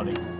morning.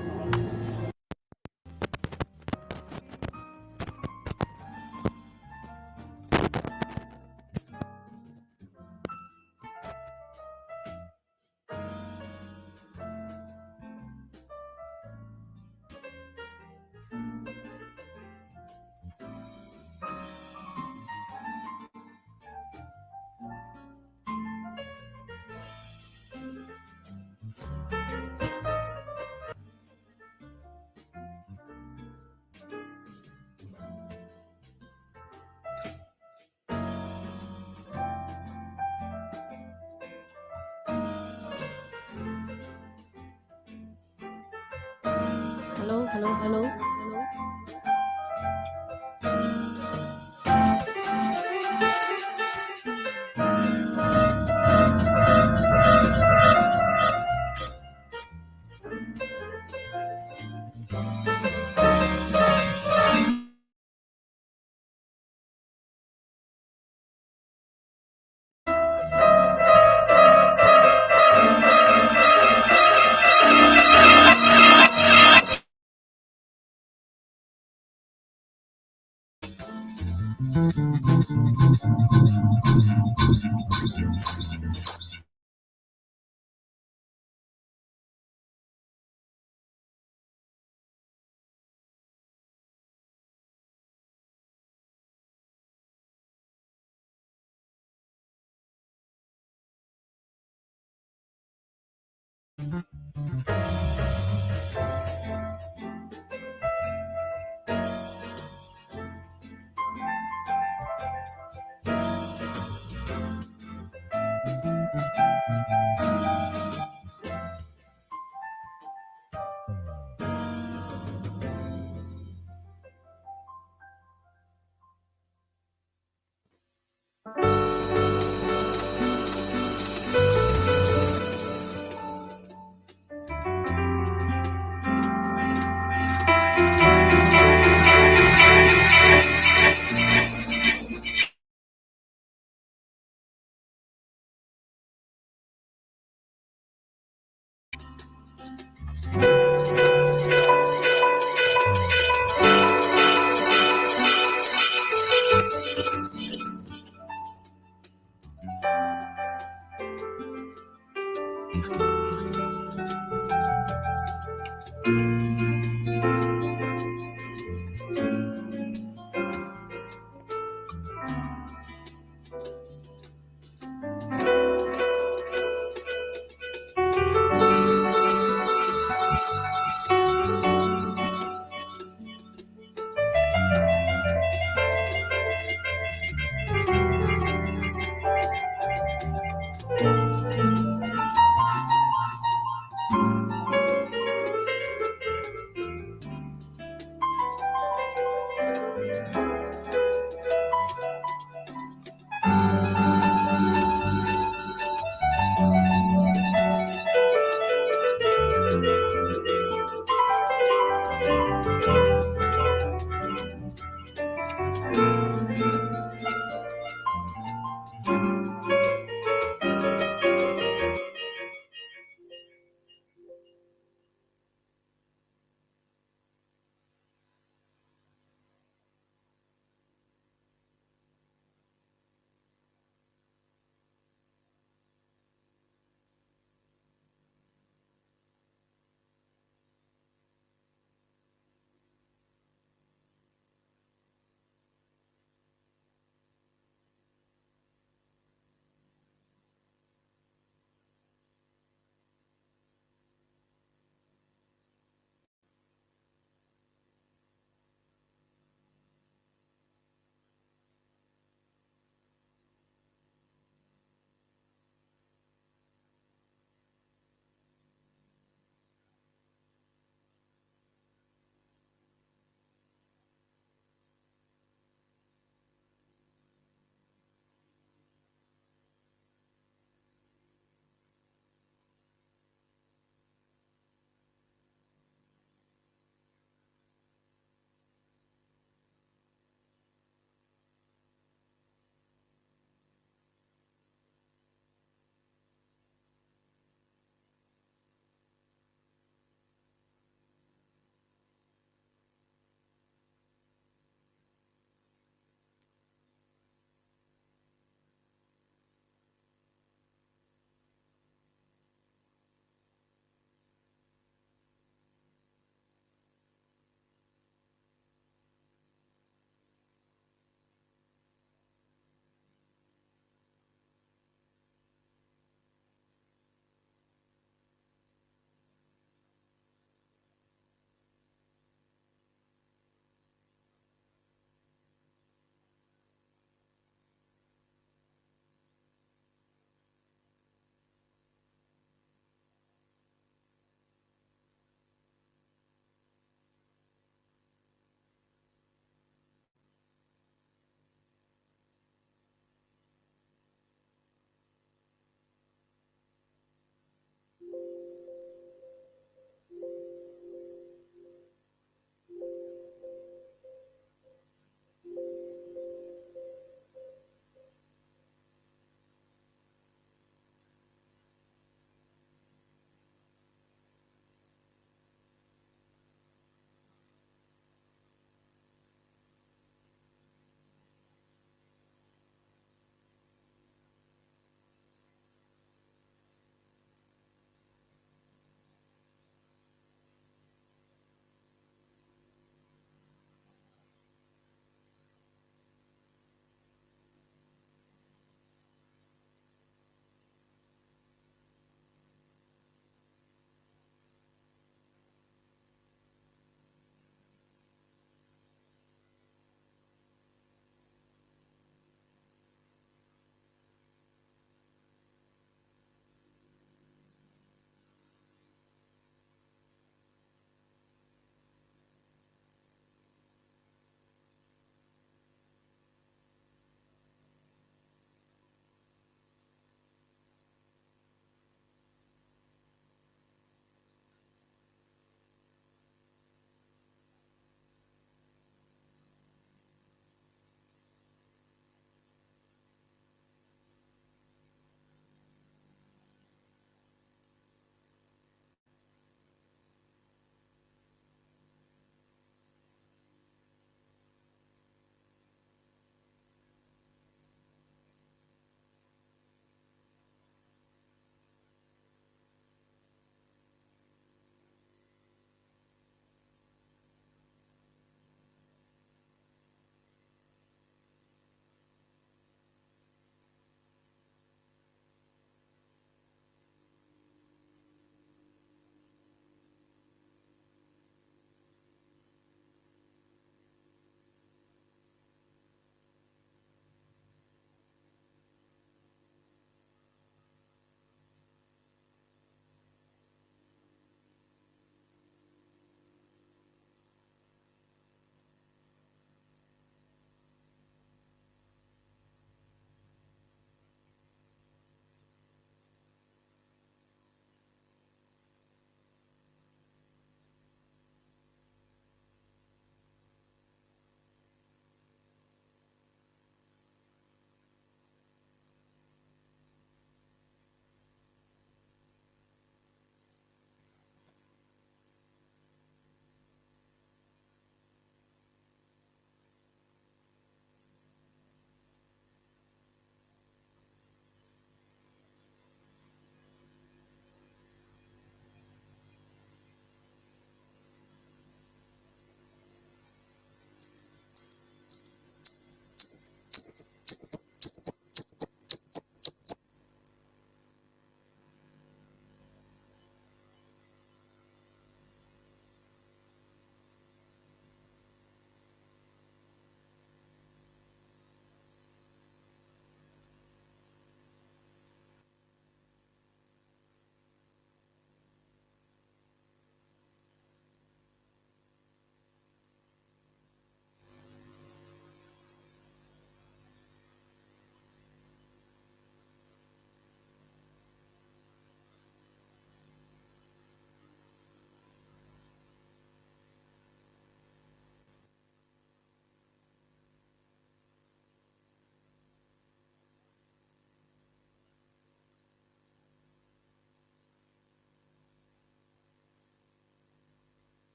Hello, hello, hello, hello.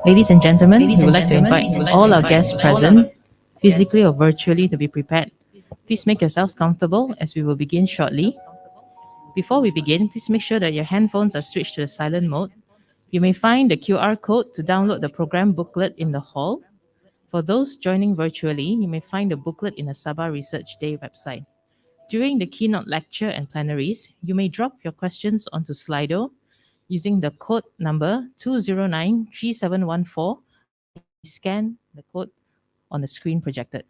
Ladies and gentlemen, we would like to invite all our guests present, physically or virtually, to be prepared. Please make yourselves comfortable as we will begin shortly. Before we begin, please make sure that your handphones are switched to the silent mode. You may find the QR code to download the program booklet in the hall. For those joining virtually, you may find the booklet in the Sabah Research Day website. During the keynote lecture and plenaries, you may drop your questions onto Slido using the code number 2093714. Scan the code on the screen projected.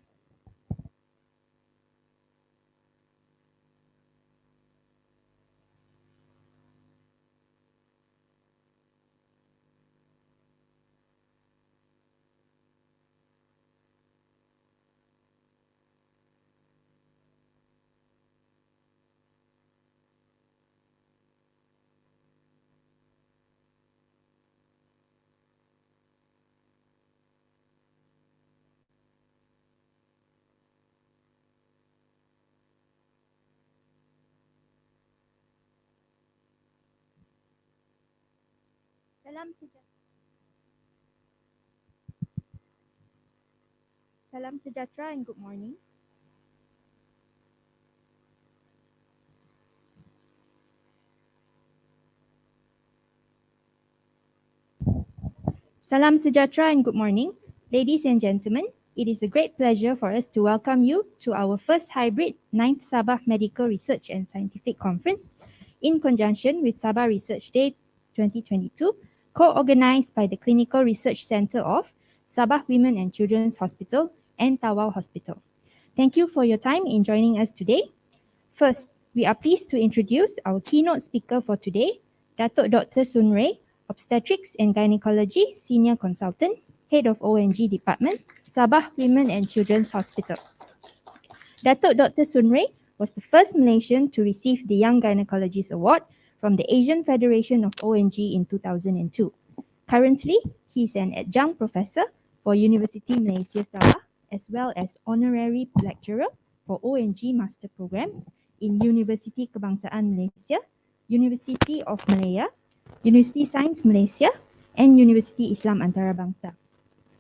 Salam sejahtera and good morning. Salam sejahtera and good morning. Ladies and gentlemen, it is a great pleasure for us to welcome you to our first hybrid 9th Sabah Medical Research and Scientific Conference in conjunction with Sabah Research Day 2022, co-organized by the Clinical Research Center of Sabah Women and Children's Hospital and Tawau Hospital. Thank you for your time in joining us today. First, we are pleased to introduce our keynote speaker for today, Datuk Dr. Sun Ray, Obstetrics and Gynecology Senior Consultant, Head of ONG Department, Sabah Women and Children's Hospital. Datuk Dr. Sun Ray was the first Malaysian to receive the Young Gynecologist Award from the Asian Federation of ONG in 2002. Currently, he is an adjunct professor for University Malaysia Sabah, as well as honorary lecturer for ONG master programs in Universiti Kebangsaan Malaysia, University of Malaya, University Sains Malaysia, and University Islam Antarabangsa.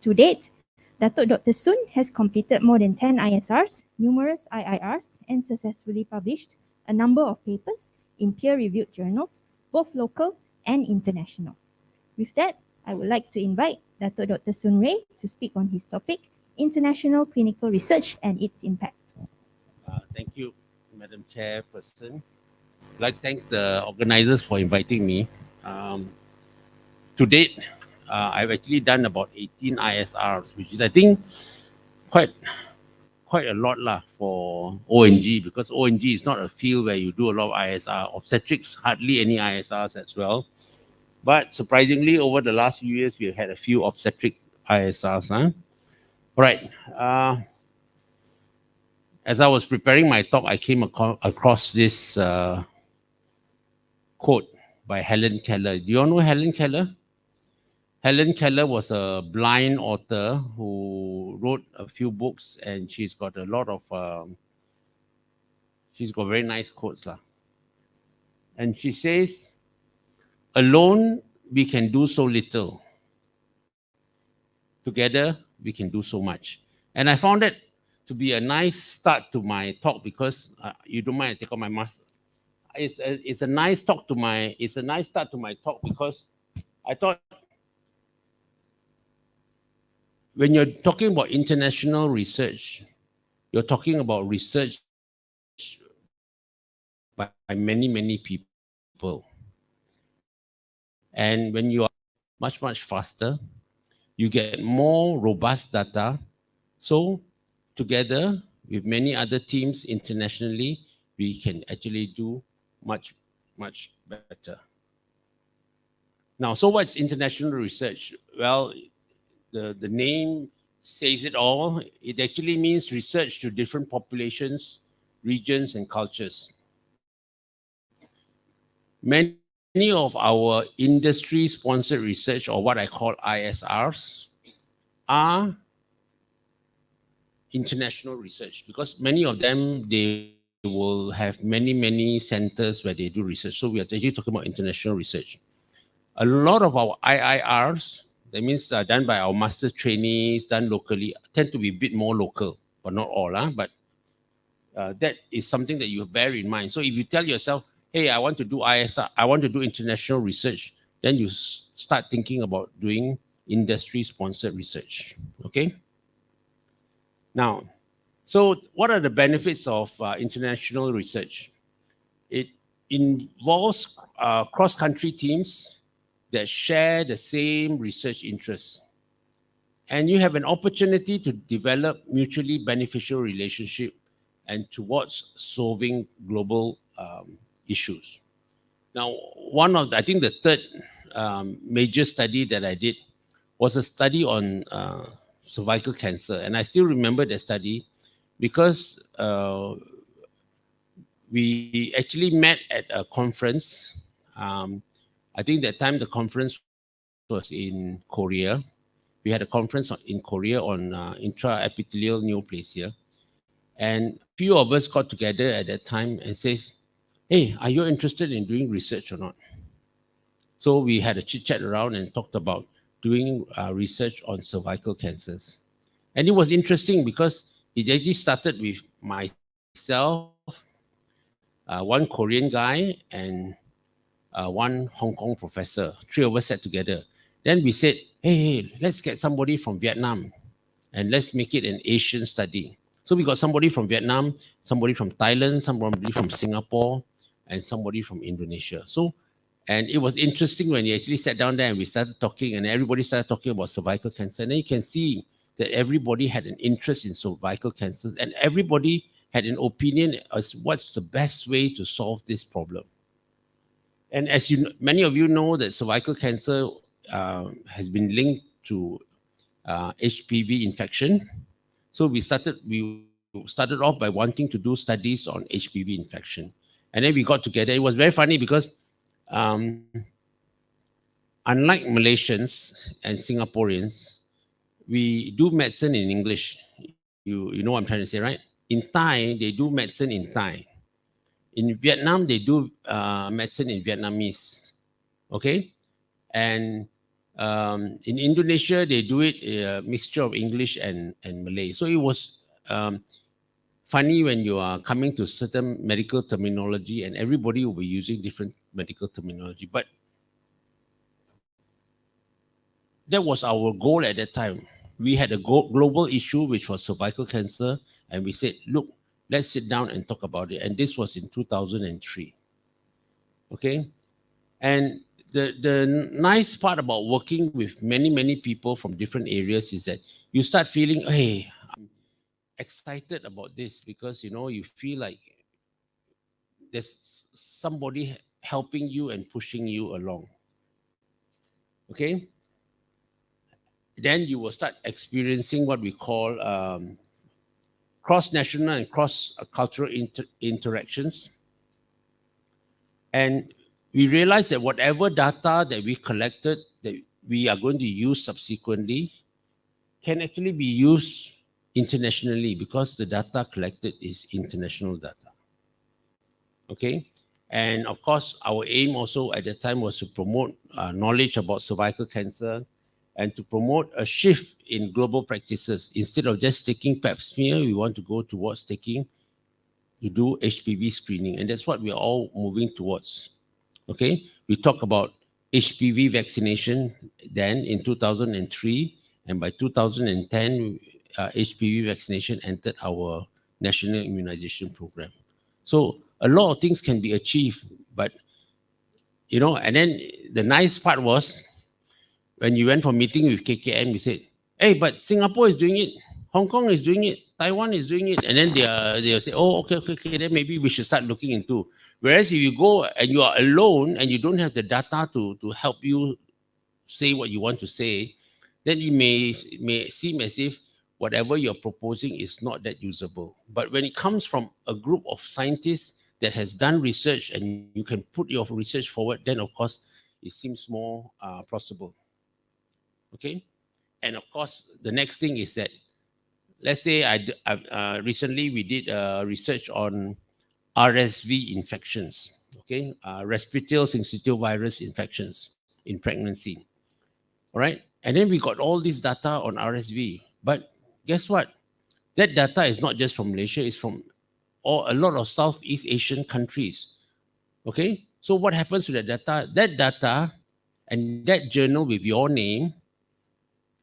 To date, Datuk Dr. Sun has completed more than 10 ISRs, numerous IIRs, and successfully published a number of papers in peer-reviewed journals, both local and international. With that, I would like to invite Datuk Dr. Sun Ray to speak on his topic, International Clinical Research and its Impact. Thank you, Madam Chairperson. I'd like to thank the organizers for inviting me. To date, I've actually done about 18 ISRs, which is, I think, quite a lot lah for ONG, because ONG is not a field where you do a lot of ISR. Obstetrics, hardly any ISRs as well. But surprisingly, over the last few years, we've had a few obstetric ISRs. All right. As I was preparing my talk, I came across this quote by Helen Keller. Do you all know Helen Keller? Helen Keller was a blind author who wrote a few books, and she's got a lot of, she's got very nice quotes lah. And she says, alone we can do so little. Together we can do so much. And I found it to be a nice start to my talk, because you don't mind I take off my mask. It's a nice start to my talk, because I thought, when you're talking about international research, you're talking about research by many, many people. And when you are much, much faster, you get more robust data. So together with many other teams internationally, we can actually do much, much better. Now, so what's international research? Well, the name says it all. It actually means research to different populations, regions, and cultures. Many of our industry-sponsored research, or what I call ISRs, are international research because many of them they will have many centers where they do research. So we are actually talking about international research. A lot of our IIRs, that means done by our master trainees, done locally, tend to be a bit more local, but not all. But that is something that you bear in mind. So if you tell yourself, hey, I want to do ISR, I want to do international research, then you start thinking about doing industry-sponsored research. Okay. Now, so what are the benefits of international research? It involves cross-country teams that share the same research interests. And you have an opportunity to develop mutually beneficial relationship and towards solving global issues. Now, I think the third major study that I did was a study on cervical cancer. And I still remember that study because we actually met at a conference. I think that time the conference was in Korea. We had a conference in Korea on intraepithelial neoplasia. And a few of us got together at that time and says, hey, are you interested in doing research or not? So we had a chit chat around and talked about doing research on cervical cancers. And it was interesting because it actually started with myself, one Korean guy, and one Hong Kong professor. Three of us sat together. Then we said, hey, let's get somebody from Vietnam and let's make it an Asian study. So we got somebody from Vietnam, somebody from Thailand, somebody from Singapore, and somebody from Indonesia. So, and it was interesting when we actually sat down there and we started talking, and everybody started talking about cervical cancer. And then you can see that everybody had an interest in cervical cancers, and everybody had an opinion as what's the best way to solve this problem. And as many of you know, that cervical cancer has been linked to HPV infection. So we started off by wanting to do studies on HPV infection, and then we got together. It was very funny because um, unlike Malaysians and Singaporeans, we do medicine in English. You know what I'm trying to say, right? In Thai, they do medicine in Thai. In Vietnam, they do medicine in Vietnamese. Okay, and in Indonesia, they do it a mixture of English and Malay. So it was funny when you are coming to certain medical terminology and everybody will be using different medical terminology. But that was our goal at that time. We had a global issue, which was cervical cancer. And we said, look, let's sit down and talk about it. And this was in 2003. Okay. And the nice part about working with many people from different areas is that you start feeling, hey, I'm excited about this because, you feel like there's somebody helping you and pushing you along. Okay. Then you will start experiencing what we call cross-national and cross-cultural interactions. And we realized that whatever data that we collected that we are going to use subsequently can actually be used internationally because the data collected is international data. Okay. And of course, our aim also at the time was to promote knowledge about cervical cancer and to promote a shift in global practices. Instead of just taking pap smear, we want to go towards to do HPV screening. And that's what we're all moving towards. Okay, we talk about HPV vaccination then in 2003, and by 2010, HPV vaccination entered our national immunization program. So a lot of things can be achieved, but and then the nice part was when you went for meeting with KKM, we said, hey, but Singapore is doing it, Hong Kong is doing it, Taiwan is doing it, and then they'll say, oh, okay, then maybe we should start looking into. Whereas if you go and you are alone and you don't have the data to help you say what you want to say, then it may seem as if whatever you're proposing is not that usable. But when it comes from a group of scientists that has done research and you can put your research forward, then of course it seems more plausible. Okay, and of course the next thing is that, let's say recently we did research on RSV infections, okay, respiratory syncytial virus infections in pregnancy. All right. And then we got all this data on RSV. But guess what? That data is not just from Malaysia, it's from a lot of Southeast Asian countries. Okay. So what happens to that data? That data and that journal with your name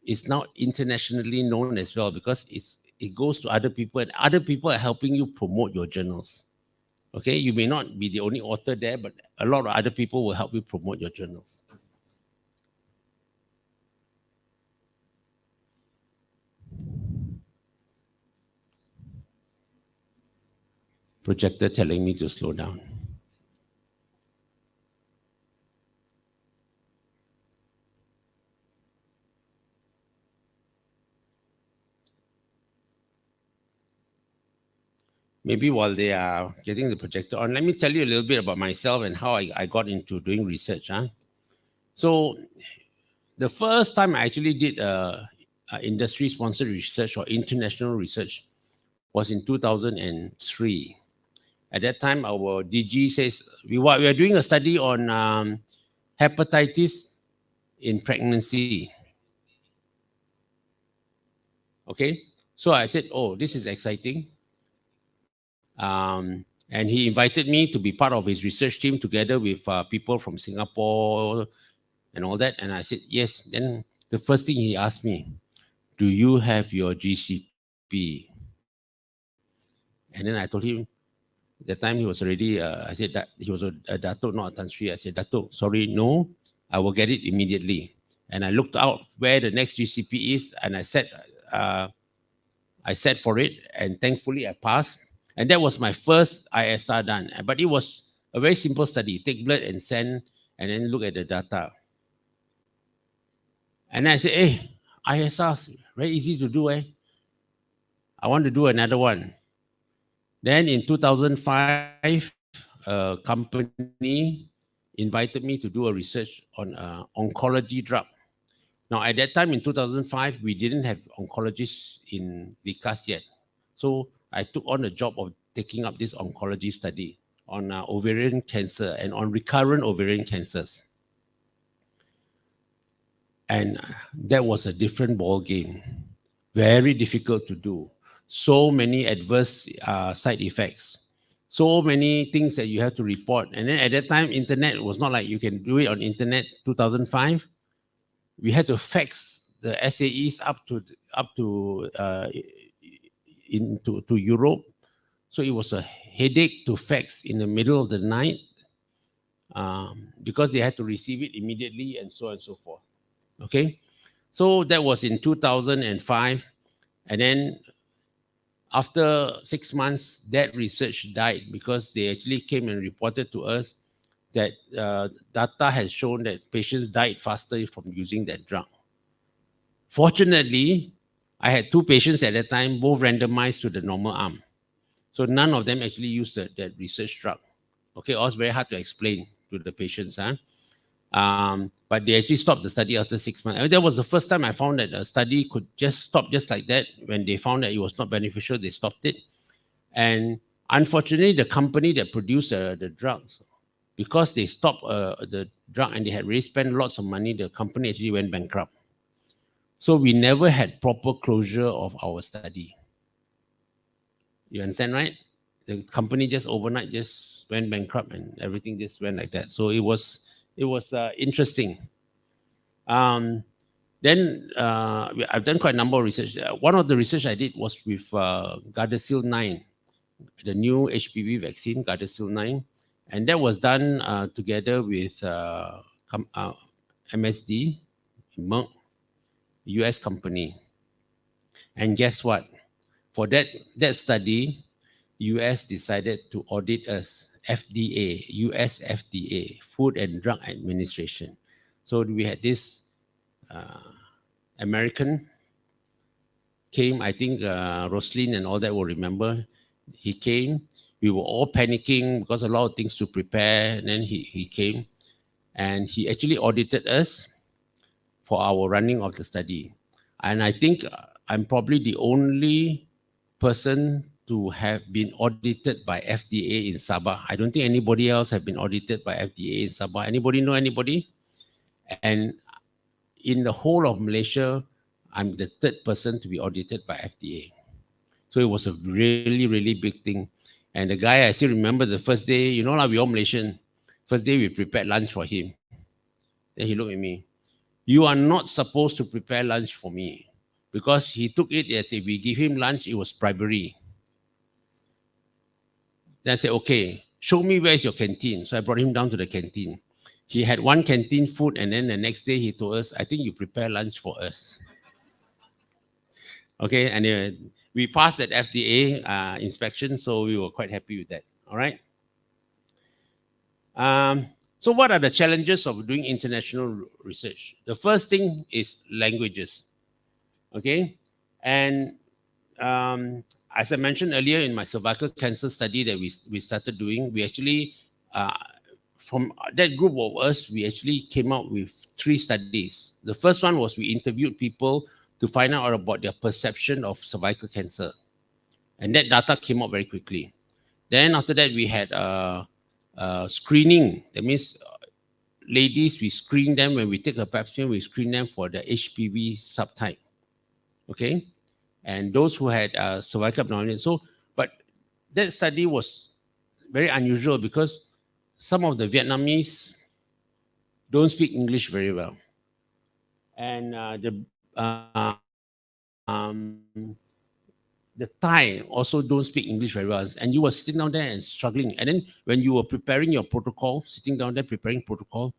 is now internationally known as well, because it goes to other people and other people are helping you promote your journals. Okay. You may not be the only author there, but a lot of other people will help you promote your journals. Projector telling me to slow down. Maybe while they are getting the projector on, let me tell you a little bit about myself and how I got into doing research. So the first time I actually did industry-sponsored research or international research was in 2003. At that time, our DG says, we are doing a study on hepatitis in pregnancy. Okay, so I said, oh, this is exciting. And he invited me to be part of his research team together with people from Singapore and all that. And I said, yes. Then the first thing he asked me, do you have your GCP? And then I told him, that time he was already, I said that he was a Dato, not a Tan Sri. I said, Dato, sorry, no, I will get it immediately. And I looked out where the next GCP is, and I set for it, and thankfully I passed. And that was my first ISR done. But it was a very simple study. Take blood and send, and then look at the data. And I said, hey, ISR, very easy to do, I want to do another one. Then in 2005, a company invited me to do a research on oncology drug. Now, at that time in 2005, we didn't have oncologists in Vikas yet. So I took on the job of taking up this oncology study on ovarian cancer and on recurrent ovarian cancers. And that was a different ball game. Very difficult to do. So many adverse side effects. So many things that you have to report. And then at that time, internet was not like you can do it on internet. 2005, we had to fax the SAEs up to Europe. So it was a headache to fax in the middle of the night because they had to receive it immediately and so on and so forth. Okay, so that was in 2005, and then after 6 months, that research died because they actually came and reported to us that data has shown that patients died faster from using that drug. Fortunately, I had 2 patients at that time, both randomized to the normal arm. So none of them actually used that research drug. Okay, it was very hard to explain to the patients. But they actually stopped the study after 6 months. And that was the first time I found that a study could just stop just like that. When they found that it was not beneficial, they stopped it. And unfortunately, the company that produced the drugs, because they stopped the drug and they had already spent lots of money, the company actually went bankrupt. So we never had proper closure of our study. You understand, right? The company just overnight just went bankrupt and everything just went like that. So it was interesting. Then I've done quite a number of research. One of the research I did was with Gardasil 9, the new HPV vaccine, Gardasil 9. And that was done together with MSD, Merck, US company. And guess what? For that study, US decided to audit us, FDA, US FDA, Food and Drug Administration. So we had this American came, I think Roslyn and all that will remember. He came. We were all panicking because a lot of things to prepare. And then he came and he actually audited us for our running of the study. And I think I'm probably the only person to have been audited by FDA in Sabah. I don't think anybody else have been audited by FDA in Sabah. Anybody know anybody? And in the whole of Malaysia, I'm the third person to be audited by FDA. So it was a really, really big thing. And the guy, I still remember the first day, you know, like we all Malaysian. First day we prepared lunch for him. Then he looked at me. You are not supposed to prepare lunch for me. Because he took it as if we give him lunch, it was bribery. Then I said, okay, show me where is your canteen. So I brought him down to the canteen. He had one canteen food, and then the next day he told us, I think you prepare lunch for us. Okay, and we passed that FDA inspection, so we were quite happy with that. All right. So what are the challenges of doing international research? The first thing is languages. Okay, and as I mentioned earlier in my cervical cancer study that we started doing, we actually from that group of us, we actually came out with 3 studies. The first one was we interviewed people to find out about their perception of cervical cancer. And that data came out very quickly. Then after that, we had screening. That means ladies, we screen them when we take a pap smear, we screen them for the HPV subtype. Okay? And those who had cervical abnormality. So, but that study was very unusual because some of the Vietnamese don't speak English very well. And the Thai also don't speak English very well. And you were sitting down there and struggling. And then when you were preparing your protocol, sitting down there preparing protocol,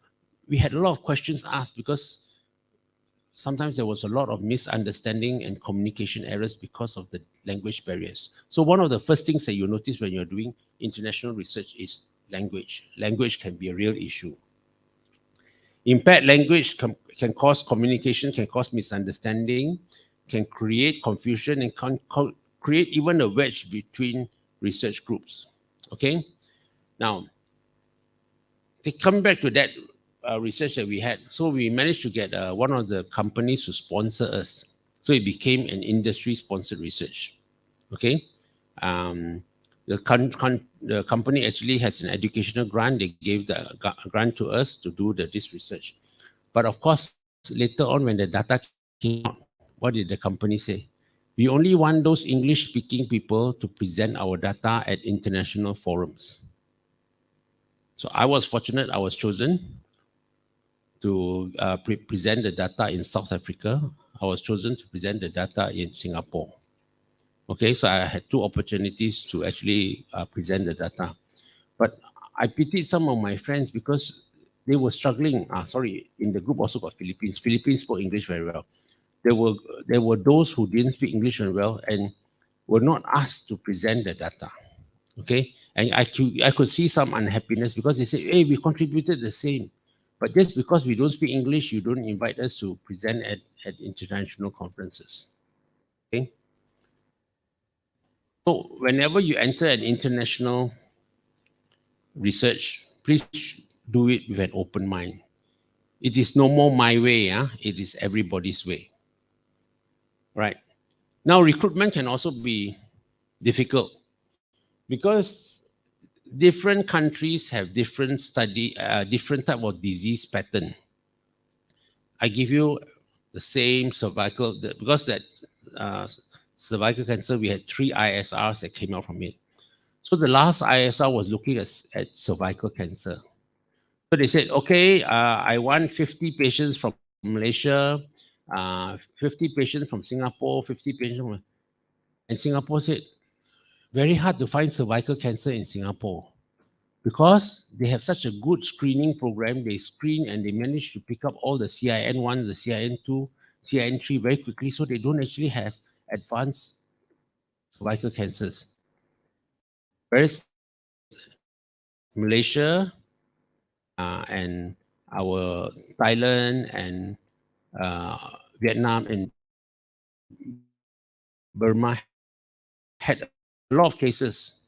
we had a lot of questions asked because sometimes there was a lot of misunderstanding and communication errors because of the language barriers. So one of the first things that you notice when you're doing international research is language. Language can be a real issue. Impaired language can cause communication, can cause misunderstanding, can create confusion, and can create even a wedge between research groups. Okay? Now, to come back to that research that we had, so we managed to get one of the companies to sponsor us. So it became an industry-sponsored research. Okay? The company actually has an educational grant. They gave the grant to us to do this research. But of course, later on when the data came out, what did the company say? We only want those English-speaking people to present our data at international forums. So I was fortunate I was chosen to present the data in South Africa. I was chosen to present the data in Singapore. Okay, so I had 2 opportunities to actually present the data. But I pitied some of my friends because they were struggling. In the group also got Philippines. Philippines spoke English very well. There were those who didn't speak English very well and were not asked to present the data. Okay, and I could see some unhappiness because they said, hey, we contributed the same. But just because we don't speak English, you don't invite us to present at international conferences. Okay. So whenever you enter an international research, please do it with an open mind. It is no more my way, it is everybody's way. Right. Now, recruitment can also be difficult because different countries have different different type of disease pattern. I give you the same cervical, because that cervical cancer, we had 3 ISRs that came out from it. So the last ISR was looking at cervical cancer. So they said, okay, I want 50 patients from Malaysia, 50 patients from Singapore, 50 patients from, and Singapore said, very hard to find cervical cancer in Singapore because they have such a good screening program. They screen and they manage to pick up all the CIN1, the CIN2, CIN3 very quickly, so they don't actually have advanced cervical cancers. Whereas Malaysia and our Thailand and Vietnam and Burma had a lot of cases.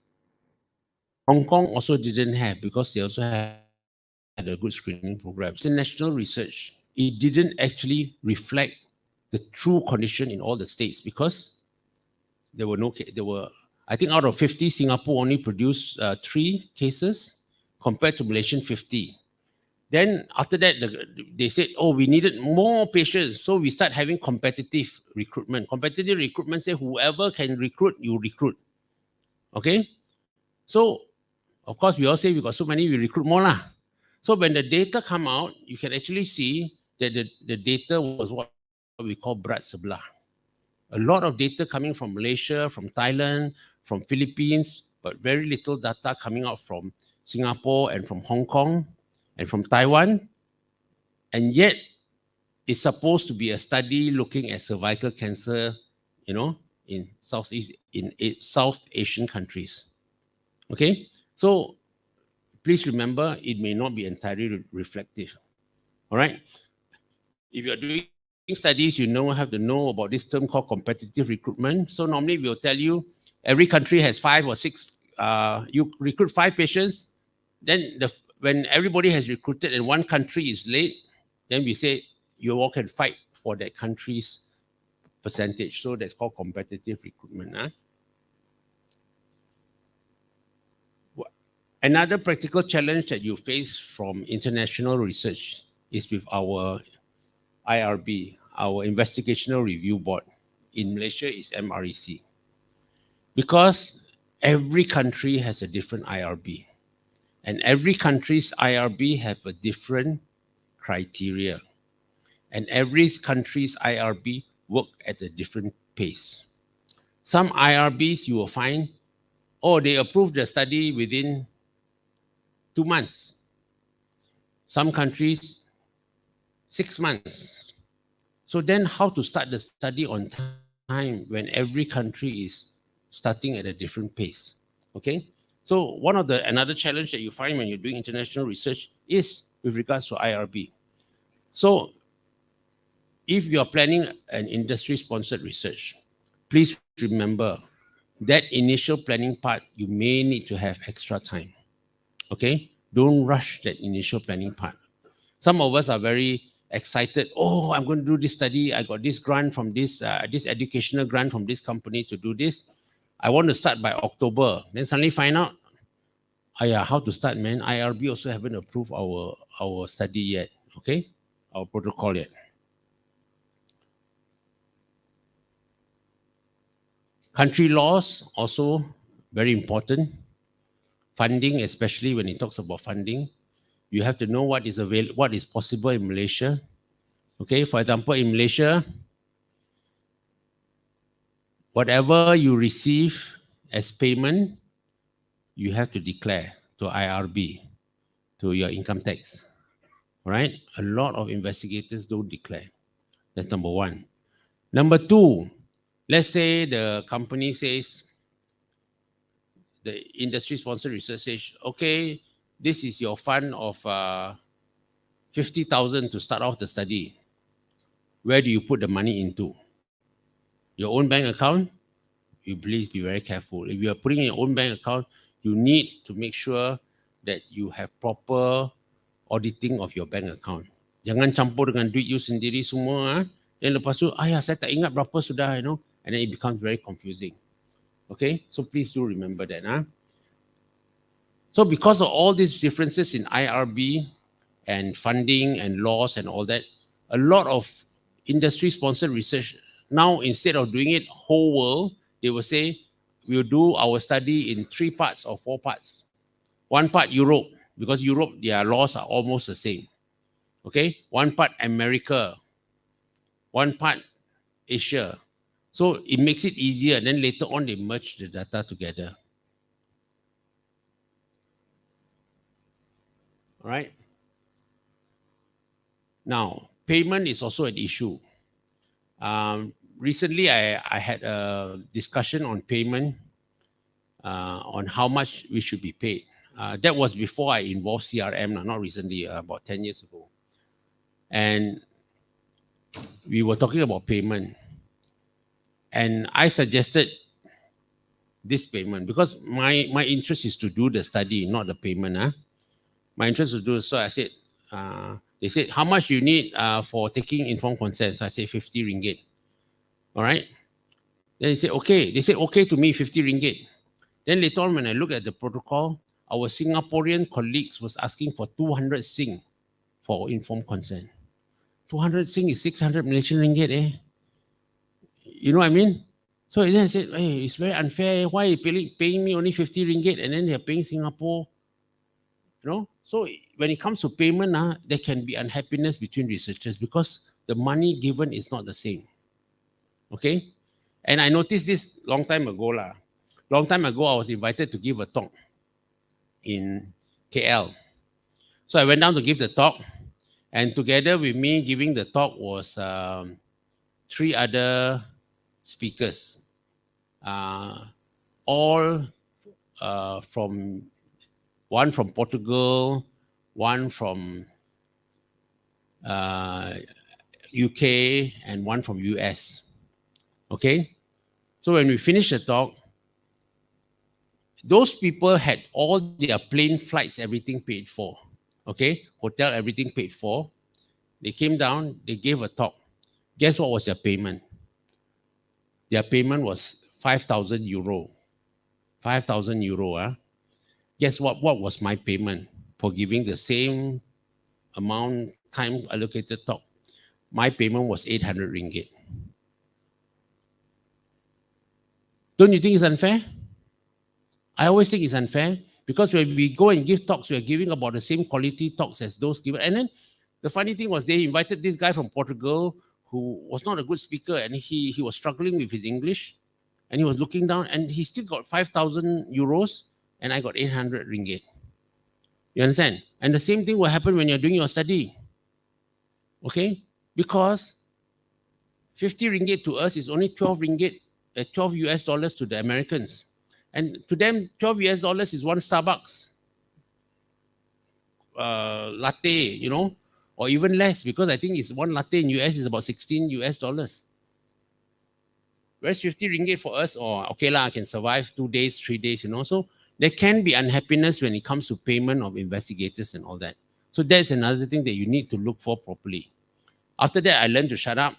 Hong Kong also didn't have because they also had a good screening program. International research, it didn't actually reflect the true condition in all the states because there were, I think out of 50, Singapore only produced 3 cases compared to Malaysian 50. Then after that, they said, oh, we needed more patients. So we start having competitive recruitment. Competitive recruitment say whoever can recruit, you recruit. Okay? So, of course, we all say we got so many, we recruit more lah. So when the data come out, you can actually see that the data was what we call berat sebelah. A lot of data coming from Malaysia, from Thailand, from Philippines, but very little data coming out from Singapore and from Hong Kong and from Taiwan. And yet, it's supposed to be a study looking at cervical cancer, in South Asian countries. Okay, so please remember, it may not be entirely reflective. All right. If you're doing studies, have to know about this term called competitive recruitment. So normally we'll tell you every country has 5 or 6. You recruit 5 patients. Then when everybody has recruited and one country is late, then we say you all can fight for that country's percentage. So that's called competitive recruitment. Another practical challenge that you face from international research is with our IRB, our Investigational Review Board. In Malaysia is MREC. Because every country has a different IRB. And every country's IRB have a different criteria. And every country's IRB work at a different pace. Some IRBs you will find, they approved the study within 2 months. Some countries, 6 months. So then how to start the study on time when every country is starting at a different pace? Okay? So another challenge that you find when you're doing international research is with regards to IRB. So if you're planning an industry-sponsored research, please remember that initial planning part, you may need to have extra time. Okay? Don't rush that initial planning part. Some of us are very excited. Oh, I'm going to do this study. I got this grant from this educational grant from this company to do this. I want to start by October. Then suddenly find out, how to start, man. IRB also haven't approved our study yet. Okay? Our protocol yet. Country laws also very important. Funding, especially when it talks about funding, you have to know what is possible in Malaysia. Okay, for example, in Malaysia, whatever you receive as payment, you have to declare to IRB, to your income tax. All right, a lot of investigators don't declare. That's number one. Number two, let's say the company says, the industry-sponsored research says, okay, this is your fund of 50,000 to start off the study. Where do you put the money into? Your own bank account? You please be very careful. If you are putting in your own bank account, you need to make sure that you have proper auditing of your bank account. Jangan campur dengan duit you sendiri semua. Dan lepas tu, saya tak ingat berapa sudah, and then it becomes very confusing. Okay, so please do remember that. So because of all these differences in IRB and funding and laws and all that, a lot of industry-sponsored research, now instead of doing it whole world, they will say, we'll do our study in 3 parts or 4 parts. One part Europe, because Europe, their laws are almost the same. Okay, one part America, one part Asia. So it makes it easier. Then later on, they merge the data together. All right. Now, payment is also an issue. Recently, I had a discussion on payment, on how much we should be paid. That was before I involved CRM, not recently, about 10 years ago. And we were talking about payment. And I suggested this payment because my interest is to do the study, not the payment. My interest is to do so. I said, they said, how much you need for taking informed consent? So I said 50 ringgit. All right. Then they said, okay. They said, okay to me, 50 ringgit. Then later on, when I look at the protocol, our Singaporean colleagues was asking for 200 Sing for informed consent. 200 Sing is 600 Malaysian ringgit, eh? You know what I mean? So then I said, hey, it's very unfair. Why are you paying me only 50 ringgit and then they're paying Singapore? You know? So when it comes to payment, there can be unhappiness between researchers because the money given is not the same. Okay? And I noticed this long time ago. Long time ago, I was invited to give a talk in KL. So I went down to give the talk, and together with me giving the talk was 3 other speakers, all from one from Portugal, one from UK, and one from US. Okay? So when we finished the talk, those people had all their plane flights, everything paid for. Okay? Hotel, everything paid for. They came down, they gave a talk. Guess what was their payment? Their payment was 5,000 euro. 5,000 euro. Guess what was my payment for giving the same amount, time allocated talk? My payment was 800 ringgit. Don't you think it's unfair? I always think it's unfair because when we go and give talks, we're giving about the same quality talks as those given. And then the funny thing was they invited this guy from Portugal who was not a good speaker and he was struggling with his English and he was looking down and he still got 5,000 euros and I got 800 ringgit. You understand? And the same thing will happen when you're doing your study. Okay? Because 50 ringgit to us is only 12 ringgit, 12 US dollars to the Americans. And to them, 12 US dollars is one Starbucks latte, you know, or even less because I think it's one latte in US is about 16 US dollars. Whereas 50 ringgit for us, or okay lah, I can survive 2 days, 3 days, you know. So there can be unhappiness when it comes to payment of investigators and all that. So that's another thing that you need to look for properly. After that, I learned to shut up.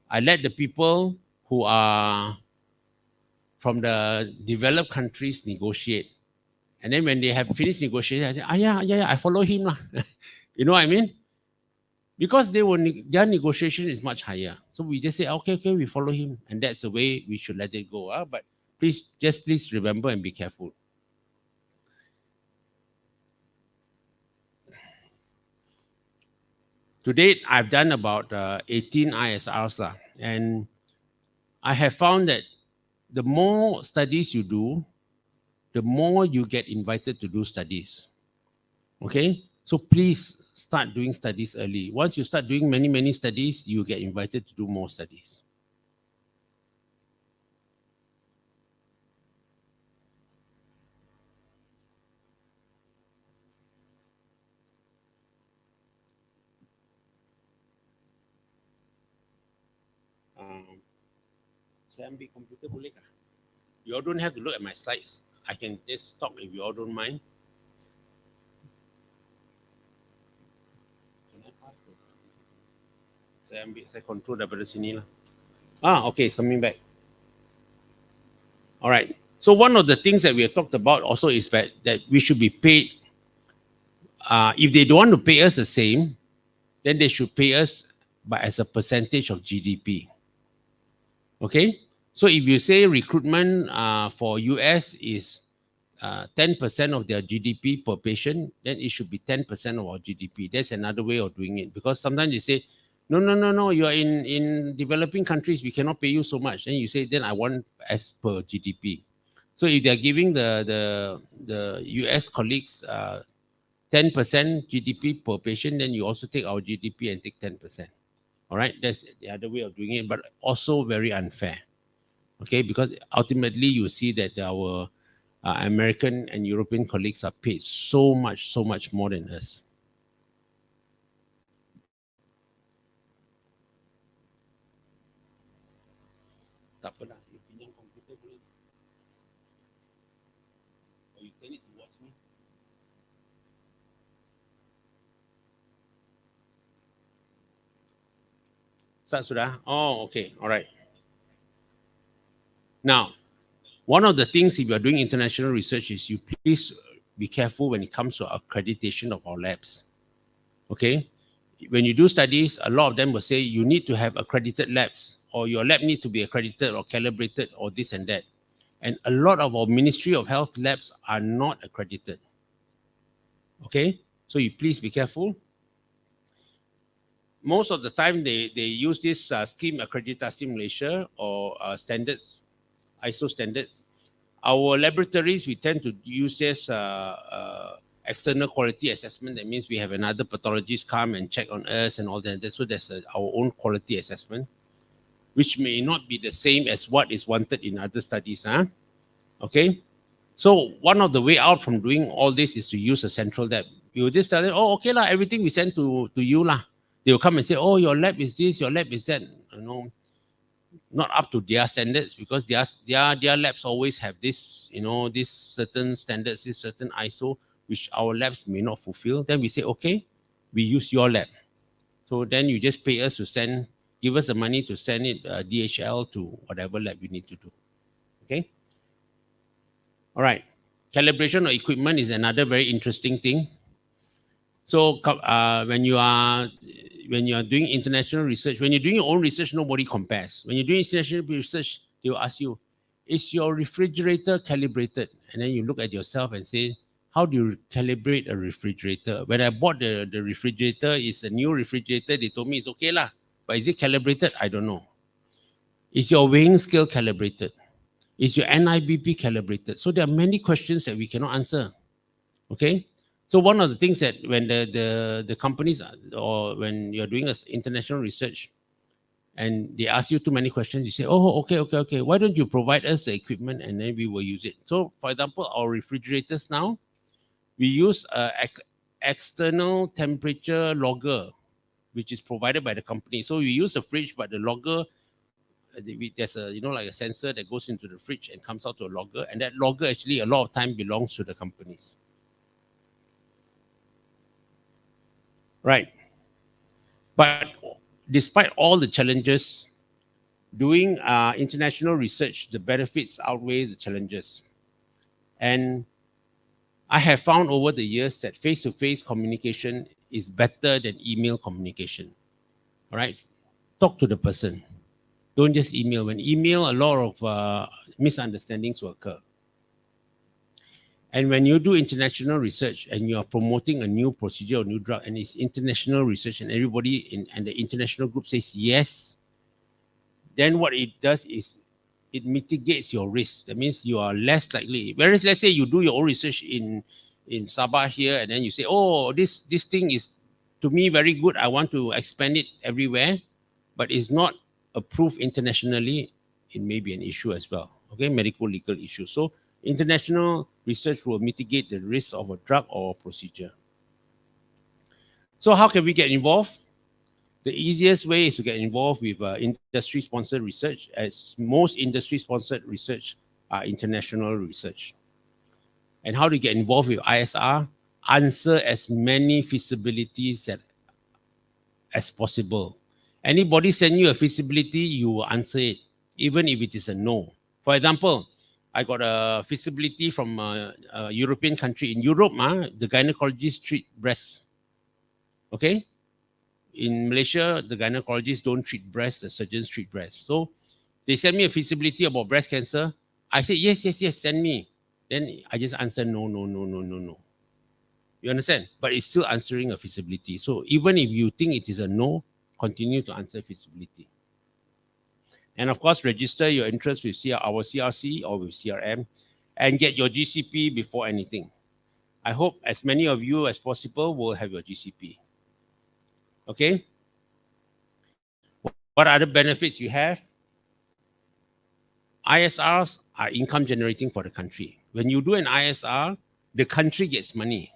I let the people who are from the developed countries negotiate. And then when they have finished negotiating, I say, yeah, I follow him lah. You know what I mean? Because their negotiation is much higher. So we just say, okay, we follow him. And that's the way we should let it go. But please remember and be careful. To date, I've done about 18 ISRs lah. And I have found that the more studies you do, the more you get invited to do studies. Okay? So please start doing studies early. Once you start doing many studies, you get invited to do more studies. Saya ambil komputer boleh kah? You all don't have to look at my slides. I can just talk if you all don't mind. Saya control daripada sini lah. Okay, it's coming back. All right. So one of the things that we have talked about also is that we should be paid. If they don't want to pay us the same, then they should pay us as a percentage of GDP. Okay? So if you say recruitment for US is 10% of their GDP per patient, then it should be 10% of our GDP. That's another way of doing it. Because sometimes they say No. You are in developing countries. We cannot pay you so much. Then you say, then I want as per GDP. So if they are giving the US colleagues 10% GDP per patient, then you also take our GDP and take 10%. All right, that's the other way of doing it, but also very unfair. Okay, because ultimately you see that our American and European colleagues are paid so much more than us. Tak apa lah, you pinjam komputer boleh. Or you turn it towards me. Start sudah? Oh, okay, all right. Now, one of the things if you are doing international research is you please be careful when it comes to accreditation of our labs. Okay, when you do studies, a lot of them will say you need to have accredited labs, or your lab need to be accredited or calibrated or this and that. And a lot of our Ministry of Health labs are not accredited. Okay, so you please be careful. Most of the time they use this scheme Akreditasi Malaysia or standards, ISO standards. Our laboratories, we tend to use this external quality assessment. That means we have another pathologist come and check on us and all that. So there's our own quality assessment, which may not be the same as what is wanted in other studies. Huh? Okay. So one of the way out from doing all this is to use a central lab. You just tell them, oh, okay lah, everything we send to you lah. They will come and say, oh, your lab is this, your lab is that. You know, not up to their standards, because their labs always have this, you know, this certain standards, this certain ISO, which our labs may not fulfill. Then we say, okay, we use your lab. So then you just pay us to send, give us the money to send it DHL to whatever lab you need to do. Okay. All right. Calibration of equipment is another very interesting thing. So when you are doing international research, when you're doing your own research, nobody compares. When you're doing international research, they will ask you, is your refrigerator calibrated? And then you look at yourself and say, how do you calibrate a refrigerator? When I bought the refrigerator, it's a new refrigerator. They told me it's okay lah. But is it calibrated? I don't know. Is your weighing scale calibrated? Is your NIBP calibrated? So there are many questions that we cannot answer. Okay. So one of the things that when the companies, or when you're doing international research and they ask you too many questions, you say, oh, okay. Why don't you provide us the equipment and then we will use it? So for example, our refrigerators now, we use external temperature logger, which is provided by the company. So we use the fridge, but the logger, there's a, you know, like a sensor that goes into the fridge and comes out to a logger. And that logger actually a lot of time belongs to the companies. Right. But despite all the challenges, doing international research, the benefits outweigh the challenges. And I have found over the years that face-to-face communication is better than email communication. All right. Talk to the person. Don't just email. When email, a lot of misunderstandings will occur. And when you do international research and you are promoting a new procedure or new drug and it's international research and everybody and the international group says yes, then what it does is it mitigates your risk. That means you are less likely. Whereas let's say you do your own research in Sabah here and then you say, oh, this thing is to me very good. I want to expand it everywhere, but it's not approved internationally. It may be an issue as well. Okay, medical legal issue. So international research will mitigate the risk of a drug or a procedure. So how can we get involved? The easiest way is to get involved with industry-sponsored research, as most industry-sponsored research are international research. And how to get involved with ISR? Answer as many feasibilities as possible. Anybody send you a feasibility, you will answer it, even if it is a no. For example, I got a feasibility from a European country. In Europe, the gynecologists treat breasts. Okay? In Malaysia, the gynecologists don't treat breasts, the surgeons treat breasts. So they sent me a feasibility about breast cancer. I said, yes, send me. Then I just answer no. You understand? But it's still answering a feasibility. So even if you think it is a no, continue to answer feasibility. And of course, register your interest with our CRC or with CRM and get your GCP before anything. I hope as many of you as possible will have your GCP. Okay? What other benefits you have? ISRs are income generating for the country. When you do an ISR, the country gets money.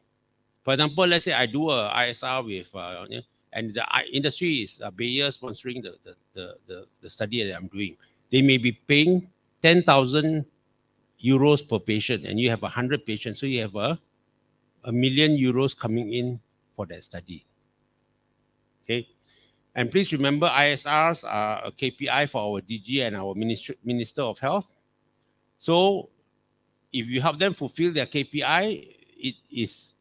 For example, let's say I do a ISR with, and the industry is Bayer sponsoring the study that I'm doing. They may be paying 10,000 euros per patient, and you have 100 patients, so you have a million euros coming in for that study. Okay, and please remember ISRs are a KPI for our DG and our Minister of Health. So if you help them fulfill their KPI, it is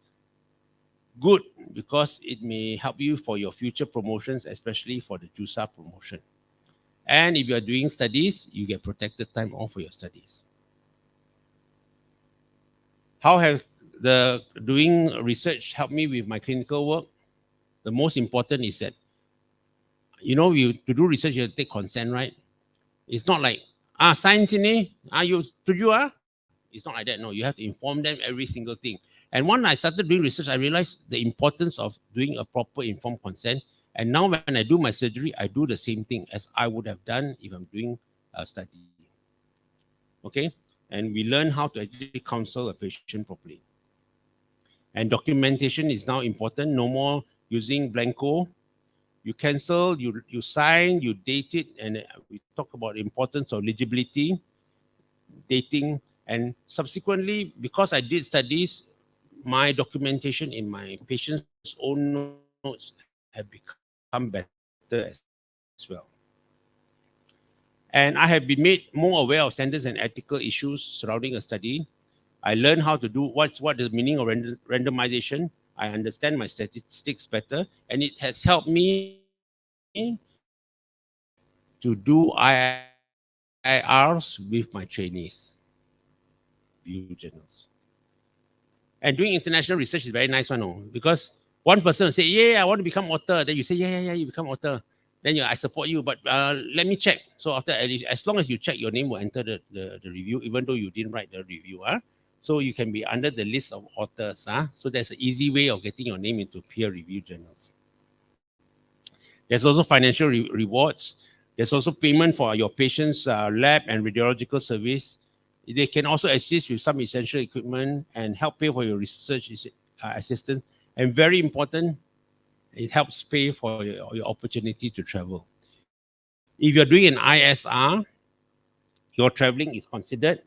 good because it may help you for your future promotions, especially for the JUSA promotion. And if you are doing studies, you get protected time off for your studies. How have the doing research helped me with my clinical work? The most important is that, to do research, you have to take consent, right? It's not like, science ini, you tuju, It's not like that. No, you have to inform them every single thing. And when I started doing research, I realized the importance of doing a proper informed consent. And now when I do my surgery, I do the same thing as I would have done if I'm doing a study. Okay? And we learn how to actually counsel a patient properly. And documentation is now important. No more using blanco. You cancel, you sign, you date it, and we talk about the importance of legibility, dating, and subsequently, because I did studies, my documentation in my patient's own notes have become better as well. And I have been made more aware of standards and ethical issues surrounding a study. I learned how to do what the meaning of randomization. I understand my statistics better, and it has helped me to do IIRs with my trainees, review journals. And doing international research is very nice one, because one person will say, yeah, I want to become author. Then you say, yeah, you become author. Then I support you, but let me check. So after, as long as you check, your name will enter the review, even though you didn't write the review. So you can be under the list of authors. So there's an easy way of getting your name into peer-reviewed journals. There's also financial rewards. There's also payment for your patient's lab and radiological service. They can also assist with some essential equipment and help pay for your research assistance. And very important, it helps pay for your opportunity to travel. If you're doing an ISR, your traveling is considered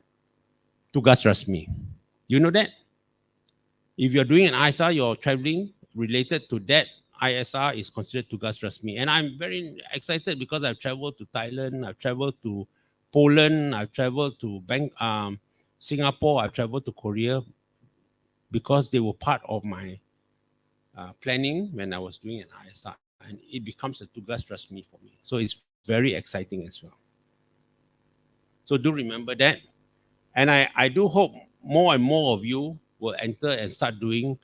tugas rasmi. You know that? If you're doing an ISR, your traveling related to that ISR is considered tugas rasmi. And I'm very excited because I've traveled to Thailand, I've traveled to Poland, I've traveled to Singapore, I've traveled to Korea because they were part of my planning when I was doing an ISR, and it becomes a tugas rasmi for me. So it's very exciting as well. So do remember that. And I do hope more and more of you will enter and start doing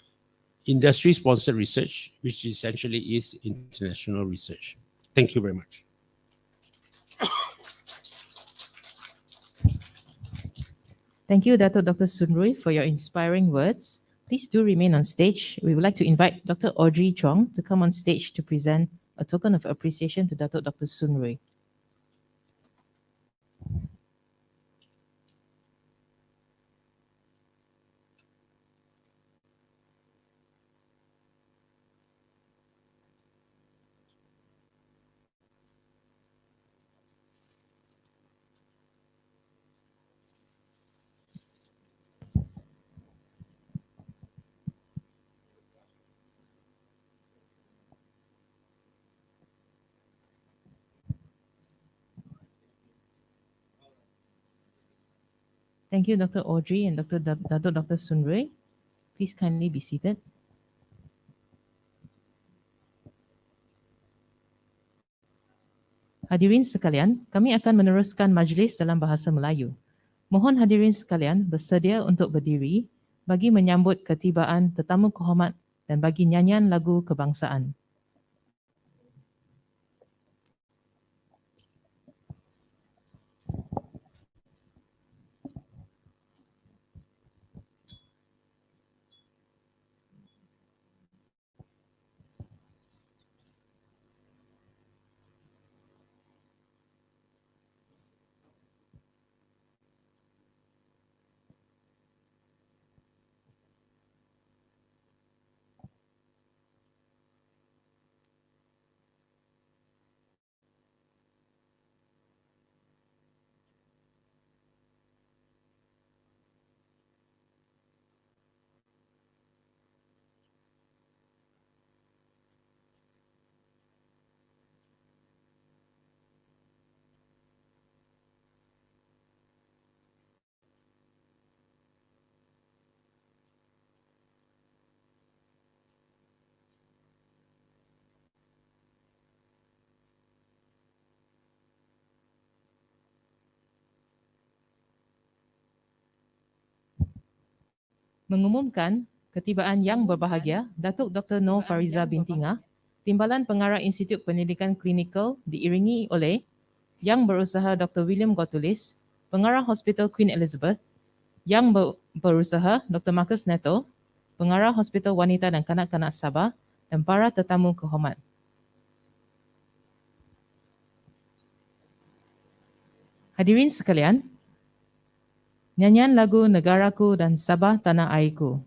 industry-sponsored research, which essentially is international research. Thank you very much. Thank you, Dr. Sunrui, for your inspiring words. Please do remain on stage. We would like to invite Dr. Audrey Chong to come on stage to present a token of appreciation to Dr. Sunrui. Thank you, Dr. Audrey and Dr. Sunrui. Please kindly be seated. Hadirin sekalian, kami akan meneruskan majlis dalam bahasa Melayu. Mohon hadirin sekalian bersedia untuk berdiri bagi menyambut ketibaan tetamu kehormat dan bagi nyanyian lagu kebangsaan. Mengumumkan ketibaan yang berbahagia Datuk Dr. Noor Fariza binti Ngah, Timbalan Pengarah Institut Pendidikan Klinikal diiringi oleh Yang Berusaha Dr. William Gotulis, Pengarah Hospital Queen Elizabeth, Yang Berusaha Dr. Marcus Neto, Pengarah Hospital Wanita dan Kanak-Kanak Sabah dan para tetamu kehormat. Hadirin sekalian, nyanyian lagu Negaraku dan Sabah Tanah Airku.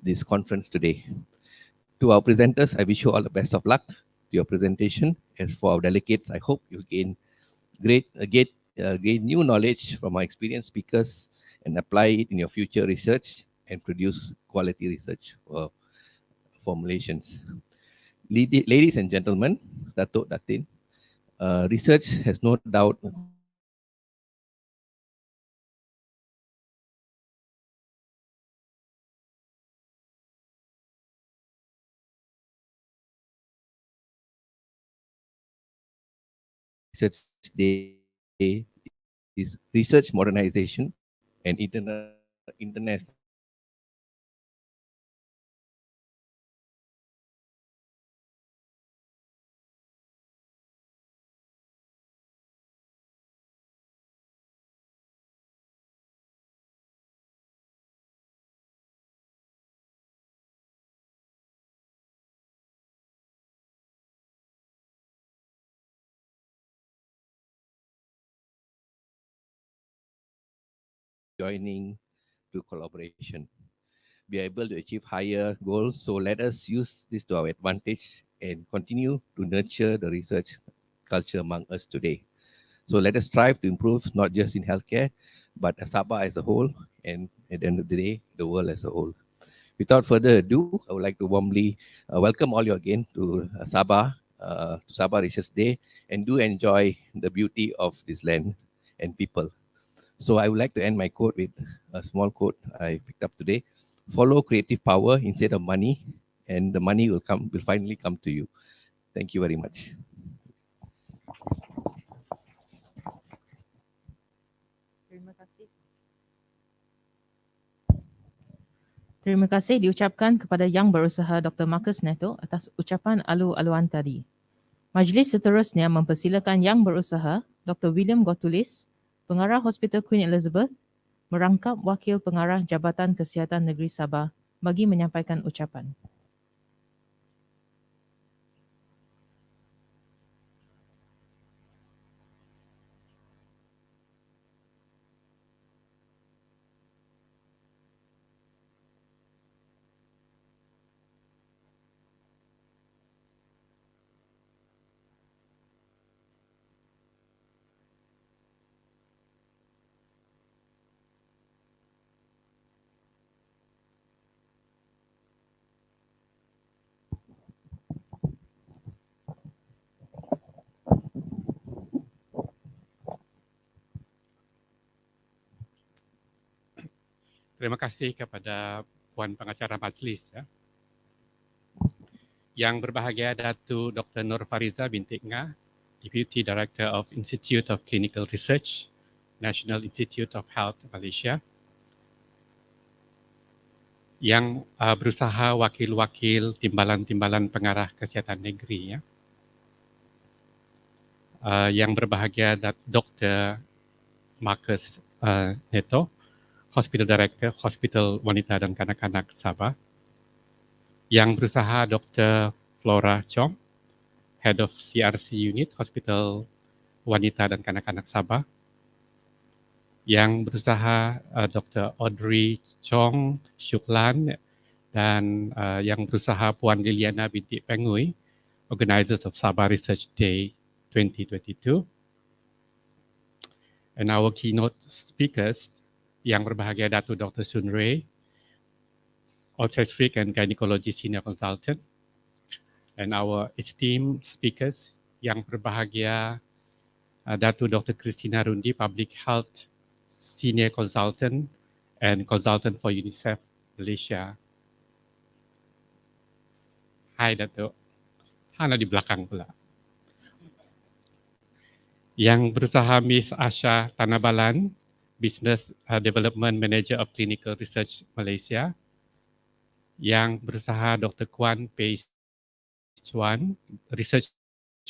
this conference today. To our presenters, I wish you all the best of luck to your presentation. As for our delegates, I hope you'll gain new knowledge from our experienced speakers and apply it in your future research and produce quality research for formulations. Ladies and gentlemen, Datuk Datin, research has no doubt contributed to the development of Malaysia and its economy. Research Day is research modernization and internationalization. Joining to collaboration. Be able to achieve higher goals. So let us use this to our advantage and continue to nurture the research culture among us today. So let us strive to improve not just in healthcare, but Sabah as a whole, and at the end of the day, the world as a whole. Without further ado, I would like to warmly welcome all you again to Sabah Research Day, and do enjoy the beauty of this land and people. So I would like to end my quote with a small quote I picked up today. Follow creative power instead of money, and the money will finally come to you. Thank you very much. Terima kasih. Terima kasih diucapkan kepada Yang Berusaha Dr. Marcus Neto atas ucapan alu-aluan tadi. Majlis seterusnya mempersilakan Yang Berusaha Dr. William Gotulis, Pengarah Hospital Queen Elizabeth, merangkap Wakil Pengarah Jabatan Kesihatan Negeri Sabah bagi menyampaikan ucapan. Terima kasih kepada Puan Pengacara Majlis. Ya. Yang berbahagia Datuk Dr. Nur Fariza binti Ngah, Deputy Director of Institute of Clinical Research, National Institute of Health Malaysia. Yang berusaha wakil-wakil timbalan-timbalan pengarah kesihatan negeri. Ya. Yang berbahagia Dr. Marcus Neto, Hospital Director, Hospital Wanita dan Kanak-Kanak Sabah. Yang berusaha Dr. Flora Chong, Head of CRC Unit, Hospital Wanita dan Kanak-Kanak Sabah. Yang berusaha Dr. Audrey Chong Shuklan dan yang berusaha Puan Liliana binti Pengui, Organizers of Sabah Research Day 2022. And our keynote speakers, yang berbahagia Datuk Dr. Sun Ray, Obstetric and Gynecology Senior Consultant, and our esteemed speakers, yang berbahagia Datuk Dr. Christina Rundi, Public Health Senior Consultant and Consultant for UNICEF Malaysia. Hai Datuk, Hana di belakang pula. Yang berusaha Miss Asha Tanabalan, Business Development Manager of Clinical Research Malaysia. Yang berusaha Dr. Kwan Pei Chuan, Research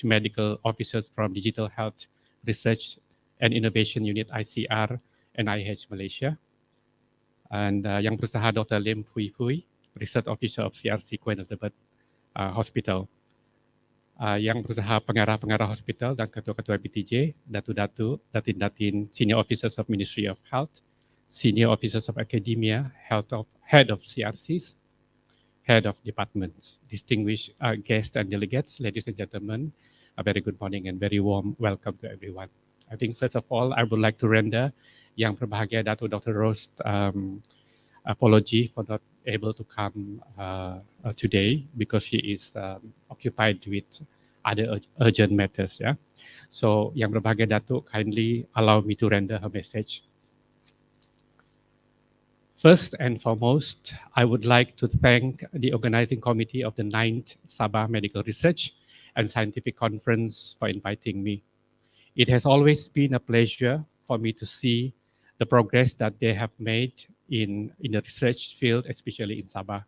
Medical Officers from Digital Health Research and Innovation Unit ICR NIH Malaysia. And yang berusaha Dr. Lim Pui Pui, Research Officer of CRC Queen Elizabeth Hospital. Yang berusaha pengarah-pengarah hospital dan ketua-ketua BTJ, datu-datu, datin-datin, Senior Officers of Ministry of Health, Senior Officers of Academia, Head of CRCs, head of departments, distinguished guests and delegates, ladies and gentlemen, a very good morning and very warm welcome to everyone. I think first of all, I would like to render Yang Berbahagia Dato Dr. Rose apology for not able to come today because he is occupied with other urgent matters. Yeah. So Yang Berbahagia Dato kindly allow me to render her message. First and foremost, I would like to thank the organizing committee of the 9th Sabah Medical Research and Scientific Conference for inviting me. It has always been a pleasure for me to see the progress that they have made in the research field, especially in Sabah.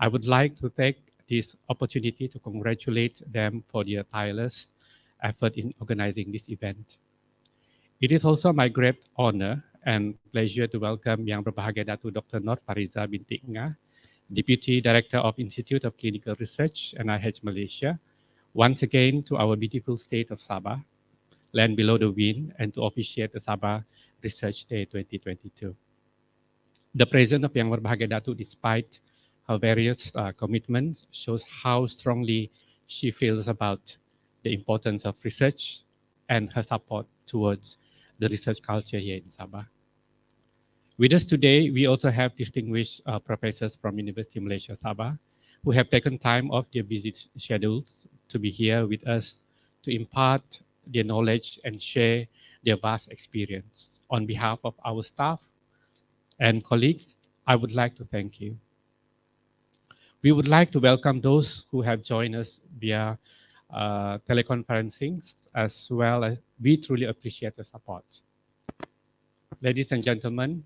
I would like to take this opportunity to congratulate them for their tireless effort in organizing this event. It is also my great honor and pleasure to welcome Yang Berbahagia Dato Dr. Nur Fariza binti Ngah, Deputy Director of Institute of Clinical Research, NIH Malaysia, once again to our beautiful state of Sabah, land below the wind, and to officiate the Sabah Research Day 2022. The presence of Yang Berbahagia Dato, despite her various commitments, shows how strongly she feels about the importance of research and her support towards the research culture here in Sabah. With us today, we also have distinguished professors from University of Malaysia Sabah who have taken time off their busy schedules to be here with us to impart their knowledge and share their vast experience. On behalf of our staff and colleagues, I would like to thank you. We would like to welcome those who have joined us via teleconferencing, as well as we truly appreciate the support. Ladies and gentlemen,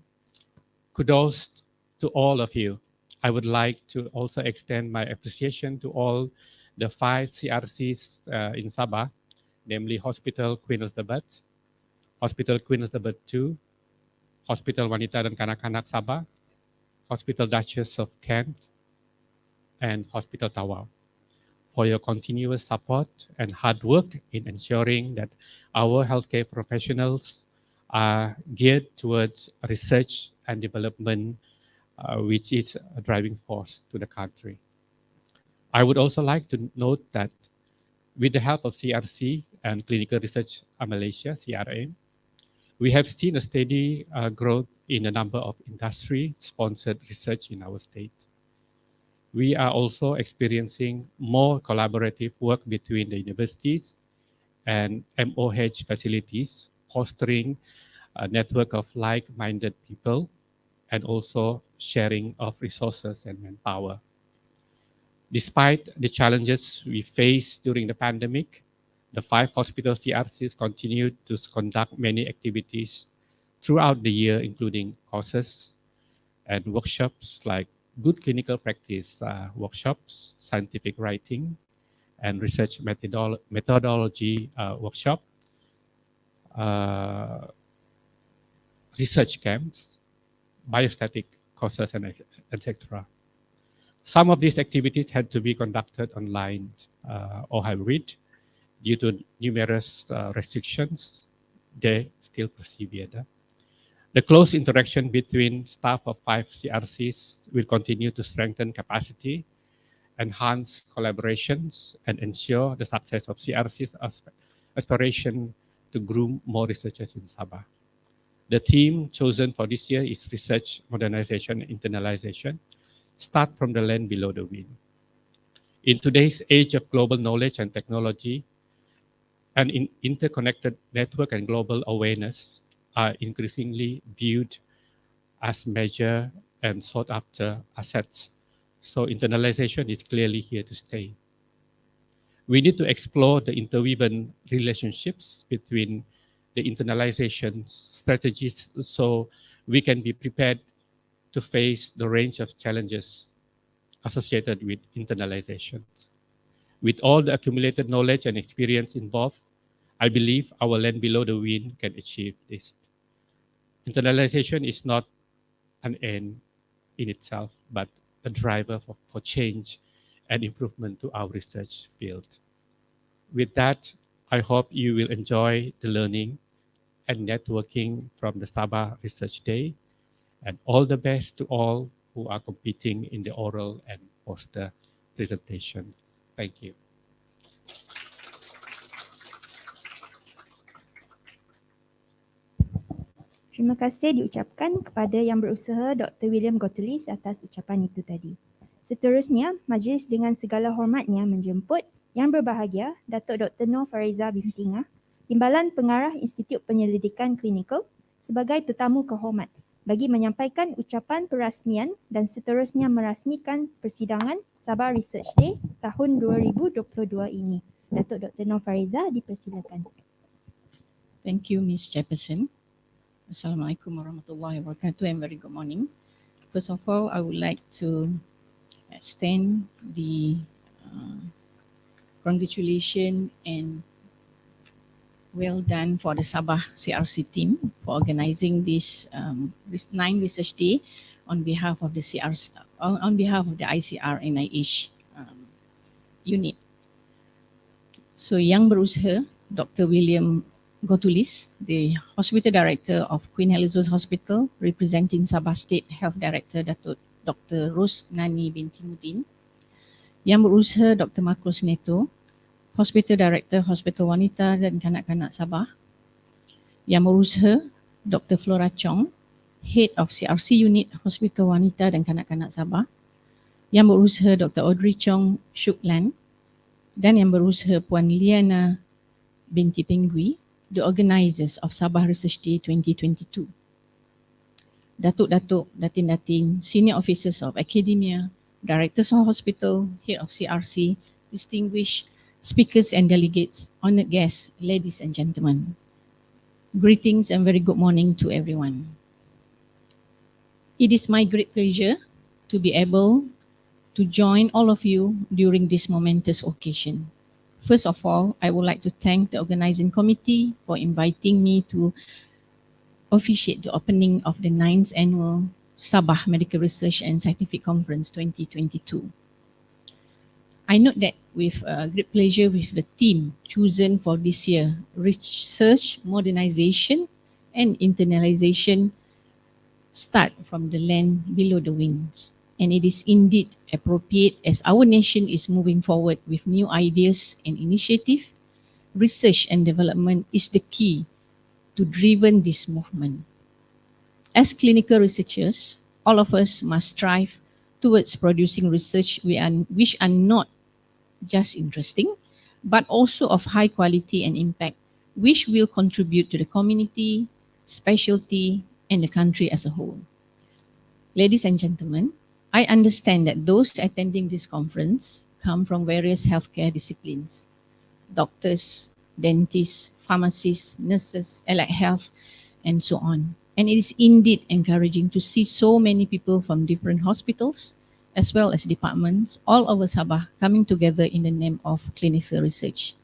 kudos to all of you. I would like to also extend my appreciation to all the 5 CRCs in Sabah, namely Hospital Queen Elizabeth, Hospital Queen Elizabeth II, Hospital Wanita dan Kanak-Kanak Sabah, Hospital Duchess of Kent, and Hospital Tawau, for your continuous support and hard work in ensuring that our healthcare professionals are geared towards research and development, which is a driving force to the country. I would also like to note that with the help of CRC and Clinical Research Malaysia, CRA, we have seen a steady growth in the number of industry-sponsored research in our state. We are also experiencing more collaborative work between the universities and MOH facilities, fostering a network of like-minded people and also sharing of resources and manpower. Despite the challenges we faced during the pandemic, the 5 hospital CRCs continued to conduct many activities throughout the year, including courses and workshops like good clinical practice workshops, scientific writing, and research methodology workshop, research camps, biostatic courses, and etc. Some of these activities had to be conducted online or hybrid due to numerous restrictions. They still persevered. The close interaction between staff of 5 CRCs will continue to strengthen capacity, enhance collaborations, and ensure the success of CRC's aspiration to groom more researchers in Sabah. The theme chosen for this year is Research Modernization and Internalization, start from the land below the wind. In today's age of global knowledge and technology, and in interconnected network and global awareness are increasingly viewed as measured and sought after assets. So internalization is clearly here to stay. We need to explore the interwoven relationships between the internalization strategies so we can be prepared to face the range of challenges associated with internalization. With all the accumulated knowledge and experience involved, I believe our land below the wind can achieve this. Internalization is not an end in itself, but a driver for change and improvement to our research field. With that, I hope you will enjoy the learning and networking from the Sabah Research Day, and all the best to all who are competing in the oral and poster presentation. Thank you. Terima kasih diucapkan kepada Yang Berusaha Dr. William Gotulis atas ucapan itu tadi. Seterusnya, majlis dengan segala hormatnya menjemput Yang Berbahagia Datuk Dr. Nur Fariza binti Ngah, Timbalan Pengarah Institut Penyelidikan Klinikal sebagai tetamu kehormat bagi menyampaikan ucapan perasmian dan seterusnya merasmikan persidangan Sabah Research Day tahun 2022 ini. Datuk Dr. Nur Fariza dipersilakan. Thank you, Ms. Chairperson. Assalamualaikum warahmatullahi wabarakatuh and very good morning. First of all, I would like to extend the congratulations and well done for the Sabah CRC team for organizing this 9 Research Day on behalf of the CRC, on behalf of the ICR NIH unit. So, Yang Berusaha, Dr. William Gotulis, the Hospital Director of Queen Elizabeth Hospital, representing Sabah State Health Director Dr. Ros Nani binti Mudin. Yang Berusaha Dr. Marcos Neto, Hospital Director Hospital Wanita dan Kanak-Kanak Sabah. Yang Berusaha Dr. Flora Chong, Head of CRC Unit Hospital Wanita dan Kanak-Kanak Sabah. Yang Berusaha Dr. Audrey Chong Shuklan dan Yang Berusaha Puan Liana binti Penggui, the organisers of Sabah Research Day 2022. Datuk-datuk, datin-datin, senior officers of academia, directors of hospital, head of CRC, distinguished speakers and delegates, honoured guests, ladies and gentlemen. Greetings and very good morning to everyone. It is my great pleasure to be able to join all of you during this momentous occasion. First of all, I would like to thank the organizing committee for inviting me to officiate the opening of the 9th annual Sabah Medical Research and Scientific Conference 2022. I note that with great pleasure with the theme chosen for this year, research, modernization and internalization start from the land below the wings. And it is indeed appropriate as our nation is moving forward with new ideas and initiative. Research and development is the key to driven this movement. As clinical researchers, all of us must strive towards producing research which are not just interesting, but also of high quality and impact, which will contribute to the community, specialty, and the country as a whole. Ladies and gentlemen, I understand that those attending this conference come from various healthcare disciplines: doctors, dentists, pharmacists, nurses, allied health, and so on. And it is indeed encouraging to see so many people from different hospitals as well as departments all over Sabah coming together in the name of clinical research.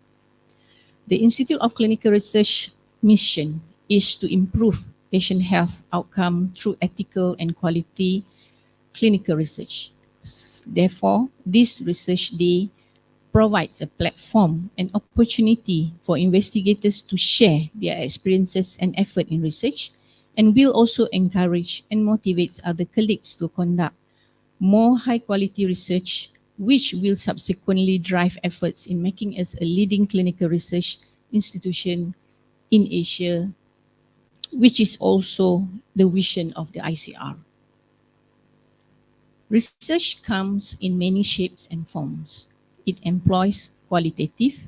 The Institute of Clinical Research mission is to improve patient health outcome through ethical and quality clinical research. Therefore, this Research Day provides a platform and opportunity for investigators to share their experiences and effort in research, and will also encourage and motivate other colleagues to conduct more high quality research, which will subsequently drive efforts in making us a leading clinical research institution in Asia, which is also the vision of the ICR. Research comes in many shapes and forms. It employs qualitative,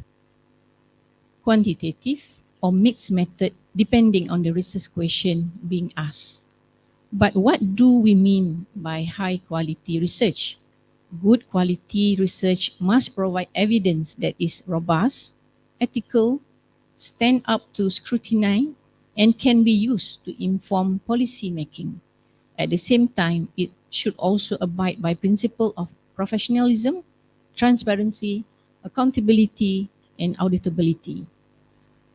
quantitative, or mixed method depending on the research question being asked. But what do we mean by high quality research? Good quality research must provide evidence that is robust, ethical, stand up to scrutiny, and can be used to inform policy making. At the same time, it should also abide by principle of professionalism, transparency, accountability, and auditability.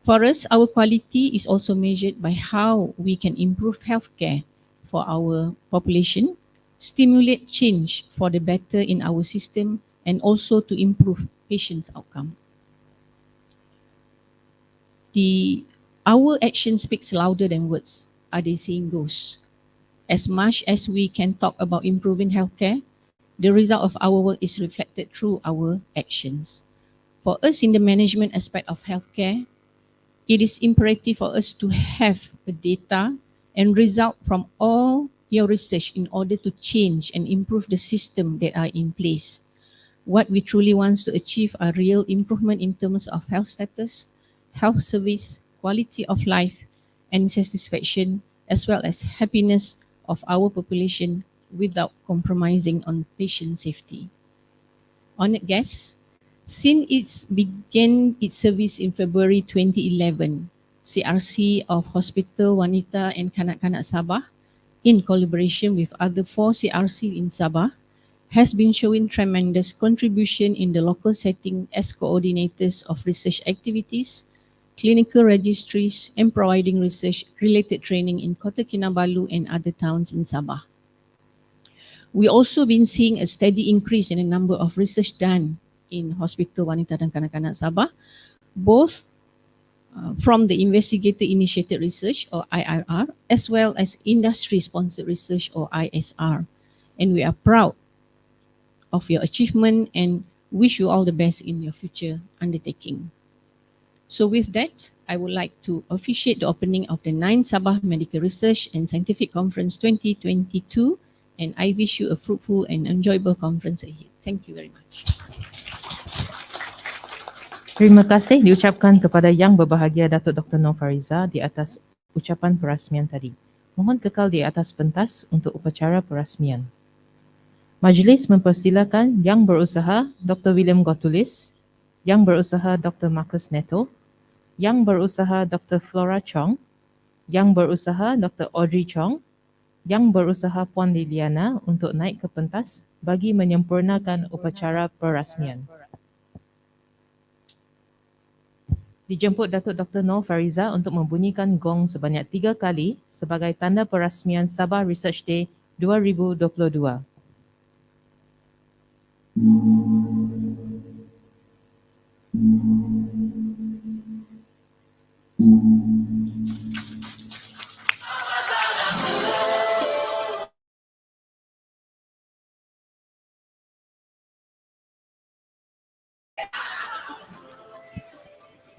For us, our quality is also measured by how we can improve healthcare for our population, stimulate change for the better in our system, and also to improve patients' outcome. Our action speaks louder than words, as the saying goes. As much as we can talk about improving healthcare, the result of our work is reflected through our actions. For us in the management aspect of healthcare, it is imperative for us to have a data and result from all your research in order to change and improve the system that are in place. What we truly want to achieve are real improvement in terms of health status, health service, quality of life, and satisfaction, as well as happiness of our population without compromising on patient safety. Honored guests, since it began its service in February 2011, CRC of Hospital Wanita and Kanak-Kanak Sabah, in collaboration with other 4 CRC in Sabah, has been showing tremendous contribution in the local setting as coordinators of research activities, clinical registries, and providing research-related training in Kota Kinabalu and other towns in Sabah. We also been seeing a steady increase in the number of research done in Hospital Wanita dan Kanak-Kanak Sabah, both from the investigator-initiated research or IIR, as well as industry-sponsored research or ISR. And we are proud of your achievement and wish you all the best in your future undertaking. So with that, I would like to officiate the opening of the 9th Sabah Medical Research and Scientific Conference 2022, and I wish you a fruitful and enjoyable conference ahead. Thank you very much. Terima kasih diucapkan kepada Yang Berbahagia Datuk Dr. Nur Fariza di atas ucapan perasmian tadi. Mohon kekal di atas pentas untuk upacara perasmian. Majlis mempersilakan Yang Berusaha Dr. William Gotulis, Yang Berusaha Dr. Marcus Neto, Yang Berusaha Dr. Flora Chong, Yang Berusaha Dr. Audrey Chong, Yang Berusaha Puan Liliana untuk naik ke pentas bagi menyempurnakan upacara perasmian. Dijemput Datuk Dr. Nur Fariza untuk membunyikan gong sebanyak 3 kali sebagai tanda perasmian Sabah Research Day 2022.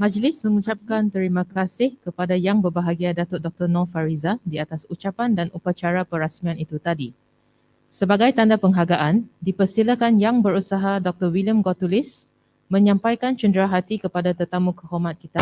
Majlis mengucapkan terima kasih kepada Yang Berbahagia Datuk Dr. Nur Fariza di atas ucapan dan upacara perasmian itu tadi. Sebagai tanda penghargaan, dipersilakan Yang Berusaha Dr. William Gotulis menyampaikan cenderahati kepada tetamu kehormat kita.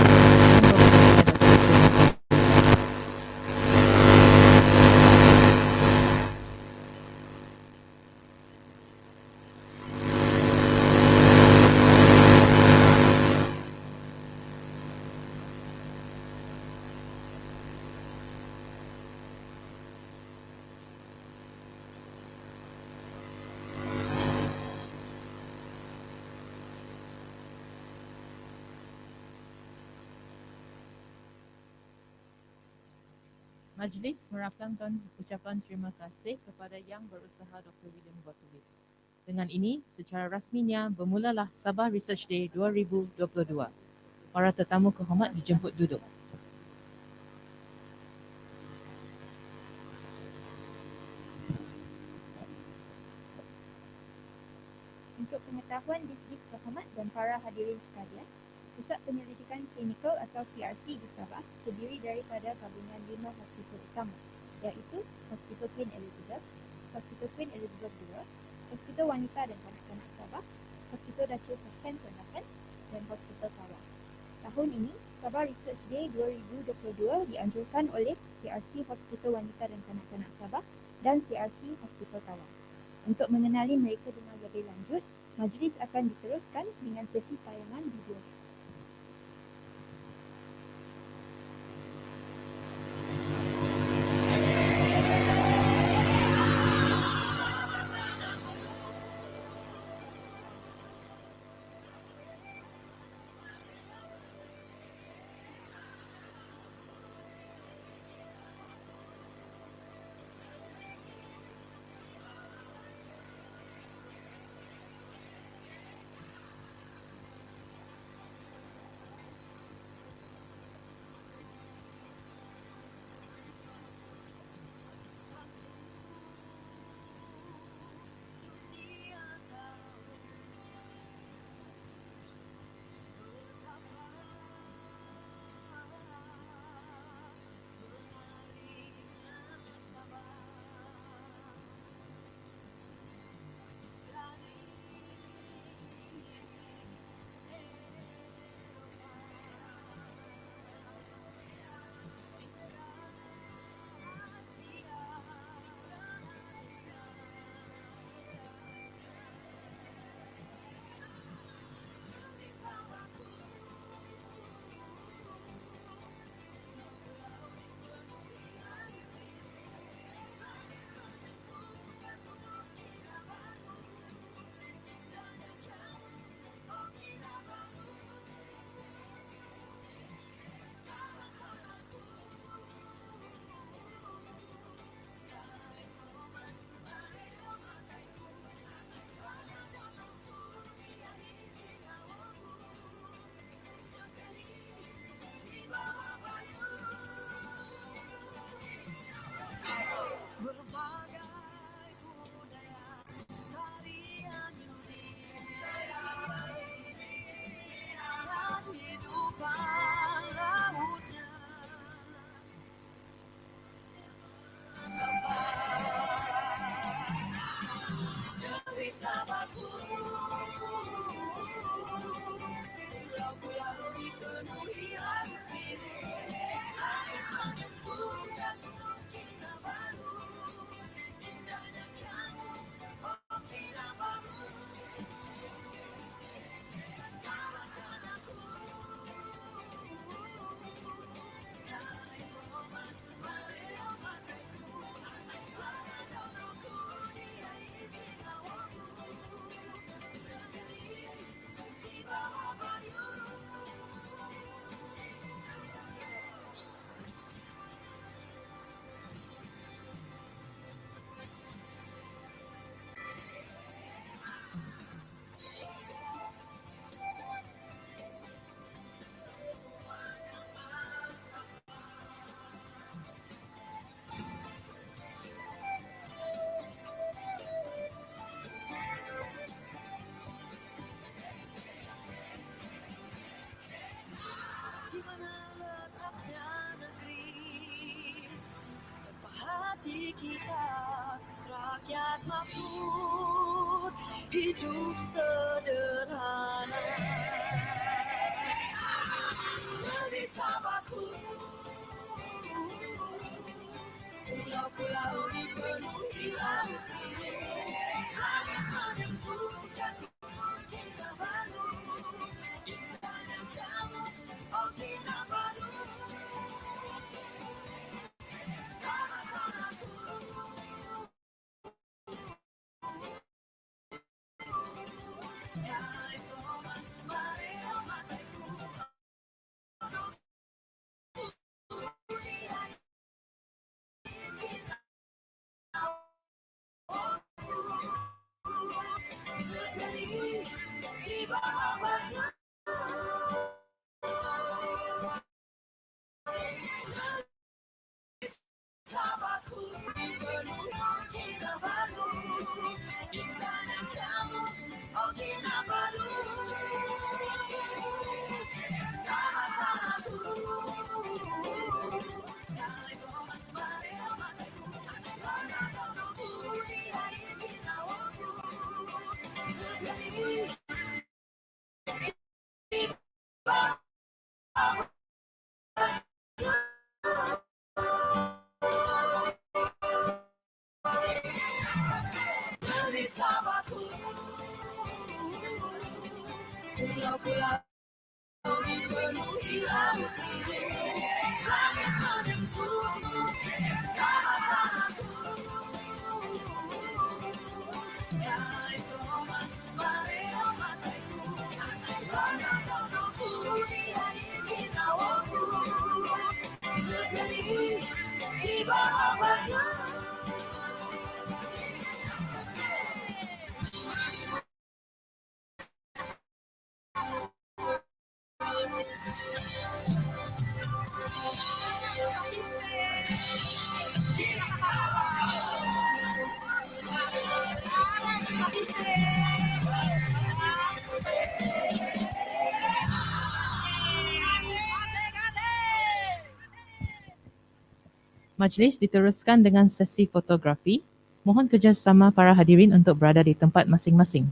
Majlis merakamkan ucapan terima kasih kepada Yang Berusaha Dr. William Gotulis. Dengan ini, secara rasminya bermulalah Sabah Research Day 2022. Para tetamu kehormat dijemput duduk. Untuk pengetahuan distrik kehormat dan para hadirin sekalian, Pusat Penyelidikan Klinikal atau CRC di Sabah terdiri daripada gabungan 5 hospital utama, iaitu Hospital Queen Elizabeth, Hospital Queen Elizabeth II, Hospital Wanita dan Kanak-Kanak Sabah, Hospital Duchess of Kent dan Hospital Tawang. Tahun ini, Sabah Research Day 2022 dianjurkan oleh CRC Hospital Wanita dan Kanak-Kanak Sabah dan CRC Hospital Tawang. Untuk mengenali mereka dengan lebih lanjut, majlis akan diteruskan dengan sesi tayangan video. Di mana letaknya negeri tanpa hati kita, rakyat makmur hidup sederhana. Negeri Sabahku, pulau-pulau dipenuhi laut biru, langit menembus jatuh Kinabalu, indahnya kamu, oh Kinabalu. Selamatkan aku, hai teman, mari mataku, dunia ini negeri di bawah batu. Sabahku penuh Kinabalu, indahnya kamu, oh Kinabalu. Selamatkan aku, hai teman, mari mataku, langkah dunia ini nawaku, negeri di bawah negeri Sabahku, pulau-pulau dipenuhi laut biru, langit menembus. Selamatkan aku, hai teman, mari mataku, langkah dunia ini nawaku, negeri di bawah batu. Majlis diteruskan dengan sesi fotografi. Mohon kerjasama para hadirin untuk berada di tempat masing-masing.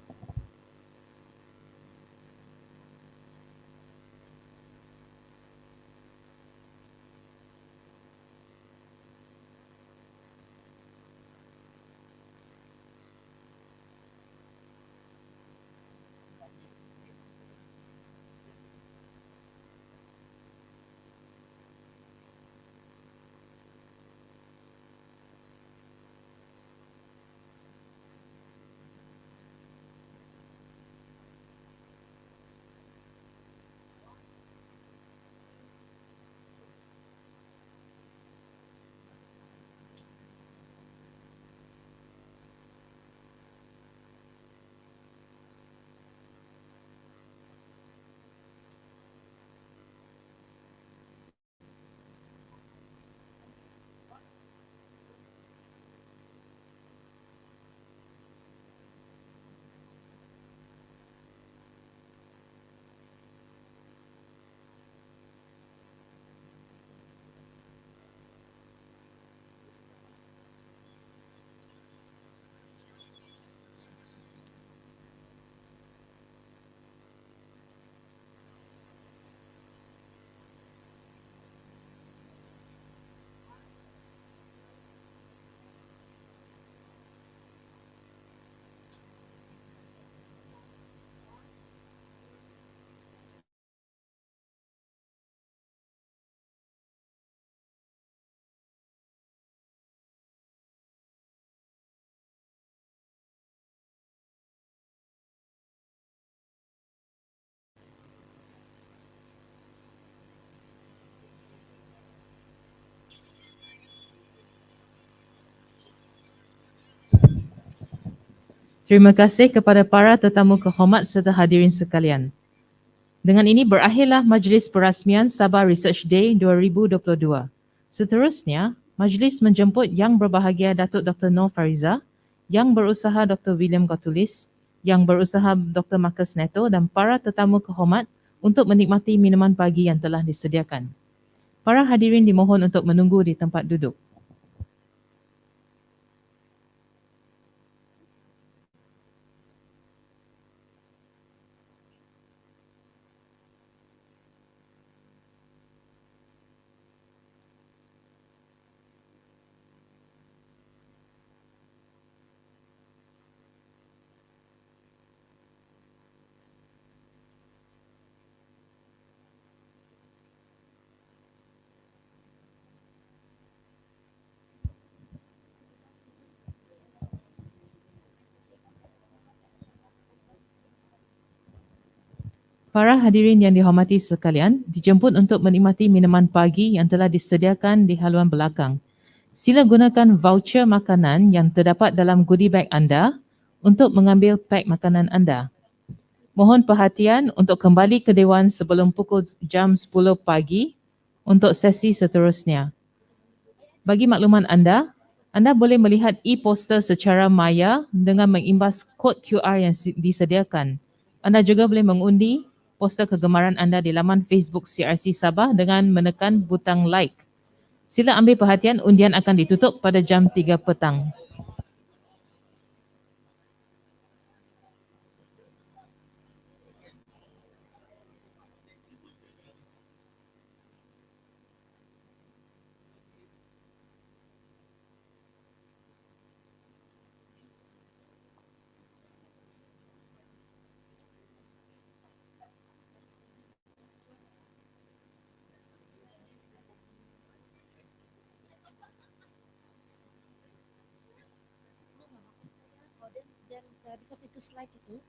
Terima kasih kepada para tetamu kehormat serta hadirin sekalian. Dengan ini berakhirlah Majlis Perasmian Sabah Research Day 2022. Seterusnya, majlis menjemput Yang Berbahagia Datuk Dr. Noor Fariza, Yang Berusaha Dr. William Gotulis, Yang Berusaha Dr. Marcus Neto dan para tetamu kehormat untuk menikmati minuman pagi yang telah disediakan. Para hadirin dimohon untuk menunggu di tempat duduk. Para hadirin yang dihormati sekalian, dijemput untuk menikmati minuman pagi yang telah disediakan di haluan belakang. Sila gunakan voucher makanan yang terdapat dalam goodie bag anda untuk mengambil pack makanan anda. Mohon perhatian untuk kembali ke Dewan sebelum pukul jam 10 pagi untuk sesi seterusnya. Bagi makluman anda, anda boleh melihat e-poster secara maya dengan mengimbas kod QR yang disediakan. Anda juga boleh mengundi poster kegemaran anda di laman Facebook CRC Sabah dengan menekan butang like. Sila ambil perhatian, undian akan ditutup pada jam 3 petang. Because itu slide itu.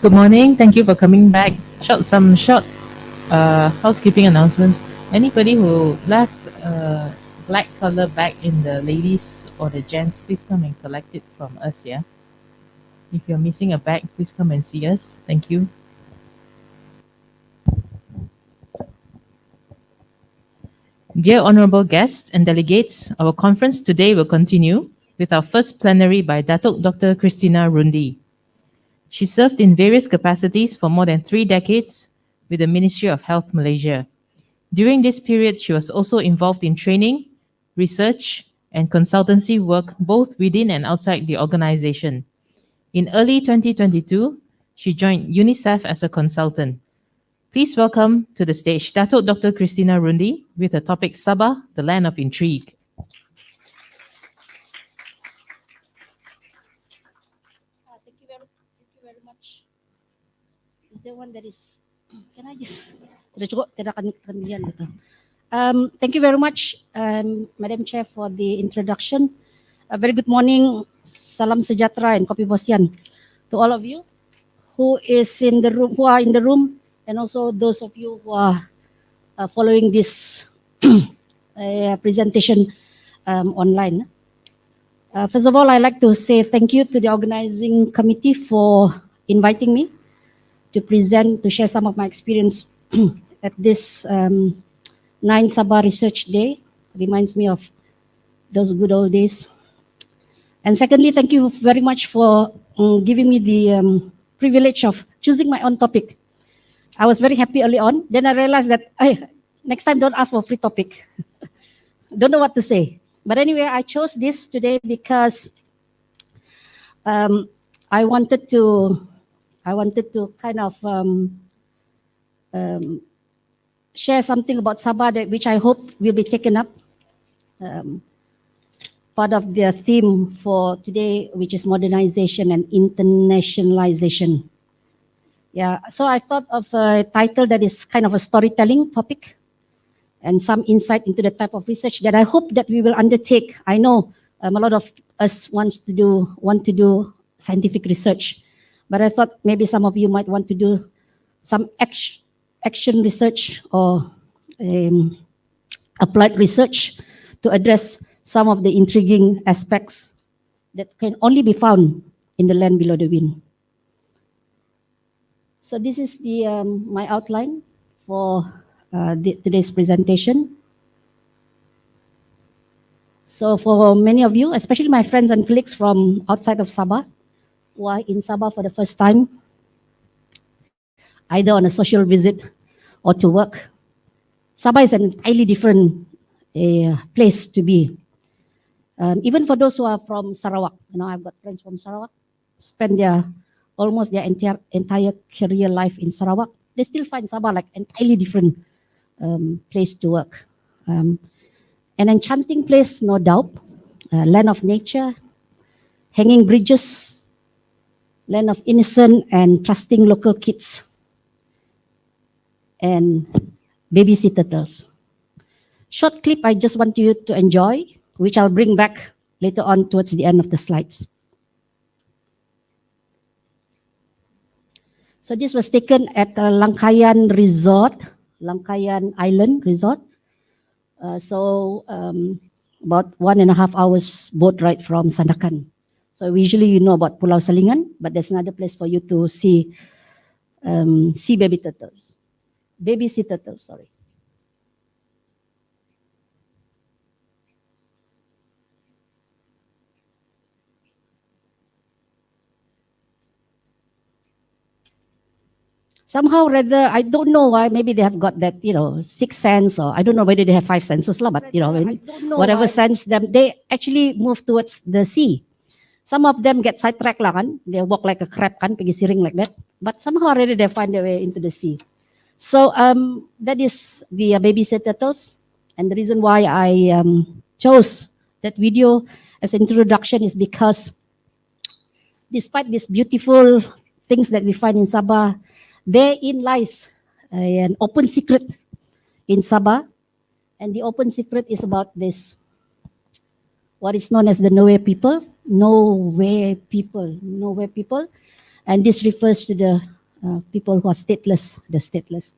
Good morning. Thank you for coming back. Some short housekeeping announcements. Anybody who left a black color bag in the ladies or the gents, please come and collect it from us. Yeah. If you're missing a bag, please come and see us. Thank you. Dear honorable guests and delegates, our conference today will continue with our first plenary by Datuk Dr. Christina Rundi. She served in various capacities for more than 3 decades with the Ministry of Health Malaysia. During this period, she was also involved in training, research, and consultancy work both within and outside the organization. In early 2022, she joined UNICEF as a consultant. Please welcome to the stage Datuk Dr. Christina Rundi with the topic Sabah, the Land of Intrigue. Thank you very much. Is there one that is? Can I just? Tidak cukup, tidak akan kemudian gitu. Thank you very much, Madam Chair, for the introduction. A very good morning, salam sejahtera and kopi bosian to all of you who are in the room, and also those of you who are following this presentation online. First of all, I'd like to say thank you to the organizing committee for inviting me to share some of my experience at this 9 Sabah Research Day. Reminds me of those good old days. And secondly, thank you very much for giving me the privilege of choosing my own topic. I was very happy early on. Then I realized that next time don't ask for free topic. Don't know what to say. But anyway, I chose this today because I wanted to kind of share something about Sabah which I hope will be taken up. Part of the theme for today, which is modernization and internationalization. Yeah, so I thought of a title that is kind of a storytelling topic and some insight into the type of research that I hope that we will undertake. I know a lot of us want to do scientific research, but I thought maybe some of you might want to do some action research or applied research to address some of the intriguing aspects that can only be found in the land below the wind. So this is the my outline for today's presentation. So for many of you, especially my friends and colleagues from outside of Sabah, who are in Sabah for the first time, either on a social visit or to work, Sabah is an entirely different place to be. Even for those who are from Sarawak, I've got friends from Sarawak, spend almost their entire career life in Sarawak. They still find Sabah like entirely different place to work. An enchanting place, no doubt. Land of nature, hanging bridges, land of innocent and trusting local kids, and baby sea turtles. Short clip I just want you to enjoy, which I'll bring back later on towards the end of the slides. So this was taken at Langkayan Island Resort. About 1.5 hours boat ride from Sandakan. So usually you know about Pulau Selingan, but there's another place for you to see baby sea turtles, sorry. Somehow rather, I don't know why, maybe they have got that, sixth sense, or I don't know whether they have five senses, but, whatever sense them, they actually move towards the sea. Some of them get sidetracked lah kan, they walk like a crab kan, pergi siring like that, but somehow already they find their way into the sea. So that is the baby sea turtles, and the reason why I chose that video as an introduction is because despite these beautiful things that we find in Sabah, therein lies an open secret in Sabah, and the open secret is about this, what is known as the nowhere people, and this refers to the people who are stateless, the stateless.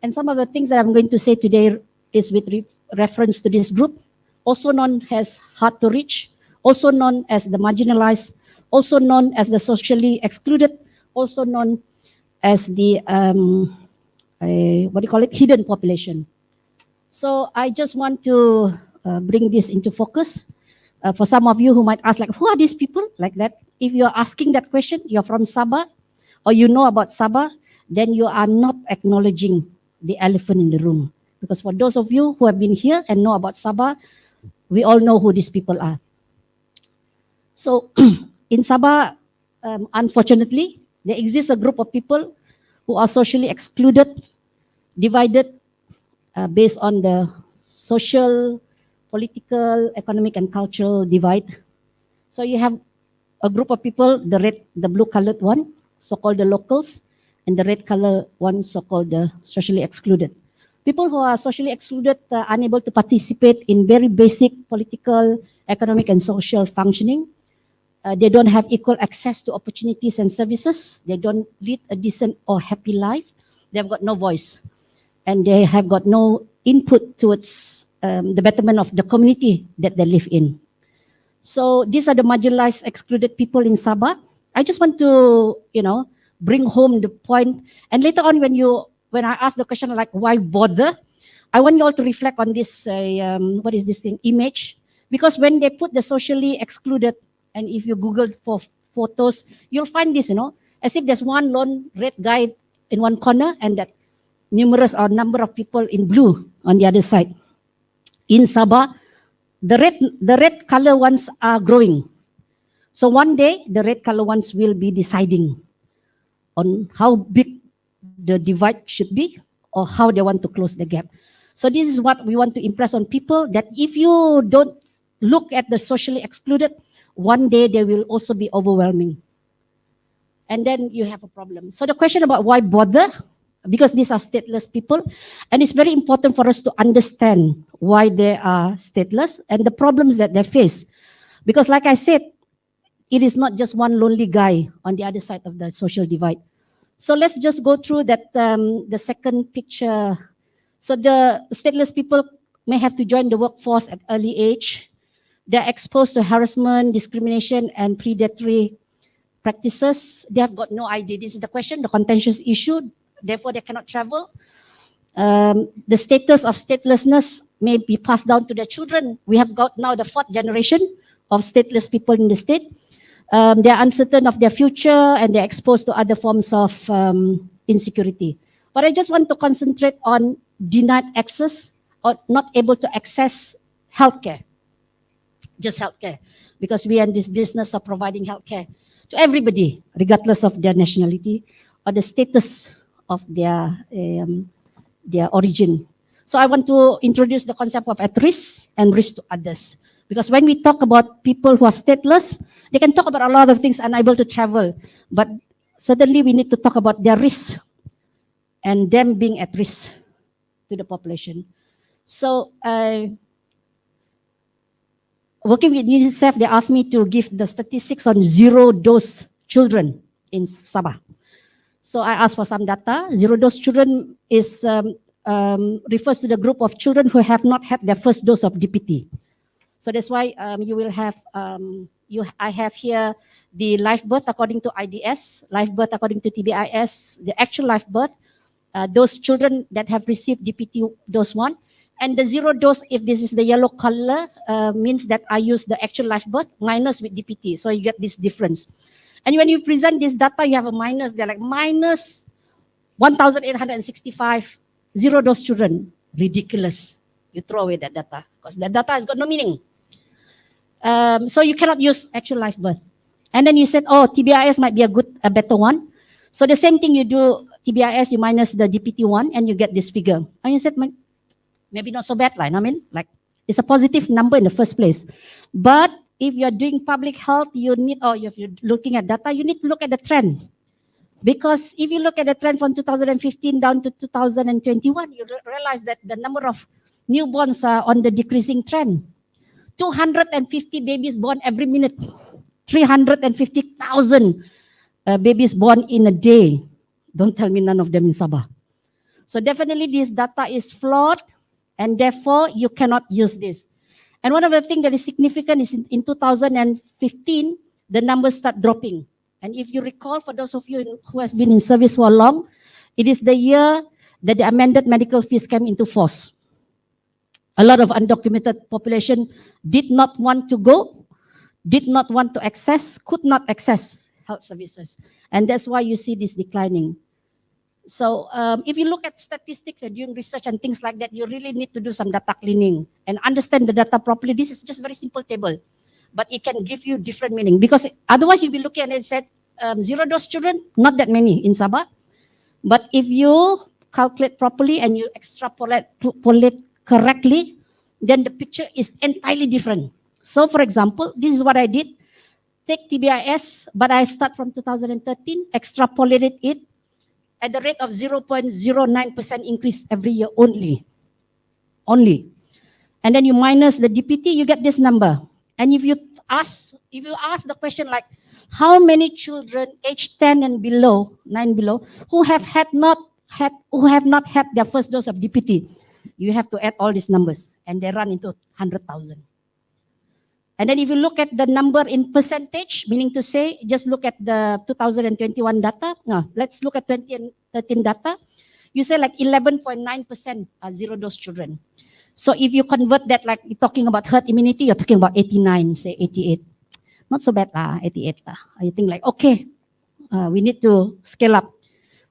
And some of the things that I'm going to say today is with reference to this group, also known as hard to reach, also known as the marginalized, also known as the socially excluded, also known as the, what do you call it, hidden population. So I just want to bring this into focus. For some of you who might ask, like, who are these people? Like that. If you're asking that question, you're from Sabah, or you know about Sabah, then you are not acknowledging the elephant in the room. Because for those of you who have been here and know about Sabah, we all know who these people are. So in Sabah, unfortunately, there exists a group of people who are socially excluded, divided based on the social, political, economic, and cultural divide. So you have a group of people, the blue-colored one, so-called the locals, and the red-colored one, so-called the socially excluded. People who are socially excluded are unable to participate in very basic political, economic, and social functioning. They don't have equal access to opportunities and services. They don't lead a decent or happy life. They've got no voice. And they have got no input towards the betterment of the community that they live in. So these are the marginalized, excluded people in Sabah. I just want to, bring home the point. And later on, when I ask the question like, why bother? I want you all to reflect on this, what is this thing, image. Because when they put the socially excluded, and if you Google for photos, you'll find this, as if there's one lone red guy in one corner and that numerous or number of people in blue on the other side. In Sabah, the red color ones are growing. So one day, the red color ones will be deciding on how big the divide should be or how they want to close the gap. So this is what we want to impress on people, that if you don't look at the socially excluded, one day they will also be overwhelming. And then you have a problem. So the question about why bother, because these are stateless people, and it's very important for us to understand why they are stateless and the problems that they face. Because like I said, it is not just one lonely guy on the other side of the social divide. So let's just go through that, the second picture. So the stateless people may have to join the workforce at early age. They're exposed to harassment, discrimination, and predatory practices. They have got no idea. This is the question, the contentious issue. Therefore, they cannot travel. The status of statelessness may be passed down to their children. We have got now the 4th generation of stateless people in the state. They are uncertain of their future and they're exposed to other forms of insecurity. But I just want to concentrate on denied access or not able to access healthcare. Just healthcare. Because we are in this business of providing healthcare to everybody, regardless of their nationality or the status of their origin. So I want to introduce the concept of at risk and risk to others. Because when we talk about people who are stateless, they can talk about a lot of things, unable to travel. But suddenly we need to talk about their risk and them being at risk to the population. So working with UNICEF, they asked me to give the statistics on zero-dose children in Sabah. So I asked for some data. Zero-dose children is refers to the group of children who have not had their first dose of DPT. So that's why you will have, I have here the live birth according to IDS, live birth according to TBIS, the actual live birth, those children that have received DPT dose 1, and the zero dose, if this is the yellow color, means that I use the actual live birth minus with DPT. So you get this difference. And when you present this data, you have a minus, they're like minus 1,865 zero dose children. Ridiculous. You throw away that data because that data has got no meaning. So you cannot use actual live birth. And then you said, oh, TBIS might be a better one. So the same thing you do, TBIS, you minus the DPT one and you get this figure. And you said, maybe not so bad, like, I mean, like it's a positive number in the first place. But if you're doing public health, you need, or if you're looking at data, you need to look at the trend. Because if you look at the trend from 2015 down to 2021, you realize that the number of newborns are on the decreasing trend. 250 babies born every minute. 350,000 babies born in a day. Don't tell me none of them in Sabah. So definitely this data is flawed, and therefore you cannot use this. And one of the things that is significant is in 2015, the numbers start dropping. And if you recall, for those of you who has been in service for long, it is the year that the amended medical fees came into force. A lot of undocumented population did not want to go, did not want to access, could not access health services. And that's why you see this declining. So if you look at statistics and doing research and things like that, you really need to do some data cleaning and understand the data properly. This is just very simple table, but it can give you different meaning, because otherwise you'll be looking at it and said, zero dose children, not that many in Sabah. But if you calculate properly and you extrapolate correctly, then the picture is entirely different. So for example, this is what I did. Take TBIS, but I start from 2013, extrapolated it at the rate of 0.09% increase every year only. And then you minus the DPT, you get this number. And if you ask the question like, how many children aged 10 and below, 9 below, who have not had their first dose of DPT, you have to add all these numbers, and they run into 100,000. And then if you look at the number in percentage, meaning to say, just look at the 2021 data. No, let's look at 2013 data. You say like 11.9% are zero dose children. So if you convert that, like you're talking about herd immunity, you're talking about 89, say 88. Not so bad, 88. You think like, okay, we need to scale up.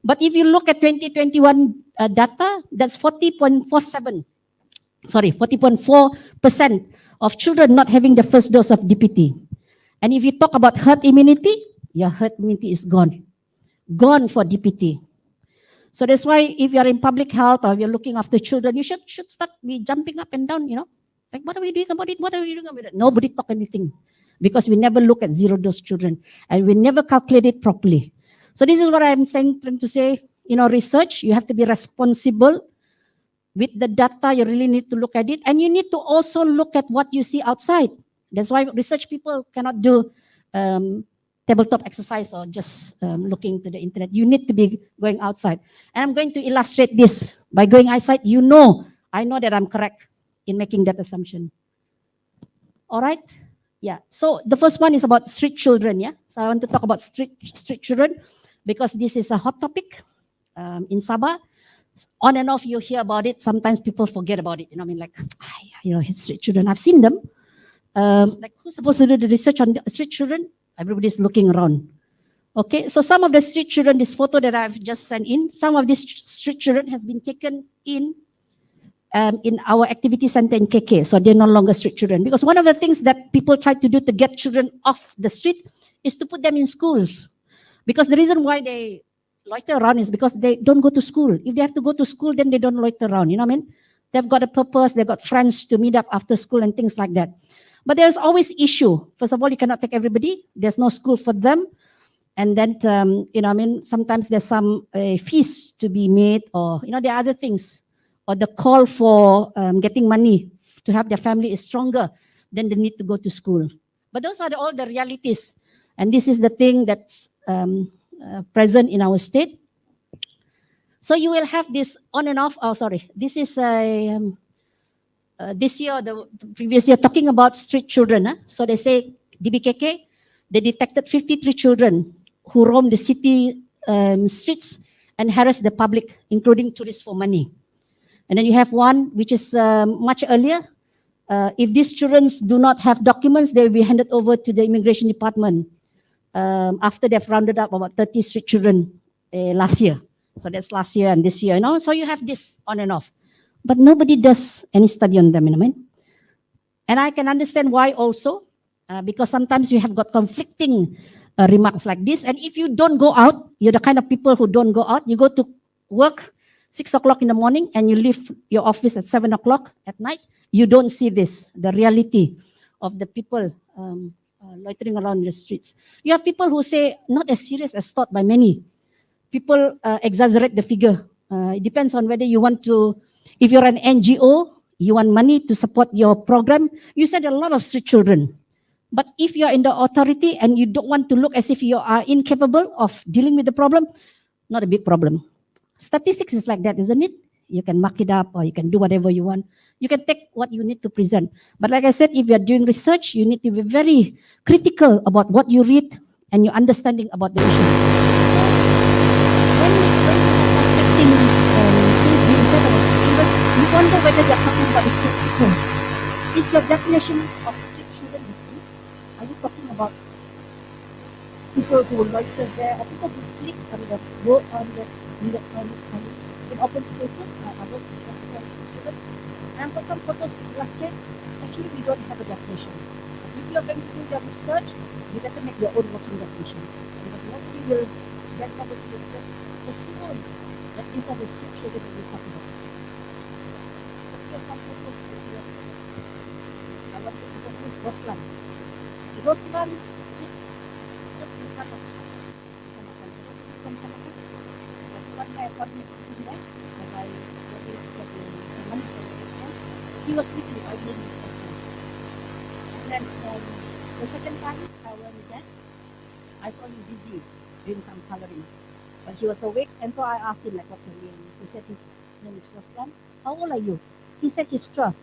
But if you look at 2021 data, that's 40.4% of children not having the first dose of DPT. And if you talk about herd immunity, your herd immunity is gone for DPT. So that's why if you're in public health or you're looking after children, you should start be jumping up and down, like, what are we doing about it? What are we doing about it? Nobody talk anything, because we never look at zero dose children and we never calculate it properly. So this is what I'm saying, trying to say, research, you have to be responsible with the data. You really need to look at it, and you need to also look at what you see outside. That's why research people cannot do tabletop exercise or just looking to the internet. You need to be going outside. And I'm going to illustrate this by going outside. I know that I'm correct in making that assumption. All right? Yeah. So the first one is about street children. Yeah. So I want to talk about street children because this is a hot topic in Sabah. On and off, you hear about it. Sometimes people forget about it. Street children. I've seen them. Like, who's supposed to do the research on the street children? Everybody's looking around. Okay, so some of the street children, this photo that I've just sent in, some of these street children has been taken in our activity center in KK. So they're no longer street children. Because one of the things that people try to do to get children off the street is to put them in schools. Because the reason why they loiter around is because they don't go to school. If they have to go to school, then they don't loiter around. You know what I mean? They've got a purpose. They've got friends to meet up after school and things like that. But there's always issue. First of all, you cannot take everybody. There's no school for them. And then, sometimes there's some fees to be made, or, there are other things. Or the call for getting money to have their family is stronger than the need to go to school. But those are all the realities. And this is the thing that's present in our state. So you will have this on and off. This is this year, the previous year, talking about street children. So they say, DBKK, they detected 53 children who roam the city streets and harass the public, including tourists for money. And then you have one which is much earlier. If these children do not have documents, they will be handed over to the immigration department after they've rounded up about 30 street children last year. So that's last year and this year. So you have this on and off. But nobody does any study on them, And I can understand why also, because sometimes you have got conflicting remarks like this. And if you don't go out, you're the kind of people who don't go out. You go to work 6 o'clock in the morning and you leave your office at 7 o'clock at night. You don't see this, the reality of the people loitering around the streets. You have people who say, not as serious as thought by many. People exaggerate the figure. It depends on whether you want to. If you're an NGO, you want money to support your program, you said a lot of street children. But if you're in the authority and you don't want to look as if you are incapable of dealing with the problem, not a big problem. Statistics is like that, isn't it? You can mark it up or you can do whatever you want. You can take what you need to present. But like I said, if you're doing research, you need to be very critical about what you read and your understanding about the issue. So when you are contacting things being said about students, you wonder whether they're talking about the same people. Is your definition of strict children different? Are you talking about people who loiter there or people who sleep on the road in open spaces? Are those children? And for some photos illustrate, actually we don't have a definition. If you are going to do your research, you better make your own working definition. Because nobody will then probably will just assume that these are the same children that we talk about. But here are some photos that we have. I want to introduce Roslan. Roslan sits just in front of us. That's one guy I thought he was sitting there as I was going to get some money from him. He was sleeping, so I didn't disturb him. And then the second time I went again, I saw him busy doing some coloring. But he was awake, and so I asked him, like, what's your name? He said his name is Roslan. How old are you? He said he's 12,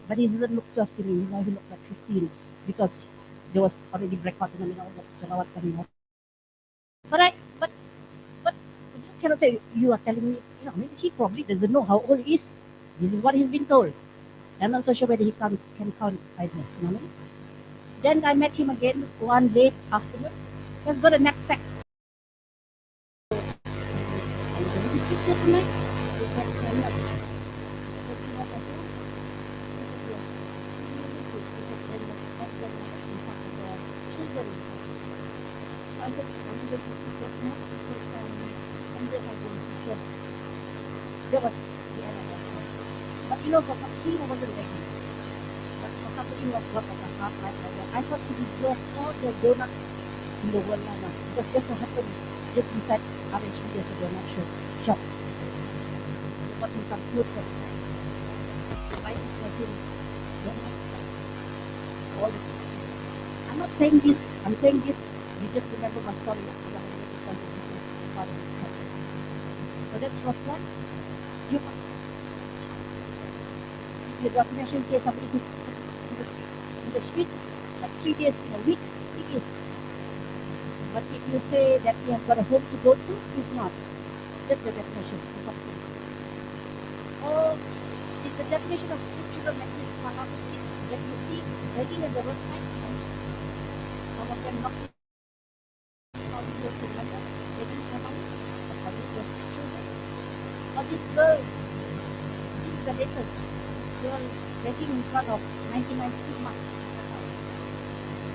but he doesn't look 12 to me. You know, he looks like 15 because there was already breakout in the middle of the Jalawat coming out. But you cannot say you are telling me, you know, maybe he probably doesn't know how old he is. This is what he's been told. I'm not so sure whether he can count either. You know what I mean? Then I met him again one day afterwards. Let's go to the next sec. Are you going to sleep here tonight? He said, "I'm not." "Looking at the phone?" He said, "Yes." "Really good." He said, "Then let's have the inside of the children." So I said, "Are you going to sleep here tonight?" He said, "I'm just going to sleep here." That was the end of that. But you know, for some he wasn't ready. But for somebody who was got like a heart like that, I thought he deserved all the donuts in the world now. Because just so happened, just beside RHB there's a donut shop. He got him some food for him. Buy for him donuts. All the time. I'm not saying this, I'm saying this, you just remember my story. So that's Roslan. Your definition says somebody who's in the street like 3 days in a week, he is. But if you say that he has got a home to go to, he's not. That's the definition of something. Or is the definition of street children like this for other kids that you see begging at the roadside? Some of them not how you go to London, begging for money. Are these the street children? Or this girl, this is the latest. Girl begging in front of 99 Street Mark.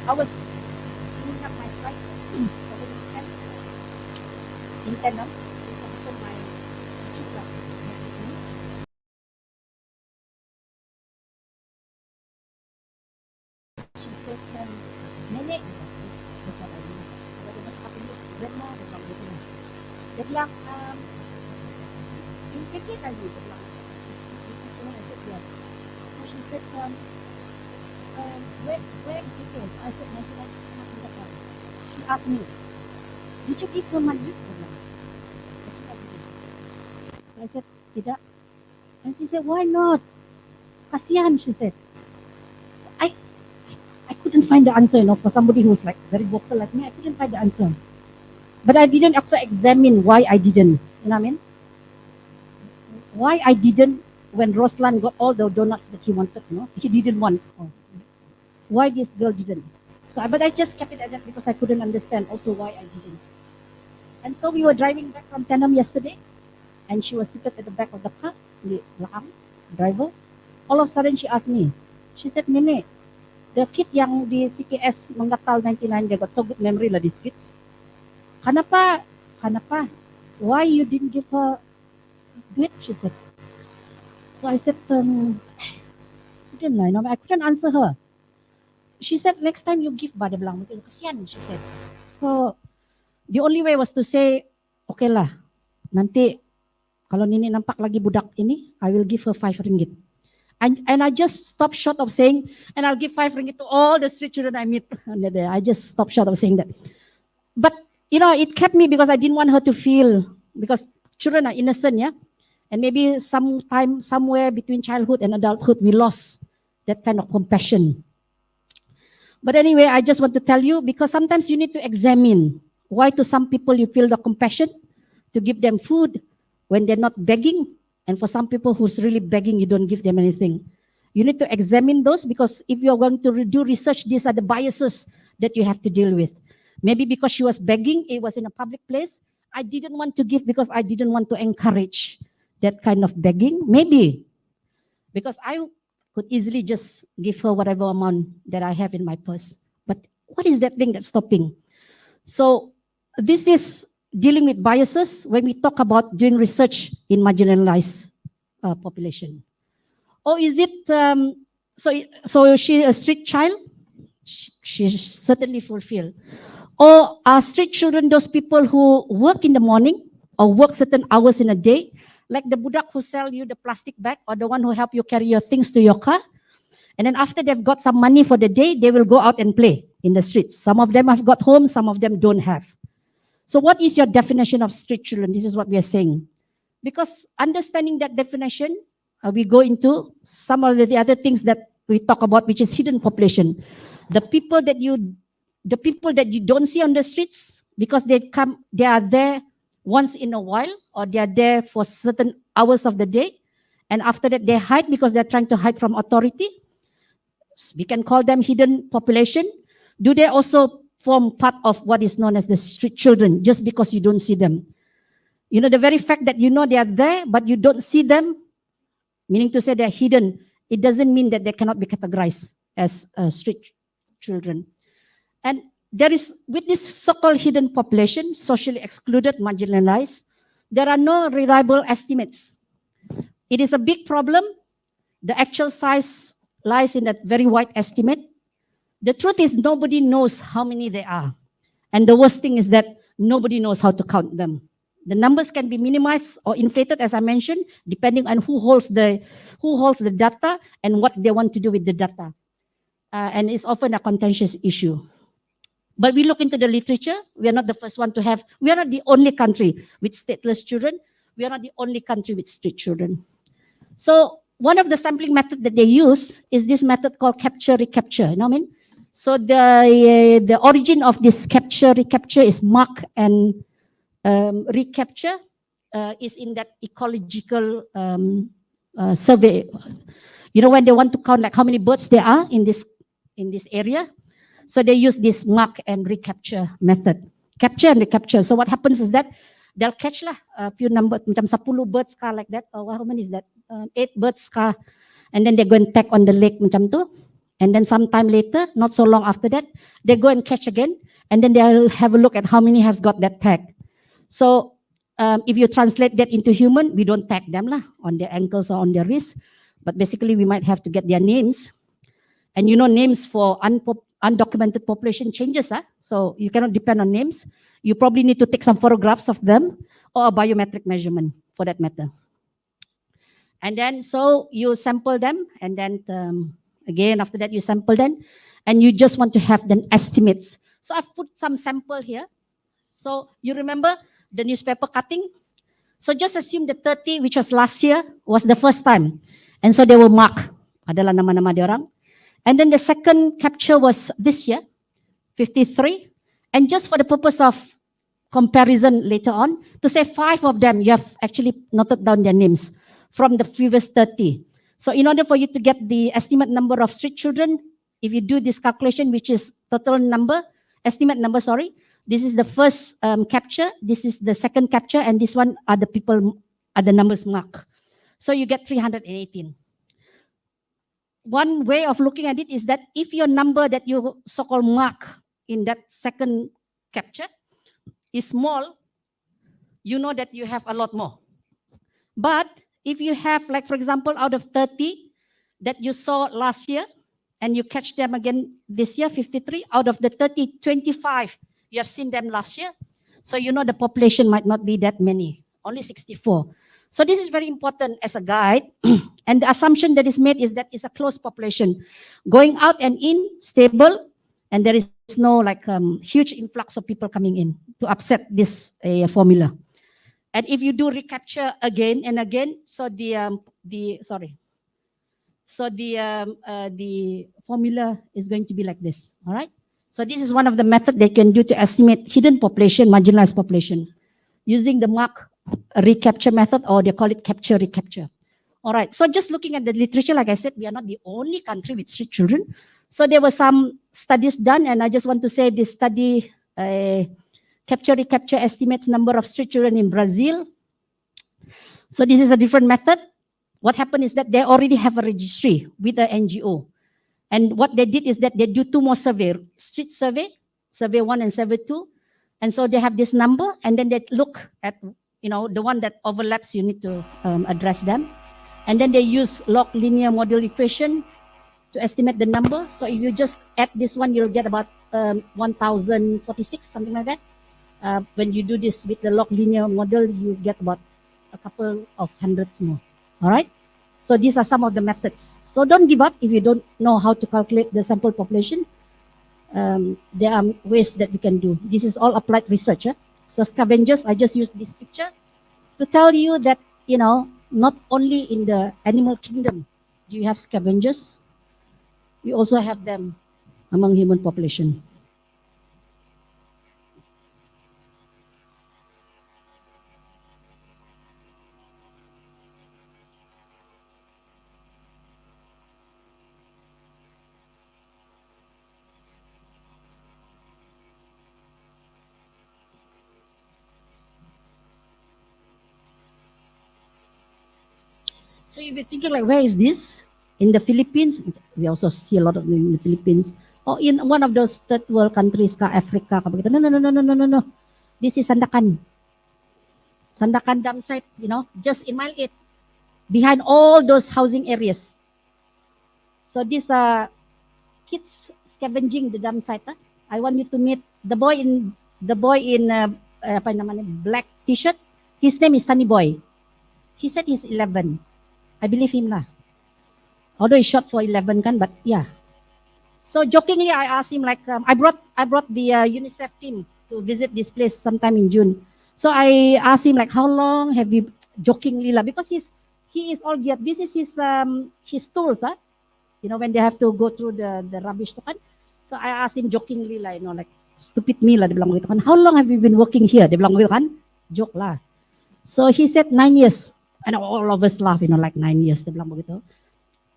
I was cleaning up my slides over the weekend in Tandem. My teacher messaged me. She said, Nenek, that's what I mean. Kalau dia macam apa ni, grandma, dia bilang dia bilang. Dia bilang, in KK kali, dia bilang. I said, yes. So she said, where is the case? I said, she asked me, did you give her money? So I said, tidak. And she said, why not? Kasihan, she said. So I couldn't find the answer, you know, for somebody who's like very vocal like me, I couldn't find the answer. But I didn't also examine why I didn't, you know what I mean? Why I didn't when Roslan got all the donuts that he wanted, you know, he didn't want. Oh. Why this girl didn't? So, but I just kept it at that because I couldn't understand also why I didn't. And so we were driving back from Tandem yesterday, and she was seated at the back of the car, the driver. All of a sudden she asked me, she said, Nenek, the kid yang di CKS menggatal 99, they got so good memory lah these kids. Kenapa? Why you didn't give her duit? She said. So I said, I couldn't answer her. She said, next time you give, dia bilang, kasihan, she said. So the only way was to say, okay lah, nanti kalau Nini nampak lagi budak ini, I will give her 5 ringgit. And I just stopped short of saying, and I'll give 5 ringgit to all the street children I meet. I just stopped short of saying that. But, you know, it kept me because I didn't want her to feel because children are innocent, yeah? And maybe sometime, somewhere between childhood and adulthood, we lost that kind of compassion. But anyway, I just want to tell you, because sometimes you need to examine why to some people you feel the compassion to give them food when they're not begging. And for some people who's really begging, you don't give them anything. You need to examine those, because if you're going to do research, these are the biases that you have to deal with. Maybe because she was begging, it was in a public place. I didn't want to give because I didn't want to encourage that kind of begging. Maybe because I could easily just give her whatever amount that I have in my purse. But what is that thing that's stopping? So this is dealing with biases when we talk about doing research in marginalized population. Or is it, so she a street child? She certainly fulfilled. Or are street children those people who work in the morning or work certain hours in a day, like the budak who sell you the plastic bag or the one who help you carry your things to your car? And then after they've got some money for the day, they will go out and play in the streets. Some of them have got home, some of them don't have. So what is your definition of street children? This is what we are saying. Because understanding that definition, we go into some of the other things that we talk about, which is hidden population. The people that you don't see on the streets because they are there once in a while, or they are there for certain hours of the day, and after that they hide because they're trying to hide from authority. We can call them hidden population. Do they also form part of what is known as the street children just because you don't see them? You know, the very fact that you know they are there but you don't see them, meaning to say they're hidden, it doesn't mean that they cannot be categorized as street children. And there is, with this so-called hidden population, socially excluded, marginalized, there are no reliable estimates. It is a big problem. The actual size lies in that very wide estimate. The truth is nobody knows how many there are. And the worst thing is that nobody knows how to count them. The numbers can be minimized or inflated, as I mentioned, depending on who holds the data and what they want to do with the data. And it's often a contentious issue. But we look into the literature. We are not the first one to have, we are not the only country with stateless children. We are not the only country with street children. So one of the sampling methods that they use is this method called capture-recapture. You know what I mean? So the origin of this capture-recapture is mark and recapture is in that ecological survey. You know, when they want to count like how many birds there are in this area, so they use this mark and recapture method. Capture and recapture. So what happens is that they'll catch lah a few number, macam 10 birds ka like that. Or how many is that? 8 birds ka. And then they go and tag on the lake macam tu. And then sometime later, not so long after that, they go and catch again. And then they'll have a look at how many has got that tag. So if you translate that into human, we don't tag them lah on their ankles or on their wrists. But basically, we might have to get their names. And you know, names for undocumented population changes. So you cannot depend on names. You probably need to take some photographs of them or a biometric measurement for that matter. And then, so you sample them. And then again, after that, you sample them. And you just want to have the estimates. So I've put some sample here. So you remember the newspaper cutting? So just assume the 30, which was last year, was the first time. And so they will mark. Adalah nama-nama diorang. And then the second capture was this year, 53. And just for the purpose of comparison later on, to say 5 of them, you have actually noted down their names from the previous 30. So in order for you to get the estimate number of street children, if you do this calculation, which is total number, estimate number, sorry, this is the first capture, this is the second capture, and this one are the people, are the numbers marked. So you get 318. One way of looking at it is that if your number that you so-called mark in that second capture is small, you know that you have a lot more. But if you have, like for example, out of 30 that you saw last year, and you catch them again this year, 53, out of the 30, 25, you have seen them last year. So you know the population might not be that many, only 64. So this is very important as a guide. And the assumption that is made is that it's a closed population. Going out and in, stable, and there is no like huge influx of people coming in to upset this formula. And if you do recapture again and again, so the formula is going to be like this. All right. So this is one of the methods they can do to estimate hidden population, marginalized population, using the mark recapture method, or they call it capture recapture. All right. So just looking at the literature, like I said, we are not the only country with street children. So there were some studies done, and I just want to say this study, capture recapture estimates number of street children in Brazil. So this is a different method. What happened is that they already have a registry with the NGO. And what they did is that they do two more survey, street survey, survey 1 and survey 2. And so they have this number, and then they look at, the one that overlaps, you need to address them. And then they use log linear model equation to estimate the number. So if you just add this one, you'll get about 1046, something like that. When you do this with the log linear model, you get about a couple of hundreds more. All right. So these are some of the methods. So don't give up if you don't know how to calculate the sample population. There are ways that we can do. This is all applied research. So scavengers, I just used this picture to tell you that, not only in the animal kingdom do you have scavengers, you also have them among human population. So if you're thinking like, where is this? In the Philippines, we also see a lot of in the Philippines, or in one of those third world countries, Africa. No. This is Sandakan. Sandakan dam site, just in mile 8, behind all those housing areas. So these are kids scavenging the dam site. I want you to meet the boy in black t-shirt. His name is Sunny Boy. He said he's 11. I believe him lah. Although he's short for 11 kan, but yeah. So jokingly, I asked him like, I brought the UNICEF team to visit this place sometime in June. So I asked him like, how long have you, jokingly lah, because he is all geared. This is his tools, when they have to go through the rubbish to kan. So I asked him jokingly like, like stupid me lah, dia bilang begitu kan. How long have you been working here? Dia bilang begitu kan. Joke lah. So he said 9 years. And all of us laugh, like 9 years. Dia bilang begitu.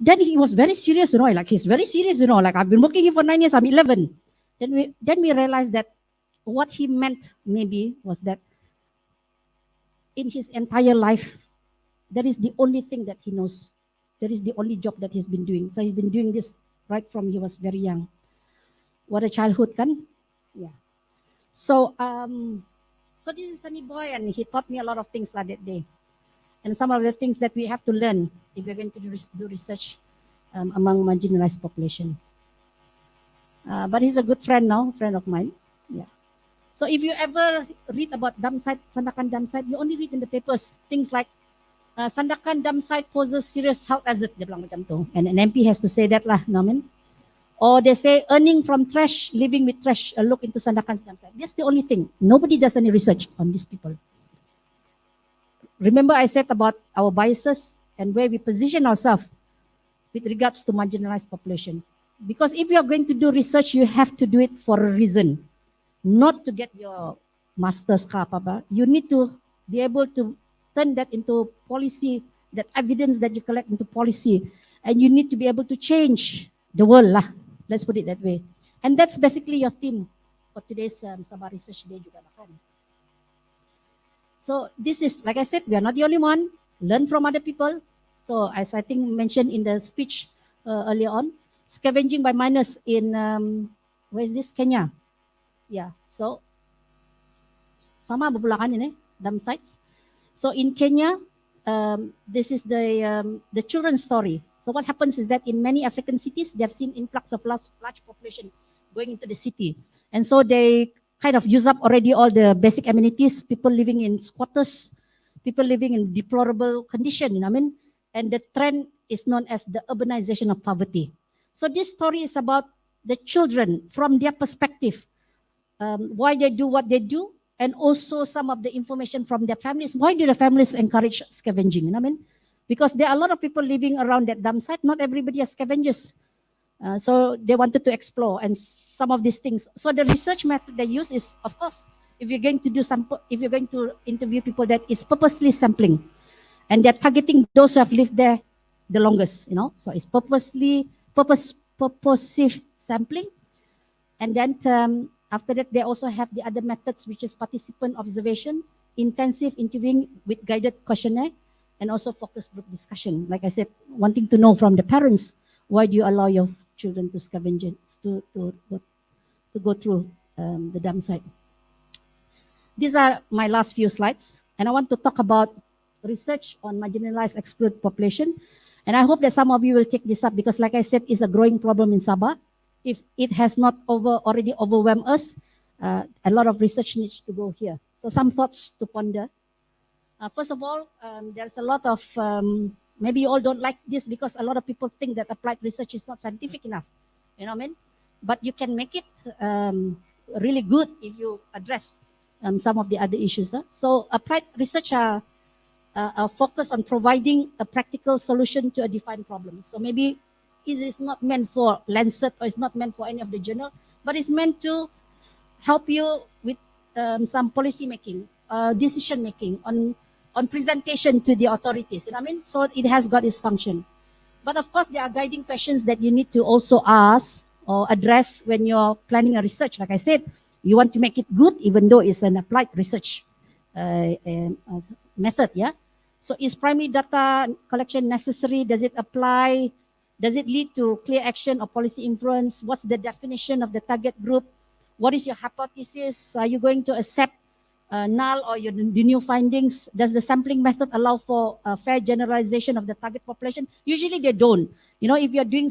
Then he was very serious, like he's very serious, like I've been working here for 9 years, I'm 11. Then we realized that what he meant maybe was that in his entire life, that is the only thing that he knows. That is the only job that he's been doing. So he's been doing this right from he was very young. What a childhood, kan? Yeah. So this is Sunny Boy, and he taught me a lot of things that day. And some of the things that we have to learn if we're going to do research among marginalized population. But he's a good friend now, friend of mine. Yeah. So if you ever read about dam site, Sandakan dam site, you only read in the papers things like Sandakan dam site poses serious health hazard, dia bilang macam tu. And an MP has to say that lah, Norman. Or they say earning from trash, living with trash, a look into Sandakan dam site. That's the only thing. Nobody does any research on these people. Remember I said about our biases and where we position ourselves with regards to marginalized population. Because if you are going to do research, you have to do it for a reason, not to get your master's apa. You need to be able to turn that into policy, that evidence that you collect into policy, and you need to be able to change the world lah. Let's put it that way. And that's basically your theme for today's Sabah Research Day juga lah kan. So this is, like I said, we are not the only one. Learn from other people. So as I think mentioned in the speech earlier on, scavenging by miners in, where is this? Kenya. Yeah, so sama berbelahan ini, dam sites. So in Kenya, this is the children's story. So what happens is that in many African cities, they have seen influx of large population going into the city. And so they kind of use up already all the basic amenities, people living in squatters, people living in deplorable condition, you know what I mean? And the trend is known as the urbanization of poverty. So this story is about the children from their perspective, why they do what they do, and also some of the information from their families. Why do the families encourage scavenging? You know what I mean? Because there are a lot of people living around that dump site. Not everybody are scavengers. So they wanted to explore and some of these things. So the research method they use is, of course, if you're going to do sample, if you're going to interview people, that is purposely sampling, and they're targeting those who have lived there the longest. You know, so it's purposive sampling, and then after that they also have the other methods, which is participant observation, intensive interviewing with guided questionnaire, and also focus group discussion. Like I said, wanting to know from the parents, why do you allow your children to scavenge to go through the dump site? These are my last few slides, and I want to talk about research on marginalized excluded population. And I hope that some of you will take this up because, like I said, it's a growing problem in Sabah. If it has not already overwhelmed us, a lot of research needs to go here. So some thoughts to ponder. First of all, there's a lot of, maybe you all don't like this because a lot of people think that applied research is not scientific enough. You know what I mean? But you can make it really good if you address some of the other issues. So applied research are focused on providing a practical solution to a defined problem. So maybe it is not meant for Lancet or it's not meant for any of the journal, but it's meant to help you with some policy making, decision making on presentation to the authorities. You know what I mean? So it has got its function. But of course, there are guiding questions that you need to also ask or address when you're planning a research. Like I said, you want to make it good, even though it's an applied research method. Yeah. So is primary data collection necessary? Does it apply? Does it lead to clear action or policy influence? What's the definition of the target group? What is your hypothesis? Are you going to accept null or the new findings? Does the sampling method allow for fair generalization of the target population? Usually they don't. You know, if you're doing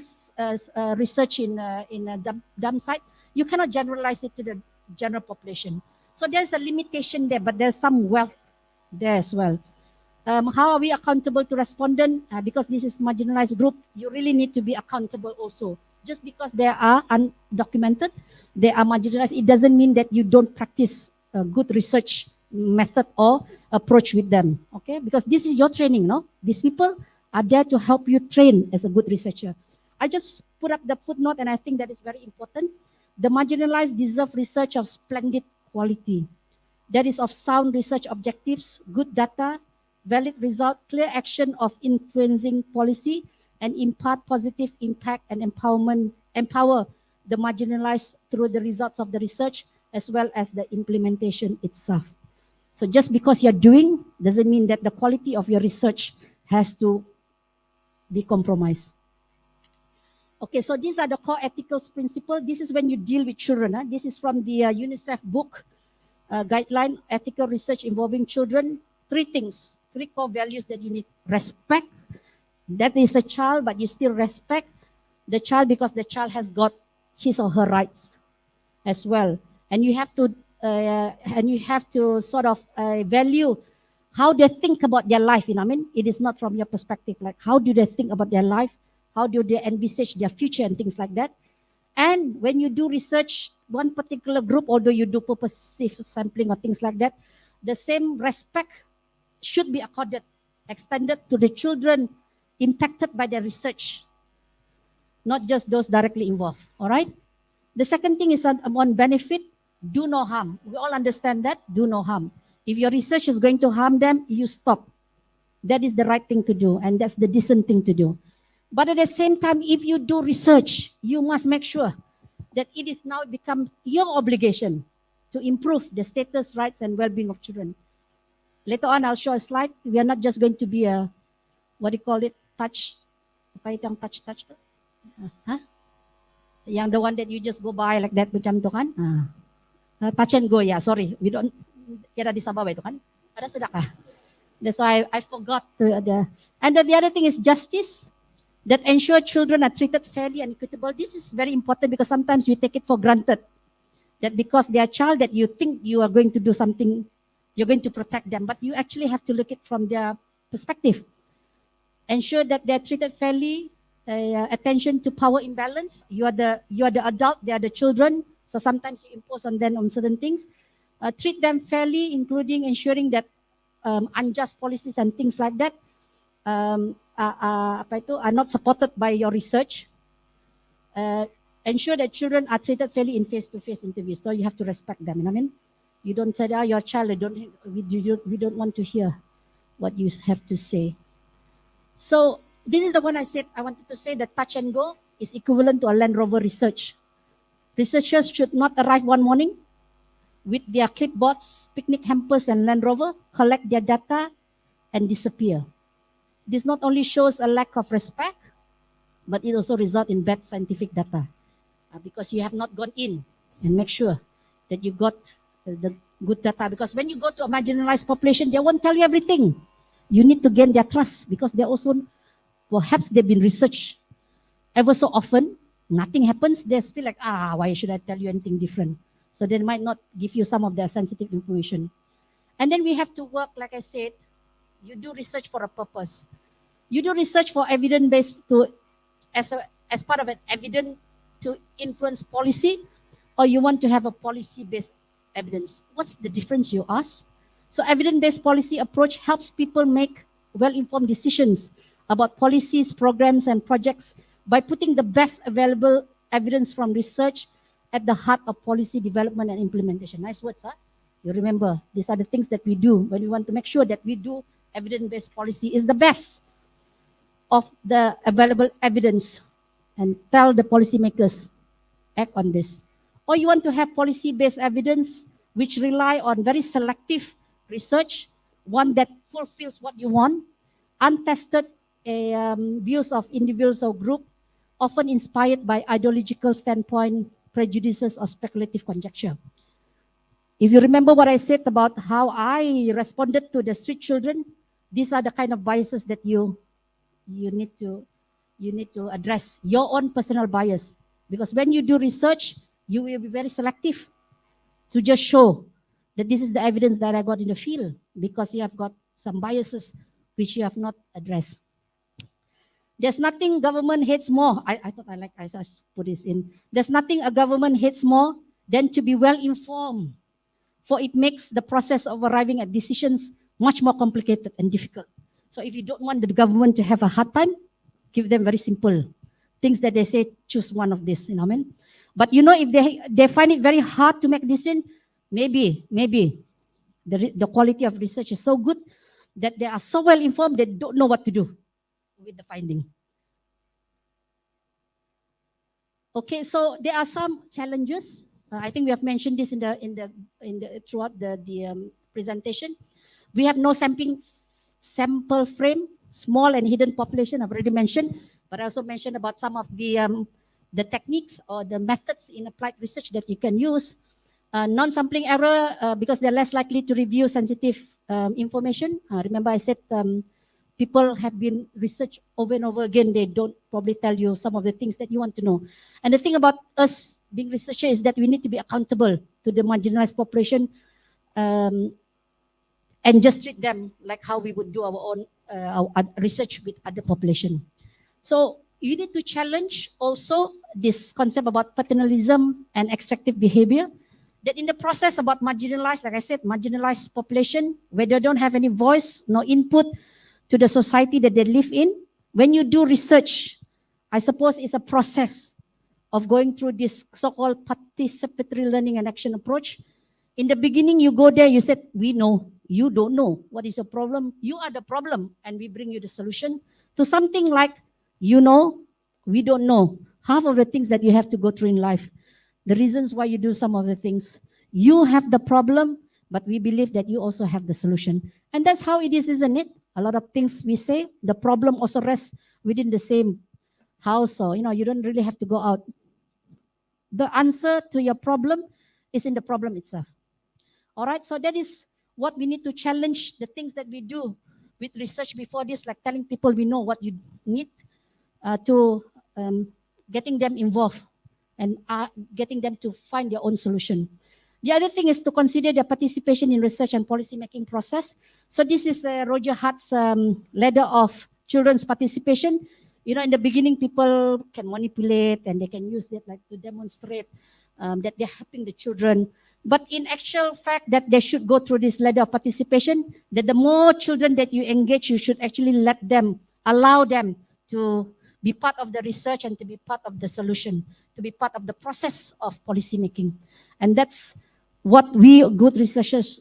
research in a dump site, you cannot generalize it to the general population. So there's a limitation there, but there's some wealth there as well. How are we accountable to respondent? Because this is marginalized group, you really need to be accountable also. Just because they are undocumented, they are marginalized, it doesn't mean that you don't practice a good research method or approach with them, okay? Because this is your training, no? These people are there to help you train as a good researcher. I just put up the footnote, and I think that is very important. The marginalized deserve research of splendid quality. That is of sound research objectives, good data, valid result, clear action of influencing policy, and impart positive impact and empower the marginalized through the results of the research as well as the implementation itself. So just because you're doing doesn't mean that the quality of your research has to be compromised. Okay, so these are the core ethical principles. This is when you deal with children. This is from the UNICEF book, guideline, ethical research involving children. Three things, three core values that you need. Respect. That is a child, but you still respect the child because the child has got his or her rights as well. And you have to sort of value how they think about their life. You know what I mean? It is not from your perspective. Like, how do they think about their life? How do they envisage their future and things like that? And when you do research, one particular group, although you do purposive sampling or things like that, the same respect should be accorded, extended to the children impacted by the research, not just those directly involved. All right? The second thing is on benefit, do no harm. We all understand that, do no harm. If your research is going to harm them, you stop. That is the right thing to do, and that's the decent thing to do. But at the same time, if you do research, you must make sure that it is now become your obligation to improve the status, rights, and well-being of children. Later on, I'll show a slide. We are not just going to be a, what do you call it, touch? Apa itu yang touch? Huh? Yang the one that you just go by like that, macam tu kan? Touch and go, yeah, sorry. We don't, kira di Sabah itu kan? Ada sudah kah? That's why I forgot and the other thing is justice. That ensure children are treated fairly and equitable. This is very important because sometimes we take it for granted that because they are child that you think you are going to do something, you're going to protect them, but you actually have to look at it from their perspective. Ensure that they're treated fairly, attention to power imbalance. You are the adult, they are the children, so sometimes you impose on them on certain things. treat them fairly, including ensuring that unjust policies and things like that are not supported by your research. Ensure that children are treated fairly in face-to-face interviews. So you have to respect them. You know what I mean? You don't say, your child, we don't want to hear what you have to say. So this is the one I said, I wanted to say that touch and go is equivalent to a Land Rover research. Researchers should not arrive one morning with their clipboards, picnic hampers, and Land Rover, collect their data, and disappear. This not only shows a lack of respect, but it also results in bad scientific data because you have not gone in and make sure that you got the good data. Because when you go to a marginalized population, they won't tell you everything. You need to gain their trust because they also, perhaps they've been researched ever so often, nothing happens, they feel like, why should I tell you anything different? So they might not give you some of their sensitive information. And then we have to work, like I said, you do research for a purpose. You do research for evidence-based as part of an evidence to influence policy, or you want to have a policy-based evidence. What's the difference, you ask? So evidence-based policy approach helps people make well-informed decisions about policies, programs, and projects by putting the best available evidence from research at the heart of policy development and implementation. Nice words, huh? You remember, these are the things that we do when we want to make sure that we do evidence-based policy is the best of the available evidence and tell the policymakers, act on this. Or you want to have policy-based evidence which rely on very selective research, one that fulfills what you want, untested views of individuals or group, often inspired by ideological standpoint, prejudices, or speculative conjecture. If you remember what I said about how I responded to the street children, these are the kind of biases that you need to address, your own personal bias. Because when you do research, you will be very selective to just show that this is the evidence that I got in the field, because you have got some biases which you have not addressed. There's nothing government hates more. I thought I should put this in. There's nothing a government hates more than to be well informed, for it makes the process of arriving at decisions much more complicated and difficult. So if you don't want the government to have a hard time, give them very simple things that they say, choose one of this, you know what I mean? But you know, if they find it very hard to make decision, maybe the quality of research is so good that they are so well informed they don't know what to do with the finding. Okay, so there are some challenges. I think we have mentioned this in the throughout the presentation. We have no sample frame, small and hidden population. I've already mentioned, but I also mentioned about some of the techniques or the methods in applied research that you can use. Non-sampling error, because they're less likely to review sensitive information. Remember I said people have been researched over and over again. They don't probably tell you some of the things that you want to know. And the thing about us being researchers is that we need to be accountable to the marginalized population and just treat them like how we would do our own our research with other population. So you need to challenge also this concept about paternalism and extractive behavior, that in the process about marginalized, like I said, marginalized population, where they don't have any voice, no input to the society that they live in. When you do research, I suppose it's a process of going through this so-called participatory learning and action approach. In the beginning, you go there, you said, we know, you don't know. What is your problem? You are the problem, and we bring you the solution. To something like, you know, we don't know. Half of the things that you have to go through in life, the reasons why you do some of the things. You have the problem, but we believe that you also have the solution. And that's how it is, isn't it? A lot of things we say, the problem also rests within the same house. So, you don't really have to go out. The answer to your problem is in the problem itself. All right, so that is what we need to challenge, the things that we do with research before this, like telling people we know what you need, to getting them involved and getting them to find their own solution. The other thing is to consider their participation in research and policy-making process. So this is Roger Hart's ladder of children's participation. In the beginning, people can manipulate and they can use that like to demonstrate that they're helping the children. But in actual fact that they should go through this ladder of participation, that the more children that you engage, you should actually let them, allow them to be part of the research and to be part of the solution, to be part of the process of policy making. And that's what we good researchers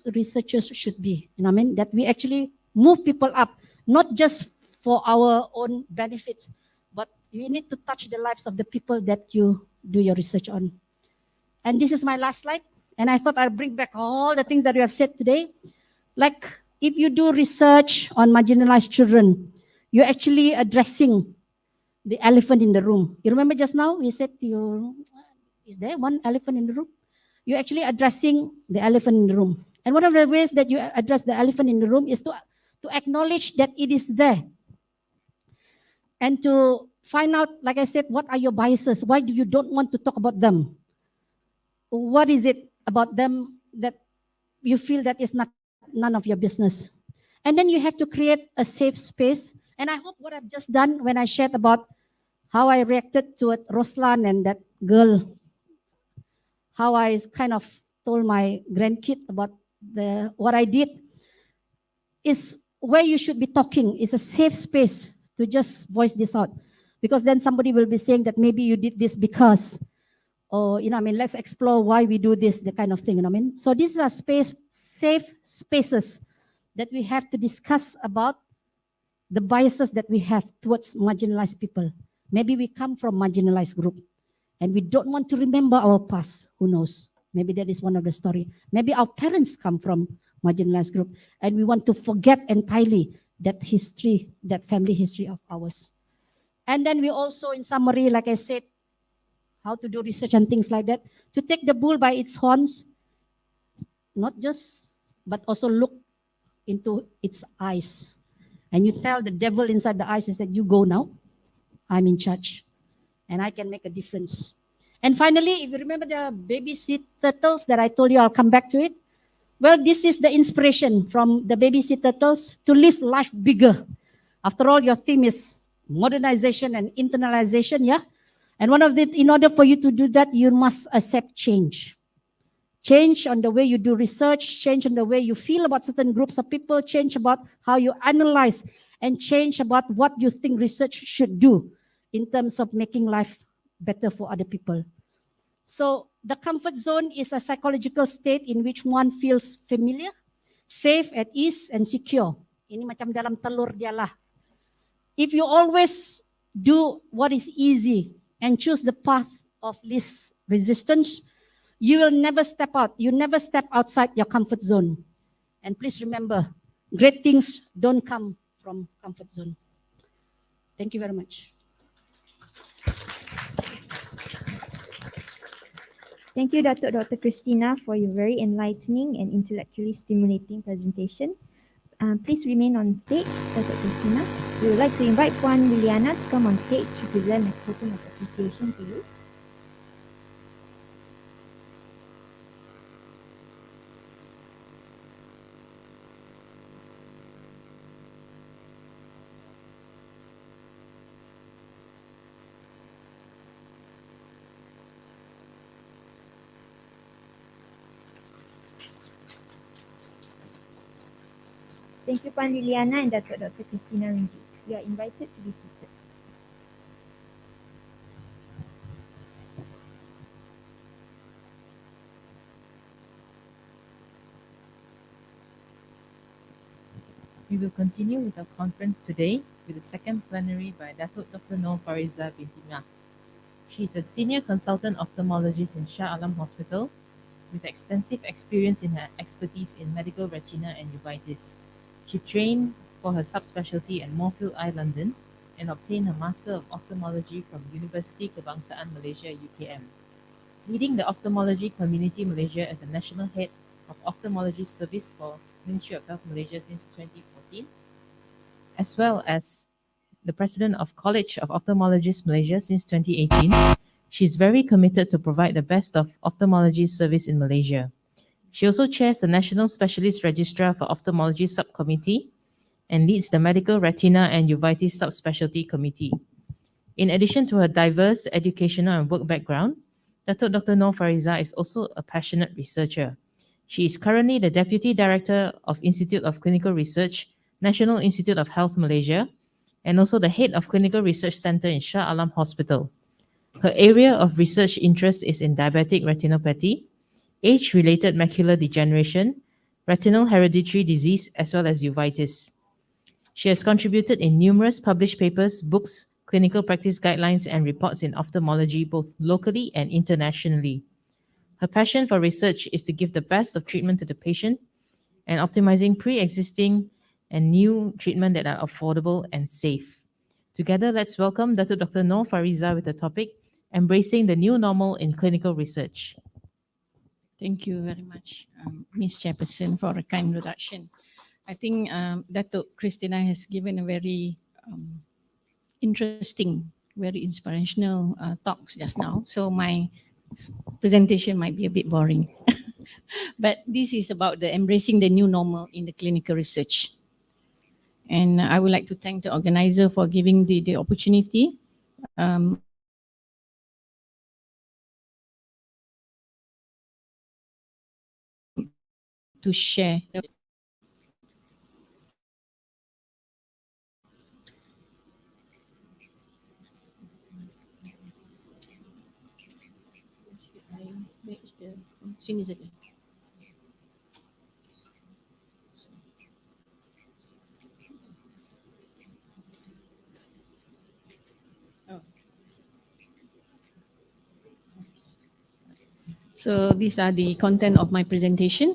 should be. You know what I mean? That we actually move people up, not just for our own benefits, but you need to touch the lives of the people that you do your research on. And this is my last slide. And I thought I'd bring back all the things that we have said today. Like if you do research on marginalized children, you're actually addressing the elephant in the room. You remember just now we said to you, is there one elephant in the room? You're actually addressing the elephant in the room. And one of the ways that you address the elephant in the room is to acknowledge that it is there. And to find out, like I said, what are your biases? Why do you don't want to talk about them? What is it about them that you feel that is none of your business? And then you have to create a safe space. And I hope what I've just done when I shared about how I reacted to it, Roslan and that girl, how I kind of told my grandkid about what I did, is where you should be talking. It's a safe space to just voice this out. Because then somebody will be saying that maybe you did this because, or, you know, I mean, let's explore why we do this, the kind of thing, you know what I mean? So these are safe spaces that we have to discuss about the biases that we have towards marginalized people. Maybe we come from marginalized group and we don't want to remember our past. Who knows? Maybe that is one of the story. Maybe our parents come from marginalized group and we want to forget entirely that history, that family history of ours. And then we also, in summary, like I said, how to do research and things like that, to take the bull by its horns, not just, but also look into its eyes. And you tell the devil inside the eyes, is that you go now, I'm in charge, and I can make a difference. And finally, if you remember the baby seed turtles that I told you, I'll come back to it. Well, this is the inspiration from the baby seed turtles to live life bigger. After all, your theme is modernization and internalization, yeah? And one of the, in order for you to do that, you must accept change. Change on the way you do research, change on the way you feel about certain groups of people, change about how you analyze, and change about what you think research should do in terms of making life better for other people. So the comfort zone is a psychological state in which one feels familiar, safe, at ease, and secure. Ini macam dalam telur dia lah. If you always do what is easy and choose the path of least resistance, you will never step out. You never step outside your comfort zone. And please remember, great things don't come from comfort zone. Thank you very much. Thank you, Dr. Christina, for your very enlightening and intellectually stimulating presentation. Please remain on stage, Dr. Christina. We would like to invite Puan Liliana to come on stage to present a token of appreciation to you. Thank you, Puan Liliana and Dr. Christina Ringgit. You are invited to be seated. We will continue with our conference today with the second plenary by Datuk Dr. Noor Fariza binti Ngah. She is a senior consultant ophthalmologist in Shah Alam Hospital with extensive experience in her expertise in medical retina and uveitis. She trained for her subspecialty at Moorfield Eye London and obtained her Master of Ophthalmology from University Kebangsaan Malaysia UKM. Leading the ophthalmology community Malaysia as a national head of ophthalmology service for Ministry of Health Malaysia since 2014, as well as the president of College of Ophthalmologists Malaysia since 2018. She is very committed to provide the best of ophthalmology service in Malaysia. She also chairs the National Specialist Registrar for Ophthalmology Subcommittee and leads the Medical Retina and Uveitis Subspecialty Committee. In addition to her diverse educational and work background, Datuk Dr. Noor Fariza is also a passionate researcher. She is currently the Deputy Director of Institute of Clinical Research, National Institute of Health Malaysia, and also the Head of Clinical Research Center in Shah Alam Hospital. Her area of research interest is in diabetic retinopathy, age-related macular degeneration, retinal hereditary disease, as well as uveitis. She has contributed in numerous published papers, books, clinical practice guidelines, and reports in ophthalmology both locally and internationally. Her passion for research is to give the best of treatment to the patient and optimizing pre-existing and new treatment that are affordable and safe. Together, let's welcome Dr. Noor Fariza with the topic Embracing the New Normal in Clinical Research. Thank you very much, Ms. Chairperson, for a kind introduction. I think Datuk Christina has given a very interesting, very inspirational talks just now. So my presentation might be a bit boring. But this is about the embracing the new normal in the clinical research. And I would like to thank the organizer for giving the opportunity to share. Sini saja. Oh. So these are the content of my presentation.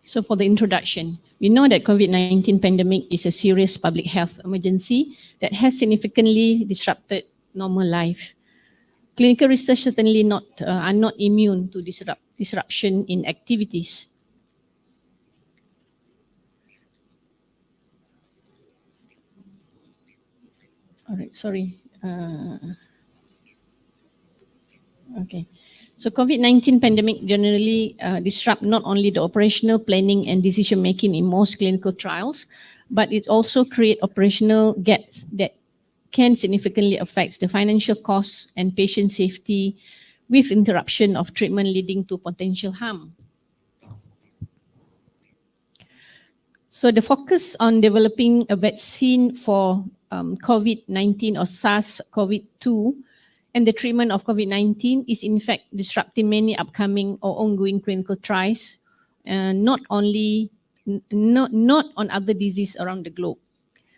So for the introduction, we know that COVID-19 pandemic is a serious public health emergency that has significantly disrupted normal life. Clinical research certainly are not immune to disruption in activities. All right, sorry. Okay. So COVID-19 pandemic generally disrupt not only the operational planning and decision making in most clinical trials, but it also create operational gaps that can significantly affect the financial costs and patient safety with interruption of treatment leading to potential harm. So the focus on developing a vaccine for COVID-19 or SARS-CoV-2 and the treatment of COVID-19 is in fact disrupting many upcoming or ongoing clinical trials, not on other diseases around the globe.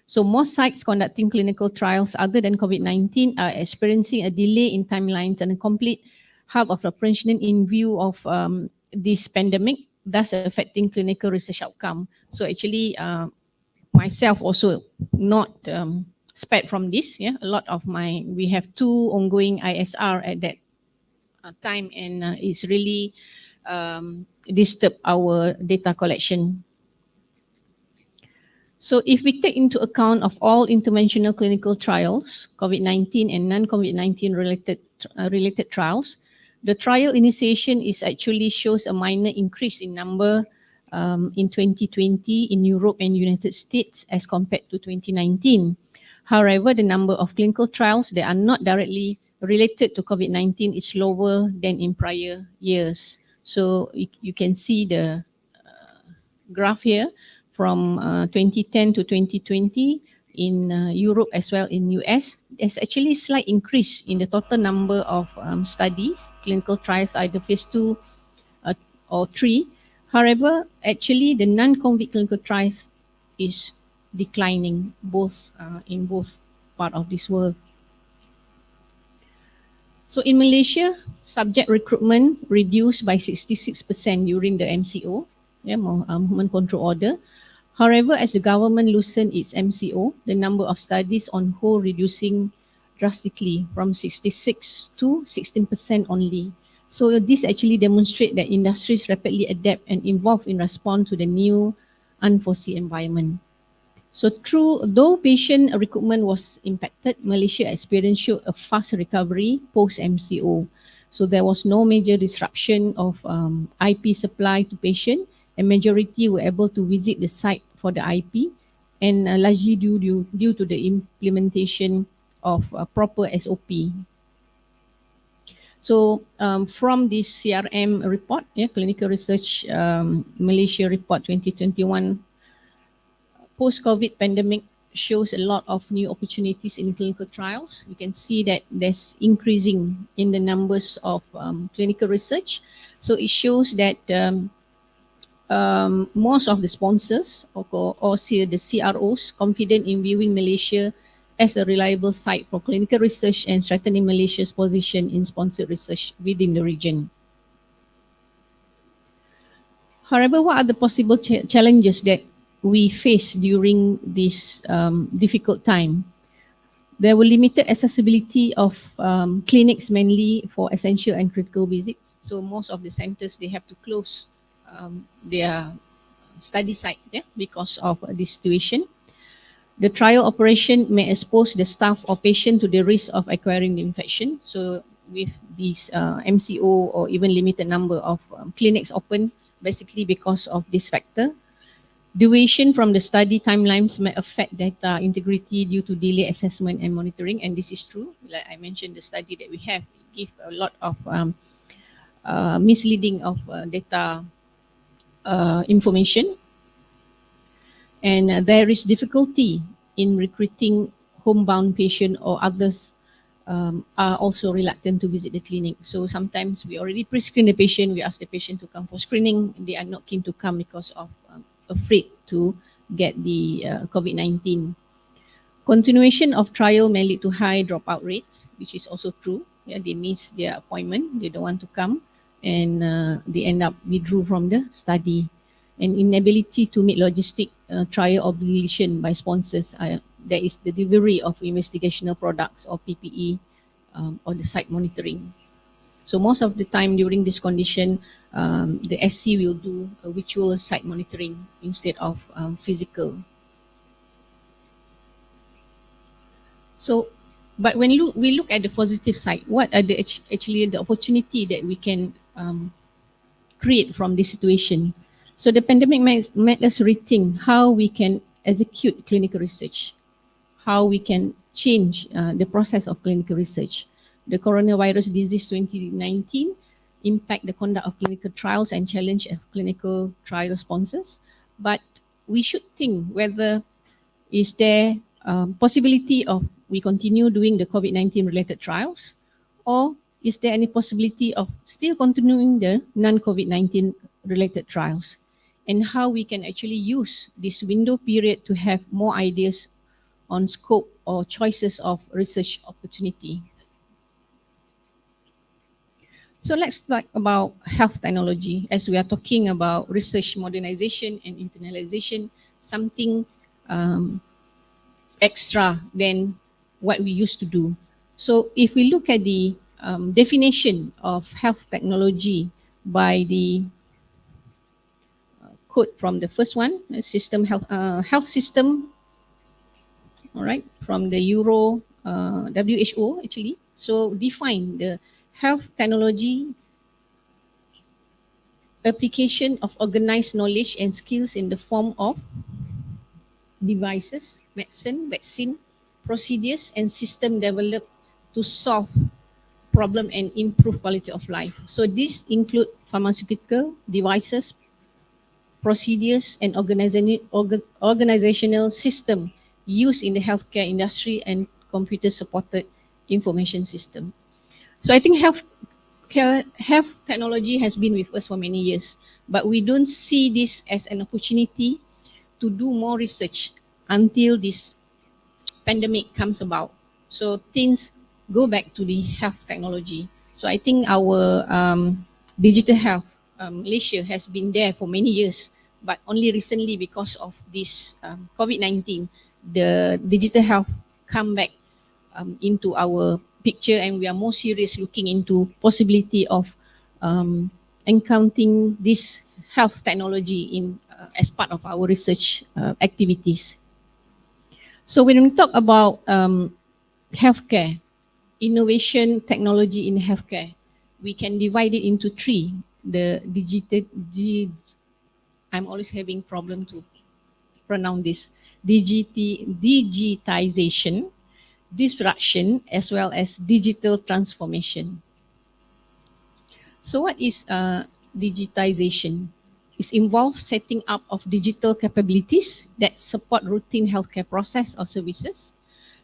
So most sites conducting clinical trials other than COVID-19 are experiencing a delay in timelines and a complete half of operation in view of this pandemic, thus affecting clinical research outcome. So actually, myself also not spared from this. Yeah, a lot of we have 2 ongoing ISR at that time, and it's really disturbed our data collection. So if we take into account of all interventional clinical trials, COVID-19 and non-COVID-19 related trials, the trial initiation is actually shows a minor increase in number in 2020 in Europe and United States as compared to 2019. However, the number of clinical trials that are not directly related to COVID-19 is lower than in prior years. So you can see the graph here from 2010 to 2020 in Europe as well in US. There's actually a slight increase in the total number of studies, clinical trials, either phase 2 or 3. However, actually the non-COVID clinical trials is declining in both part of this world. So in Malaysia, subject recruitment reduced by 66% during the MCO, Movement Control Order. However, as the government loosened its MCO, the number of studies on hold reducing drastically from 66 to 16% only. So this actually demonstrates that industries rapidly adapt and evolve in response to the new unforeseen environment. So though patient recruitment was impacted, Malaysia experienced a fast recovery post-MCO. So there was no major disruption of IP supply to patient, and majority were able to visit the site for the IP, and largely due to the implementation of proper SOP. So from this CRM report, Clinical Research Malaysia Report 2021, post-COVID pandemic shows a lot of new opportunities in clinical trials. We can see that there's increasing in the numbers of clinical research. So it shows that most of the sponsors or the CROs confident in viewing Malaysia as a reliable site for clinical research and strengthening Malaysia's position in sponsored research within the region. However, what are the possible challenges that we face during this difficult time? There were limited accessibility of clinics mainly for essential and critical visits. So most of the centers, they have to close their study site because of this situation. The trial operation may expose the staff or patient to the risk of acquiring the infection. So with this MCO or even limited number of clinics open, basically because of this factor. Duration from the study timelines may affect data integrity due to delay assessment and monitoring, and this is true. Like I mentioned, the study that we have give a lot of misleading of data information, and there is difficulty in recruiting homebound patient or others are also reluctant to visit the clinic. So sometimes we already pre-screen the patient, we ask the patient to come for screening, they are not keen to come because of afraid to get the COVID-19. Continuation of trial may lead to high dropout rates, which is also true. Yeah, they miss their appointment, they don't want to come, and they end up withdrew from the study. And inability to meet logistic trial obligation by sponsors. There is the delivery of investigational products or PPE or the site monitoring. So most of the time during this condition, the SC will do a virtual site monitoring instead of physical. So, but when we look at the positive side, what are the actually the opportunity that we can create from this situation? So the pandemic made us rethink how we can execute clinical research, how we can change the process of clinical research. The coronavirus disease 2019 impact the conduct of clinical trials and challenge of clinical trial sponsors. But we should think whether is there possibility of we continue doing the COVID-19 related trials, or is there any possibility of still continuing the non-COVID-19 related trials, and how we can actually use this window period to have more ideas on scope or choices of research opportunity. So let's talk about health technology. As we are talking about research modernization and internalization, something extra than what we used to do. So if we look at the definition of health technology by the quote from the first one, system health system, all right, from the WHO actually. So define the health technology application of organized knowledge and skills in the form of devices, medicine, vaccine, procedures, and system developed to solve problem and improve quality of life. So these include pharmaceutical devices, procedures, and organizational system used in the healthcare industry and computer-supported information system. So I think health technology has been with us for many years, but we don't see this as an opportunity to do more research until this pandemic comes about. So things go back to the health technology. So I think our digital health, Malaysia has been there for many years, but only recently because of this COVID-19, the digital health come back into our picture, and we are more serious looking into possibility of encountering this health technology in as part of our research activities. So when we talk about healthcare, innovation technology in healthcare, we can divide it into three. The I'm always having problem to pronounce this. Digitization, disruption as well as digital transformation. So what is digitization? It involves setting up of digital capabilities that support routine healthcare process or services.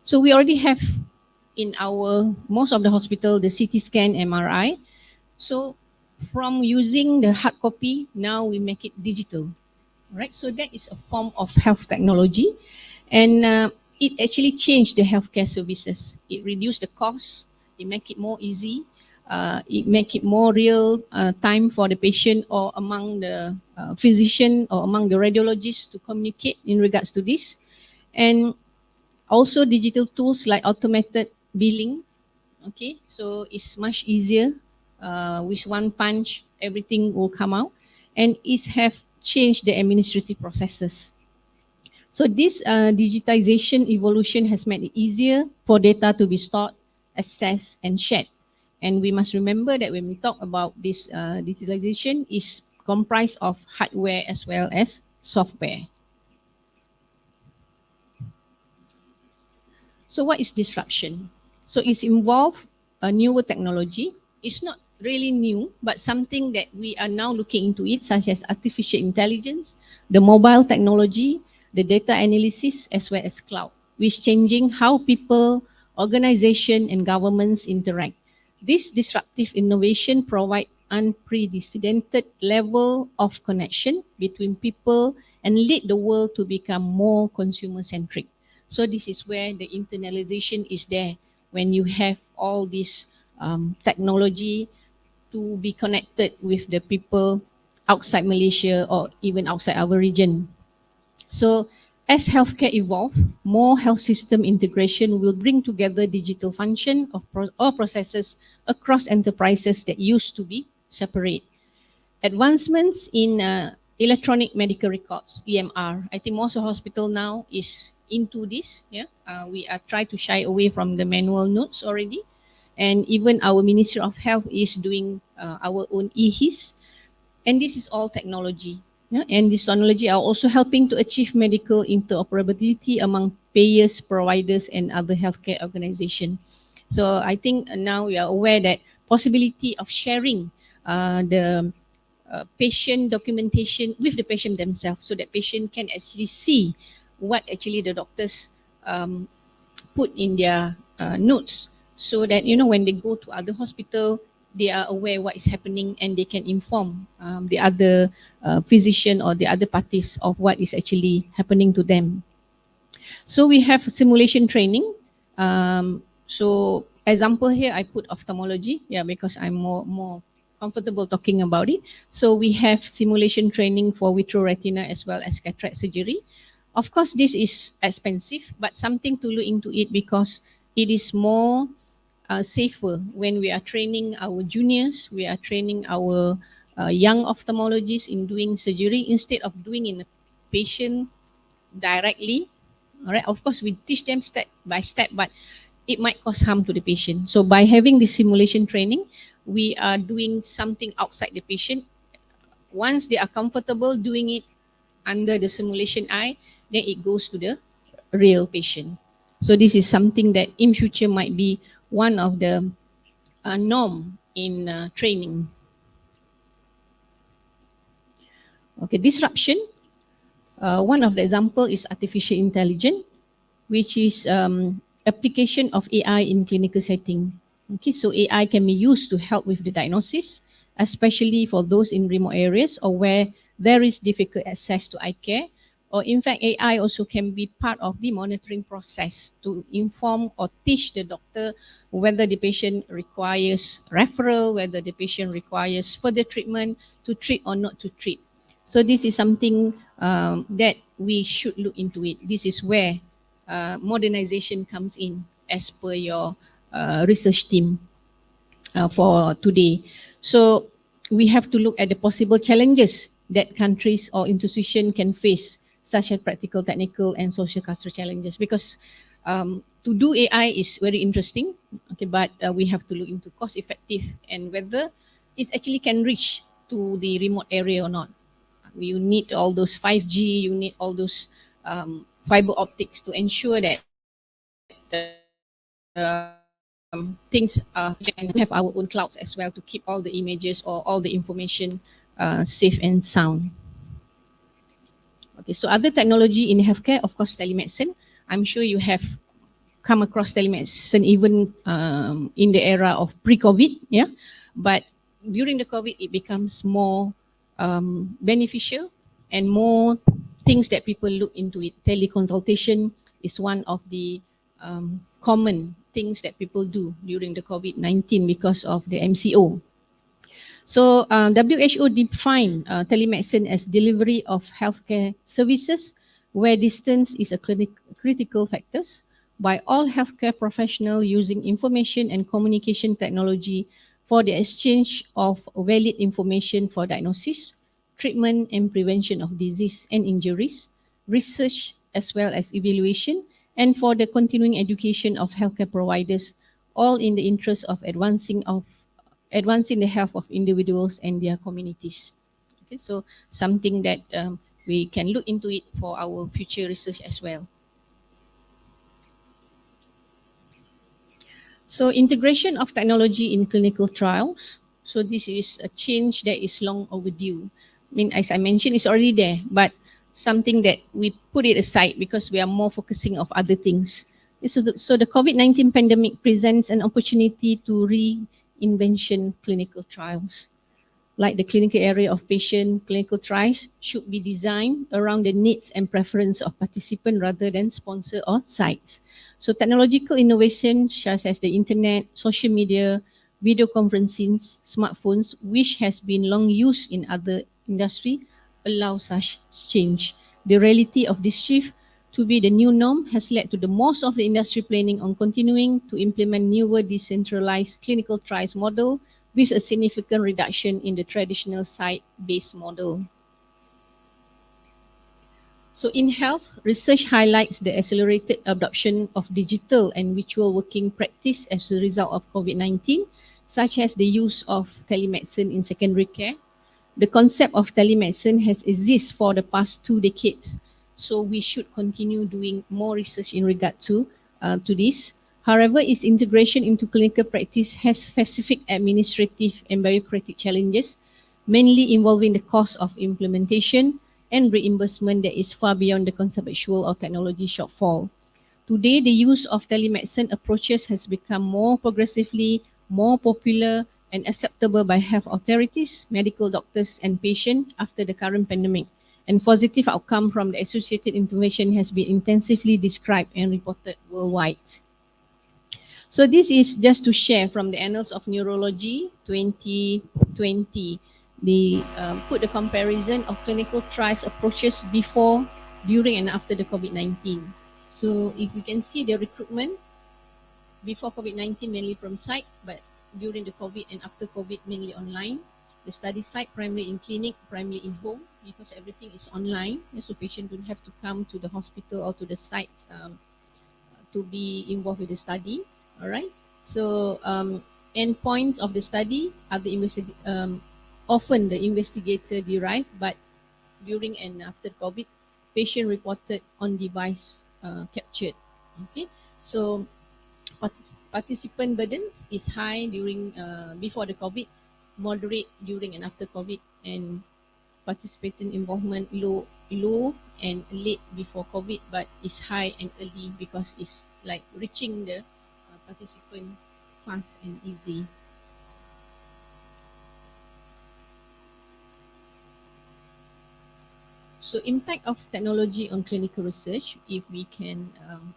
So we already have in our most of the hospital the CT scan, MRI. So from using the hard copy, now we make it digital, right? So that is a form of health technology, and it actually changed the healthcare services. It reduced the cost, it make it more easy, it make it more real time for the patient or among the physician or among the radiologists to communicate in regards to this. And also digital tools like automated billing. Okay, so it's much easier. With one punch, everything will come out, and it have changed the administrative processes. So this digitization evolution has made it easier for data to be stored, accessed, and shared. And we must remember that when we talk about this digitalization is comprised of hardware as well as software. So what is disruption? So it's involved a newer technology. It's not really new, but something that we are now looking into it, such as artificial intelligence, the mobile technology, the data analysis, as well as cloud, which changing how people, organization, and governments interact. This disruptive innovation provide unprecedented level of connection between people and lead the world to become more consumer-centric. So this is where the internalization is there when you have all this technology to be connected with the people outside Malaysia or even outside our region. So as healthcare evolve, more health system integration will bring together digital function of or processes across enterprises that used to be separate. Advancements in electronic medical records, EMR. I think most of hospital now is into this. Yeah, we are trying to shy away from the manual notes already, and even our Ministry of Health is doing our own e-his, and this is all technology. Yeah? And this technology are also helping to achieve medical interoperability among payers, providers, and other healthcare organizations. So I think now we are aware that possibility of sharing the patient documentation with the patient themselves, so that patient can actually see what actually the doctors put in their notes, so that when they go to other hospital, they are aware what is happening and they can inform the other physician or the other parties of what is actually happening to them. So we have simulation training. So example here, I put ophthalmology, because I'm more comfortable talking about it. So we have simulation training for vitreoretina as well as cataract surgery. Of course, this is expensive, but something to look into it because it is more safer when we are training our juniors, we are training our young ophthalmologists in doing surgery instead of doing in a patient directly. All right, of course, we teach them step by step, but it might cause harm to the patient. So by having this simulation training, we are doing something outside the patient. Once they are comfortable doing it under the simulation eye, then it goes to the real patient. So this is something that in future might be one of the norm in training. Okay, disruption. One of the example is artificial intelligence, which is application of AI in clinical setting. Okay, so AI can be used to help with the diagnosis, especially for those in remote areas or where there is difficult access to eye care. Or in fact, AI also can be part of the monitoring process to inform or teach the doctor whether the patient requires referral, whether the patient requires further treatment to treat or not to treat. So this is something that we should look into it. This is where modernization comes in as per your research team for today. So we have to look at the possible challenges that countries or institutions can face, such as practical, technical, and social cultural challenges. Because to do AI is very interesting, okay, but we have to look into cost effective and whether it actually can reach to the remote area or not. You need all those 5G, you need all those fiber optics to ensure that the things and we have our own clouds as well to keep all the images or all the information safe and sound. Okay, so other technology in healthcare, of course, telemedicine. I'm sure you have come across telemedicine even in the era of pre-COVID, yeah. But during the COVID, it becomes more beneficial and more things that people look into it. Teleconsultation is one of the common things that people do during the COVID-19 because of the MCO. So WHO defined telemedicine as delivery of healthcare services where distance is a critical factor by all healthcare professionals using information and communication technology for the exchange of valid information for diagnosis, treatment and prevention of disease and injuries, research as well as evaluation, and for the continuing education of healthcare providers, all in the interest of advancing the health of individuals and their communities. Okay, so something that we can look into it for our future research as well. So integration of technology in clinical trials. So this is a change that is long overdue. I mean, as I mentioned, it's already there, but something that we put it aside because we are more focusing of other things. So the COVID-19 pandemic presents an opportunity to reinvention clinical trials. Like the clinical area of patient, clinical trials should be designed around the needs and preference of participants rather than sponsor or sites. So technological innovation such as the internet, social media, video conferencing, smartphones, which has been long used in other industry, allow such change. The reality of this shift to be the new norm has led to the most of the industry planning on continuing to implement newer decentralized clinical trials model with a significant reduction in the traditional site-based model. So in health, research highlights the accelerated adoption of digital and virtual working practice as a result of COVID-19, such as the use of telemedicine in secondary care. The concept of telemedicine has existed for the past 2 decades, so we should continue doing more research in regard to this. However, its integration into clinical practice has specific administrative and bureaucratic challenges, mainly involving the cost of implementation and reimbursement that is far beyond the conceptual or technology shortfall. Today, the use of telemedicine approaches has become more progressively more popular and acceptable by health authorities, medical doctors, and patients after the current pandemic. And positive outcome from the associated intervention has been intensively described and reported worldwide. So this is just to share from the Annals of Neurology 2020. They put the comparison of clinical trials approaches before, during, and after the COVID-19. So if we can see the recruitment before COVID-19 mainly from site, but during the COVID and after COVID mainly online. The study site primarily in clinic, primarily in home because everything is online. So patient don't have to come to the hospital or to the sites to be involved with the study. All right. So endpoints of the study are often the investigator derived, but during and after COVID, patient reported on device captured. Okay. So participant burdens is high during before the COVID, moderate during and after COVID, and participant involvement low and late before COVID, but is high and early because it's like reaching the participant fast and easy. So impact of technology on clinical research, if we can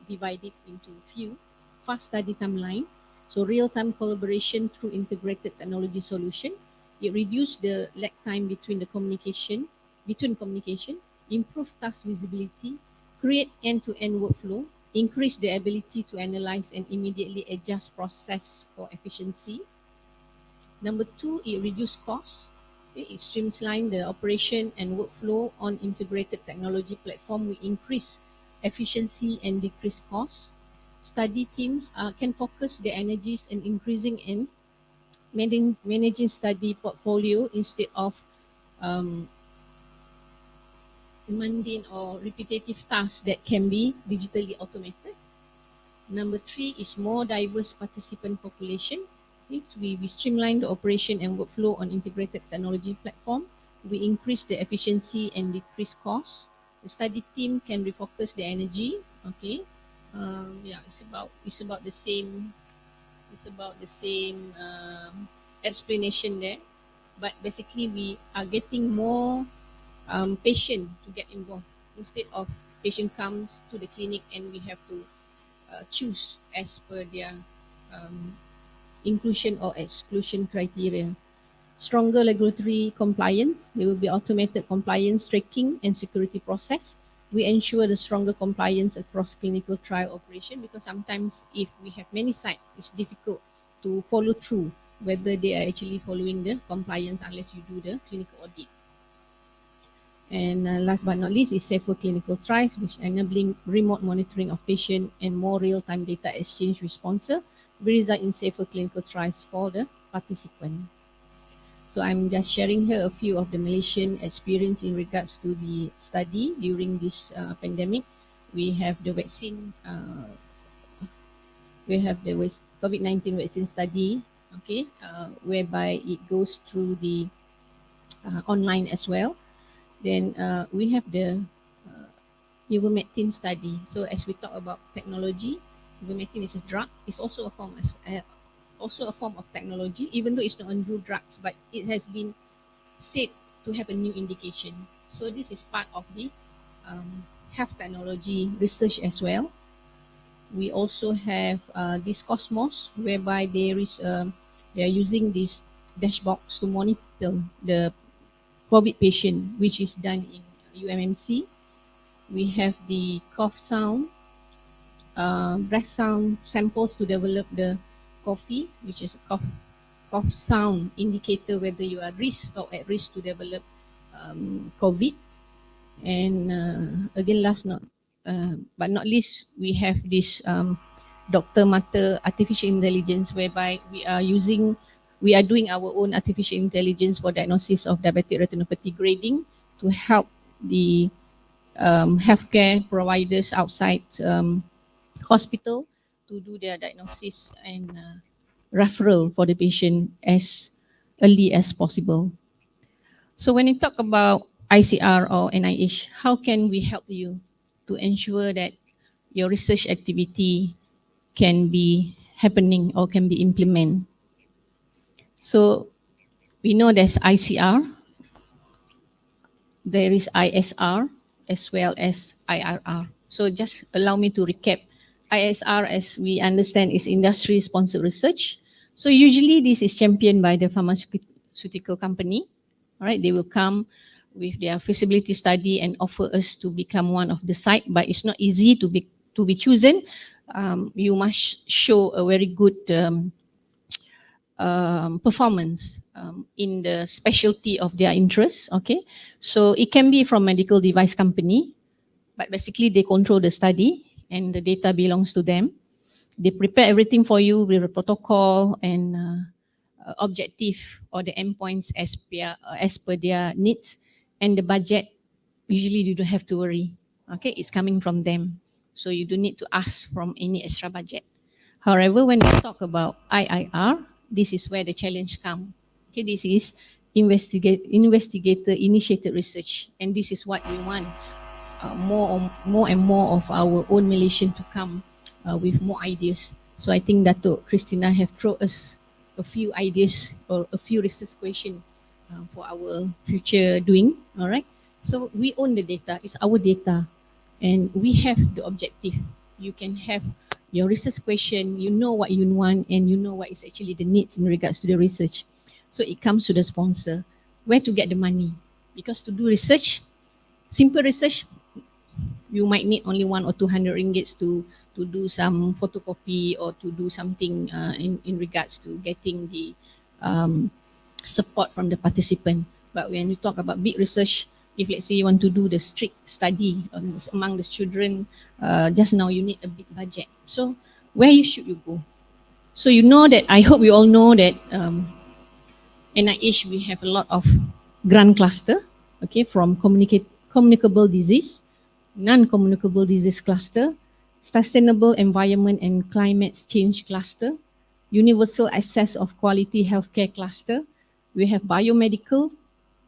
divide it into few, fast study timeline, so real-time collaboration through integrated technology solution, it reduce the lag time between communication, improve task visibility, create end-to-end workflow, increase the ability to analyze and immediately adjust process for efficiency. Number 2, it reduce costs. Okay, it streamlines the operation and workflow on integrated technology platform. We increase efficiency and decrease costs. Study teams can focus their energies in increasing and managing study portfolio instead of mundane or repetitive tasks that can be digitally automated. Number 3 is more diverse participant population. We streamline the operation and workflow on integrated technology platform. We increase the efficiency and decrease costs. The study team can refocus their energy. Okay, yeah, it's about the same. It's about the same explanation there, but basically we are getting more patient to get involved instead of patient comes to the clinic and we have to choose as per their um, inclusion or exclusion criteria. Stronger regulatory compliance. There will be automated compliance tracking and security process. We ensure the stronger compliance across clinical trial operation because sometimes if we have many sites, it's difficult to follow through whether they are actually following the compliance unless you do the clinical audit. And last but not least is safer clinical trials, which enabling remote monitoring of patient and more real-time data exchange with sponsor will result in safer clinical trials for the participant. So I'm just sharing here a few of the Malaysian experience in regards to the study during this pandemic. We have the vaccine, we have the COVID-19 vaccine study, okay, whereby it goes through the online as well. Then we have the ivermectin study. So as we talk about technology, ivermectin is a drug. It's also a form of technology, even though it's not on drugs, but it has been said to have a new indication. So this is part of the health technology research as well. We also have this Cosmos, whereby they are using this dashboards to monitor the COVID patient, which is done in UMMC. We have the cough sound, breath sound samples to develop the coffee, which is a cough sound indicator whether you are at risk to develop COVID. And again, but not least, we have this Dr. Mata artificial intelligence, whereby we are doing our own artificial intelligence for diagnosis of diabetic retinopathy grading to help the healthcare providers outside hospital to do their diagnosis and referral for the patient as early as possible. So when you talk about ICR or NIH, how can we help you to ensure that your research activity can be happening or can be implemented? So we know there's ICR, there is ISR, as well as IRR. So just allow me to recap. ISR, as we understand, is industry-sponsored research. So usually this is championed by the pharmaceutical company. All right, they will come with their feasibility study and offer us to become one of the site, but it's not easy to be chosen. You must show a very good performance in the specialty of their interest. Okay, so it can be from medical device company, but basically they control the study and the data belongs to them. They prepare everything for you with a protocol and objective or the endpoints as per their needs, and the budget. Usually you don't have to worry. Okay, it's coming from them, so you don't need to ask from any extra budget. However, when we talk about IIR, this is where the challenge comes. Okay, this is investigator initiated research, and this is what we want more and more of our own Malaysian to come with more ideas. So I think Dato' Christina have thrown us a few ideas or a few research questions for our future doing. All right. So we own the data. It's our data, and we have the objective. You can have your research question. You know what you want, and you know what is actually the needs in regards to the research. So it comes to the sponsor. Where to get the money? Because to do research, simple research, you might need only 100 or 200 ringgits to do some photocopy or to do something in regards to getting the support from the participant. But when you talk about big research, if let's say you want to do the strict study among the children, just now you need a big budget. So where should you go? So you know that, I hope you all know that NIH, we have a lot of grant cluster, okay, from communicable disease, non-communicable disease cluster, Sustainable Environment and Climate Change Cluster, Universal Access of Quality Healthcare Cluster. We have Biomedical,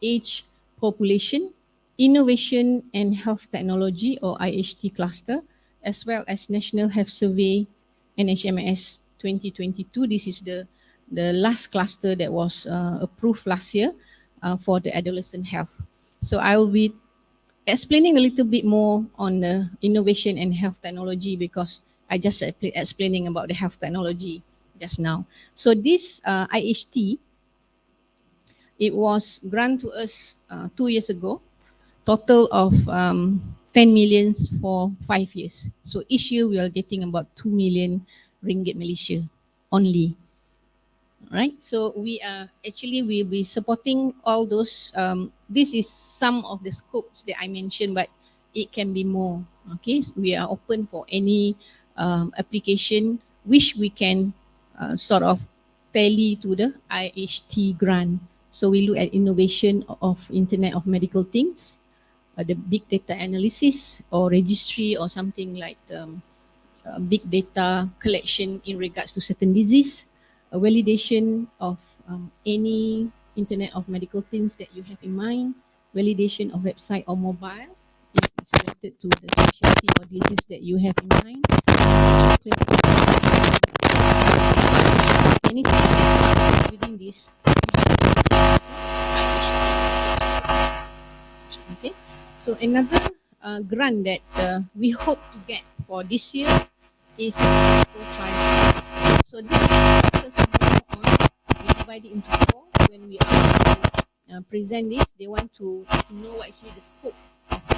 Age, Population, Innovation and Health Technology or IHT Cluster, as well as National Health Survey NHMS 2022. This is the last cluster that was approved last year for the adolescent health. So I will be explaining a little bit more on the innovation and health technology because I just explaining about the health technology just now. So this IHT, it was granted to us 2 years ago, total of 10 million for 5 years. So each year we are getting about 2 million ringgit Malaysia only. Right, so we are actually we'll be supporting all those. This is some of the scopes that I mentioned, but it can be more. Okay, we are open for any application which we can sort of tally to the IHT grant. So we look at innovation of Internet of Medical Things, the big data analysis or registry or something like big data collection in regards to certain disease, a validation of any Internet of Medical Things that you have in mind, validation of website or mobile if it's related to the specialty or disease that you have in mind. Anything that is within this, okay. So another grant that we hope to get for this year is clinical trial. So this is focused more on, we divide it into 4. When we ask to present this, they want to know actually the scope of the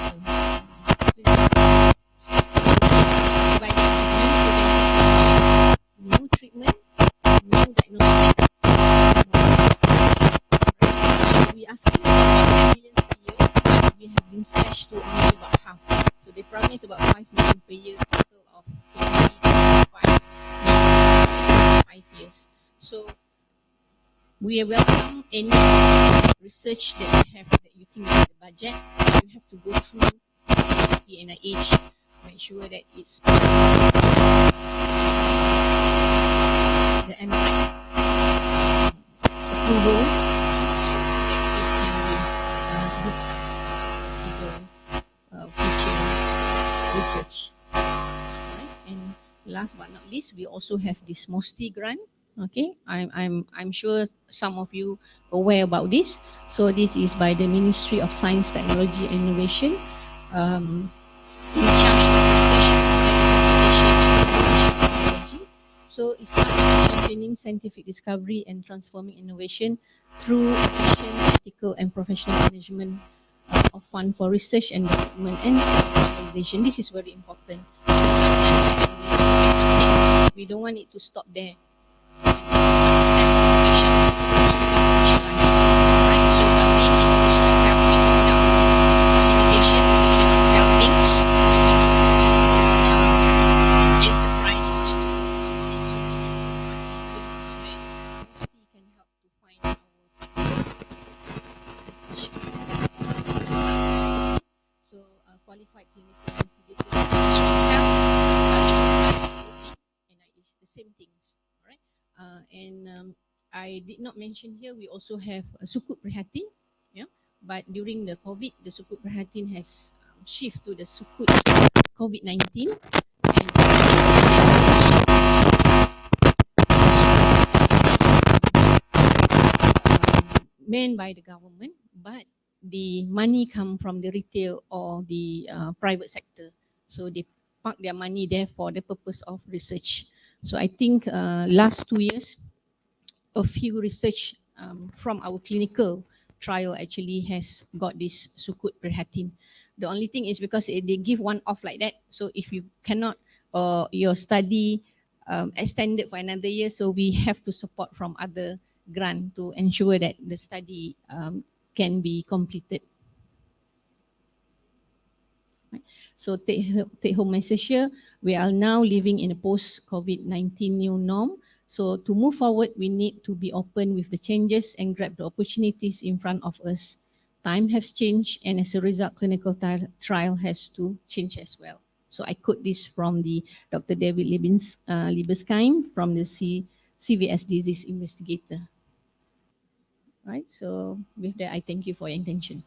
clinical trial. So we divide it into new treatment, new diagnostic. So we asking about 10 million per year. We have been slashed to only about half. So they promise about 5 million per year, total of 25 million 5 years. So we welcome any research that you have that you think is the budget. You have to go through the NIH, make sure that it's the MRI approval that it can be discussed possible future research. Right? And last but not least, we also have this MOSTI grant. Okay, I'm sure some of you aware about this. So this is by the Ministry of Science, Technology and Innovation, in charge of research, education and innovation technology. So it starts to championing scientific discovery and transforming innovation through efficient, ethical and professional management of fund for research and development and commercialization. This is very important. Sometimes when we make something, we don't want it to stop there. Success innovation is supposed to be commercialized, right? So by being in this right now, we know now limitation, we cannot sell things, enterprise, and so many parties. So this is where mostly can help to find our so qualified clinical investigators, Ministry of Health, and the same things. And I did not mention here, we also have Sukuk Prihatin, yeah. But during the COVID, the Sukuk Prihatin has shift to the Sukuk COVID-19, and this manned by the government, but the money come from the retail or the private sector. So they park their money there for the purpose of research. So I think last 2 years, a few research from our clinical trial actually has got this Sukuk Prihatin. The only thing is because they give one off like that. So if you cannot, your study extended for another year, so we have to support from other grant to ensure that the study can be completed. So take home message here, we are now living in a post-COVID-19 new norm. So to move forward, we need to be open with the changes and grab the opportunities in front of us. Time has changed, and as a result, clinical trial has to change as well. So I quote this from the Dr. David Liebeskind from the CVS disease investigator. Right. So with that, I thank you for your attention.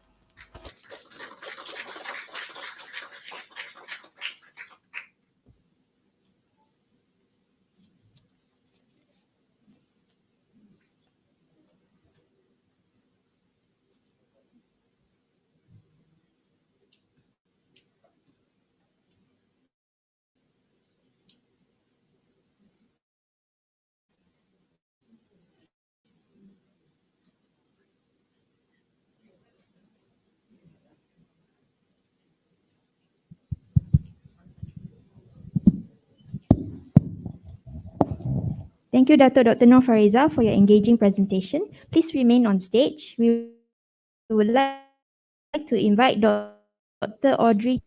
Thank you, Dr. Noor Fariza, for your engaging presentation. Please remain on stage. We would like to invite Dr. Audrey.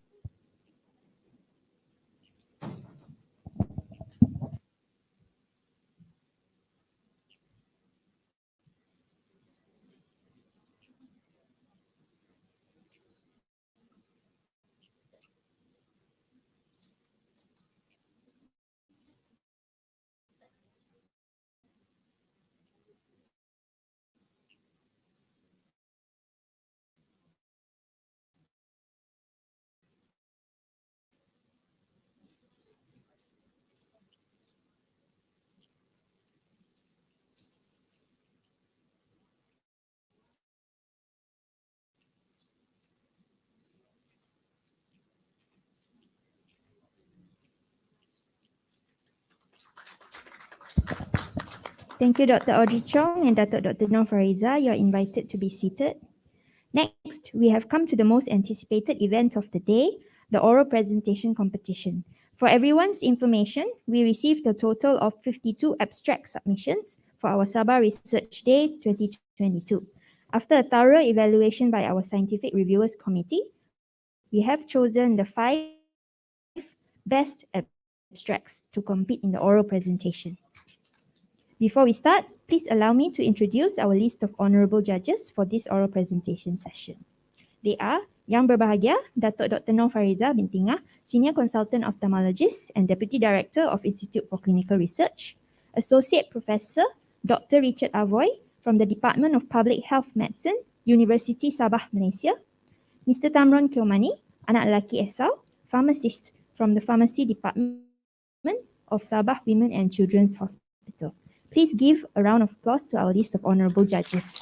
Thank you, Dr. Audrey Chong and Dr. Noor Fariza. You're invited to be seated. Next, we have come to the most anticipated event of the day, the oral presentation competition. For everyone's information, we received a total of 52 abstract submissions for our Sabah Research Day 2022. After a thorough evaluation by our Scientific Reviewers Committee, we have chosen the 5 best abstracts to compete in the oral presentation. Before we start, please allow me to introduce our list of honorable judges for this oral presentation session. They are Yang Berbahagia, Datuk Dr. Noor Fariza Bintingah, Senior Consultant Ophthalmologist and Deputy Director of Institute for Clinical Research, Associate Professor Dr. Richard Avoy from the Department of Public Health Medicine, University Sabah, Malaysia, Mr. Tamron Kiomani, anak lelaki Esau, pharmacist from the Pharmacy Department of Sabah Women and Children's Hospital. Please give a round of applause to our list of honorable judges.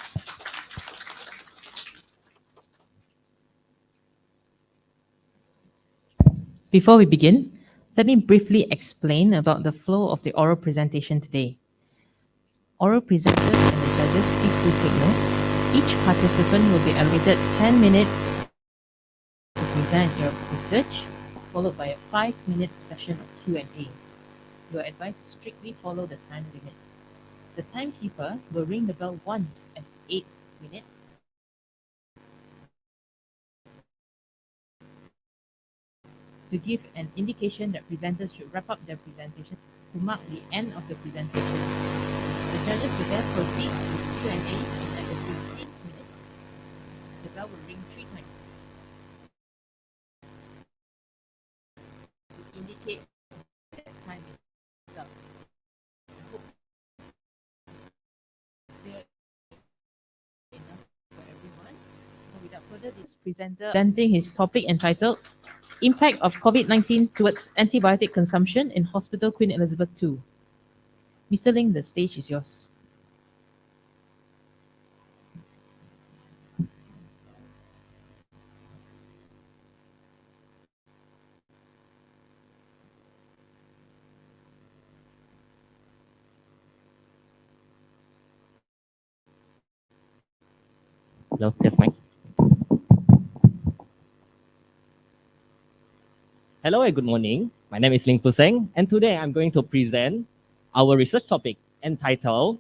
Before we begin, let me briefly explain about the flow of the oral presentation today. Oral presenters and the judges, please do take note. Each participant will be allocated 10 minutes to present your research, followed by a 5-minute session of Q&A. You are advised to strictly follow the time limit. The timekeeper will ring the bell once at the 8th minute to give an indication that presenters should wrap up their presentation to mark the end of the presentation. The judges will then proceed with Q&A and at the 15th minute, the bell will ring 3 times to indicate that time is up. I hope this is clear enough for everyone. So without further ado, this presenter presenting his topic entitled Impact of COVID-19 towards Antibiotic Consumption in Hospital Queen Elizabeth II. Mr. Ling, the stage is yours. Hello, yes, Mike. Hello and good morning. My name is Ling Puseng, and today I'm going to present our research topic entitled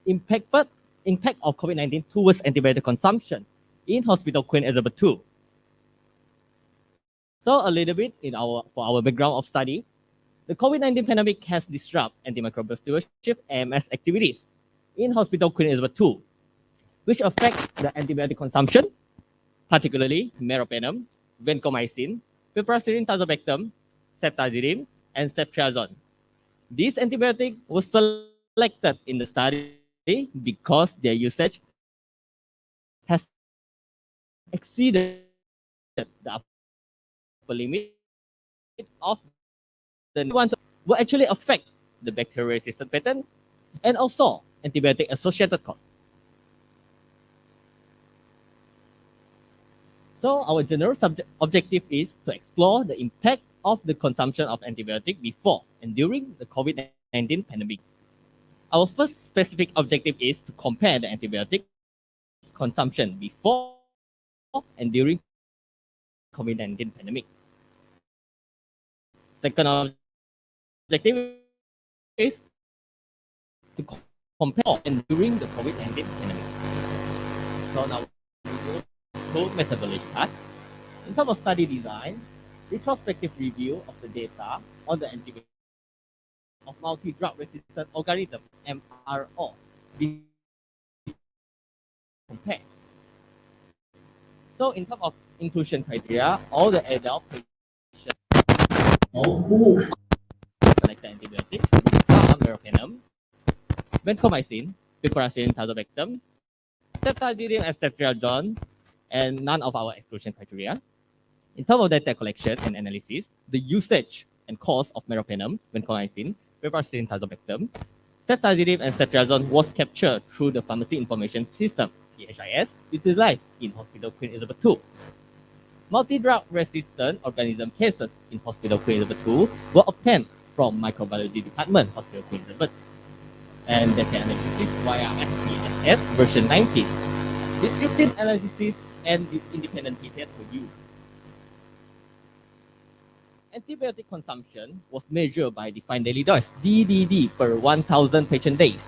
Impact of COVID-19 towards Antibiotic Consumption in Hospital Queen Elizabeth II. So a little bit for our background of study, the COVID-19 pandemic has disrupted antimicrobial stewardship (AMS) activities in Hospital Queen Elizabeth II, which affect the antibiotic consumption, particularly meropenem, vancomycin, piperacillin tazobactam, ceftazidime, and ceftriaxone. These antibiotics were selected in the study because their usage has exceeded the upper limit of the will actually affect the bacterial resistant pattern and also antibiotic associated costs. So our general objective is to explore the impact of the consumption of antibiotic before and during the COVID-19 pandemic. Our first specific objective is to compare the antibiotic consumption before and during COVID-19 pandemic. Second objective is to compare and during the COVID-19 pandemic. So now we go to methodology part. In terms of study design, retrospective review of the data on the antibiotic of multi-drug resistant organism (MRO) be compared. So in terms of inclusion criteria, all the adult patients all who selected antibiotics are meropenem, vancomycin, piperacillin tazobactam, ceftazidime and ceftriaxone, and none of our exclusion criteria. In terms of data collection and analysis, the usage and cost of meropenem, vancomycin, piperacillin tazobactam, ceftazidime and ceftriaxone was captured through the Pharmacy Information System (PHIS) utilized in Hospital Queen Elizabeth II. Multi-drug resistant organism cases in Hospital Queen Elizabeth II were obtained from Microbiology Department, Hospital Queen Elizabeth, and data analysis via SPSS version 19. Descriptive analysis and independent tests were used. Antibiotic consumption was measured by defined daily dose (DDD) per 1,000 patient days.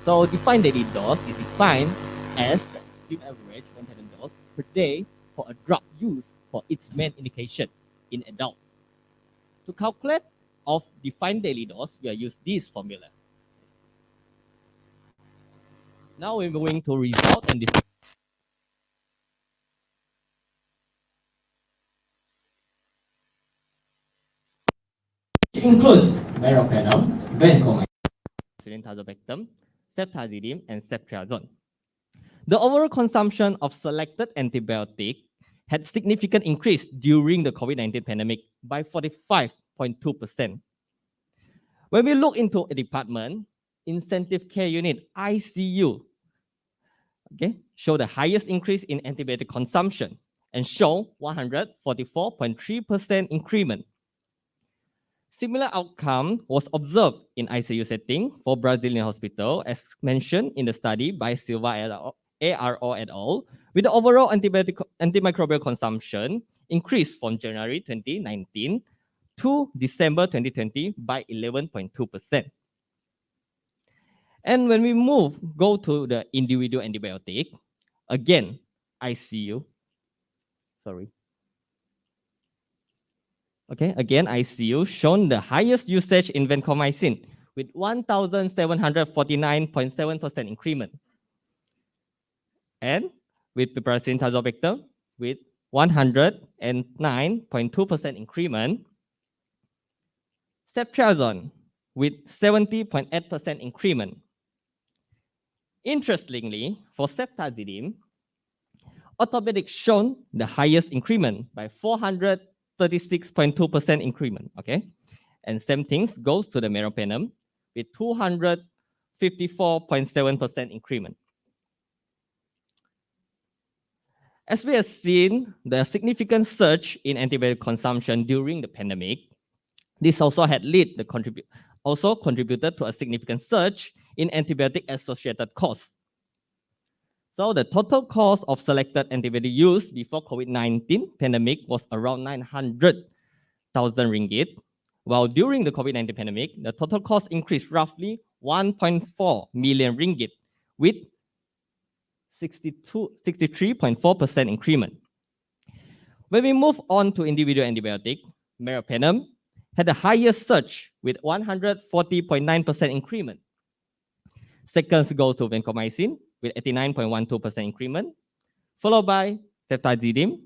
So defined daily dose is defined as the assumed average one dose per day for a drug used for its main indication in adults. To calculate of defined daily dose, we are use this formula. Now we're moving to result and include meropenem, vancomycin, tazobactam, ceftazidime, and ceftriaxone. The overall consumption of selected antibiotic had significant increase during the COVID-19 pandemic by 45.2%. When we look into a department, intensive care unit (ICU), show the highest increase in antibiotic consumption and show 144.3% increment. Similar outcome was observed in ICU setting for Brazilian hospital, as mentioned in the study by Silva ARO et al., with the overall antimicrobial consumption increased from January 2019 to December 2020 by 11.2%. And when we go to the individual antibiotic, again, ICU, again, ICU shown the highest usage in vancomycin with 1,749.7% increment. And with piperacillin tazobactam with 109.2% increment. Ceftriaxone with 70.8% increment. Interestingly, for ceftazidime, orthopedics shown the highest increment by 436.2% increment. And same things goes to the meropenem with 254.7% increment. As we have seen the significant surge in antibiotic consumption during the pandemic, this also contributed to a significant surge in antibiotic-associated costs. So the total cost of selected antibiotic use before COVID-19 pandemic was around 900,000 ringgit, while during the COVID-19 pandemic, the total cost increased roughly 1.4 million ringgit with 63.4% increment. When we move on to individual antibiotic, meropenem had the highest surge with 140.9% increment. Second goes to vancomycin with 89.12% increment, followed by ceftazidime,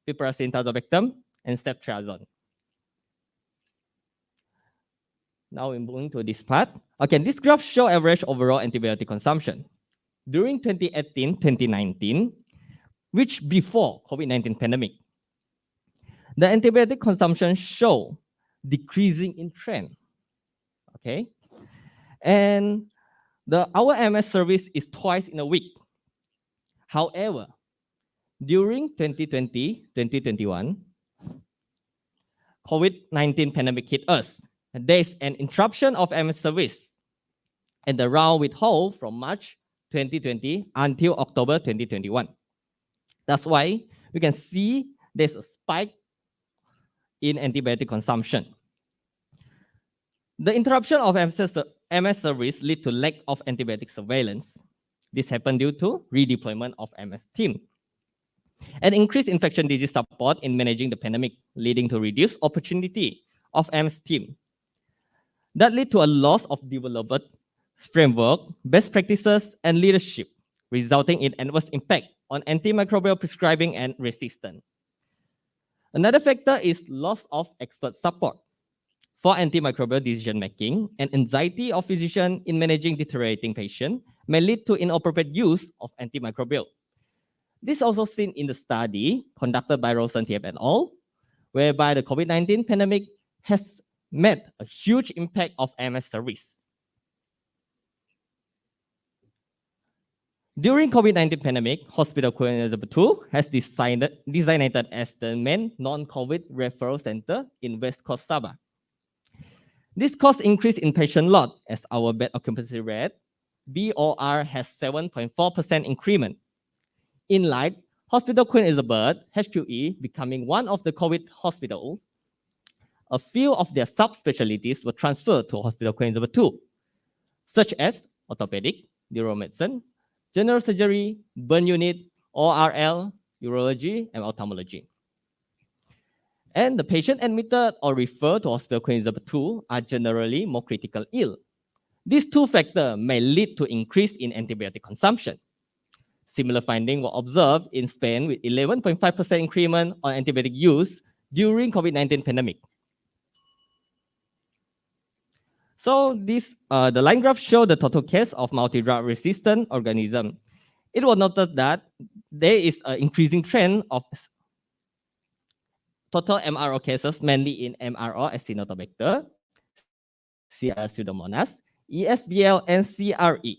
piperacillin tazobactam, and ceftriaxone. Now we're moving to this part. Okay, this graph shows average overall antibiotic consumption. During 2018-2019, which before COVID-19 pandemic, the antibiotic consumption show decreasing in trend. Okay, and our MS service is twice in a week. However, during 2020-2021, COVID-19 pandemic hit us. There's an interruption of MS service and the round with hold from March 2020 until October 2021. That's why we can see there's a spike in antibiotic consumption. The interruption of MS service lead to lack of antibiotic surveillance. This happened due to redeployment of MS team and increased infection disease support in managing the pandemic, leading to reduced opportunity of MS team. That led to a loss of developed framework, best practices, and leadership, resulting in adverse impact on antimicrobial prescribing and resistance. Another factor is loss of expert support for antimicrobial decision making, and anxiety of physician in managing deteriorating patient may lead to inappropriate use of antimicrobial. This is also seen in the study conducted by Rosenthal et al., whereby the COVID-19 pandemic has made a huge impact of MS service. During COVID-19 pandemic, Hospital Queen Elizabeth II has designated as the main non-COVID referral center in West Coast Sabah. This caused increase in patient load as our bed occupancy rate, BOR, has 7.4% increment. In light, Hospital Queen Elizabeth, HQE, becoming one of the COVID hospital, a few of their subspecialties were transferred to Hospital Queen Elizabeth II, such as orthopedic, neuromedicine, general surgery, burn unit, ORL, urology, and ophthalmology. And the patient admitted or referred to Hospital Queen Elizabeth II are generally more critical ill. These two factors may lead to increase in antibiotic consumption. Similar findings were observed in Spain with 11.5% increment on antibiotic use during COVID-19 pandemic. So the line graph shows the total case of multi-drug resistant organism. It was noted that there is an increasing trend of total MRO cases, mainly in MRO Acinetobacter, CR Pseudomonas, ESBL, and CRE.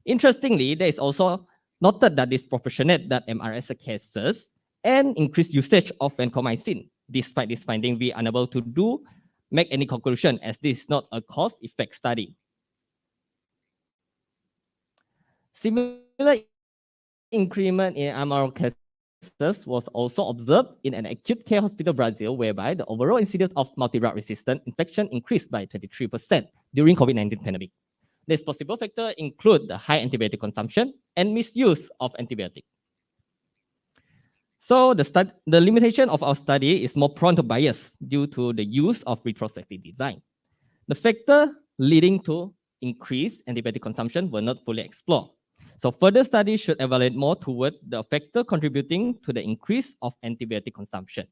Interestingly, there is also noted that disproportionate that MRSA cases and increased usage of vancomycin. Despite this finding, we are unable to make any conclusion as this is not a cause-effect study. Similar increment in MRO cases was also observed in an acute care hospital Brazil, whereby the overall incidence of multi-drug resistant infection increased by 23% during COVID-19 pandemic. This possible factor include the high antibiotic consumption and misuse of antibiotic. So the limitation of our study is more prone to bias due to the use of retrospective design. The factor leading to increased antibiotic consumption were not fully explored. So further studies should evaluate more toward the factor contributing to the increase of antibiotic consumption.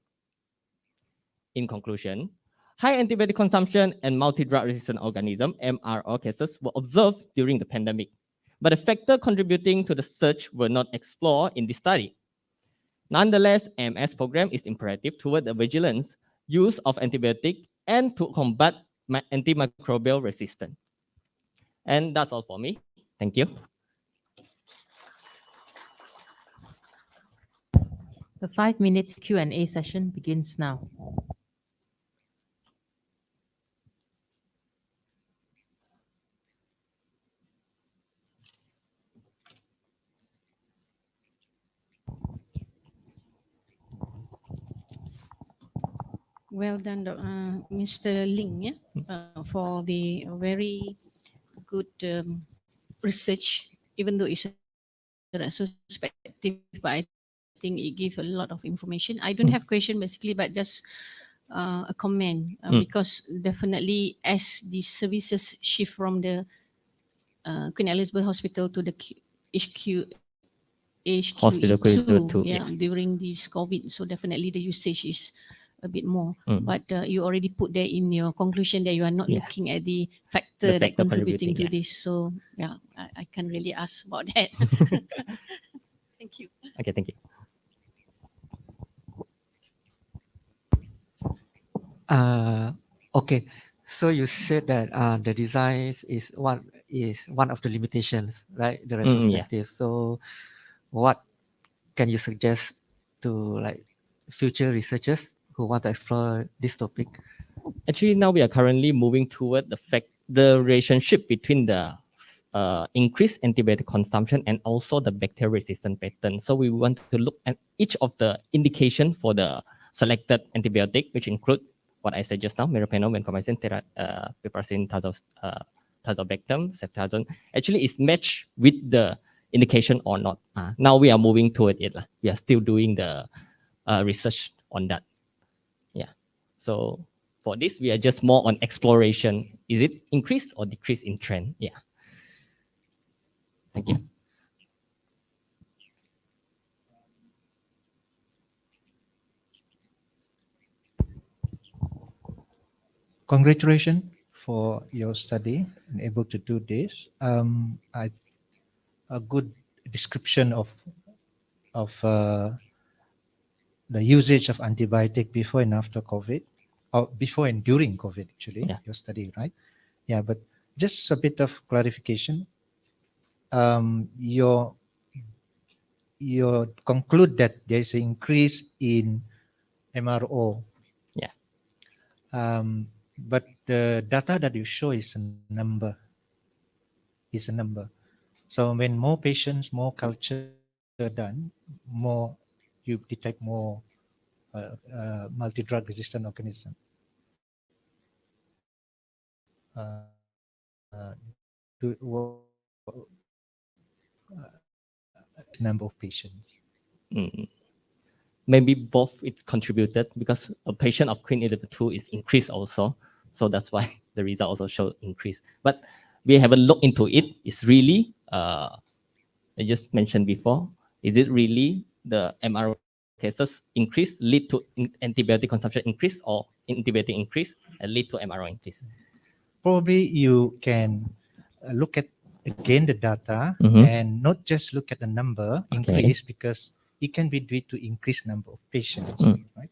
In conclusion, high antibiotic consumption and multi-drug resistant organism, MRO cases, were observed during the pandemic, but the factor contributing to the surge were not explored in this study. Nonetheless, MS program is imperative toward the vigilance use of antibiotic and to combat antimicrobial resistance. And that's all for me. Thank you. The 5 minutes Q&A session begins now. Well done, Mr. Ling, for the very good research, even though it's a retrospective, but I think it gives a lot of information. I don't have question basically, but just a comment, because definitely as the services shift from the Queen Elizabeth Hospital to the HQ Hospital Queen Elizabeth II, during this COVID, so definitely the usage is a bit more. Mm. But you already put there in your conclusion that you are not Yeah. looking at the factor that factor contributing to contributing, this. So yeah, I can't really ask about that. Thank you. Okay, thank you. Okay. So you said that the design is one of the limitations, right? The Yeah. retrospective. So what can you suggest to like future researchers who want to explore this topic? Actually, now we are currently moving toward the relationship between the increased antibiotic consumption and also the bacterial resistant pattern. So we want to look at each of the indication for the selected antibiotic, which include what I said just now, meropenem, vancomycin, piperacillin, tazobactam, ceftazidime. Actually, is matched with the indication or not. Now we are moving toward it. We are still doing the research on that. Yeah. So for this, we are just more on exploration. Is it increase or decrease in trend? Yeah. Thank you. Congratulations for your study and able to do this. A good description of the usage of antibiotic before and after COVID, or before and during COVID, actually, Yeah. your study, right? Yeah, but just a bit of clarification. You conclude that there is an increase in MRO. Yeah. But the data that you show is a number. Is a number. So when more patients, more culture done, more you detect more multi-drug resistant organism. Number of patients. Maybe both it contributed because a patient of Queen Elizabeth II is increased also. So that's why the result also show increase. But we haven't looked into it. It's really, I just mentioned before, is it really the MRO cases increase lead to antibiotic consumption increase or antibiotic increase and lead to MRO increase? Probably you can look at again the data Mhm. and not just look at the number increase, because it can be due to increased number of patients, right?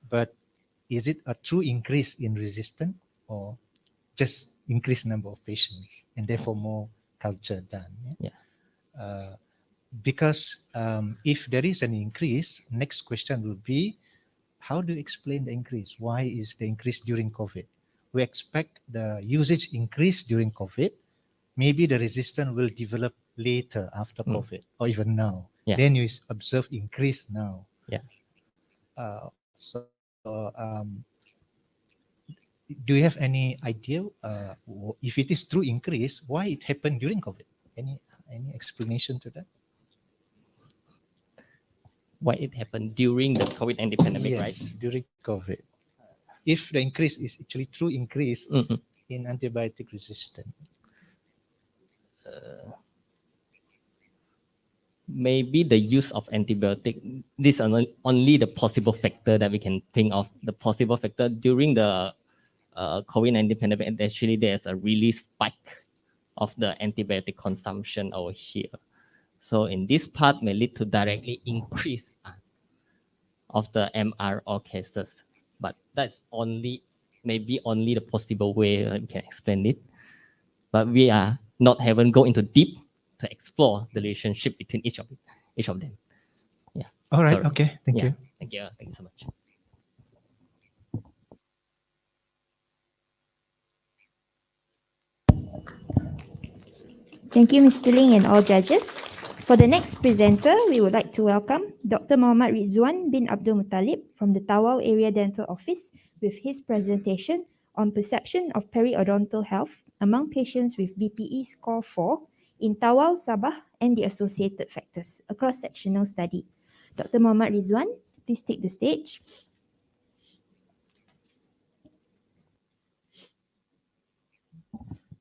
But is it a true increase in resistance or just increased number of patients and therefore more culture done? Yeah. Because if there is an increase, next question will be, how do you explain the increase? Why is the increase during COVID? We expect the usage increase during COVID. Maybe the resistance will develop later after COVID or even now. Yeah. Then you observe increase now. Yeah. So do you have any idea if it is true increase, why it happened during COVID? Any explanation to that? Why it happened during the COVID-19 pandemic, Yes, right? during COVID. If the increase is actually true increase in antibiotic resistance. Maybe the use of antibiotic. This are only the possible factor that we can think of. The possible factor during the COVID-19 pandemic, and actually there's a really spike of the antibiotic consumption over here. So in this part may lead to directly increase of the MRO cases. But that's maybe only the possible way we can explain it. But we haven't go into deep to explore the relationship between each of them. Yeah. All right. Sorry. Okay. Thank you. Thank you. Thank you so much. Thank you, Mr. Ling and all judges. For the next presenter, we would like to welcome Dr. Muhammad Rizwan bin Abdul Muttalib from the Tawau Area Dental Office with his presentation on perception of periodontal health among patients with BPE score 4 in Tawau, Sabah and the associated factors, a cross-sectional study. Dr. Muhammad Rizwan, please take the stage.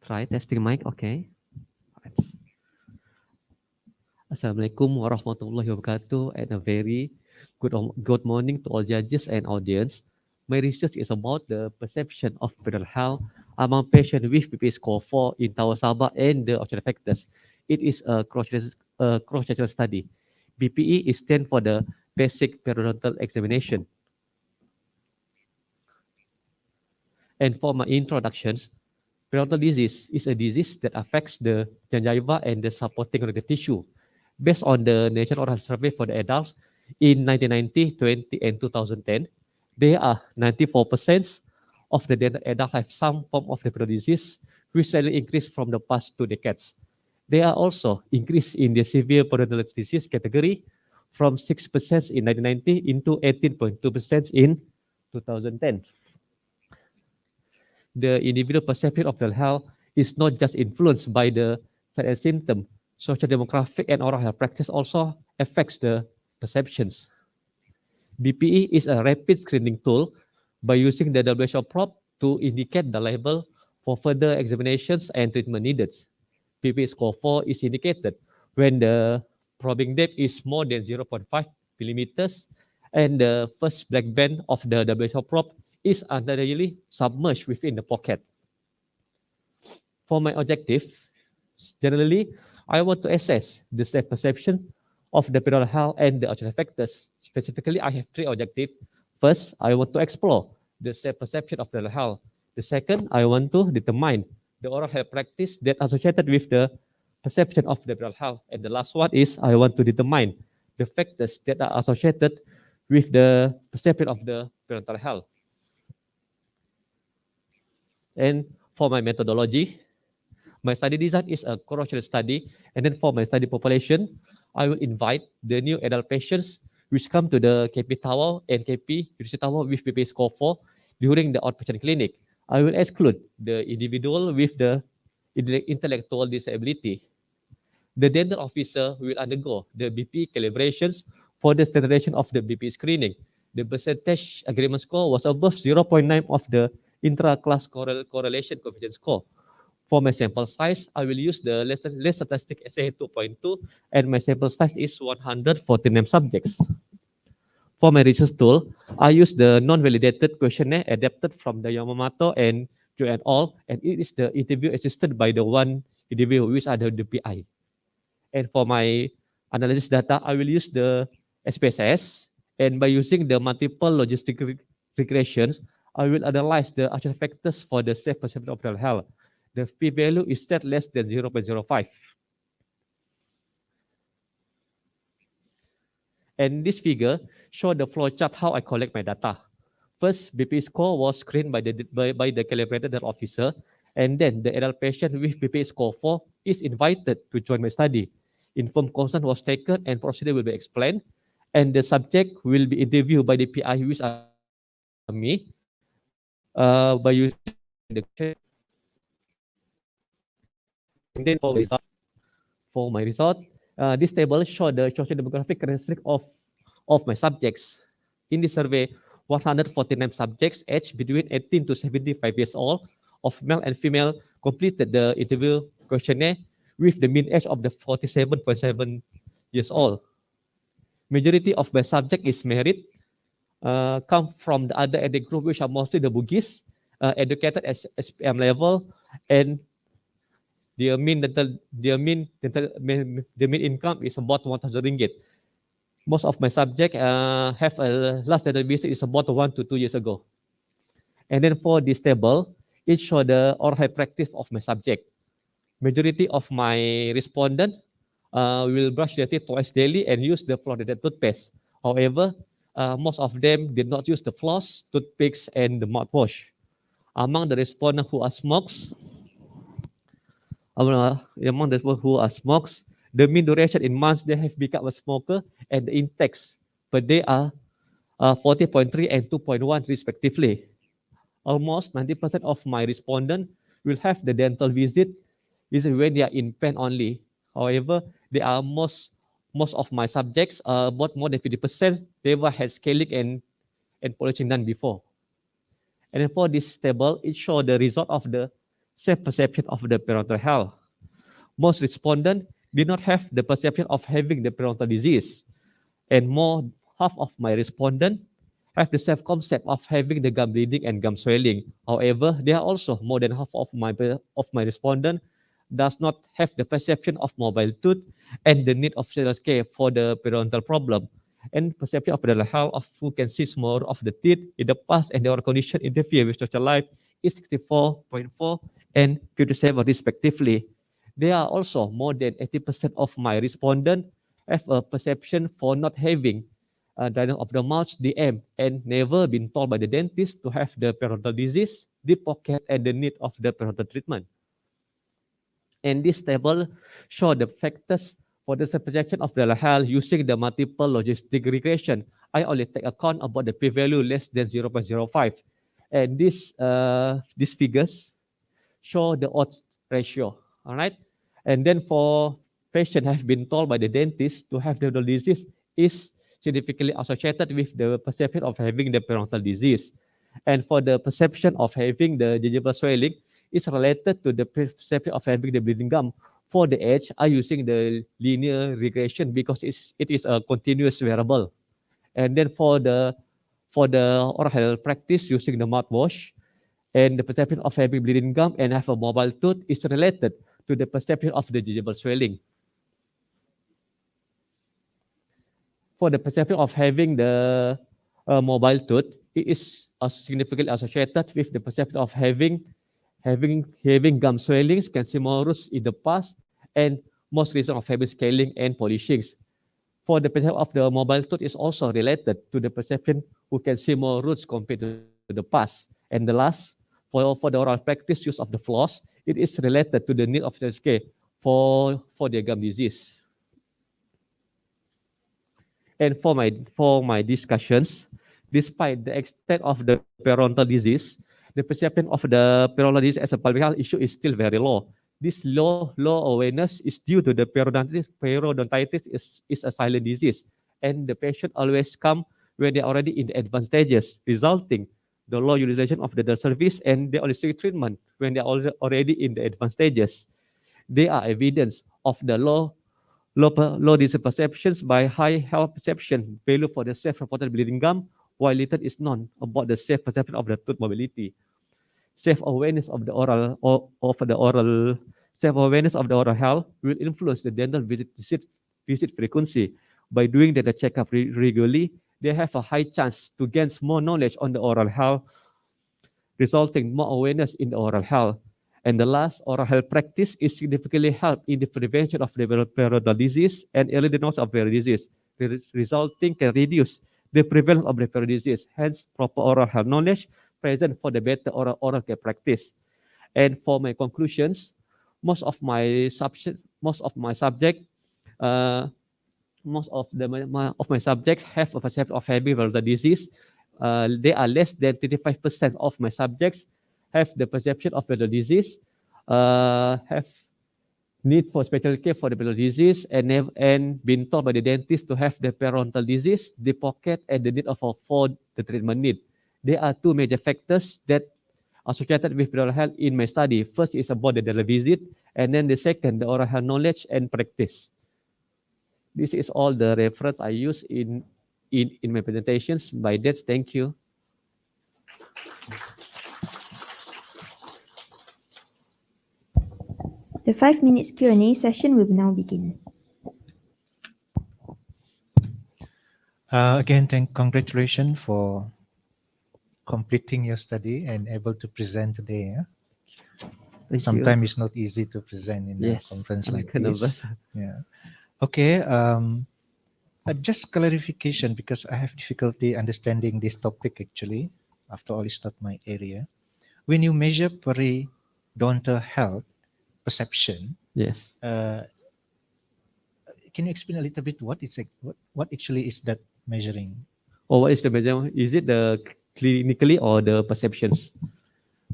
Try testing mic, okay. Assalamualaikum warahmatullahi wabarakatuh, and a very good morning to all judges and audience. My research is about the perception of parental health among patients with BPA score 4 in Tower Sabah and the observed factors. It is a cross-sectional study. BPE is stand for the basic periodontal examination. And for my introductions, periodontal disease is a disease that affects the gingiva and the supporting connective tissue. Based on the National Oral Survey for the adults in 1990, 20, and 2010, there are 94% of the adults have some form of the periodontal disease, which slightly increased from the past 2 decades. There are also increase in the severe periodontal disease category from 6% in 1990 into 18.2% in 2010. The individual perception of mental health is not just influenced by the sign and symptom. Social demographic and oral health practice also affects the perceptions. BPE is a rapid screening tool by using the WHO probe to indicate the level for further examinations and treatment needed. BPE score 4 is indicated when the probing depth is more than 0.5 millimeters and the first black band of the WHO probe is entirely submerged within the pocket. For my objective, generally, I want to assess the self-perception of the periodontal health and the other factors. Specifically, I have 3 objectives. First, I want to explore the self-perception of the health. The second, I want to determine the oral health practice that associated with the perception of the periodontal health. And the last one is I want to determine the factors that are associated with the perception of the periodontal health. And for my methodology, my study design is a cross-sectional study. And then for my study population, I will invite the new adult patients which come to the KP Tower and KP University Tower with BPA score 4 during the outpatient clinic. I will exclude the individual with the intellectual disability. The dental officer will undergo the BP calibrations for the standardization of the BP screening. The percentage agreement score was above 0.9 of the intra-class correlation coefficient score. For my sample size, I will use the less statistic SA 2.2 and my sample size is 149 subjects. For my research tool, I use the non-validated questionnaire adapted from the Yamamoto and Joe et al. And it is the interview assisted by the one interview which are the PI. And for my analysis data, I will use the SPSS. And by using the multiple logistic regressions, I will analyze the actual factors for the safe perception of mental health. The p-value is set less than 0.05. And this figure shows the flowchart how I collect my data. First, BP score was screened by the calibrated officer, and then the adult patient with BP score 4 is invited to join my study. Informed consent was taken and procedure will be explained, and the subject will be interviewed by the PI which are me by using the question. And then for my result, this table shows the social demographic characteristic of my subjects. In this survey, 149 subjects aged between 18 to 75 years old of male and female completed the interview questionnaire with the mean age of the 47.7 years old. Majority of my subject is married, come from the other ethnic group, which are mostly the Bugis, educated at SPM level, and their mean income is about 1,000 ringgit. Most of my subject have a last dental visit is about 1 to 2 years ago. And then for this table, it shows the oral health practice of my subject. Majority of my respondent will brush their teeth twice daily and use the fluoridated toothpaste. However, most of them did not use the floss, toothpicks, and the mouthwash. Among the respondents who are smokers, the mean duration in months they have become a smoker and the intakes per day are 40.3 and 2.1 respectively. Almost 90% of my respondents will have the dental visit when they are in pain only. However, there are most of my subjects, about more than 50%, never had scaling and polishing done before. And then for this table, it shows the result of the self-perception of the periodontal health. Most respondents did not have the perception of having the periodontal disease. And half of my respondents have the same concept of having the gum bleeding and gum swelling. However, there are also more than half of my respondent does not have the perception of mobile tooth and the need of serious care for the periodontal problem. And perception of the health of who can see more of the teeth in the past and their condition interfere with social life is 64.4 and 57 respectively. There are also more than 80% of my respondents have a perception for not having diagnosis of the mouth, DM, and never been told by the dentist to have the periodontal disease, deep pocket, and the need of the periodontal treatment. And this table show the factors for the projection of the health using the multiple logistic regression. I only take account about the p-value less than 0.05. And these figures show the odds ratio. All right. And then for patient have been told by the dentist to have the disease is significantly associated with the perception of having the periodontal disease. And for the perception of having the gingival swelling is related to the perception of having the bleeding gum. For the age, are using the linear regression because it is a continuous variable. And then for the oral health practice using the mouthwash, and the perception of having bleeding gum and have a mobile tooth is related to the perception of the gingival swelling. For the perception of having the mobile tooth, it is significantly associated with the perception of having gum swellings, cancerous in the past, and most recent of having scaling and polishings. For the perception of the mobile tooth is also related to the perception who can see more roots compared to the past. And the last, for the oral practice use of the floss, it is related to the need of the care for the gum disease. And for my discussions, despite the extent of the periodontal disease, the perception of the periodontal disease as a public health issue is still very low. This low awareness is due to the periodontitis is a silent disease, and the patient always come when they're already in the advanced stages, resulting the low utilization of the service, and they only seek treatment when they're already in the advanced stages. There are evidence of the low disease perceptions by high health perception value for the self-reported bleeding gum, while little is known about the self-perception of the tooth mobility. Self-awareness of the oral health will influence the dental visit frequency. By doing the checkup regularly, they have a high chance to gain more knowledge on the oral health, resulting more awareness in the oral health. And the last, oral health practice is significantly help in the prevention of the periodontal disease and early diagnosis of periodontal disease, resulting can reduce the prevalence of the periodontal disease. Hence, proper oral health knowledge present for the better oral care practice. And for my conclusions, most of my subjects have a perception of having periodontal disease. They are less than 35% of my subjects have the perception of periodontal disease, have need for special care for the periodontal disease, and been told by the dentist to have the periodontal disease, the pocket, and the need for the treatment need. There are two major factors that associated with oral health in my study. First is about the dental visit, and then the second, the oral health knowledge and practice. This is all the reference I use in my presentations. By that, thank you. The 5 minutes Q&A session will now begin. Again, congratulations for completing your study and able to present today. Sometimes it's not easy to present in a conference like this. Yeah. Okay. Just clarification because I have difficulty understanding this topic actually. After all, it's not my area. When you measure periodontal health perception, yes. Can you explain a little bit what actually is that measuring? Or what is the measurement? Is it the clinically or the perceptions?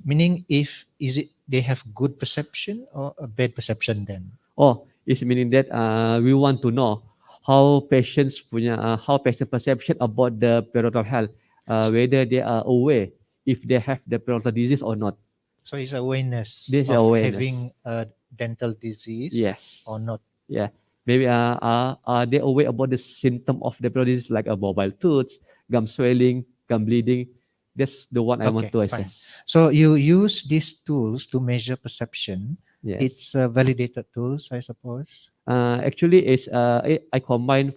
Meaning, is it they have good perception or a bad perception then? Oh, it's meaning that we want to know how patients perception about the periodontal health, whether they are aware if they have the periodontal disease or not. So it's awareness This of awareness. having a dental disease, yes, or not. Yeah, maybe are they aware about the symptom of the periodontal disease like a mobile tooth, gum swelling, gum bleeding. That's the one I want to fine. assess. So you use these tools to measure perception. Yes. It's validated tools, I suppose. Actually, I combine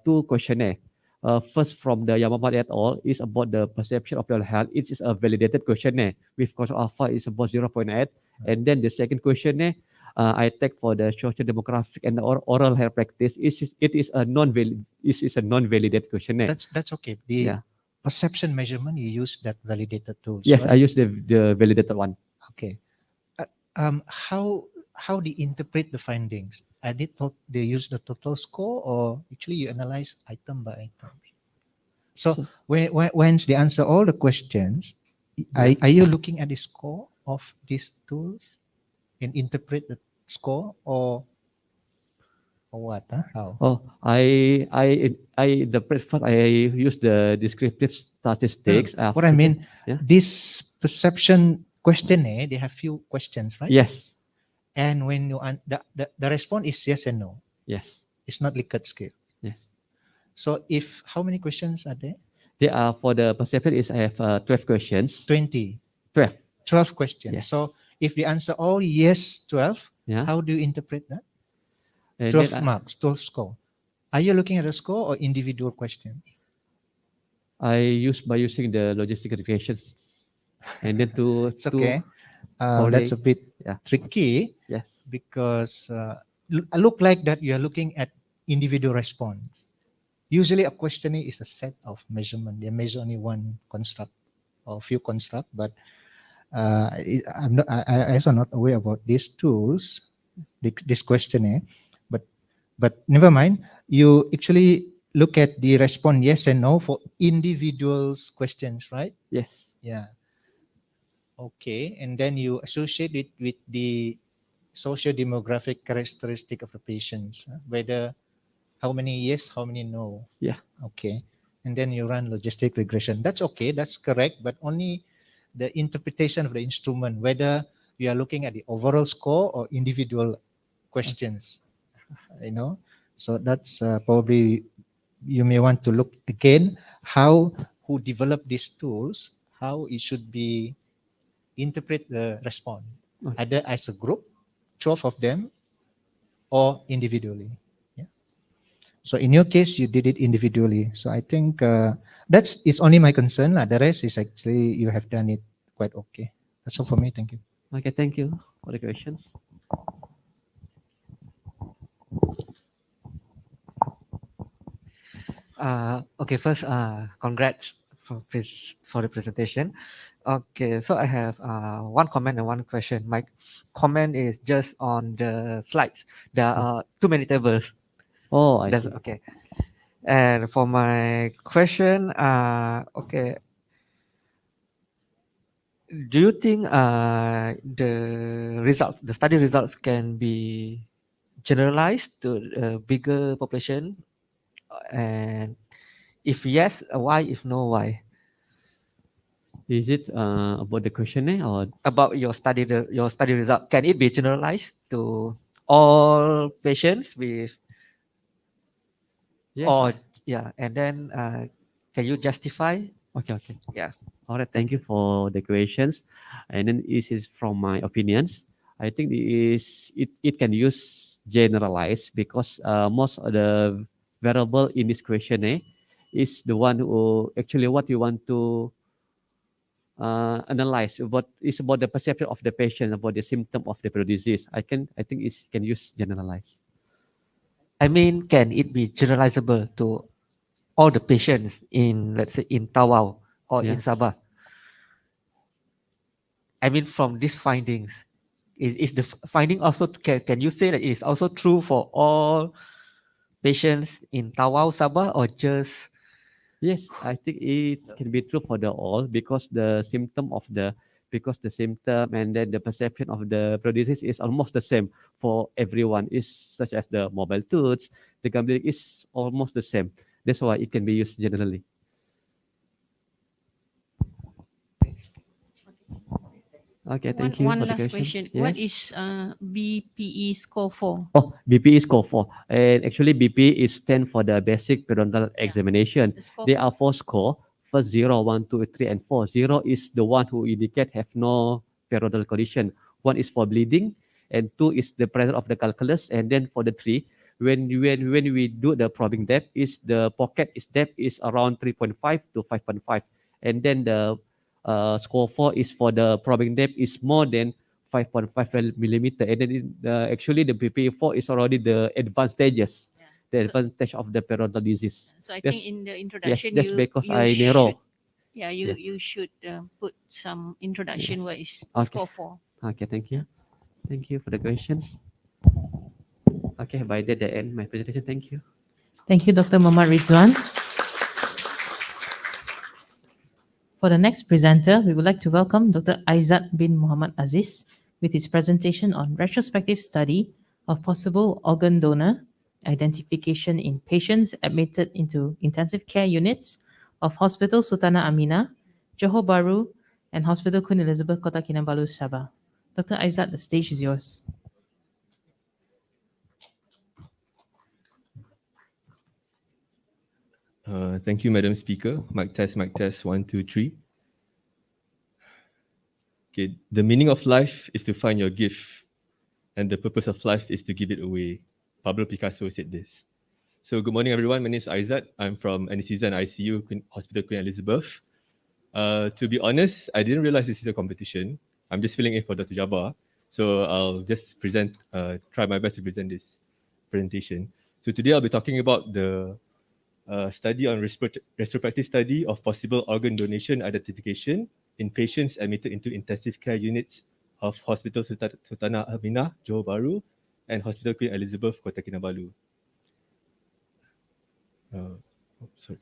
two questionnaire. First, from the Yamamoto et al. Is about the perception of your health. It is a validated questionnaire with control alpha is about 0.8. And then the second questionnaire, I take for the social demographic and the oral health practice. It is a non-validated questionnaire. That's okay. The Yeah. perception measurement, you use that validated tools. Yes, right? I use the validated one. Okay. How they interpret the findings? Are they thought they use the total score, or actually you analyze item by item? So once they answer all the questions, are you looking at the score of these tools and interpret the score, or what? How? Oh, the first I use the descriptive statistics. What I mean, yeah. this perception questionnaire, they have few questions, right? Yes. And when you the response is yes and no. Yes. It's not Likert scale. Yes. So if how many questions are there? There are for the perception is I have 12 questions. 20. 12. 12 questions. Yes. So if they answer all yes 12, Yeah. how do you interpret that? And 12 then marks, 12 score. Are you looking at a score or individual questions? I use by using the logistic regressions, and then to It's okay. That's correlate. a bit Yeah. tricky Yes. because look like that you are looking at individual response. Usually a questionnaire is a set of measurement. They measure only one construct or few construct, but I also not aware about these tools, this questionnaire, but never mind. You actually look at the response yes and no for individuals questions, right? Yes. Yeah. Okay, and then you associate it with the socio-demographic characteristic of the patients, whether how many yes, how many no. Yeah. Okay, and then you run logistic regression. That's okay, that's correct, but only the interpretation of the instrument, whether you are looking at the overall score or individual questions, So that's probably you may want to look again how who developed these tools, how it should be interpret the response, either as a group, 12 of them, or individually. Yeah. So in your case, you did it individually. So I think it's only my concern. The rest is actually you have done it quite okay. That's all for me. Thank you. Okay, thank you for the questions. Okay, first, congrats for the presentation. Okay, so I have one comment and one question. My comment is just on the slides. There are too many tables. Oh, I That's see. okay. And for my question, okay, do you think the study results can be generalized to a bigger population? And if yes, why? If no, why? Is it about the questionnaire or About your study result, can it be generalized to all patients with yes? or yeah, and then can you justify? Okay, okay. Yeah. All right, thank you for the questions. And then this is from my opinions. I think it can use generalize because most of the variable in this questionnaire is the one who actually what you want to analyze what is about the perception of the patient about the symptom of the disease. I think it can use generalize. I mean, can it be generalizable to all the patients in, let's say, in Tawau or in Sabah? I mean, from these findings, is the finding also, can you say that it is also true for all patients in Tawau, Sabah, or just? Yes, I think it can be true for the all because the symptom and then the perception of the disease is almost the same for everyone. Is such as the mobile tools, the gambling is almost the same. That's why it can be used generally. Okay, thank you. One for the last question. question. What Yes. is BPE score for? Oh, BPE score 4. And actually, BPE is stand for the basic periodontal examination. The score There are 4 score. first 0, 1, 2, 3, and 4. 0 is the one who indicate have no periodal condition. 1 is for bleeding, and 2 is the presence of the calculus. And then for the 3, when we do the probing depth, is the pocket is depth is around 3.5 to 5.5. And then the score 4 is for the probing depth is more than 5.5 millimeter. And then actually the PPA4 is already the advanced stages, the advanced stage of the periodontal disease. So I Yes. think in the Yes, introduction, that's you because you I should, narrow. yeah, you should put some introduction Yes. where is Okay. score 4. Okay, thank you. Thank you for the questions. Okay, by that the end my presentation. Thank you. Thank you, Dr. Muhammad Rizwan. For the next presenter, we would like to welcome Dr. Aizat bin Muhammad Aziz with his presentation on retrospective study of possible organ donor identification in patients admitted into intensive care units of Hospital Sultanah Aminah, Johor Bahru, and Hospital Queen Elizabeth Kota Kinabalu, Sabah. Dr. Aizat, the stage is yours. Thank you, Madam Speaker. Mic test, 1, 2, 3. Okay, the meaning of life is to find your gift, and the purpose of life is to give it away. Pablo Picasso said this. So good morning, everyone. My name is Aizat. I'm from Anesthesia and ICU, Hospital Queen Elizabeth. To be honest, I didn't realize this is a competition. I'm just filling in for Dr. Jabbar. So I'll just try my best to present this presentation. So today I'll be talking about the study on retrospective study of possible organ donation identification in patients admitted into intensive care units of Hospital Sultanah Aminah, Johor Bahru, and Hospital Queen Elizabeth, Kota Kinabalu. Sorry.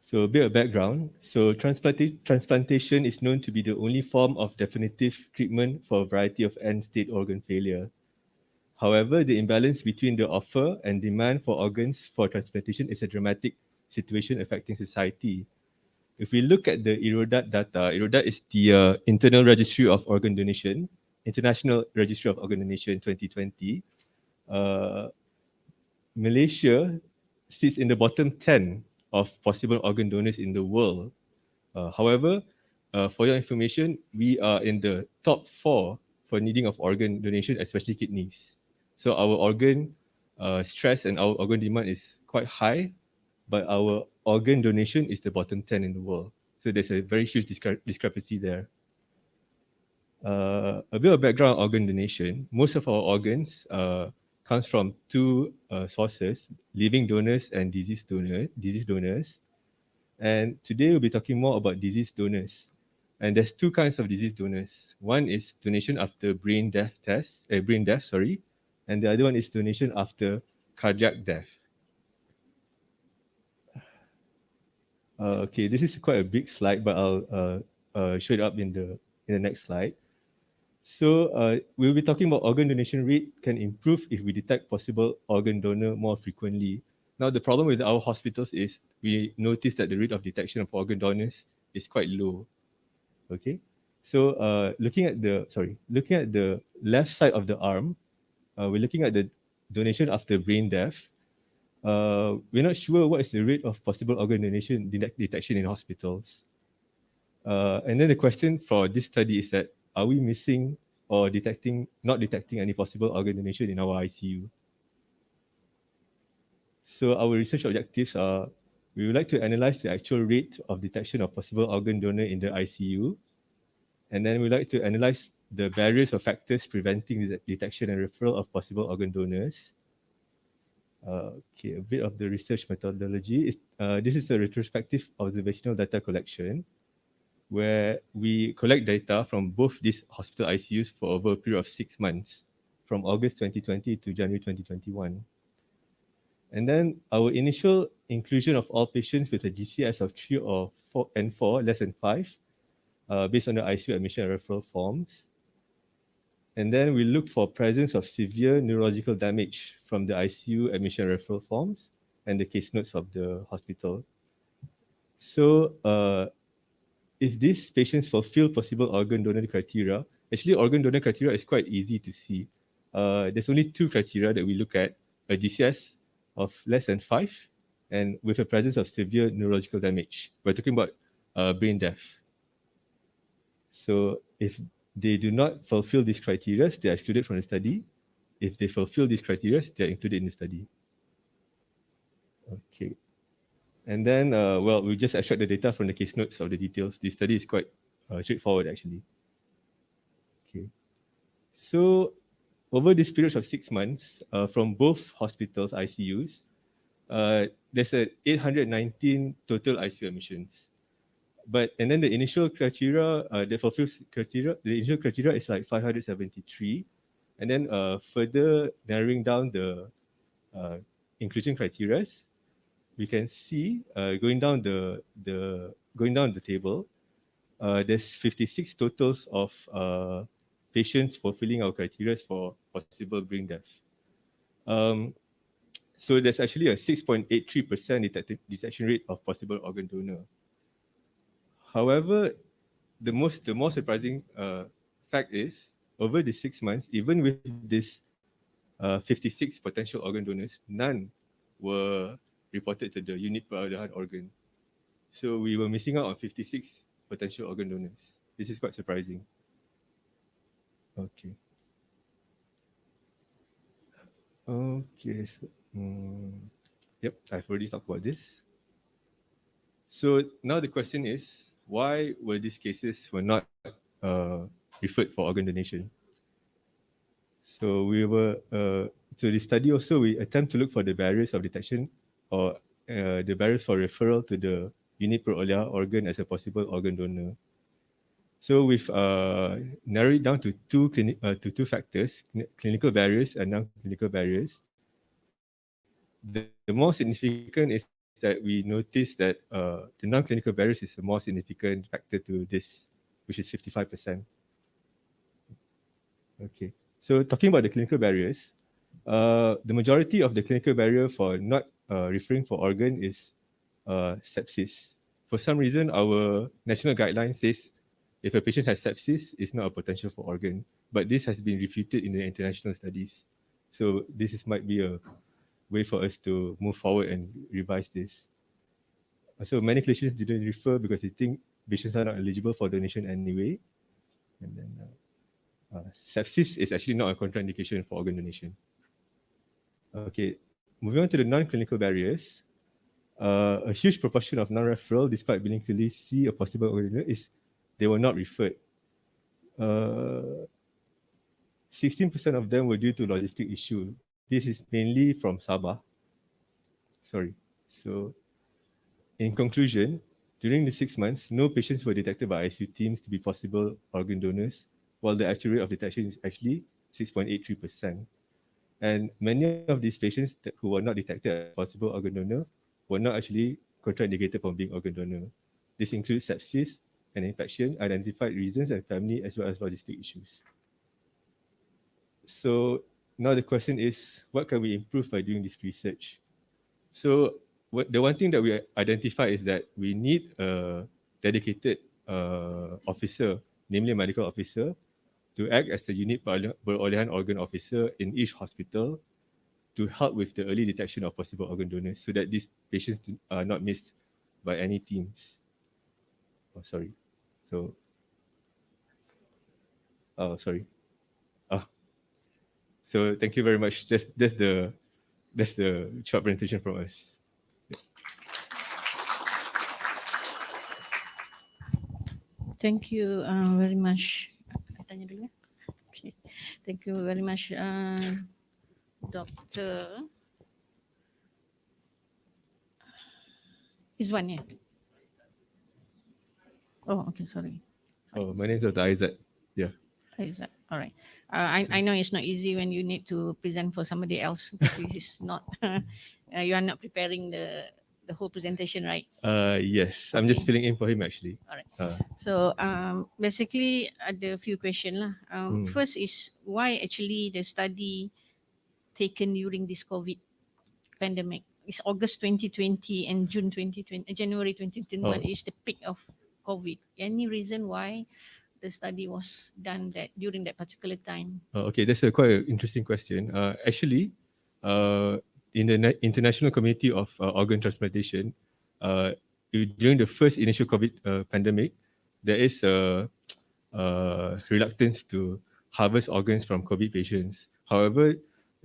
So a bit of background. So transplantation is known to be the only form of definitive treatment for a variety of end-stage organ failure. However, the imbalance between the offer and demand for organs for transplantation is a dramatic situation affecting society. If we look at the IRODAT data, IRODAT is the Internal Registry of Organ Donation, International Registry of Organ Donation 2020. Malaysia sits in the bottom 10 of possible organ donors in the world. However, for your information, we are in the top 4 for needing of organ donation, especially kidneys. So our organ stress and our organ demand is quite high, but our organ donation is the bottom 10 in the world. So there's a very huge discrepancy there. A bit of background on organ donation. Most of our organs comes from 2 sources, living donors and disease donors. And today we'll be talking more about disease donors. And there's 2 kinds of disease donors. One is donation after brain death, and the other one is donation after cardiac death. Okay, this is quite a big slide, but I'll show it up in the next slide. So we'll be talking about organ donation rate can improve if we detect possible organ donor more frequently. Now the problem with our hospitals is we notice that the rate of detection of organ donors is quite low. Okay, so looking at the left side of the arm, we're looking at the donation after brain death. We're not sure what is the rate of possible organ donation detection in hospitals. And then the question for this study is that, are we missing or not detecting any possible organ donation in our ICU? So our research objectives are, we would like to analyze the actual rate of detection of possible organ donor in the ICU. And then we'd like to analyze the barriers or factors preventing the detection and referral of possible organ donors. Okay, a bit of the research methodology. This is a retrospective observational data collection where we collect data from both these hospital ICUs for over a period of 6 months, from August 2020 to January 2021. And then our initial inclusion of all patients with a GCS of 3 or 4, less than 5, based on the ICU admission and referral forms. And then we look for presence of severe neurological damage from the ICU admission and referral forms and the case notes of the hospital. So if these patients fulfill possible organ donor criteria, actually organ donor criteria is quite easy to see. There's only 2 criteria that we look at, a GCS of less than 5 and with a presence of severe neurological damage. We're talking about brain death. So if they do not fulfill these criteria, they are excluded from the study. If they fulfill these criteria, they are included in the study. Okay. And then, well, we just extract the data from the case notes of the details. The study is quite straightforward, actually. Okay. So over this period of 6 months, from both hospitals, ICUs, there's 819 total ICU admissions. And then the initial criteria that fulfills criteria, the initial criteria is like 573. And then further narrowing down the inclusion criteria, we can see going down the table, there's 56 totals of patients fulfilling our criteria for possible brain death. So there's actually a 6.83% detection rate of possible organ donor. However, the more surprising fact is, over the 6 months, even with this 56 potential organ donors, none were reported to the unit per organ. So we were missing out on 56 potential organ donors. This is quite surprising. Okay. Okay. So, yep, I've already talked about this. So now the question is, why were these cases were not referred for organ donation? So so the study also, we attempt to look for the barriers of detection or the barriers for referral to the unit per organ as a possible organ donor. So we've narrowed it down to two factors: clinical barriers and non-clinical barriers. The more significant is that we noticed that the non-clinical barriers is the more significant factor to this, which is 55%. Okay. So talking about the clinical barriers, the majority of the clinical barrier for not referring for organ is sepsis. For some reason, our national guideline says if a patient has sepsis, it's not a potential for organ. But this has been refuted in the international studies. So might be a way for us to move forward and revise this. So many clinicians didn't refer because they think patients are not eligible for donation anyway. And then sepsis is actually not a contraindication for organ donation. Okay, moving on to the non-clinical barriers. A huge proportion of non-referral, despite being clearly see a possible organ donor, is they were not referred. 16% of them were due to logistic issue. This is mainly from Sabah. Sorry. So, in conclusion, during the 6 months, no patients were detected by ICU teams to be possible organ donors, while the actual rate of detection is actually 6.83%. And many of these patients who were not detected as possible organ donor were not actually contraindicated from being organ donor. This includes sepsis and infection, identified reasons and family, as well as logistic issues. So now the question is, what can we improve by doing this research? So the one thing that we identify is that we need a dedicated officer, namely a medical officer, to act as the unit perolehan organ officer in each hospital to help with the early detection of possible organ donors so that these patients are not missed by any teams. Oh, sorry. So, oh, sorry. So thank you very much. That's the short presentation from us. Thank you very much. Tanya dulu. Okay. Thank you very much, Dr. Izwan, yeah. Oh, okay, sorry. Oh, my name is Dr. Isaac. Yeah. Isaac. All right. I know it's not easy when you need to present for somebody else because this is not, you are not preparing the whole presentation, right? Yes, I'm just filling in for him actually. All right. So basically, ada few question lah. First is why actually the study taken during this COVID pandemic? It's August 2020 and January 2021 is the peak of COVID. Any reason why the study was done during that particular time? Okay, that's quite an interesting question. Actually, in the international community of organ transplantation, during the first initial COVID pandemic, there is a reluctance to harvest organs from COVID patients. However,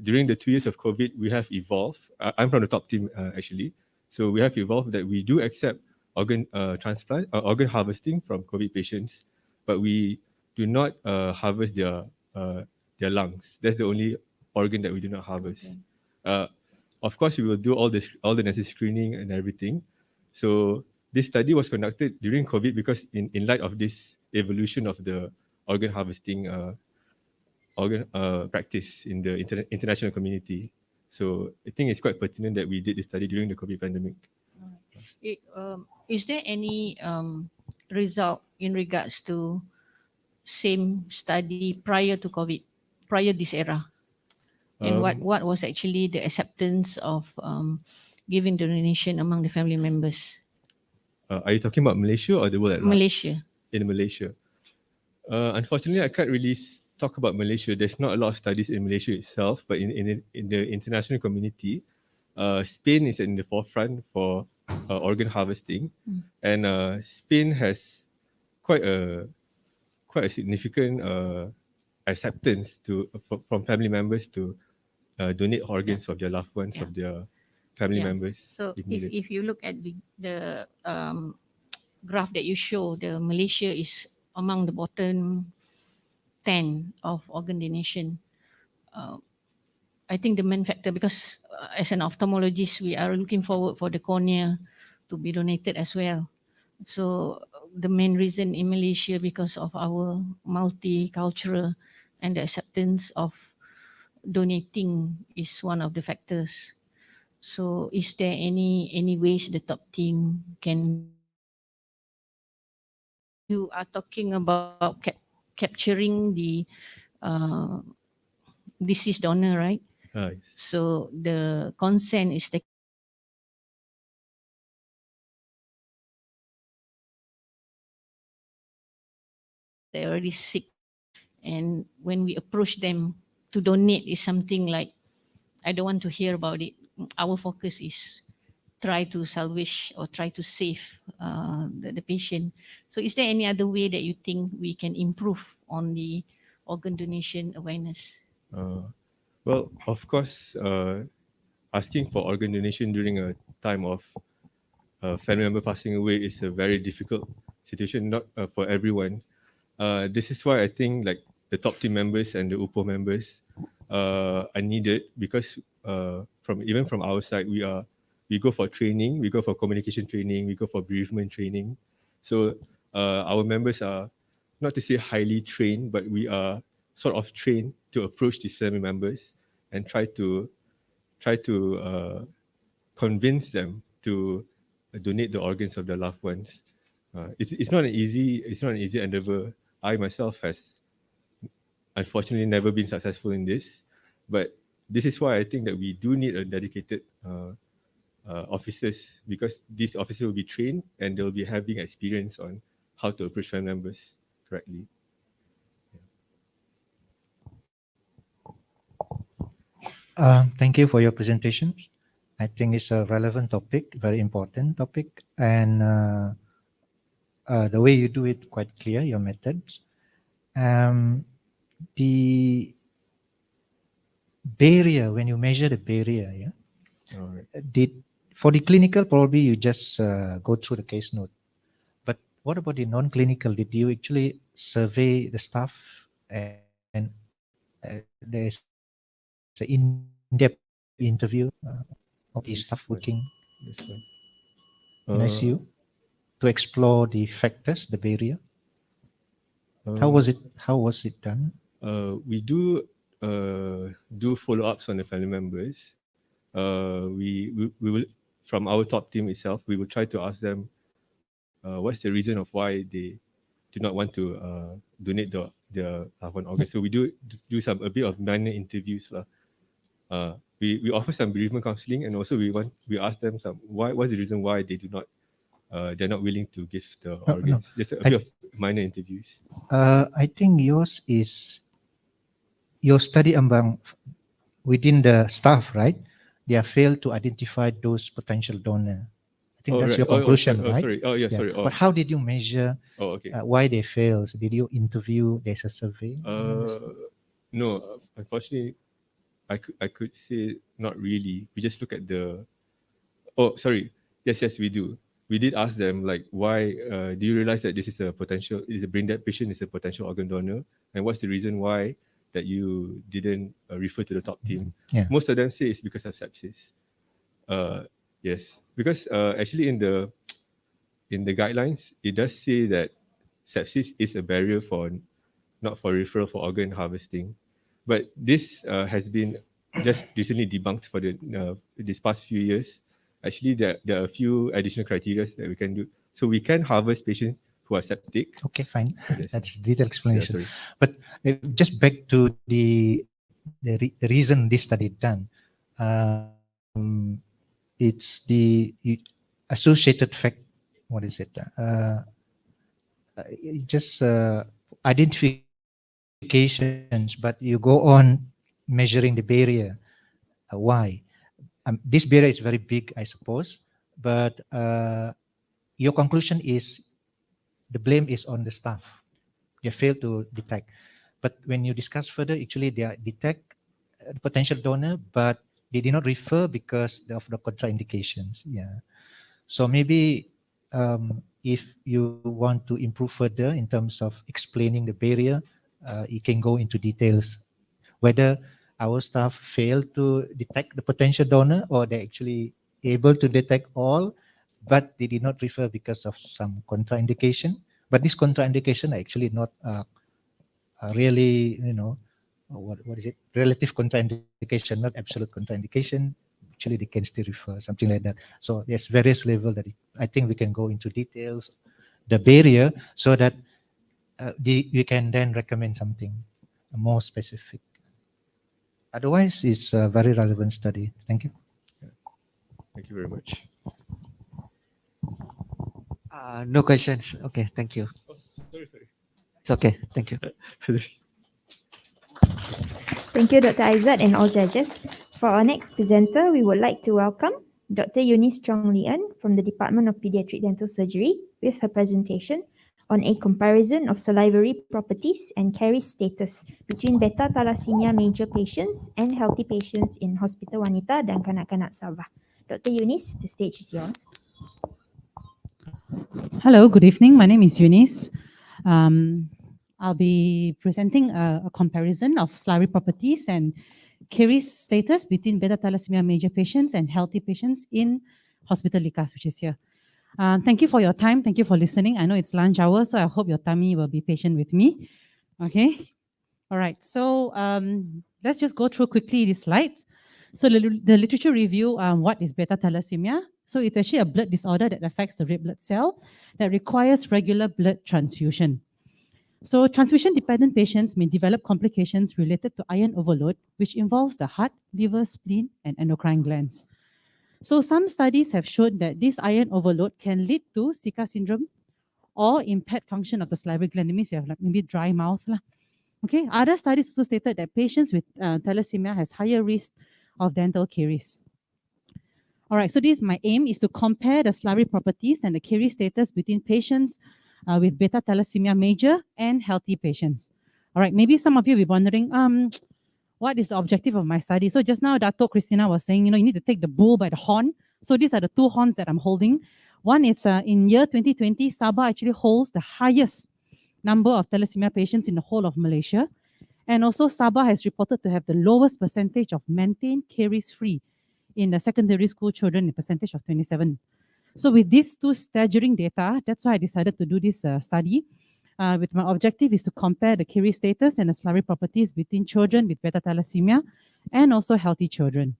during the 2 years of COVID, we have evolved. I'm from the top team actually, so we have evolved that we do accept organ transplant, organ harvesting from COVID patients, but we do not harvest their lungs. That's the only organ that we do not harvest. Okay. Of course, we will do all the necessary screening and everything. So this study was conducted during COVID because in light of this evolution of the organ harvesting organ practice in the international community. So I think it's quite pertinent that we did this study during the COVID pandemic. Is there any result in regards to same study prior to COVID, prior this era? And what was actually the acceptance of giving donation among the family members? Are you talking about Malaysia or the world at large? Malaysia. In Malaysia. Unfortunately, I can't really talk about Malaysia. There's not a lot of studies in Malaysia itself, but in the international community, Spain is in the forefront for organ harvesting, and Spain has quite a significant acceptance from family members to donate organs of their loved ones, of their family members. So if you look at the graph that you show, the Malaysia is among the bottom 10 of organ donation. I think the main factor, because as an ophthalmologist, we are looking forward for the cornea to be donated as well. So the main reason in Malaysia, because of our multicultural and the acceptance of donating is one of the factors. So is there any ways the top team can? You are talking about capturing the deceased donor, right? Yes. So the consent is taken. They're already sick, and when we approach them to donate, is something like, I don't want to hear about it. Our focus is try to salvage or try to save the patient. So is there any other way that you think we can improve on the organ donation awareness? Well, of course, asking for organ donation during a time of family member passing away is a very difficult situation, not for everyone. This is why I think like the top team members and the UPO members are needed, because from our side, we go for training, we go for communication training, we go for bereavement training. So our members are, not to say highly trained, but we are sort of trained to approach these family members and try to convince them to donate the organs of their loved ones. It's not an easy endeavor. I myself has unfortunately never been successful in this, but this is why I think that we do need a dedicated officers, because these officers will be trained and they'll be having experience on how to approach family members correctly. Thank you for your presentations. I think it's a relevant topic, very important topic, and the way you do it quite clear, your methods. The barrier, when you measure the barrier, yeah, for the clinical, probably you just go through the case note. But what about the non-clinical? Did you actually survey the staff and there's an in-depth interview of the staff working in ICU to explore the factors, the barrier? How was it done? We do follow-ups on the family members. We will, from our top team itself, we will try to ask them what's the reason of why they do not want to donate their one organ. So we do a bit of minor interviews. We offer some bereavement counselling, and also we ask them what's the reason why they do not they're not willing to give the organs. Just a bit of minor interviews. I think yours is your study among within the staff, right? they have failed to identify those potential donor. I think Oh, that's right. your conclusion, sorry. Oh, right? sorry. Oh, yeah, sorry. Oh. But how did you measure Oh, okay. why they fail? So did you interview? There's a survey. No, unfortunately, I could say not really. We just look at the. Oh, sorry. Yes, we do. We did ask them like, why do you realize that this is a potential? Is a brain dead patient is a potential organ donor, and what's the reason why that you didn't refer to the top team? Yeah. Most of them say it's because of sepsis. Yes, because actually in the guidelines it does say that sepsis is a barrier for not for referral for organ harvesting, but this has been just recently debunked for the this past few years. Actually, there are a few additional criteria that we can do. So we can harvest patients who are septic. Okay, fine. Yes. That's detailed explanation. sorry. But just back to the reason this study done. It's the associated fact. What is it? Just identifications, but you go on measuring the barrier. Why? This barrier is very big, I suppose, but your conclusion is the blame is on the staff. They failed to detect. But when you discuss further, actually they detect the potential donor, but they did not refer because of the contraindications. Yeah. So maybe if you want to improve further in terms of explaining the barrier, you can go into details whether our staff failed to detect the potential donor or they actually able to detect all, but they did not refer because of some contraindication. But this contraindication are actually not really, what is it? Relative contraindication, not absolute contraindication. Actually, they can still refer, something like that. So there's various level that I think we can go into details, the barrier, so that we can then recommend something more specific. Otherwise, it's a very relevant study. Thank you. Thank you very much. No questions. Okay, thank you. Oh, sorry. It's okay. Thank you. Thank you, Dr. Aizat and all judges. For our next presenter, we would like to welcome Dr. Eunice Chong Lian from the Department of Pediatric Dental Surgery with her presentation on a comparison of salivary properties and caries status between beta thalassemia major patients and healthy patients in Hospital Wanita dan Kanak-Kanak Sabah. Dr. Eunice, the stage is yours. Hello, good evening. My name is Eunice. I'll be presenting a comparison of salivary properties and caries status between beta thalassemia major patients and healthy patients in Hospital Likas, which is here. Thank you for your time. Thank you for listening. I know it's lunch hour, so I hope your tummy will be patient with me. Okay. All right. So let's just go through quickly these slides. So the literature review, what is beta thalassemia? So it's actually a blood disorder that affects the red blood cell that requires regular blood transfusion. So transfusion-dependent patients may develop complications related to iron overload, which involves the heart, liver, spleen, and endocrine glands. So some studies have shown that this iron overload can lead to Zika syndrome or impaired function of the salivary gland. It means you have like maybe dry mouth. Okay. Other studies also stated that patients with thalassemia has higher risk of dental caries. All right, so my aim is to compare the salivary properties and the caries status between patients with beta thalassemia major and healthy patients. All right, maybe some of you will be wondering, what is the objective of my study? So just now, Dato Christina was saying, you need to take the bull by the horn. So these are the two horns that I'm holding. One is in year 2020, Sabah actually holds the highest number of thalassemia patients in the whole of Malaysia. And also Sabah has reported to have the lowest percentage of maintained caries-free in the secondary school children, a percentage of 27. So with these two staggering data, that's why I decided to do this study. With my objective is to compare the caries status and the salivary properties between children with beta thalassemia and also healthy children.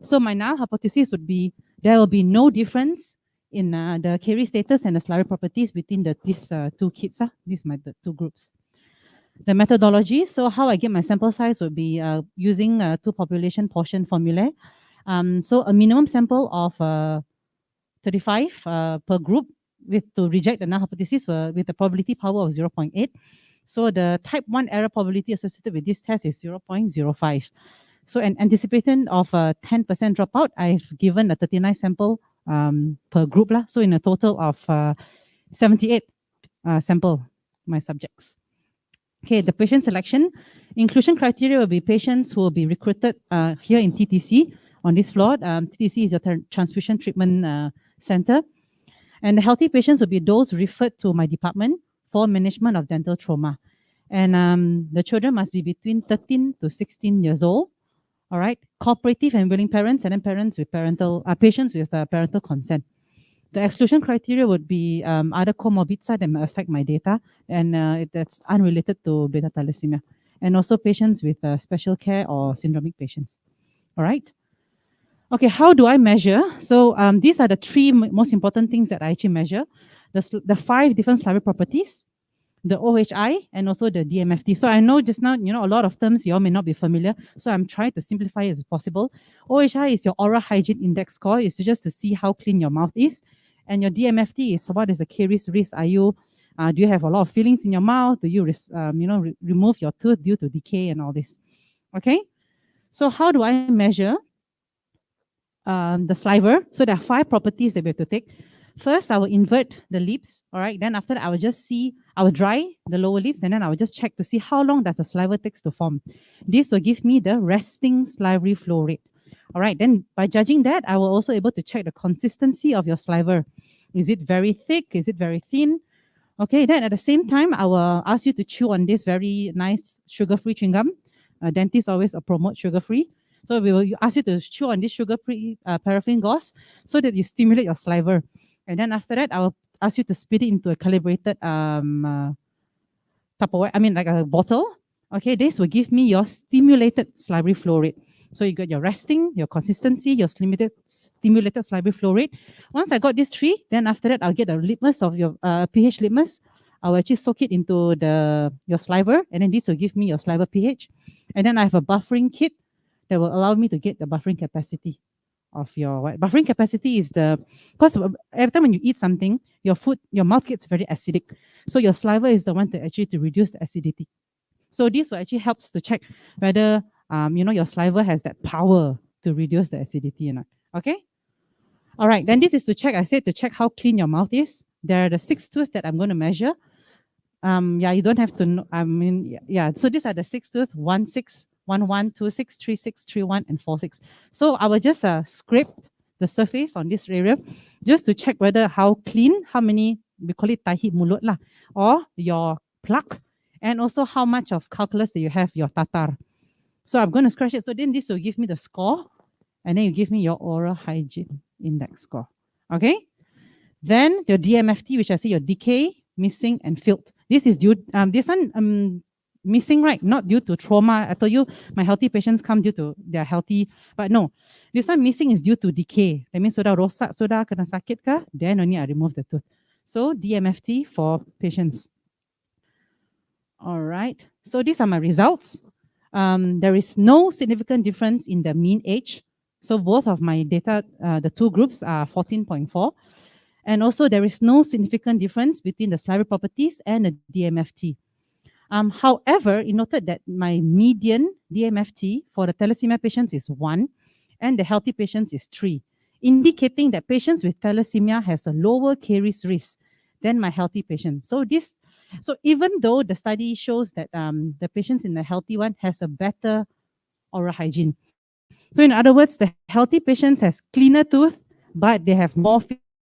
So my null hypothesis would be there will be no difference in the caries status and the salivary properties between these two kids. These are the two groups. The methodology, so how I get my sample size would be using two population portion formulae. So a minimum sample of 35 per group to reject the null hypothesis with a probability power of 0.8. So the type 1 error probability associated with this test is 0.05. So an anticipation of a 10% dropout, I've given a 39 sample per group lah. So in a total of 78 sample, my subjects. Okay, the patient selection, inclusion criteria will be patients who will be recruited here in TTC on this floor. TTC is your transfusion treatment center. And the healthy patients will be those referred to my department for management of dental trauma. And the children must be between 13 to 16 years old. All right, cooperative and willing parents, and then parents with patients with parental consent. The exclusion criteria would be other comorbids that may affect my data, and that's unrelated to beta thalassemia, and also patients with special care or syndromic patients. All right. Okay, how do I measure? So these are the three most important things that I actually measure. The 5 different salivary properties, the OHI, and also the DMFT. So I know just now, a lot of terms you all may not be familiar. So I'm trying to simplify it as possible. OHI is your oral hygiene index score. It's just to see how clean your mouth is. And your DMFT is what is the caries risk. Do you have a lot of fillings in your mouth? Do you remove your tooth due to decay and all this? Okay. So how do I measure the saliva? So there are 5 properties that we have to take. First, I will invert the lips. All right. Then after that, I will dry the lower lips, and then I will just check to see how long does the saliva takes to form. This will give me the resting salivary flow rate. All right. Then by judging that, I will also able to check the consistency of your saliva. Is it very thick? Is it very thin? Okay. Then at the same time, I will ask you to chew on this very nice sugar-free chewing gum. Dentists always promote sugar-free. So we will ask you to chew on this sugar-free paraffin gauze so that you stimulate your saliva. And then after that, I will ask you to spit it into a calibrated Tupperware, like a bottle. Okay, this will give me your stimulated salivary flow rate. So you got your resting, your consistency, your stimulated salivary flow rate. Once I got these 3, then after that, I'll get a litmus of your pH litmus. I'll actually soak it into your saliva, and then this will give me your saliva pH. And then I have a buffering kit that will allow me to get the buffering capacity of your buffering capacity is because every time when you eat something, your mouth gets very acidic. So your saliva is the one to reduce the acidity. So this will actually helps to check whether your saliva has that power to reduce the acidity or not. Okay. All right. Then this is to check how clean your mouth is. There are the 6 tooth that I'm going to measure. You don't have to know. So these are the 6 tooth: 1, 6, 1, 1, 2, 6, 3, 6, 3, 1, and 4, 6. So I will just scrape the surface on this area just to check whether how clean, how many, we call it tahi mulut lah, or your plaque, and also how much of calculus that you have, your tatar. So I'm going to scratch it. So then this will give me the score, and then you give me your oral hygiene index score. Okay. Then your DMFT, which I say your decay, missing, and filled. This is due. This one missing, right? Not due to trauma. I told you my healthy patients come due to they're healthy, but no, this one missing is due to decay. That means sudah rosak, sudah kena sakit kah? Then only I remove the tooth. So DMFT for patients. All right. So these are my results. There is no significant difference in the mean age. So both of my data, the 2 groups are 14.4. And also there is no significant difference between the salivary properties and the DMFT. However, it noted that my median DMFT for the thalassemia patients is 1 and the healthy patients is 3, indicating that patients with thalassemia has a lower caries risk than my healthy patients. So even though the study shows that the patients in the healthy one has a better oral hygiene. So in other words, the healthy patients has cleaner tooth, but they have more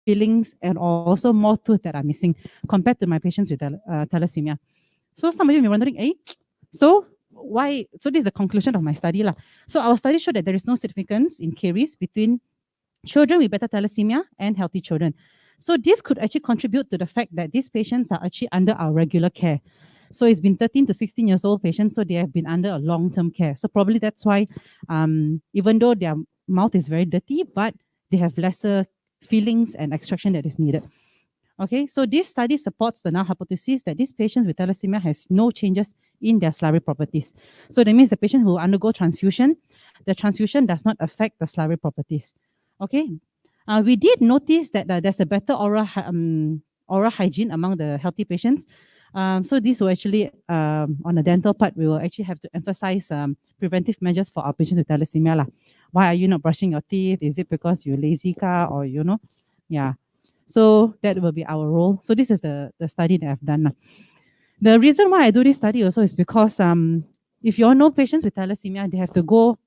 fillings and also more tooth that are missing compared to my patients with thalassemia. So some of you may be wondering, so why? So this is the conclusion of my study lah. So our study showed that there is no significance in caries between children with beta thalassemia and healthy children. So this could actually contribute to the fact that these patients are actually under our regular care. So it's been 13 to 16 years old patients, so they have been under a long-term care. So probably that's why, even though their mouth is very dirty, but they have lesser fillings and extraction that is needed. Okay, so this study supports the null hypothesis that these patients with thalassemia has no changes in their salivary properties. So that means the patient who undergo transfusion, the transfusion does not affect the salivary properties. Okay, we did notice that there's a better oral hygiene among the healthy patients. So this will actually, on the dental part, we will actually have to emphasize preventive measures for our patients with thalassemia lah. Why are you not brushing your teeth? Is it because you're lazy ka, or yeah. So that will be our role. So this is the study that I've done. The reason why I do this study also is because if you all know patients with thalassemia, they have to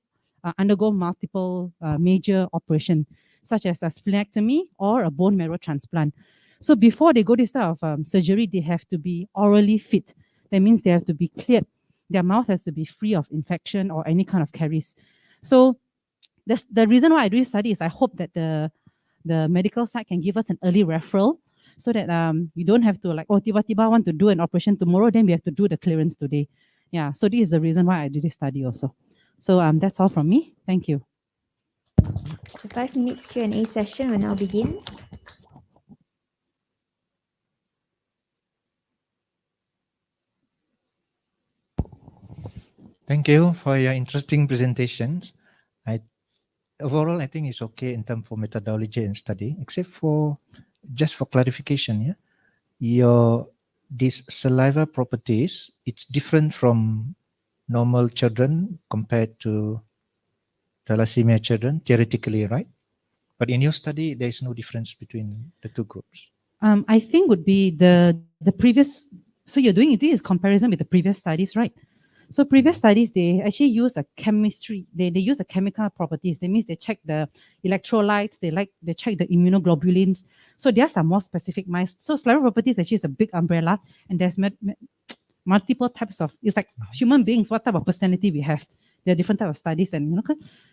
undergo multiple major operation, such as a splenectomy or a bone marrow transplant. So before they go this type of surgery, they have to be orally fit. That means they have to be cleared. Their mouth has to be free of infection or any kind of caries. So the reason why I do this study is I hope that the medical side can give us an early referral so that you don't have to like, oh, tiba-tiba want to do an operation tomorrow, then we have to do the clearance today. Yeah, so this is the reason why I do this study also. So that's all from me. Thank you. The 5 minutes Q&A session will now begin. Thank you for your interesting presentations. Overall, I think it's okay in terms for methodology and study, except for just for clarification, yeah, these saliva properties, it's different from normal children compared to thalassemia children, theoretically, right? But in your study, there is no difference between the two groups. I think would be the previous. So you're doing this is comparison with the previous studies, right? So previous studies they actually use a chemistry. They use the chemical properties. That means they check the electrolytes. They check the immunoglobulins. So there's some more specific mice. So saliva properties actually is a big umbrella, and there's multiple types of. It's like human beings. What type of personality we have? There are different types of studies, and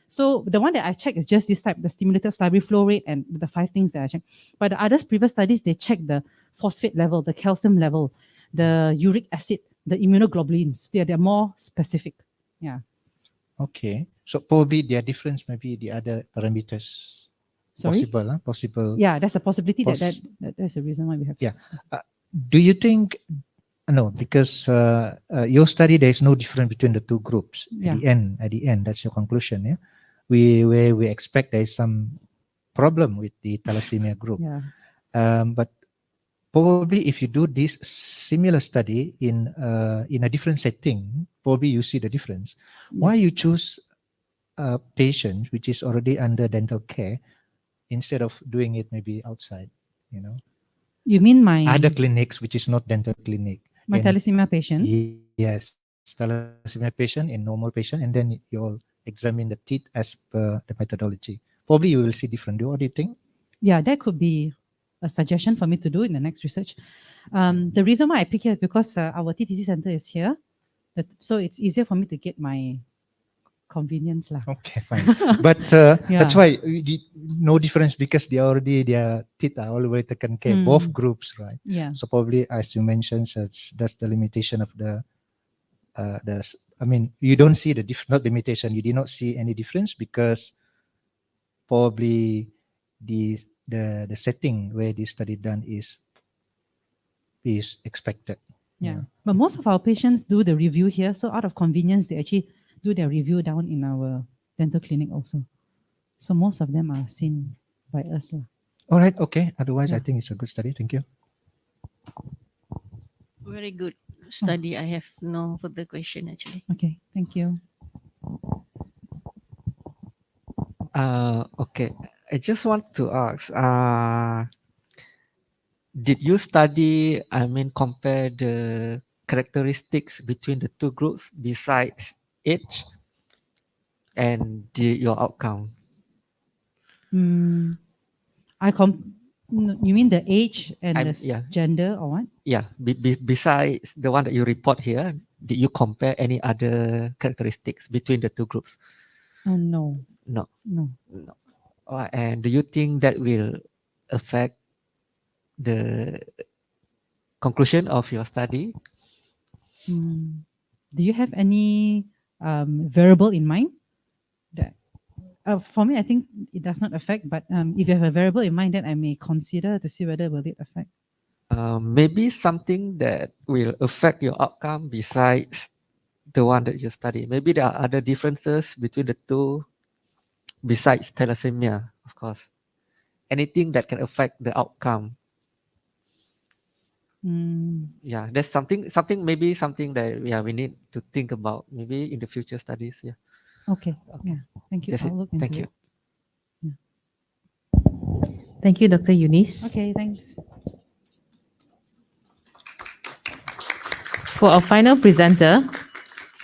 so the one that I checked is just this type, the stimulated salivary flow rate, and the 5 things that I checked. But the others previous studies, they check the phosphate level, the calcium level, the uric acid, the immunoglobulins. They're more specific. Yeah. Okay. So probably their difference maybe the other parameters. Sorry? Possible, huh? Possible. Yeah, that's a possibility that's the reason why we have. Yeah. Do you think, no, because your study, there is no difference between the two groups. Yeah. At the end, that's your conclusion, yeah? We expect there is some problem with the thalassemia group. Yeah. But probably if you do this similar study in a different setting, probably you see the difference. Why you choose a patient which is already under dental care instead of doing it maybe outside, You mean my other clinics which is not dental clinic? my thalassemia patients? Yes, thalassemia patient and normal patient, and then you'll examine the teeth as per the methodology. Probably you will see different. What do you think? Yeah, that could be a suggestion for me to do in the next research. The reason why I pick here is because our TTC center is here, so it's easier for me to get my convenience lah. Okay, fine. But that's why no difference because their teeth are all the way taken care, both groups, right? Yeah. So probably, as you mentioned, that's the limitation of I mean, you don't see not limitation. You did not see any difference because probably the setting where this study done is expected. Yeah. But most of our patients do the review here, so out of convenience, they actually do their review down in our dental clinic also. So most of them are seen by us lah. All right. Okay. Otherwise, I think it's a good study. Thank you. Very good study. I have no further question actually. Okay, thank you. Okay, I just want to ask, did you study, compare the characteristics between the two groups besides age and your outcome? You mean the age and the yeah. gender or what? Yeah, besides the one that you report here, did you compare any other characteristics between the two groups? No. No. No. No. And do you think that will affect the conclusion of your study? Do you have any variable in mind? That for me, I think it does not affect. But if you have a variable in mind, then I may consider to see whether will it affect. Maybe something that will affect your outcome besides the one that you study. Maybe there are other differences between the two besides thalassemia, of course. Anything that can affect the outcome. Yeah, that's something maybe something that we need to think about maybe in the future studies. Yeah. Okay. Okay. Yeah. Thank you. That's it. I'll look Thank into you. it. Yeah. Thank you, Dr. Eunice. Okay. Thanks. For our final presenter,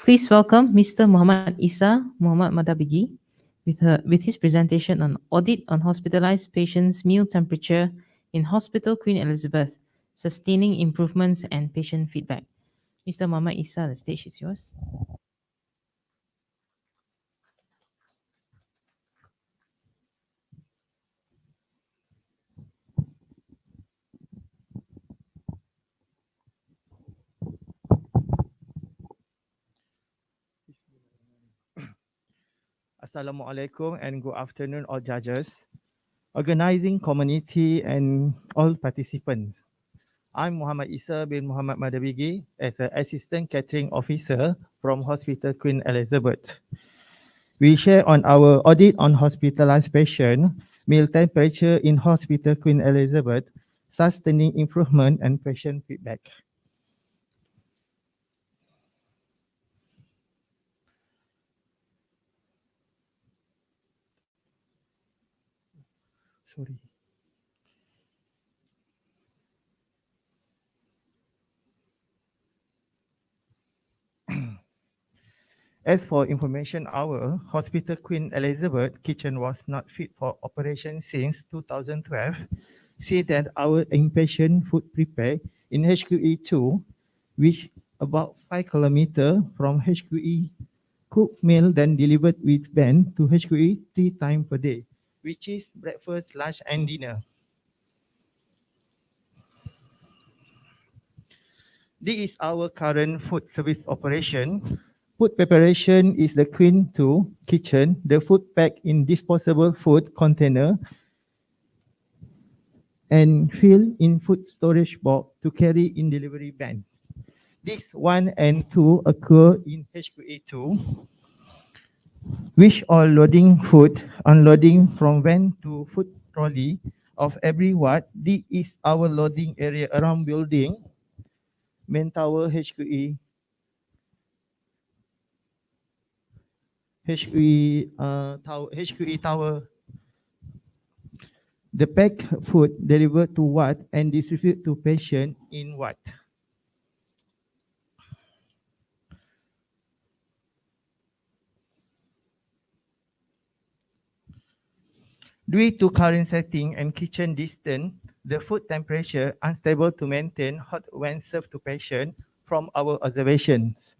please welcome Mr. Muhammad Isa Muhammad Madabigi with his presentation on audit on hospitalized patients' meal temperature in Hospital Queen Elizabeth, sustaining improvements and patient feedback. Mr. Muhammad Isa, the stage is yours. Assalamualaikum and good afternoon all judges, organizing community and all participants. I'm Muhammad Isa bin Muhammad Madabigi as an Assistant Catering Officer from Hospital Queen Elizabeth. We share on our audit on hospitalized patient, meal temperature in Hospital Queen Elizabeth, sustaining improvement and patient feedback. Sorry. As for information, our Hospital Queen Elizabeth kitchen was not fit for operation since 2012. See that our inpatient food prepared in HQE2, which about 5 kilometers from HQE, cooked meal then delivered with van to HQE 3 times per day, which is breakfast, lunch and dinner. This is our current food service operation. Food preparation is the Queen 2 kitchen. The food packed in disposable food container and filled in food storage box to carry in delivery van. This 1 and 2 occur in HQA2, which all loading food, unloading from van to food trolley of every ward. This is our loading area around building, main tower HQE, HQE tower. The packed food delivered to ward and distributed to patient in ward. Due to current setting and kitchen distance, the food temperature unstable to maintain hot when served to patient from our observations.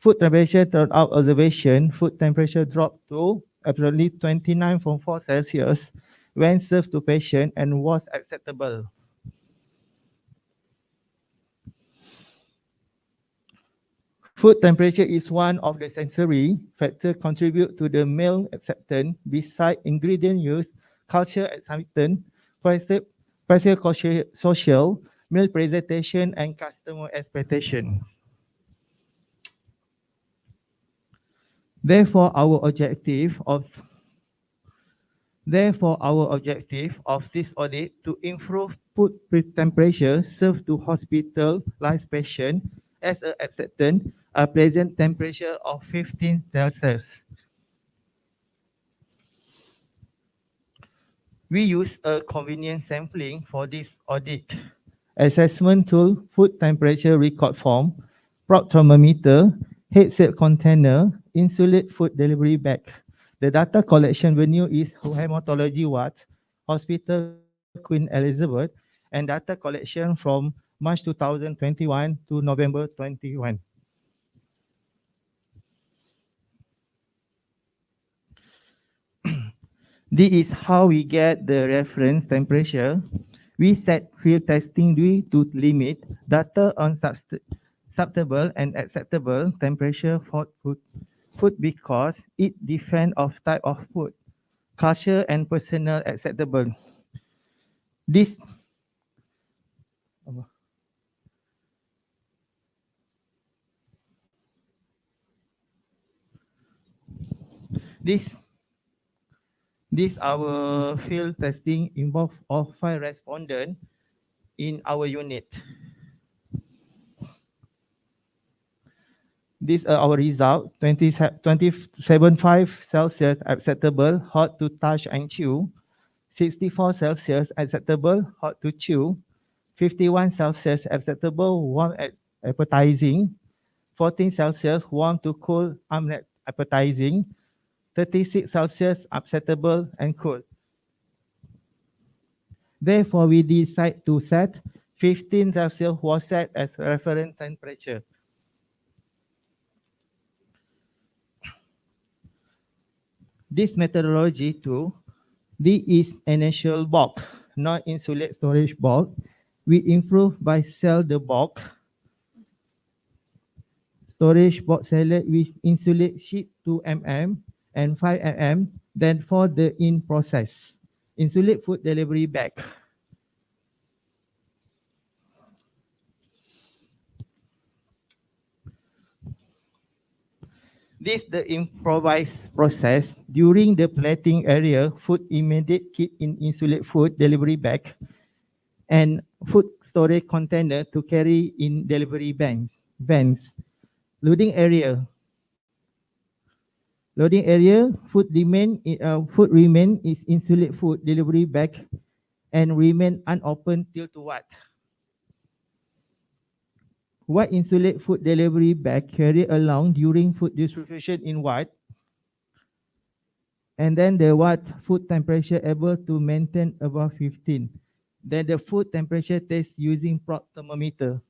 Food temperature throughout observation, food temperature dropped to approximately 29.4 Celsius when served to patient and was acceptable. Food temperature is one of the sensory factors contribute to the meal acceptance beside ingredient use, culture acceptance, pressure social, meal presentation and customer expectations. Therefore, our objective of this audit to improve food temperature served to hospitalized patients as a acceptance a present temperature of 15 Celsius. We use a convenient sampling for this audit. Assessment tool, food temperature record form, probe thermometer, headset container, insulate food delivery bag. The data collection venue is hematology ward, Hospital Queen Elizabeth, and data collection from March 2021 to November 21. This is how we get the reference temperature. We set field testing due to limit data on acceptable and acceptable temperature for food because it depends of type of food, culture and personal acceptable. This this our field testing involved of 5 respondents in our unit. These are our result. 27.5 Celsius acceptable, hot to touch and chew. 64 Celsius acceptable, hot to chew. 51 Celsius acceptable, warm appetizing. 14 Celsius warm to cool, unappetizing. 36 Celsius acceptable and cool. Therefore, we decide to set 15 Celsius was set as reference temperature. This methodology too, this is initial box, not insulate storage box. We improve by sell the box. Storage box salad with insulate sheet 2 mm and 5 mm, then for the in process. Insulate food delivery bag. This the improvised process. During the plating area, food immediate keep in insulate food delivery bag and food storage container to carry in delivery vans. Loading area. Loading area, food remain is insulate food delivery bag and remain unopened till to what? What insulate food delivery bag carry along during food distribution in what? And then the what food temperature able to maintain above 15. Then the food temperature test using prop thermometer.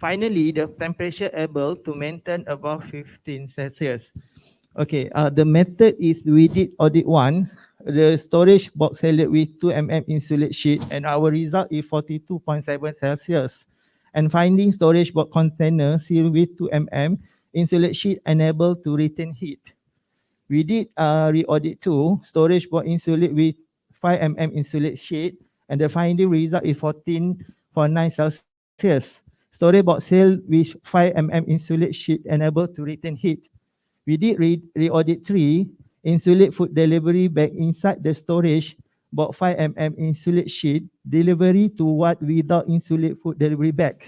Finally, the temperature able to maintain above 15 Celsius. Okay, the method is we did audit 1, the storage box salad with 2 mm insulate sheet, and our result is 42.7 Celsius. And finding storage box container sealed with 2 mm insulate sheet unable to retain heat. We did re-audit 2, storage box insulate with 5 mm insulate sheet, and the finding result is 14.9 Celsius. Storage box sealed with 5 mm insulate sheet unable to retain heat. We did re-audit 3, insulate food delivery bag inside the storage, about 5 mm insulate sheet, delivery to what without insulate food delivery bag.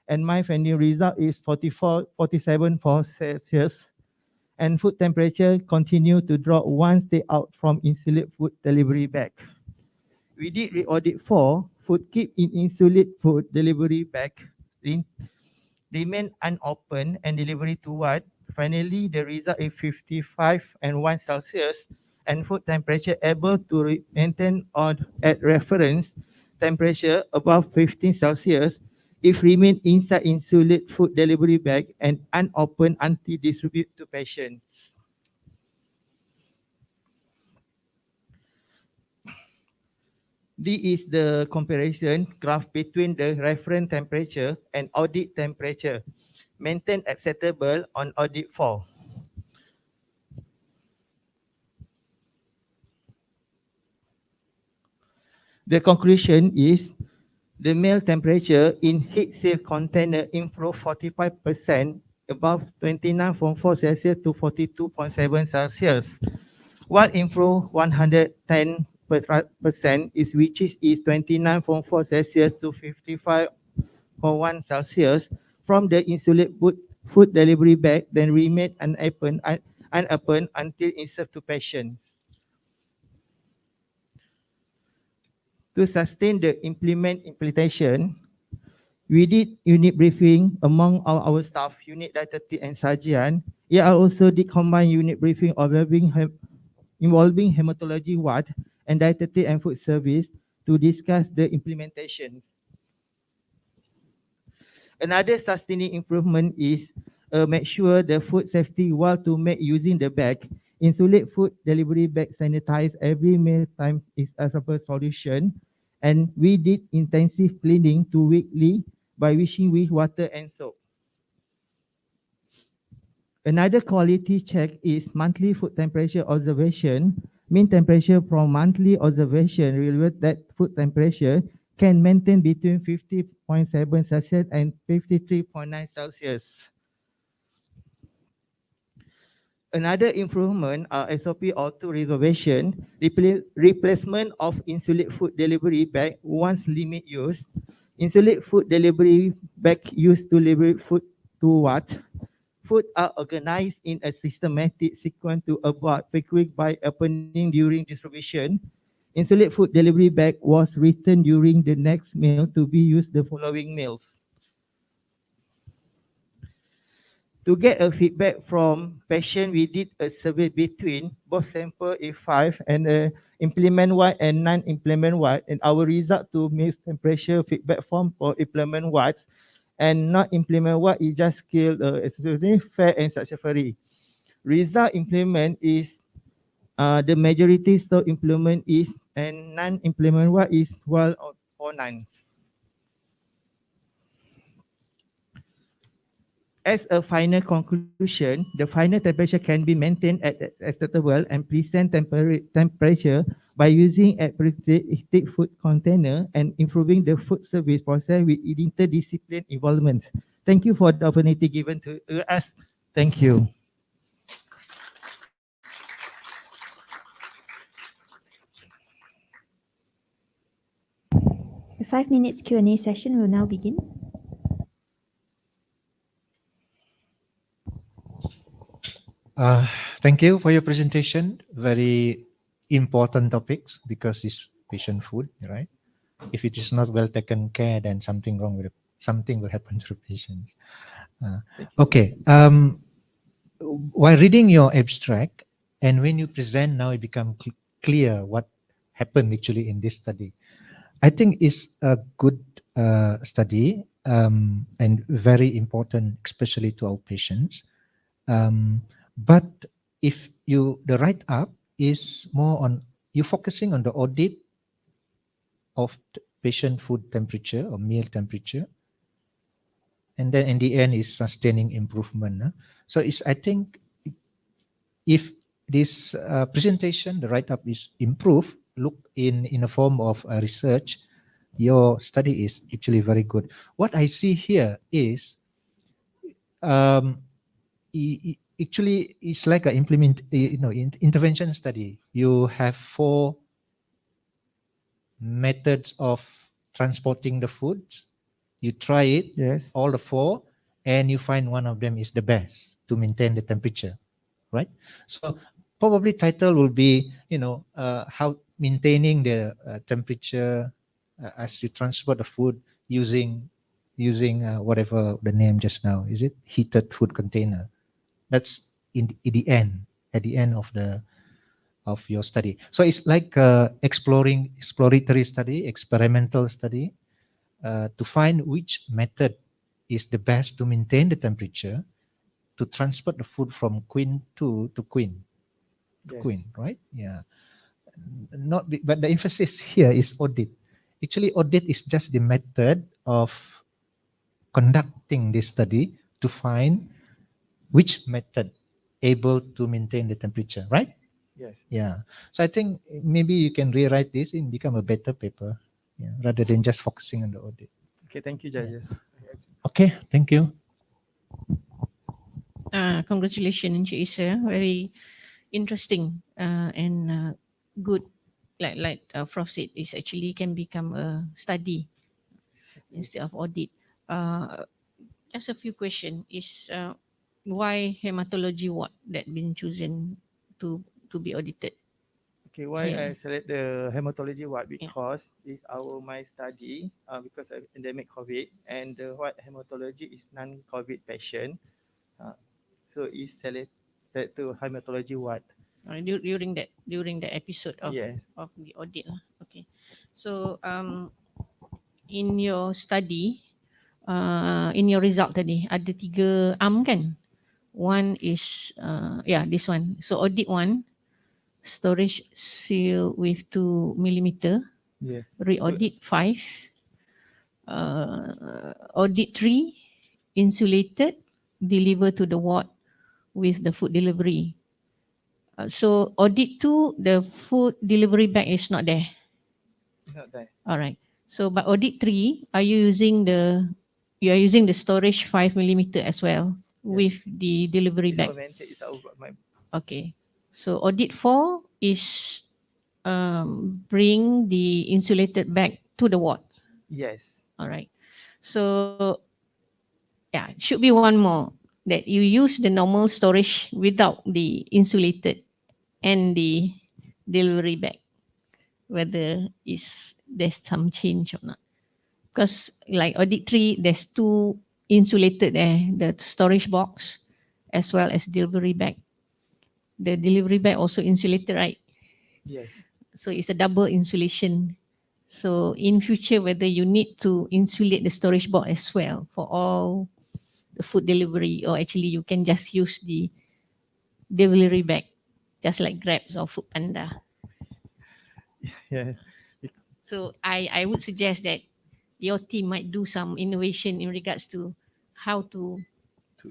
And my finding result is 47 for Celsius. And food temperature continue to drop once they out from insulate food delivery bag. We did re-audit 4, food keep in insulate food delivery bag, remain unopened and delivery to what? Finally, the result is 55 and 1 Celsius and food temperature able to maintain on at reference temperature above 15 Celsius if remain inside insulate food delivery bag and unopened until distribute to patients. This is the comparison graph between the reference temperature and audit temperature. Maintain acceptable on audit 4. The conclusion is the meal temperature in heat seal container improved 45% above 29.4 Celsius to 42.7 Celsius. While improved 110% is which is 29.4 Celsius to 55.1 Celsius from the insulate food delivery bag, then remain unopened until it served to patients. To sustain the implementation, we did unit briefing among our staff, unit dietetics and Sajian. I also did combine unit briefing involving hematology ward and dietetics and food service to discuss the implementations. Another sustaining improvement is make sure the food safety while to make using the bag. Insulate food delivery bag sanitize every meal time is a proper solution. And we did intensive cleaning 2 weekly by washing with water and soap. Another quality check is monthly food temperature observation. Mean temperature from monthly observation reveals that food temperature can maintain between 50.7 Celsius and 53.9 Celsius. Another improvement are SOP auto reservation, replacement of insulate food delivery bag once limit use. Insulate food delivery bag used to deliver food to what? Food are organized in a systematic sequence to avoid frequent by happening during distribution. Insulate food delivery bag was written during the next meal to be used the following meals. To get a feedback from patient, we did a survey between both sample A5 and implement white and non-implement white, and our result to mix temperature feedback form for implement white and not implement white is just scale fair and satisfactory. Result implement is the majority so implement is and non-implement white is well or none. As a final conclusion, the final temperature can be maintained at acceptable and pleasant temperature by using appropriate food container and improving the food service process with interdisciplinary involvement. Thank you for the opportunity given to us. Thank you. The 5 minutes Q&A session will now begin. Thank you for your presentation. Very important topics because it's patient food, right? If it is not well taken care, then something wrong with it. Something will happen to the patients. Okay. While reading your abstract, and when you present now, it becomes clear what happened actually in this study. I think it's a good study and very important, especially to our patients. But if the write up is more on you focusing on the audit of patient food temperature or meal temperature, and then in the end is sustaining improvement. So it's I think if this presentation, the write up is improved, look in a form of research, your study is actually very good. What I see here is actually it's like a intervention study. You have 4 methods of transporting the foods. You try it, yes, all the 4, and you find one of them is the best to maintain the temperature, right? So probably title will be how maintaining the temperature as you transport the food using whatever the name just now. Is it heated food container? That's in the end, at the end of your study. So it's like exploratory study, experimental study, to find which method is the best to maintain the temperature to transport the food from queen to queen. Yes. Queen, right? Yeah. But the emphasis here is audit. Actually, audit is just the method of conducting this study to find which method able to maintain the temperature, right? Yes. Yeah. So I think maybe you can rewrite this and become a better paper, rather than just focusing on the audit. Okay, thank you, judges. Okay, thank you. Congratulations, Encik Isa. Very interesting and good. Like Prof said, it's actually can become a study instead of audit. Just a few questions. Is why hematology ward that been chosen to be audited? Okay, why Yeah. I select the hematology ward because it's my study because of endemic COVID and the what hematology is non-COVID patient, so it's selected to hematology ward. During the episode of Yes. of the audit lah. Okay, so in your study, in your result tadi ada 3 arm kan? One is this one. So audit 1, storage seal with 2 millimeter. Yes. Re-audit 5. Audit 3, insulated, deliver to the ward with the food delivery. So audit 2, the food delivery bag is not there. Not there. All right. So but audit 3, are you using the storage 5 millimeter as well with the delivery It's bag? augmented. It's my Okay. So audit 4 is bring the insulated bag to the ward. Yes. All right. So yeah, should be one more that you use the normal storage without the insulated and the delivery bag. Whether is there's some change or not. Because like audit 3, there's 2 insulated there, the storage box as well as delivery bag. The delivery bag also insulated, right? Yes. So it's a double insulation. So in future, whether you need to insulate the storage box as well for all the food delivery, or actually you can just use the delivery bag, just like Grabs or Food Panda. Yeah. So I would suggest that your team might do some innovation in regards to how to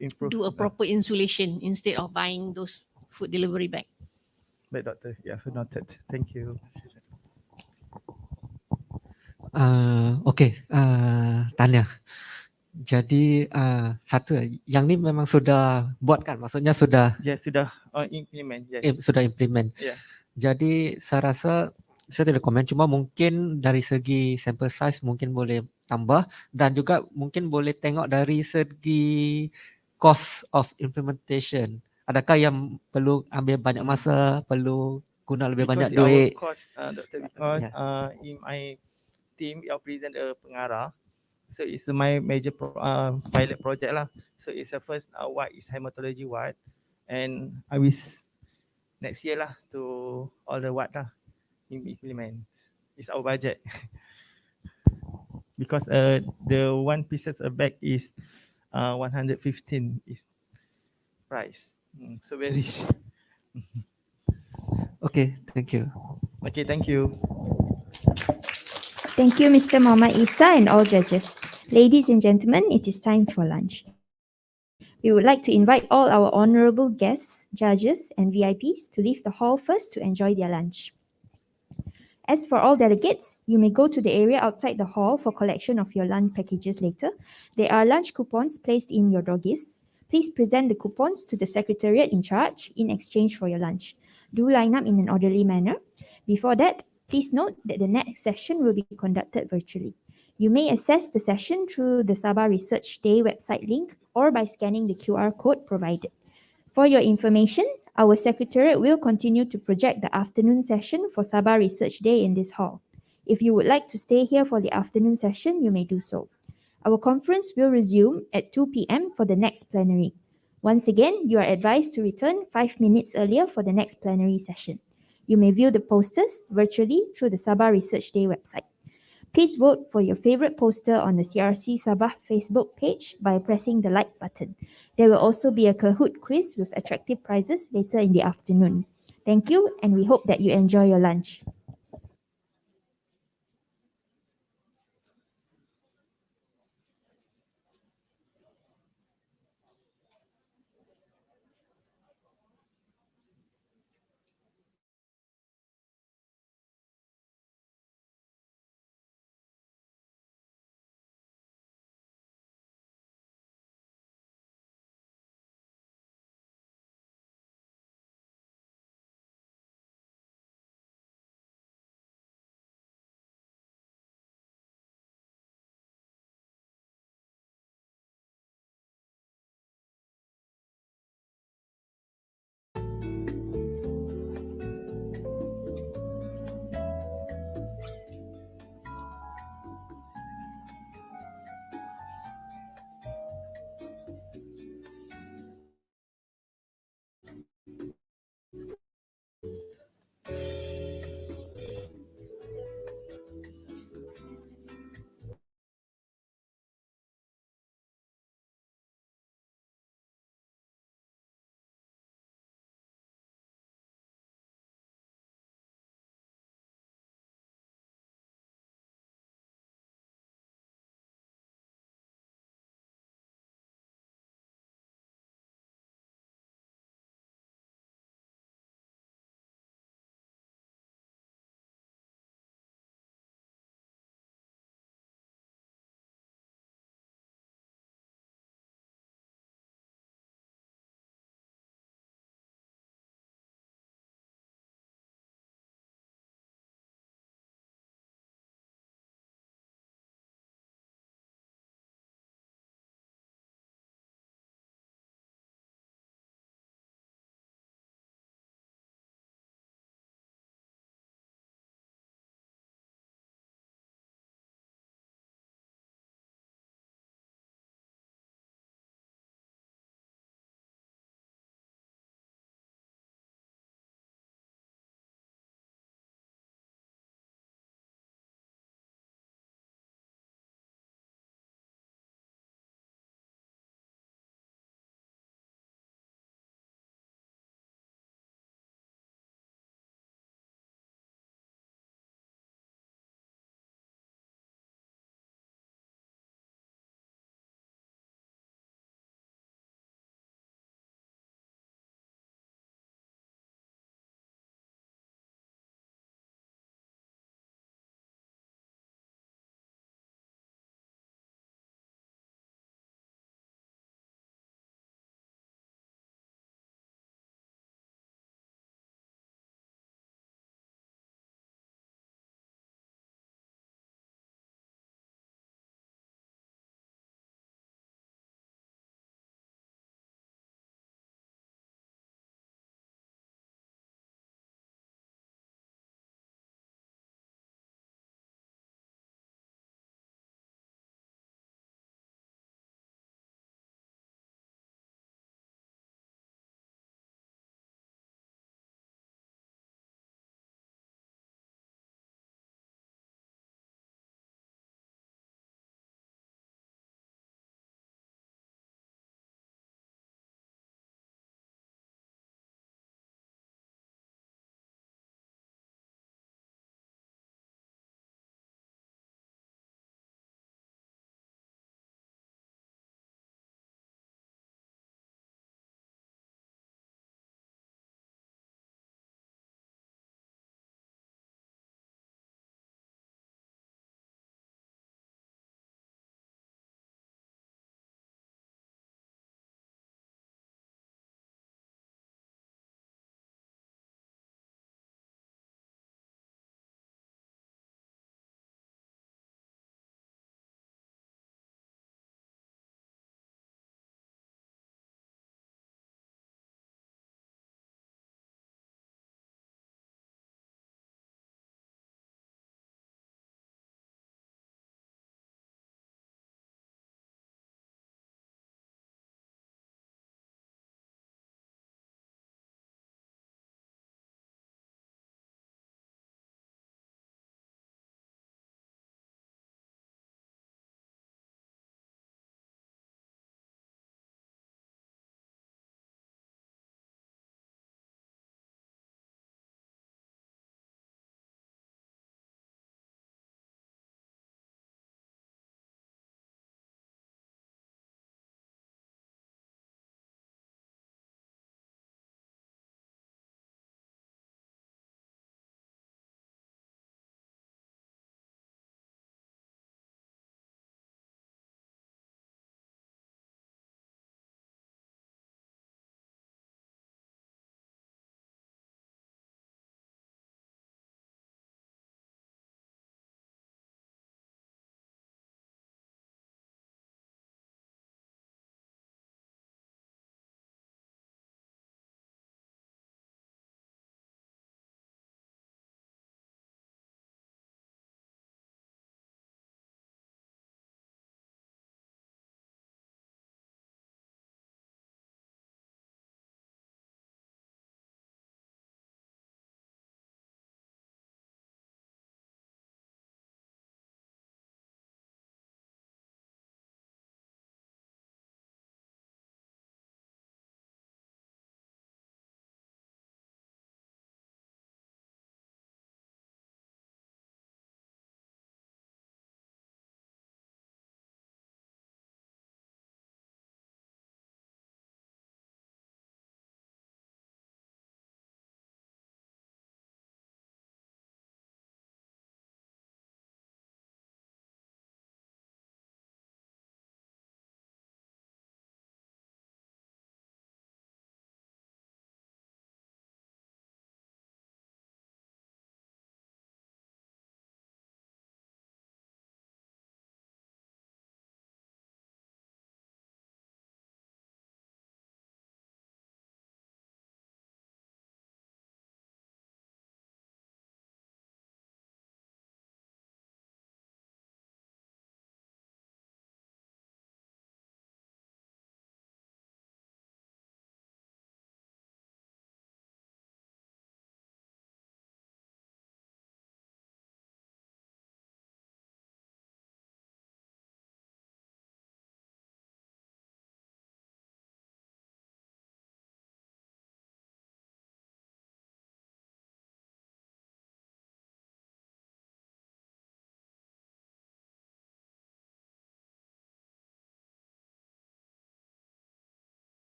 improve do a proper insulation instead of buying those food delivery bag. Baik, Doctor. Yeah, noted. Thank you. Okey, Tanya. Jadi satu yang ni memang sudah buat kan, maksudnya sudah sudah implement. Yes. sudah implement. Yeah. Jadi saya rasa saya tidak komen, cuma mungkin dari segi sample size mungkin boleh tambah dan juga mungkin boleh tengok dari segi cost of implementation. Adakah yang perlu ambil banyak masa, perlu guna lebih banyak duit? Our cost, Doctor, because Yeah. in my team, we are present a pengarah. So it's my major pilot project lah. So it's the first ward is hematology ward, and I wish next year lah to all the ward lah implement. It's our budget because the one pieces a bag is 115 is price. So very. Okay, thank you. Okay, thank you. Thank you, Mr. Muhammad Isa and all judges. Ladies and gentlemen, it is time for lunch. We would like to invite all our honorable guests, judges, and VIPs to leave the hall first to enjoy their lunch. As for all delegates, you may go to the area outside the hall for collection of your lunch packages later. There are lunch coupons placed in your door gifts. Please present the coupons to the secretariat in charge in exchange for your lunch. Do line up in an orderly manner. Before that, please note that the next session will be conducted virtually. You may access the session through the Sabah Research Day website link or by scanning the QR code provided. For your information, our secretariat will continue to project the afternoon session for Sabah Research Day in this hall. If you would like to stay here for the afternoon session, you may do so. Our conference will resume at 2 p.m. for the next plenary. Once again, you are advised to return 5 minutes earlier for the next plenary session. You may view the posters virtually through the Sabah Research Day website. Please vote for your favorite poster on the CRC Sabah Facebook page by pressing the like button. There will also be a Kahoot quiz with attractive prizes later in the afternoon. Thank you, and we hope that you enjoy your lunch.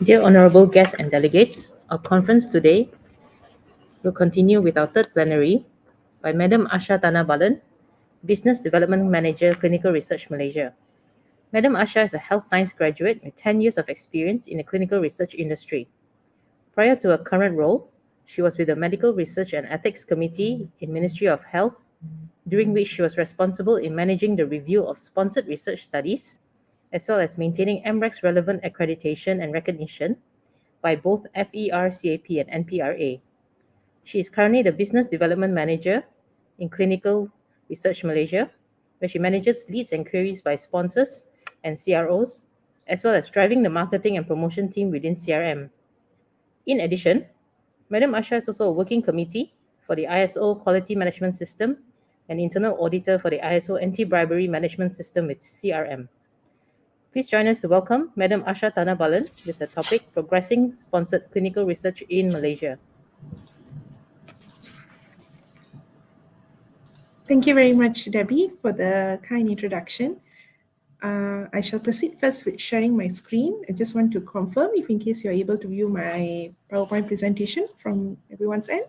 Dear honorable guests and delegates, our conference today will continue with our third plenary by Madam Asha Tanabalan, Business Development Manager, Clinical Research Malaysia. Madam Asha is a health science graduate with 10 years of experience in the clinical research industry. Prior to her current role, she was with the Medical Research and Ethics Committee in Ministry of Health, during which she was responsible in managing the review of sponsored research studies, as well as maintaining MREC's relevant accreditation and recognition by both FERCAP and NPRA. She is currently the Business Development Manager in Clinical Research Malaysia, where she manages leads and queries by sponsors and CROs, as well as driving the marketing and promotion team within CRM. In addition, Madam Asha is also a working committee for the ISO Quality Management System and internal auditor for the ISO Anti-Bribery Management System with CRM. Please join us to welcome Madam Asha Tanabalan with the topic Progressing Sponsored Clinical Research in Malaysia. Thank you very much, Debbie, for the kind introduction. I shall proceed first with sharing my screen. I just want to confirm if in case you're able to view my PowerPoint presentation from everyone's end.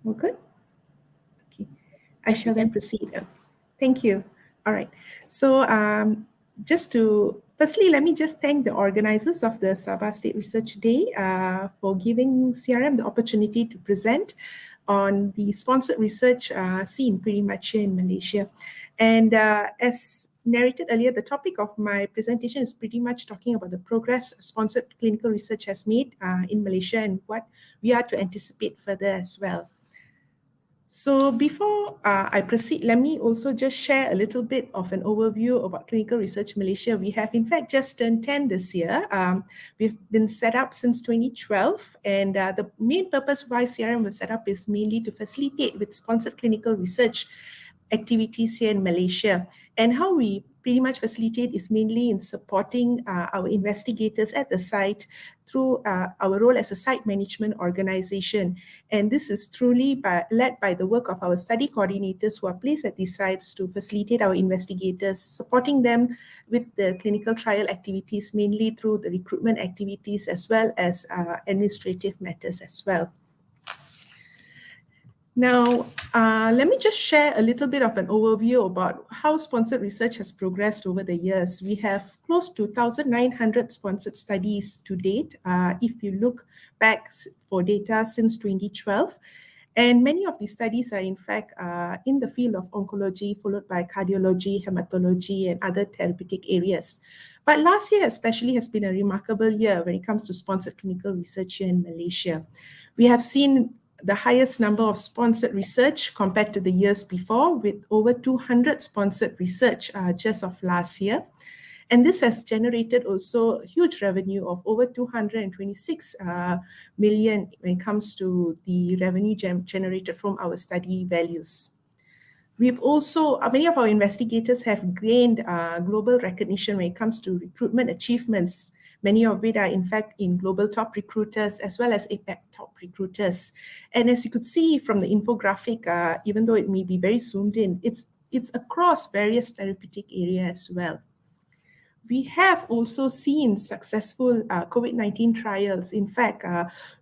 All good? Okay. I shall then proceed. Thank you. All right. So firstly, let me just thank the organizers of the Sabah State Research Day for giving CRM the opportunity to present on the sponsored research scene pretty much here in Malaysia. And as narrated earlier, the topic of my presentation is pretty much talking about the progress sponsored clinical research has made in Malaysia and what we are to anticipate further as well. So before I proceed, let me also just share a little bit of an overview about Clinical Research Malaysia. We have in fact just turned 10 this year. We've been set up since 2012, and the main purpose why CRM was set up is mainly to facilitate with sponsored clinical research activities here in Malaysia. And how we pretty much facilitate is mainly in supporting our investigators at the site through our role as a site management organization. And this is truly led by the work of our study coordinators who are placed at these sites to facilitate our investigators, supporting them with the clinical trial activities, mainly through the recruitment activities as well as administrative matters as well. Now, let me just share a little bit of an overview about how sponsored research has progressed over the years. We have close to 1,900 sponsored studies to date, if you look back for data since 2012. And many of these studies are in fact in the field of oncology, followed by cardiology, hematology, and other therapeutic areas. But last year especially has been a remarkable year when it comes to sponsored clinical research here in Malaysia. We have seen the highest number of sponsored research compared to the years before, with over 200 sponsored research just of last year. And this has generated also huge revenue of over 226 million when it comes to the revenue generated from our study values. We've also, many of our investigators have gained global recognition when it comes to recruitment achievements. Many of it are in fact in global top recruiters as well as APAC top recruiters. And as you could see from the infographic, even though it may be very zoomed in, it's across various therapeutic areas as well. We have also seen successful COVID-19 trials. In fact,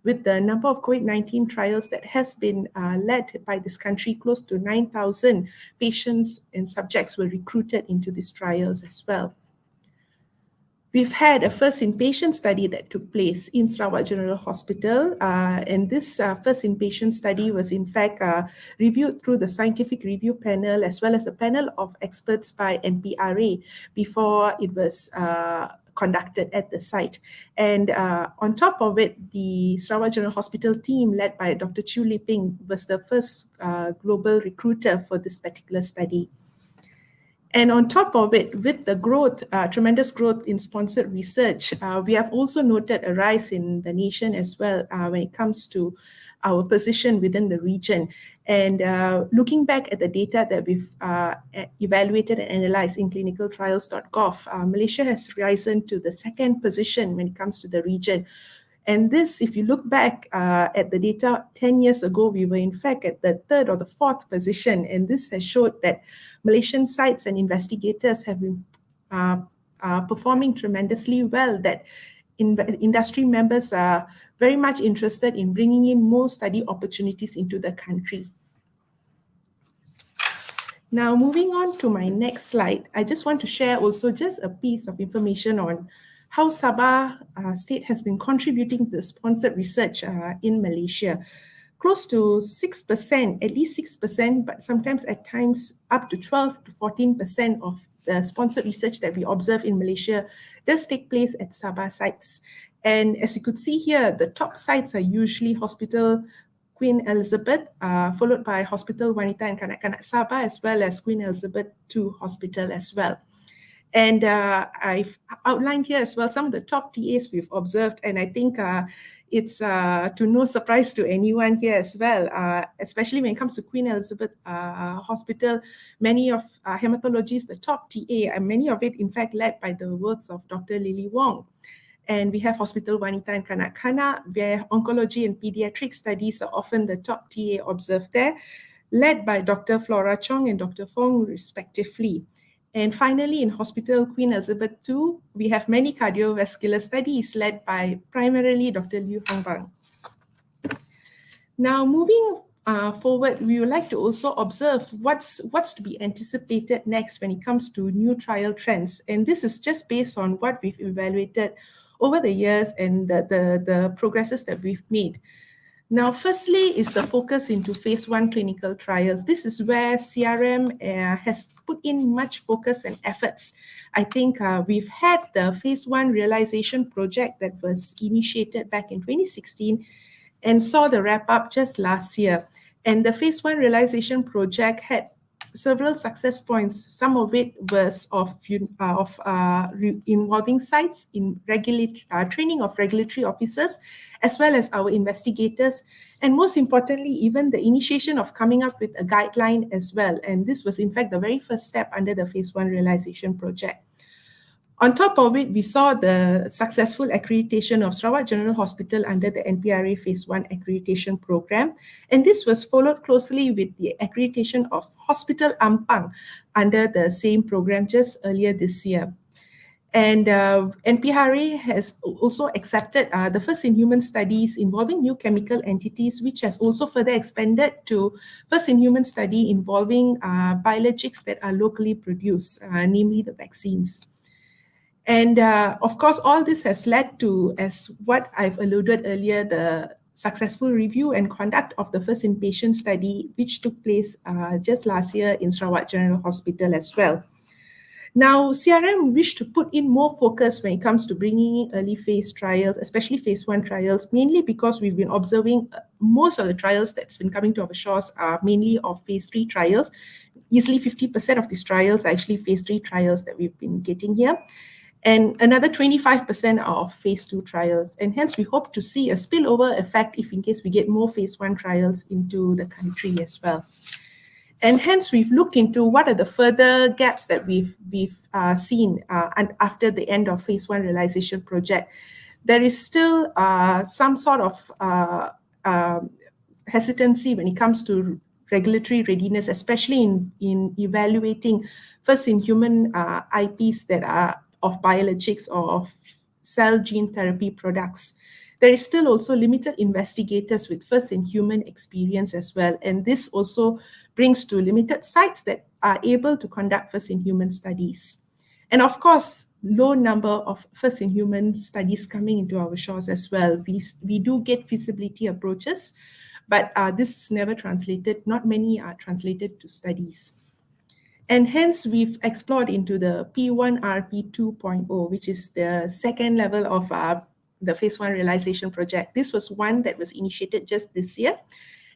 with the number of COVID-19 trials that has been led by this country, close to 9,000 patients and subjects were recruited into these trials as well. We've had a first inpatient study that took place in Sarawak General Hospital, and this first inpatient study was in fact reviewed through the scientific review panel as well as a panel of experts by NPRA before it was conducted at the site. And on top of it, the Sarawak General Hospital team led by Dr. Chew Liping was the first global recruiter for this particular study. And on top of it, with the growth, tremendous growth in sponsored research, we have also noted a rise in the nation as well when it comes to our position within the region. And looking back at the data that we've evaluated and analyzed in clinicaltrials.gov, Malaysia has risen to the second position when it comes to the region. And this, if you look back at the data 10 years ago, we were in fact at the third or the fourth position. And this has showed that Malaysian sites and investigators have been performing tremendously well that industry members are very much interested in bringing in more study opportunities into the country. Now, moving on to my next slide, I just want to share also just a piece of information on how Sabah State has been contributing to the sponsored research in Malaysia. Close to 6%, at least 6%, but sometimes at times up to 12 to 14% of the sponsored research that we observe in Malaysia does take place at Sabah sites. And as you could see here, the top sites are usually Hospital Queen Elizabeth, followed by Hospital Wanita and Kanak-Kanak Sabah, as well as Queen Elizabeth II Hospital as well. And I've outlined here as well some of the top TAs we've observed, and I think it's to no surprise to anyone here as well, especially when it comes to Queen Elizabeth Hospital. Many of hematologists, the top TA, and many of it in fact led by the works of Dr. Lily Wong. And we have Hospital Wanita and Kanak-Kanak, where oncology and pediatric studies are often the top TA observed there, led by Dr. Flora Chong and Dr. Fong respectively. And finally, in Hospital Queen Elizabeth II, we have many cardiovascular studies led by primarily Dr. Liu Hongbang. Now, moving forward, we would like to also observe what's to be anticipated next when it comes to new trial trends. And this is just based on what we've evaluated over the years and the progresses that we've made. Now, firstly is the focus into phase 1 clinical trials. This is where CRM has put in much focus and efforts. I think we've had the phase 1 realization project that was initiated back in 2016 and saw the wrap up just last year. And the phase 1 realization project had several success points. Some of it was involving sites in training of regulatory officers, as well as our investigators, and most importantly, even the initiation of coming up with a guideline as well. And this was in fact the very first step under the phase 1 realization project. On top of it, we saw the successful accreditation of Sarawak General Hospital under the NPRA Phase 1 accreditation program. And this was followed closely with the accreditation of Hospital Ampang under the same program just earlier this year. And NPRA has also accepted the first-in-human studies involving new chemical entities, which has also further expanded to first-in-human study involving biologics that are locally produced, namely the vaccines. And of course, all this has led to, as what I've alluded earlier, the successful review and conduct of the first inpatient study, which took place just last year in Sarawak General Hospital as well. Now, CRM wished to put in more focus when it comes to bringing in early phase trials, especially phase 1 trials, mainly because we've been observing most of the trials that's been coming to our shores are mainly of phase 3 trials. Easily 50% of these trials are actually phase 3 trials that we've been getting here. And another 25% are of phase 2 trials. And hence we hope to see a spillover effect if in case we get more phase 1 trials into the country as well. And hence we've looked into what are the further gaps that we've seen and after the end of phase 1 realization project. There is still some sort of hesitancy when it comes to regulatory readiness, especially in evaluating first-in-human IPs that are of biologics or of cell gene therapy products. There is still also limited investigators with first-in-human experience as well. And this also brings to limited sites that are able to conduct first-in-human studies. And of course, low number of first-in-human studies coming into our shores as well. We do get feasibility approaches, but this is never translated. Not many are translated to studies. And hence, we've explored into the P1RP 2.0, which is the second level of the phase 1 realization project. This was one that was initiated just this year.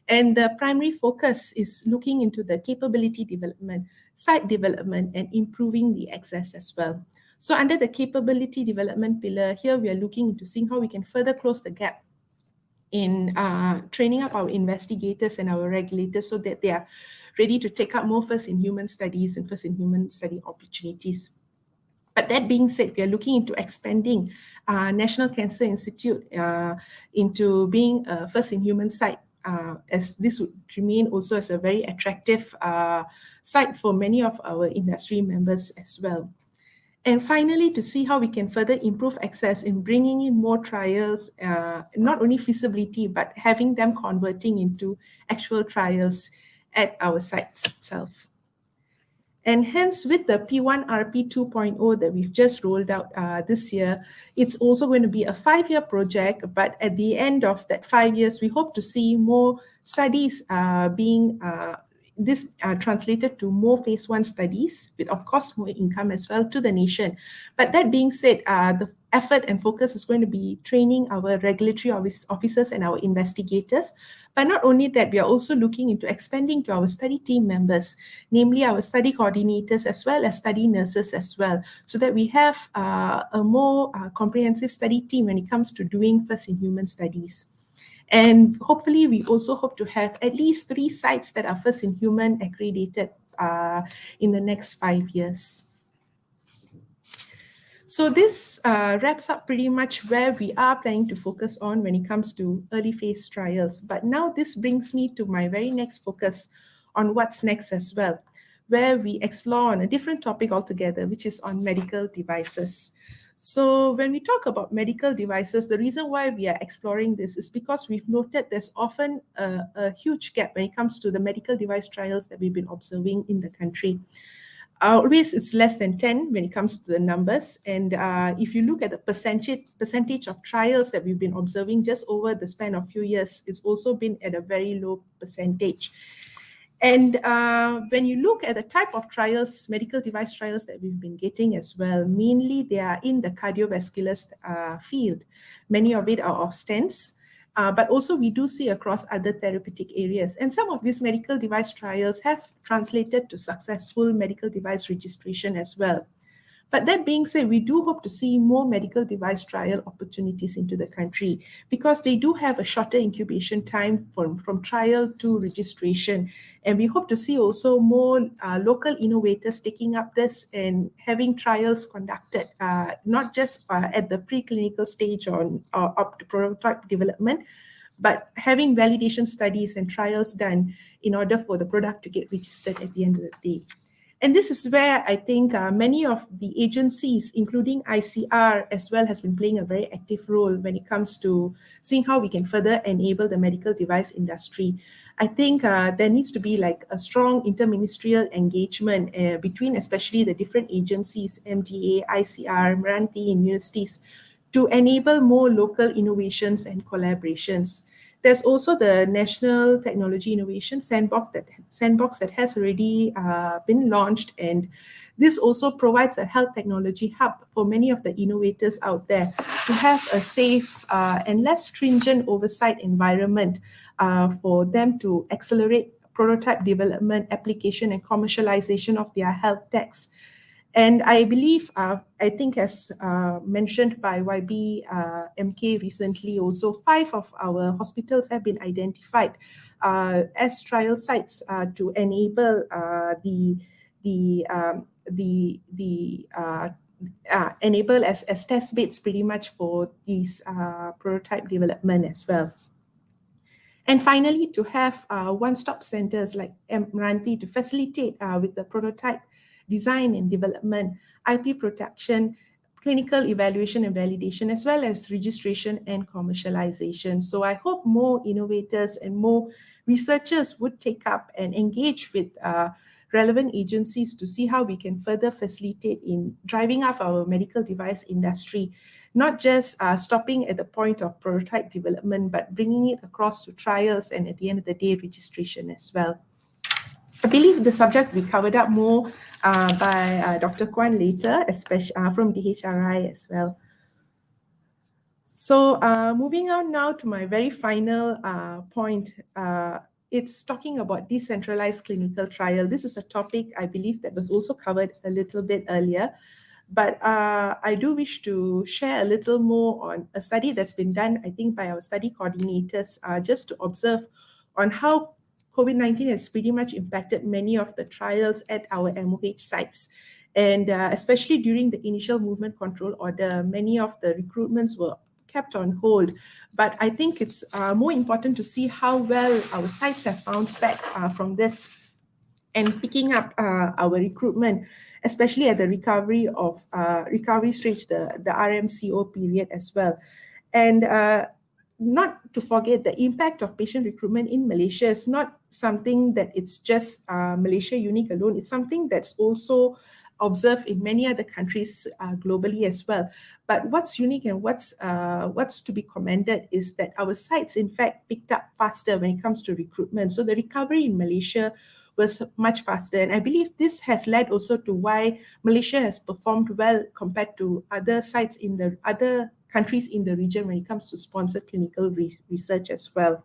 And the primary focus is looking into the capability development, site development, and improving the access as well. So under the capability development pillar, here we are looking into seeing how we can further close the gap in training up our investigators and our regulators so that they are ready to take up more first-in-human studies and first-in-human study opportunities. But that being said, we are looking into expanding National Cancer Institute into being a first-in-human site, as this would remain also as a very attractive site for many of our industry members as well. And finally, to see how we can further improve access in bringing in more trials, not only feasibility, but having them converting into actual trials at our sites itself. And hence, with the P1RP 2.0 that we've just rolled out this year, it's also going to be a 5-year project. But at the end of that 5 years, we hope to see more studies being translated to more phase 1 studies, with of course more income as well to the nation. But that being said, the effort and focus is going to be training our regulatory officers and our investigators. But not only that, we are also looking into expanding to our study team members, namely our study coordinators as well as study nurses as well, so that we have a more comprehensive study team when it comes to doing first-in-human studies. And hopefully, we also hope to have at least 3 sites that are first-in-human accredited in the next 5 years. So this wraps up pretty much where we are planning to focus on when it comes to early phase trials. But now this brings me to my very next focus on what's next as well, where we explore on a different topic altogether, which is on medical devices. So when we talk about medical devices, the reason why we are exploring this is because we've noted there's often a huge gap when it comes to the medical device trials that we've been observing in the country. Always it's less than 10 when it comes to the numbers. And if you look at the percentage of trials that we've been observing just over the span of few years, it's also been at a very low percentage. And when you look at the type of trials, medical device trials that we've been getting as well, mainly they are in the cardiovascular field. Many of it are of stents. But also we do see across other therapeutic areas. And some of these medical device trials have translated to successful medical device registration as well. But that being said, we do hope to see more medical device trial opportunities into the country, because they do have a shorter incubation time from trial to registration. And we hope to see also more local innovators taking up this and having trials conducted, not just at the preclinical stage or up to prototype development, but having validation studies and trials done in order for the product to get registered at the end of the day. And this is where I think many of the agencies, including ICR as well, has been playing a very active role when it comes to seeing how we can further enable the medical device industry. I think there needs to be like a strong interministerial engagement between especially the different agencies, MDA, ICR, Meranti, and universities, to enable more local innovations and collaborations. There's also the National Technology Innovation Sandbox that has already been launched, and this also provides a health technology hub for many of the innovators out there to have a safe and less stringent oversight environment for them to accelerate prototype development, application, and commercialization of their health techs. And I believe, I think as mentioned by YB MK recently, also 5 of our hospitals have been identified as trial sites to enable enable as test beds pretty much for these prototype development as well. And finally, to have one-stop centers like Meranti to facilitate with the prototype design and development, IP protection, clinical evaluation and validation, as well as registration and commercialization. So I hope more innovators and more researchers would take up and engage with relevant agencies to see how we can further facilitate in driving up our medical device industry, not just stopping at the point of prototype development, but bringing it across to trials and at the end of the day, registration as well. I believe the subject will be covered up more by Dr. Kwan later, especially from DHRI as well. So moving on now to my very final point, it's talking about decentralized clinical trial. This is a topic I believe that was also covered a little bit earlier, but I do wish to share a little more on a study that's been done, I think, by our study coordinators, just to observe on how COVID-19 has pretty much impacted many of the trials at our MOH sites. And especially during the initial movement control order, many of the recruitments were kept on hold. But I think it's more important to see how well our sites have bounced back from this. and picking up our recruitment, especially at the recovery stage, the RMCO period as well. And not to forget, the impact of patient recruitment in Malaysia is not something that it's just Malaysia unique alone. It's something that's also observed in many other countries globally as well. But what's unique and what's to be commended is that our sites, in fact, picked up faster when it comes to recruitment. So the recovery in Malaysia was much faster. And I believe this has led also to why Malaysia has performed well compared to other sites in the other countries in the region when it comes to sponsored clinical research as well.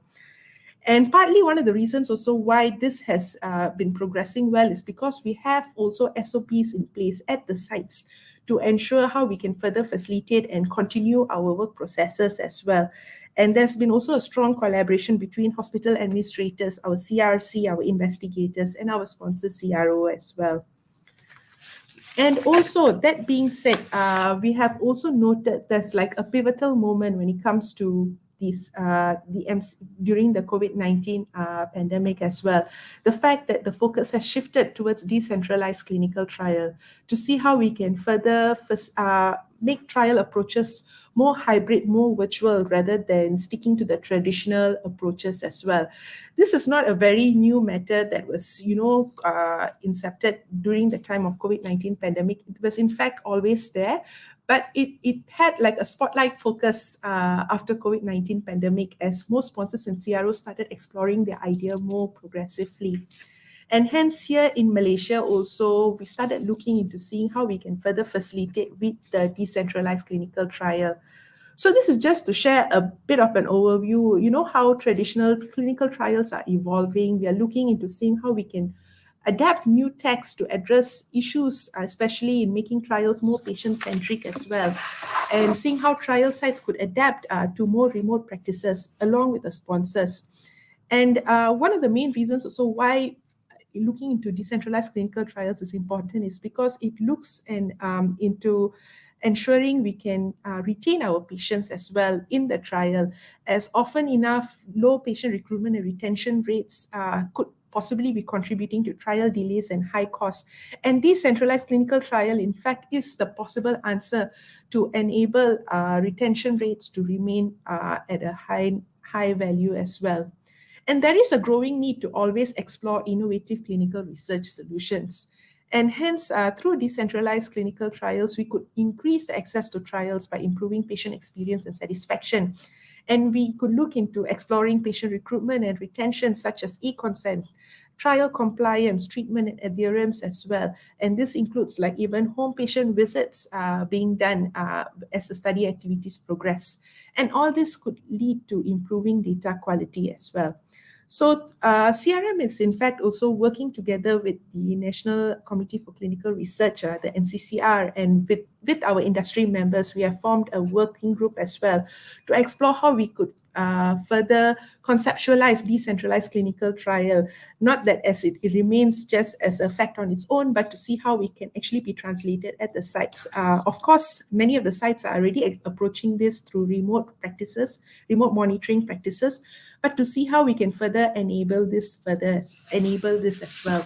And partly one of the reasons also why this has been progressing well is because we have also SOPs in place at the sites to ensure how we can further facilitate and continue our work processes as well. And there's been also a strong collaboration between hospital administrators, our CRC, our investigators, and our sponsor CRO as well. And also, that being said, we have also noted there's like a pivotal moment when it comes to this during the COVID-19 pandemic as well. The fact that the focus has shifted towards decentralized clinical trial to see how we can further make trial approaches more hybrid, more virtual, rather than sticking to the traditional approaches as well. This is not a very new method that was, incepted during the time of COVID-19 pandemic. It was in fact always there, but it had like a spotlight focus after COVID-19 pandemic as most sponsors and CROs started exploring the idea more progressively. And hence here in Malaysia also, we started looking into seeing how we can further facilitate with the decentralized clinical trial. So this is just to share a bit of an overview, how traditional clinical trials are evolving. We are looking into seeing how we can adapt new techs to address issues, especially in making trials more patient-centric as well, and seeing how trial sites could adapt to more remote practices along with the sponsors. And one of the main reasons also why looking into decentralized clinical trials is important is because it looks into ensuring we can retain our patients as well in the trial, as often enough low patient recruitment and retention rates could possibly be contributing to trial delays and high costs. And decentralized clinical trial, in fact, is the possible answer to enable retention rates to remain at a high value as well. And there is a growing need to always explore innovative clinical research solutions. And hence, through decentralized clinical trials, we could increase the access to trials by improving patient experience and satisfaction. And we could look into exploring patient recruitment and retention, such as e-consent, trial compliance, treatment and adherence as well. And this includes like even home patient visits being done as the study activities progress. And all this could lead to improving data quality as well. So CRM is in fact also working together with the National Committee for Clinical Research, the NCCR, and with our industry members, we have formed a working group as well to explore how we could further conceptualize decentralized clinical trial, not that as it remains just as a fact on its own, but to see how we can actually be translated at the sites. Of course, many of the sites are already approaching this through remote monitoring practices, but to see how we can further enable this as well.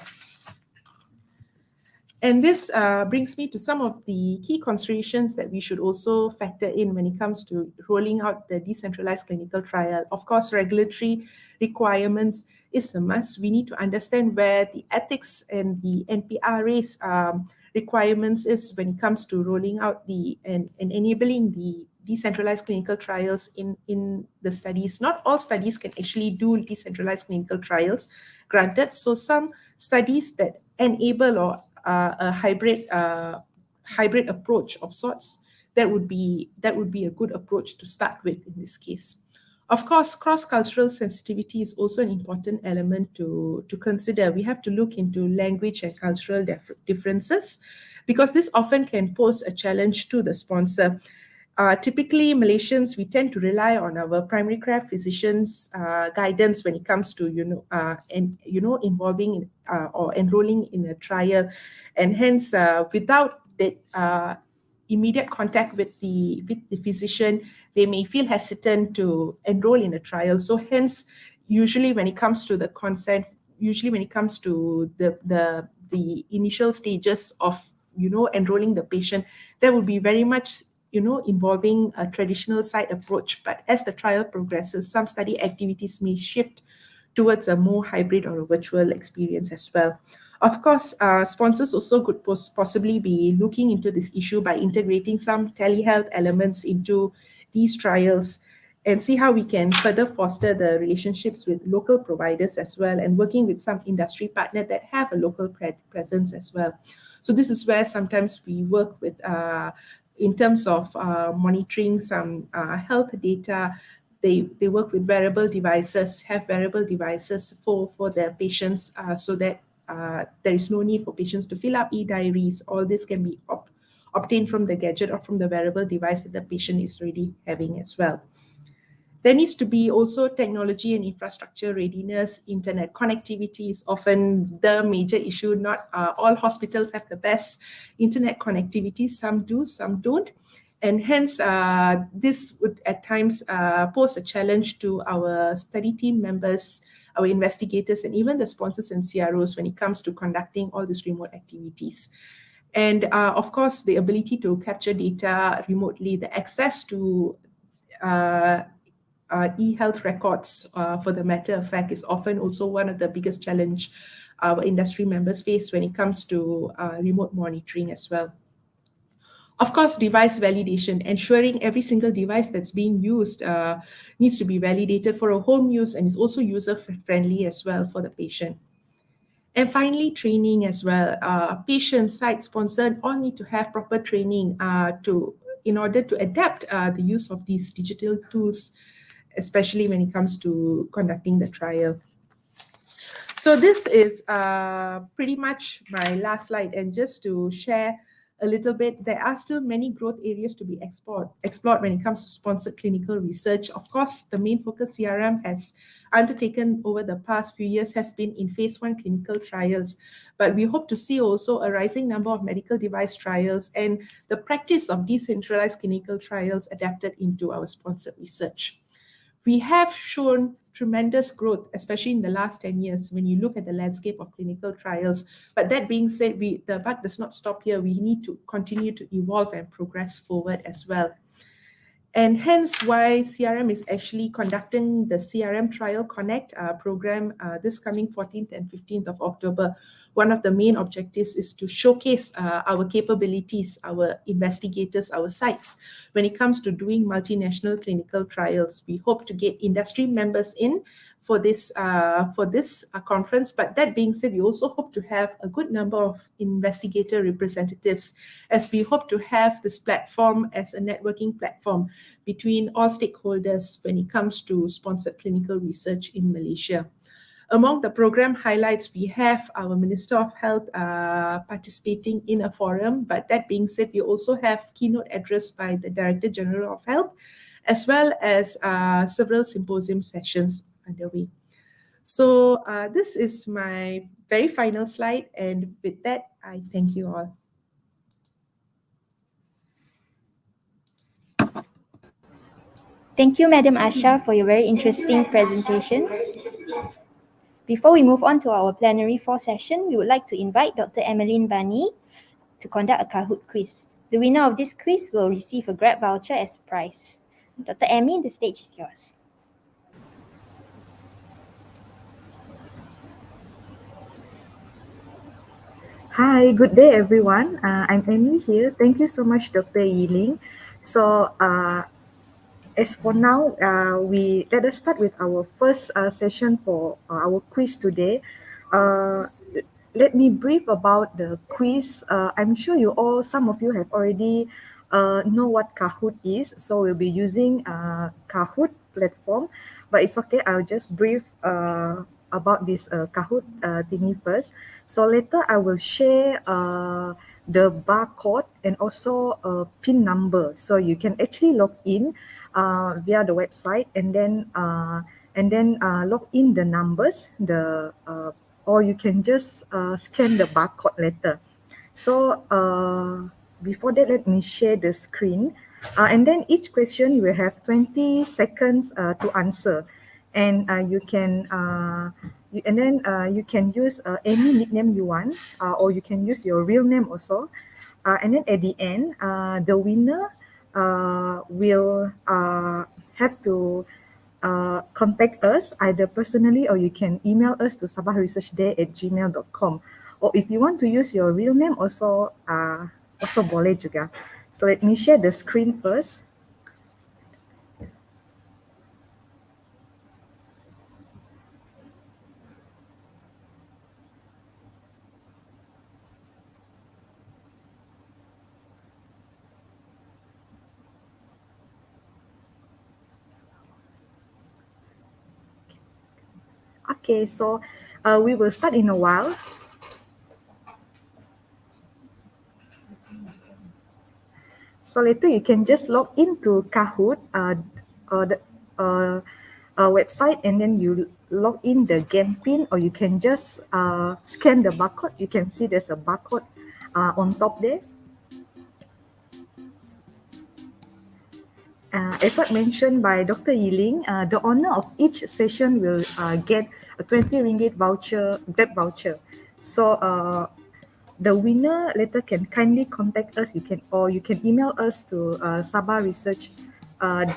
And this brings me to some of the key considerations that we should also factor in when it comes to rolling out the decentralized clinical trial. Of course, regulatory requirements is a must. We need to understand where the ethics and the NPRA's requirements is when it comes to rolling out and enabling the decentralized clinical trials in the studies. Not all studies can actually do decentralized clinical trials, granted. So some studies that enable or a hybrid approach of sorts, that would be a good approach to start with in this case. Of course, cross-cultural sensitivity is also an important element to consider. We have to look into language and cultural differences, because this often can pose a challenge to the sponsor. Typically, Malaysians, we tend to rely on our primary care physicians' guidance when it comes to involving or enrolling in a trial, and hence, without that immediate contact with the physician, they may feel hesitant to enroll in a trial. So hence, usually when it comes to the consent, usually when it comes to the initial stages of enrolling the patient, that would be very much involving a traditional site approach. But as the trial progresses, some study activities may shift towards a more hybrid or a virtual experience as well. Of course, sponsors also could possibly be looking into this issue by integrating some telehealth elements into these trials and see how we can further foster the relationships with local providers as well, and working with some industry partners that have a local presence as well. So this is where sometimes we work with in terms of monitoring some health data. They work with wearable devices, have wearable devices for their patients, so that there is no need for patients to fill up e-diaries. All this can be obtained from the gadget or from the wearable device that the patient is already having as well. There needs to be also technology and infrastructure readiness. Internet connectivity is often the major issue. Not all hospitals have the best internet connectivity. Some do, some don't. And hence, this would at times pose a challenge to our study team members, our investigators, and even the sponsors and CROs when it comes to conducting all these remote activities. And of course, the ability to capture data remotely, the access to e-health records, for the matter of fact, is often also one of the biggest challenge our industry members face when it comes to remote monitoring as well. Of course, device validation, ensuring every single device that's being used needs to be validated for a home use and is also user-friendly as well for the patient. And finally, training as well. Patient, site, sponsor all need to have proper training in order to adapt the use of these digital tools, especially when it comes to conducting the trial. So this is pretty much my last slide. And just to share a little bit, there are still many growth areas to be explored when it comes to sponsored clinical research. Of course, the main focus CRM has undertaken over the past few years has been in phase 1 clinical trials. But we hope to see also a rising number of medical device trials and the practice of decentralized clinical trials adapted into our sponsored research. We have shown tremendous growth, especially in the last 10 years when you look at the landscape of clinical trials. But that being said, the buck does not stop here. We need to continue to evolve and progress forward as well. And hence why CRM is actually conducting the CRM Trial Connect program this coming 14th and 15th of October. One of the main objectives is to showcase our capabilities, our investigators, our sites when it comes to doing multinational clinical trials. We hope to get industry members in for this conference. But that being said, we also hope to have a good number of investigator representatives, as we hope to have this platform as a networking platform between all stakeholders when it comes to sponsored clinical research in Malaysia. Among the program highlights, we have our Minister of Health participating in a forum. But that being said, we also have keynote address by the Director General of Health, as well as several symposium sessions underway. So this is my very final slide. And with that, I thank you all. Thank you, Madam Asha, for your very interesting presentation. Before we move on to our plenary 4 session, we would like to invite Dr. Emmeline Bani to conduct a Kahoot quiz. The winner of this quiz will receive a Grab voucher as a prize. Dr. Emmy, the stage is yours. Hi, good day everyone. I'm Amy here. Thank you so much, Dr. Yiling. So as for now, let us start with our first session for our quiz today. Let me brief about the quiz. I'm sure some of you have already know what Kahoot is. So we'll be using Kahoot platform, but it's okay. I'll just brief about this Kahoot thingy first. So later I will share the barcode and also a PIN number. So you can actually log in via the website and then log in the numbers, or you can just scan the barcode later. So before that, let me share the screen. And then each question you will have 20 seconds to answer. And you can And then you can use any nickname you want, or you can use your real name also. And then at the end, the winner will have to contact us either personally, or you can email us to sabahresearchday@gmail.com. Or if you want to use your real name also, also boleh juga. So let me share the screen first. Okay, so we will start in a while. So later you can just log into Kahoot, the website, and then you log in the game pin, or you can just scan the barcode. You can see there's a barcode on top there. As what mentioned by Dr. Yiling, the owner of each session will get a 20 ringgit voucher, Grab voucher. So the winner later can kindly contact us. You can email us to Sabah Research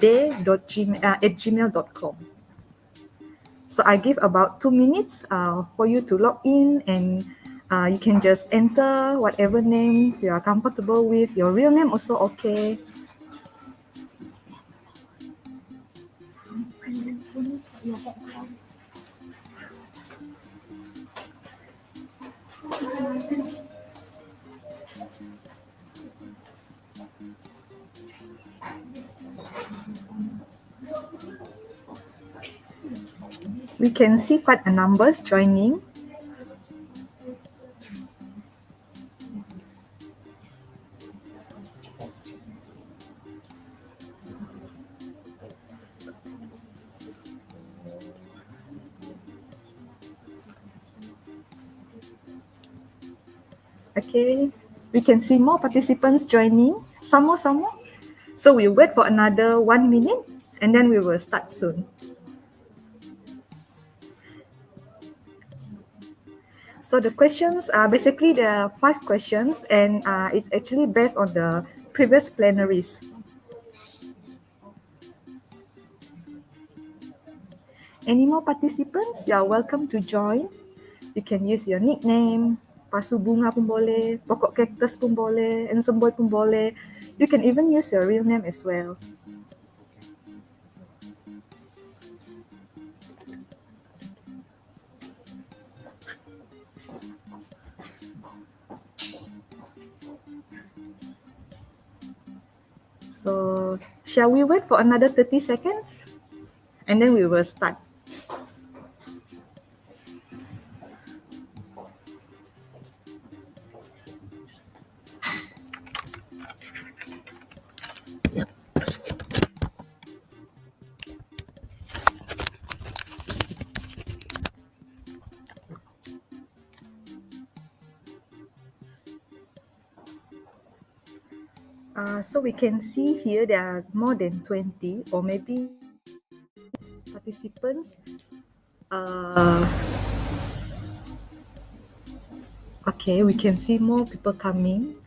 day.gmail.com. So I give about 2 minutes for you to log in, and you can just enter whatever names you are comfortable with. Your real name also okay. We can see quite a numbers joining. Okay, we can see more participants joining. Some more, some more. So we'll wait for another 1 minute, and then we will start soon. So the questions are basically there are 5 questions, and it's actually based on the previous plenaries. Any more participants? You are welcome to join. You can use your nickname, pasu bunga pun boleh, pokok cactus pun boleh, ensemble pun boleh. You can even use your real name as well. So shall we wait for another 30 seconds? And then we will start. So we can see here there are more than 20 or maybe participants. Okay, we can see more people coming.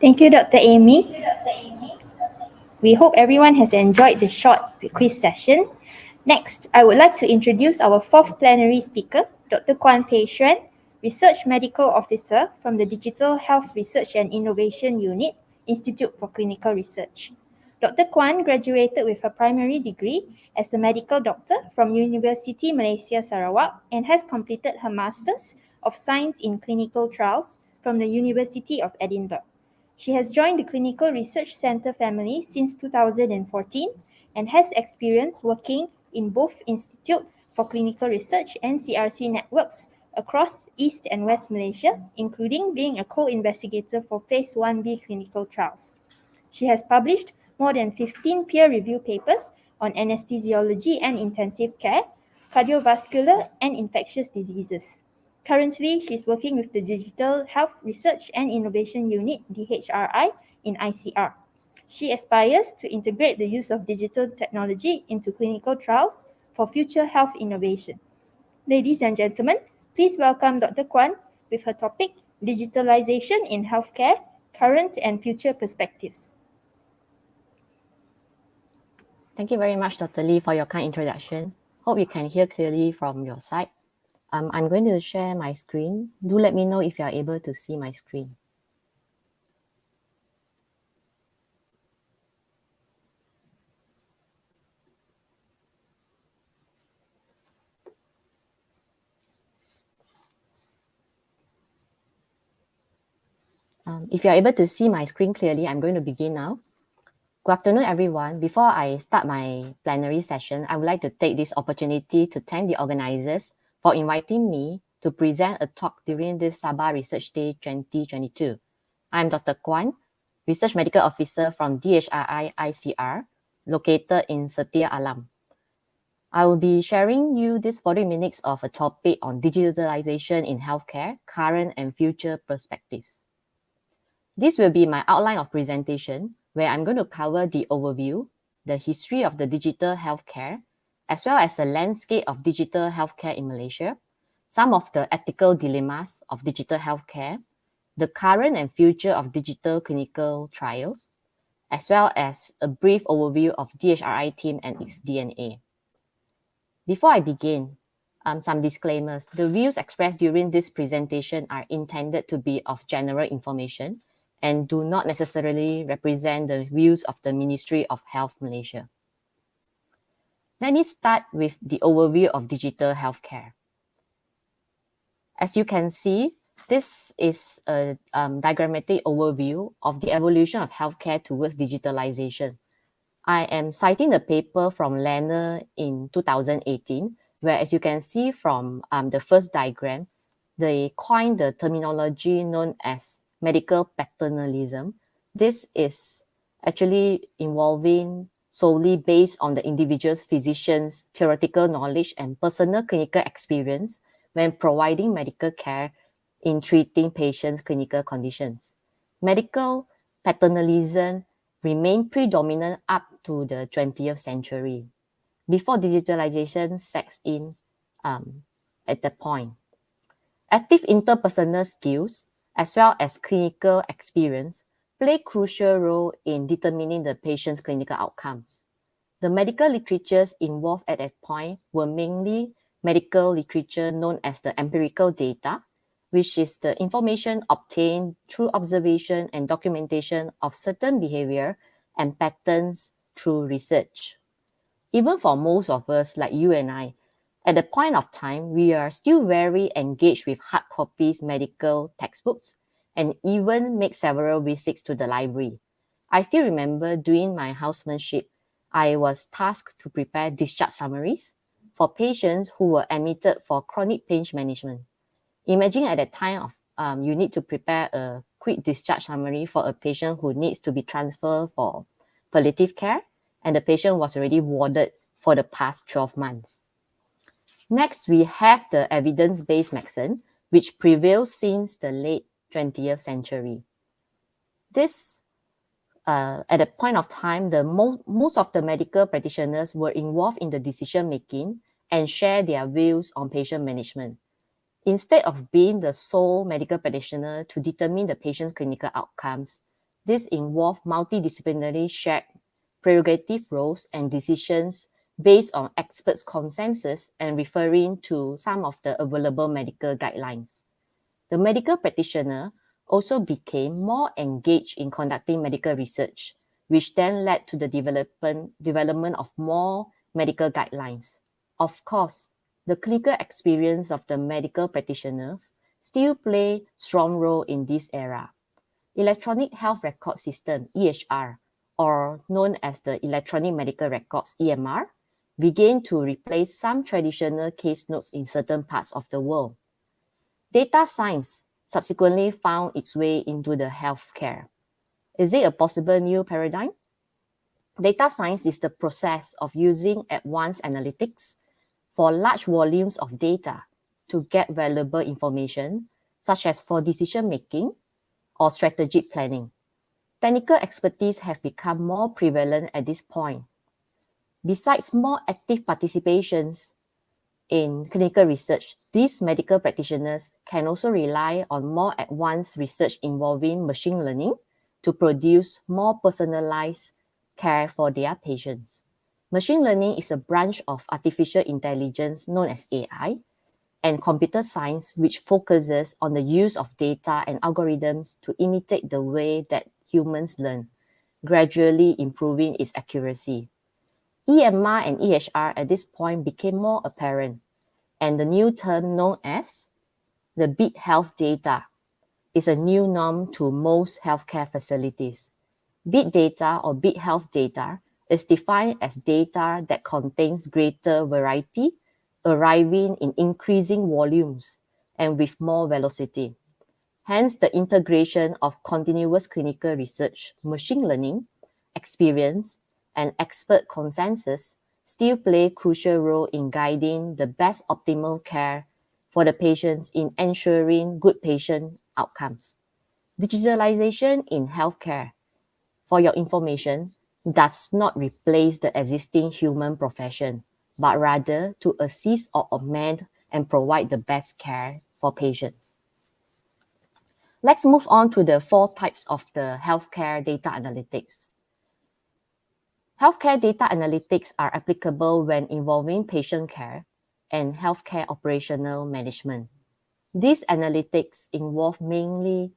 Thank you, Dr. Amy. We hope everyone has enjoyed the short quiz session. Next, I would like to introduce our fourth plenary speaker, Dr. Kwan Pei Xuan, Research Medical Officer from the Digital Health Research and Innovation Unit, Institute for Clinical Research. Dr. Kwan graduated with her primary degree as a medical doctor from University Malaysia Sarawak and has completed her Masters of Science in Clinical Trials from the University of Edinburgh. She has joined the Clinical Research Centre family since 2014 and has experience working in both Institute for Clinical Research and CRC networks across East and West Malaysia, including being a co-investigator for Phase 1B clinical trials. She has published more than 15 peer-reviewed papers on anesthesiology and intensive care, cardiovascular and infectious diseases. Currently, she's working with the Digital Health Research and Innovation Unit, DHRI, in ICR. She aspires to integrate the use of digital technology into clinical trials for future health innovation. Ladies and gentlemen, please welcome Dr. Kwan with her topic, Digitalization in Healthcare, Current and Future Perspectives. Thank you very much, Dr. Lee, for your kind introduction. Hope you can hear clearly from your side. I'm going to share my screen. Do let me know if you are able to see my screen. If you are able to see my screen clearly, I'm going to begin now. Good afternoon, everyone. Before I start my plenary session, I would like to take this opportunity to thank the organizers for inviting me to present a talk during this Sabah Research Day 2022. I'm Dr. Kwan, Research Medical Officer from DHRI ICR, located in Setia Alam. I will be sharing you this 40 minutes of a topic on digitalization in healthcare, current and future perspectives. This will be my outline of presentation, where I'm going to cover the overview, the history of the digital healthcare, as well as the landscape of digital healthcare in Malaysia, some of the ethical dilemmas of digital healthcare, the current and future of digital clinical trials, as well as a brief overview of DHRI team and its DNA. Before I begin, some disclaimers. The views expressed during this presentation are intended to be of general information and do not necessarily represent the views of the Ministry of Health Malaysia. Let me start with the overview of digital healthcare. As you can see, this is a diagrammatic overview of the evolution of healthcare towards digitalization. I am citing the paper from Lanner in 2018, where, as you can see from the first diagram, they coined the terminology known as medical paternalism. This is actually involving solely based on the individual's physician's theoretical knowledge and personal clinical experience when providing medical care in treating patients' clinical conditions. Medical paternalism remained predominant up to the 20th century, before digitalization sets in at that point. Active interpersonal skills, as well as clinical experience, play a crucial role in determining the patient's clinical outcomes. The medical literatures involved at that point were mainly medical literature known as the empirical data, which is the information obtained through observation and documentation of certain behavior and patterns through research. Even for most of us, like you and I, at the point of time, we are still very engaged with hard copies medical textbooks and even make several visits to the library. I still remember during my housemanship, I was tasked to prepare discharge summaries for patients who were admitted for chronic pain management. Imagine at that time of you need to prepare a quick discharge summary for a patient who needs to be transferred for palliative care, and the patient was already warded for the past 12 months. Next, we have the evidence-based medicine, which prevails since the late 20th century. This, at the point of time, most of the medical practitioners were involved in the decision-making and share their views on patient management. Instead of being the sole medical practitioner to determine the patient's clinical outcomes, this involved multidisciplinary shared prerogative roles and decisions based on experts' consensus and referring to some of the available medical guidelines. The medical practitioner also became more engaged in conducting medical research, which then led to the development of more medical guidelines. Of course, the clinical experience of the medical practitioners still play strong role in this era. Electronic Health Record System, EHR, or known as the Electronic Medical Records, EMR, began to replace some traditional case notes in certain parts of the world. Data science subsequently found its way into the healthcare. Is it a possible new paradigm? Data science is the process of using advanced analytics for large volumes of data to get valuable information, such as for decision-making or strategic planning. Technical expertise have become more prevalent at this point. Besides more active participations in clinical research, these medical practitioners can also rely on more advanced research involving machine learning to produce more personalized care for their patients. Machine learning is a branch of artificial intelligence known as AI and computer science, which focuses on the use of data and algorithms to imitate the way that humans learn, gradually improving its accuracy. EMR and EHR at this point became more apparent, and the new term known as the big health data is a new norm to most healthcare facilities. Big data or big health data is defined as data that contains greater variety, arriving in increasing volumes and with more velocity. Hence, the integration of continuous clinical research, machine learning, experience, and expert consensus still play a crucial role in guiding the best optimal care for the patients in ensuring good patient outcomes. Digitalization in healthcare, for your information, does not replace the existing human profession, but rather to assist or augment and provide the best care for patients. Let's move on to the 4 types of the healthcare data analytics. Healthcare data analytics are applicable when involving patient care and healthcare operational management. These analytics involve mainly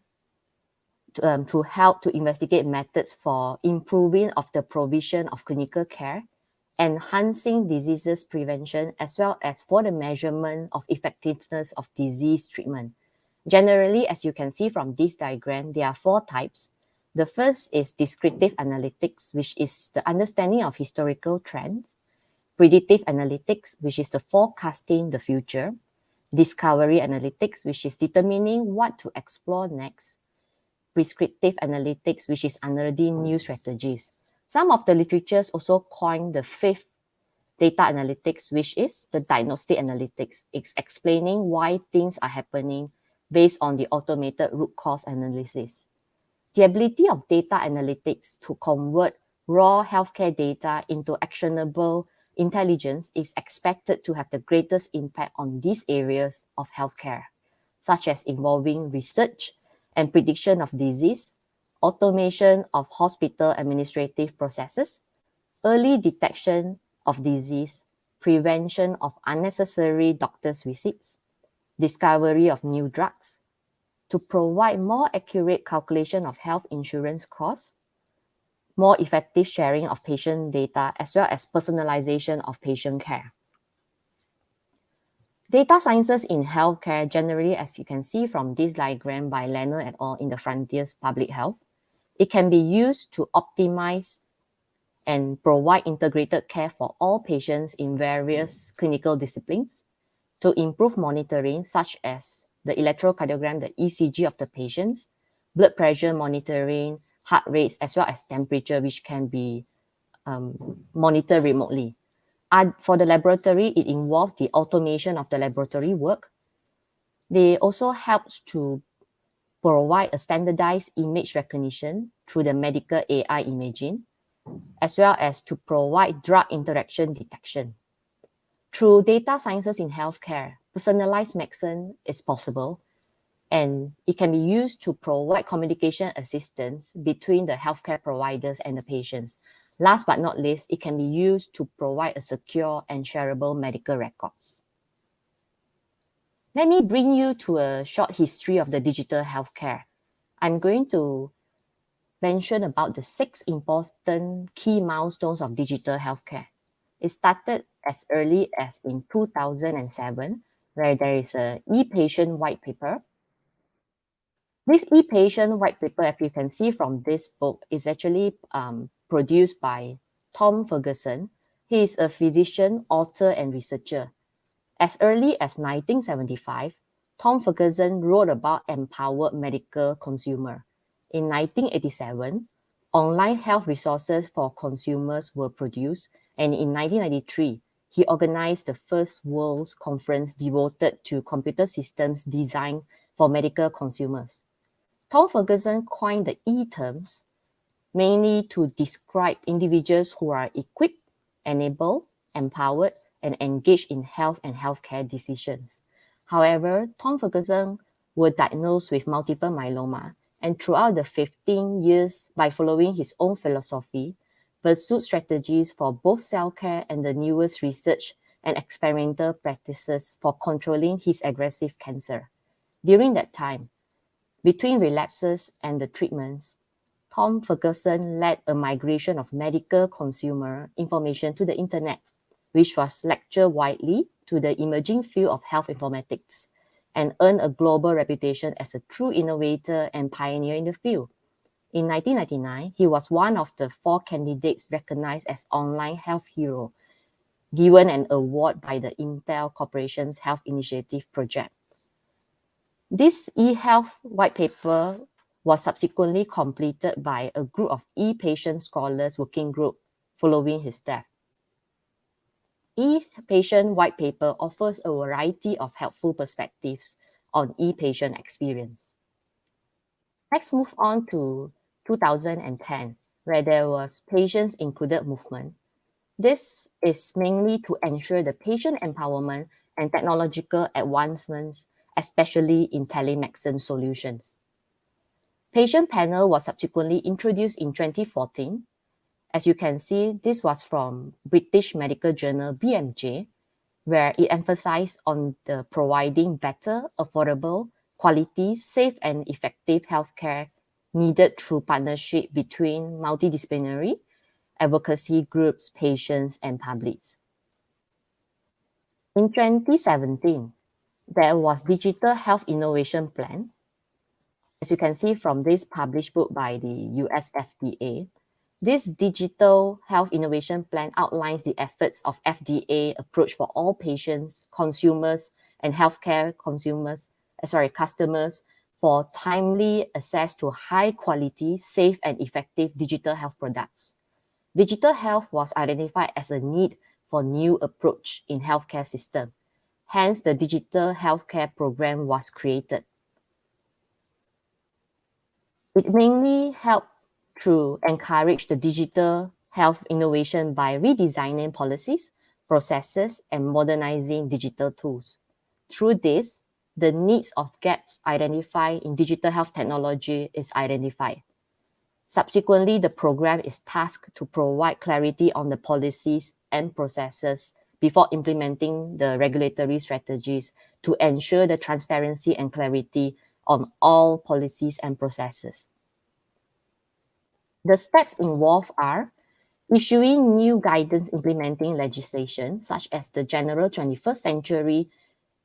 to help to investigate methods for improving of the provision of clinical care, enhancing diseases prevention, as well as for the measurement of effectiveness of disease treatment. Generally, as you can see from this diagram, there are 4 types. The first is descriptive analytics, which is the understanding of historical trends. Predictive analytics, which is the forecasting the future. Discovery analytics, which is determining what to explore next. Prescriptive analytics, which is unearthing new strategies. Some of the literatures also coined the 5th data analytics, which is the diagnostic analytics. It's explaining why things are happening based on the automated root cause analysis. The ability of data analytics to convert raw healthcare data into actionable intelligence is expected to have the greatest impact on these areas of healthcare, such as involving research and prediction of disease, automation of hospital administrative processes, early detection of disease, prevention of unnecessary doctor's visits, discovery of new drugs, to provide more accurate calculation of health insurance costs, more effective sharing of patient data, as well as personalization of patient care. Data sciences in healthcare generally, as you can see from this diagram by Leonard et al. In the Frontiers Public Health, it can be used to optimize and provide integrated care for all patients in various clinical disciplines, to improve monitoring such as the electrocardiogram, the ECG of the patients, blood pressure monitoring, heart rates, as well as temperature, which can be monitored remotely. For the laboratory, it involves the automation of the laboratory work. They also help to provide a standardized image recognition through the medical AI imaging, as well as to provide drug interaction detection. Through data sciences in healthcare, personalized medicine is possible, and it can be used to provide communication assistance between the healthcare providers and the patients. Last but not least, it can be used to provide a secure and shareable medical records. Let me bring you to a short history of the digital healthcare. I'm going to mention about the 6 important key milestones of digital healthcare. It started as early as in 2007, where there is a e-patient white paper. This e-patient white paper, as you can see from this book, is actually produced by Tom Ferguson. He is a physician, author, and researcher. As early as 1975, Tom Ferguson wrote about empowered medical consumer. In 1987, online health resources for consumers were produced, and in 1993, he organized the first world's conference devoted to computer systems designed for medical consumers. Tom Ferguson coined the E-terms mainly to describe individuals who are equipped, enabled, empowered, and engaged in health and healthcare decisions. However, Tom Ferguson was diagnosed with multiple myeloma, and throughout the 15 years, by following his own philosophy, pursued strategies for both cell care and the newest research and experimental practices for controlling his aggressive cancer. During that time, between relapses and the treatments, Tom Ferguson led a migration of medical consumer information to the internet, which was lectured widely to the emerging field of health informatics and earned a global reputation as a true innovator and pioneer in the field. In 1999, he was one of the 4 candidates recognized as online health hero, given an award by the Intel Corporation's Health Initiative Project. This e-health white paper was subsequently completed by a group of e-patient scholars working group following his death. e-patient white paper offers a variety of helpful perspectives on e-patient experience. Let's move on to 2010, where there was patients included movement. This is mainly to ensure the patient empowerment and technological advancements, especially in telemedicine solutions. Patient panel was subsequently introduced in 2014. As you can see, this was from British Medical Journal BMJ, where it emphasized on the providing better, affordable, quality, safe and effective healthcare needed through partnership between multidisciplinary advocacy groups, patients, and publics. In 2017, there was Digital Health Innovation Plan. As you can see from this published book by the US FDA, this Digital Health Innovation Plan outlines the efforts of FDA approach for all patients, consumers, and healthcare customers for timely access to high quality, safe, and effective digital health products. Digital health was identified as a need for new approach in healthcare system. Hence, the Digital Healthcare Program was created. It mainly helped to encourage the digital health innovation by redesigning policies, processes, and modernizing digital tools. Through this, the needs of gaps identified in digital health technology is identified. Subsequently, the program is tasked to provide clarity on the policies and processes before implementing the regulatory strategies to ensure the transparency and clarity on all policies and processes. The steps involved are issuing new guidance implementing legislation, such as the General 21st Century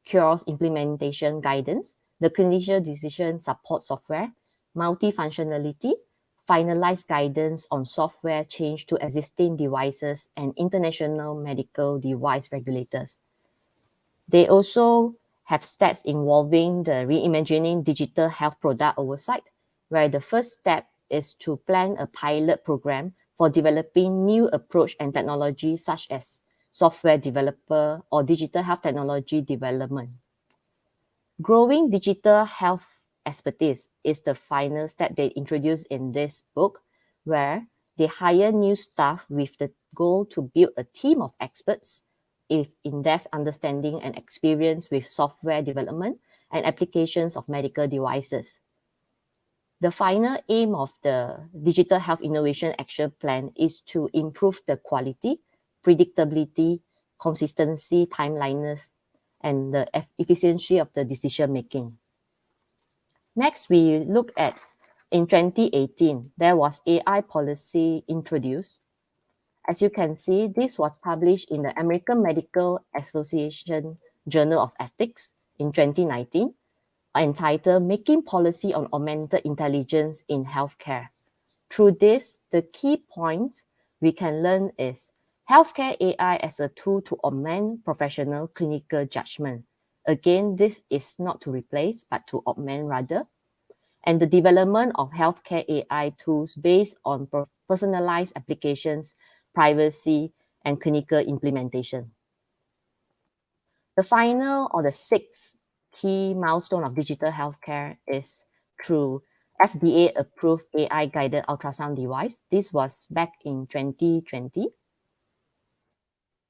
Cures Implementation Guidance, the Clinician Decision Support Software, multifunctionality, finalized guidance on software change to existing devices, and international medical device regulators. They also have steps involving the reimagining digital health product oversight, where the first step is to plan a pilot program for developing new approach and technology such as software developer or digital health technology development. Growing digital health expertise is the final step they introduced in this book, where they hire new staff with the goal to build a team of experts with in-depth understanding and experience with software development and applications of medical devices. The final aim of the Digital Health Innovation Action Plan is to improve the quality, predictability, consistency, timeliness, and the efficiency of the decision making. Next, we look at in 2018, there was AI policy introduced. As you can see, this was published in the American Medical Association Journal of Ethics in 2019, entitled Making Policy on Augmented Intelligence in Healthcare. Through this, the key points we can learn is healthcare AI as a tool to augment professional clinical judgment. Again, this is not to replace, but to augment rather. And the development of healthcare AI tools based on personalized applications, privacy, and clinical implementation. The final or the sixth key milestone of digital healthcare is through FDA-approved AI-guided ultrasound device. This was back in 2020,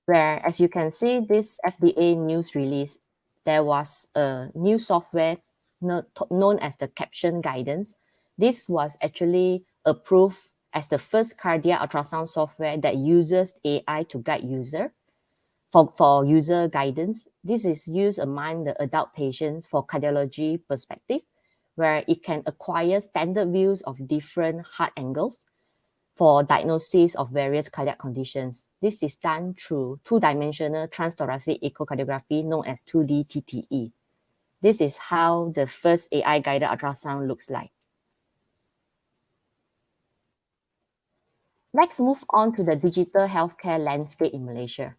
where, as you can see, this FDA news release, there was a new software known as the caption guidance. This was actually approved as the first cardiac ultrasound software that uses AI to guide user. For user guidance, this is used among the adult patients for cardiology perspective, where it can acquire standard views of different heart angles for diagnosis of various cardiac conditions. This is done through two-dimensional transthoracic echocardiography known as 2D TTE. This is how the first AI-guided ultrasound looks like. Let's move on to the digital healthcare landscape in Malaysia.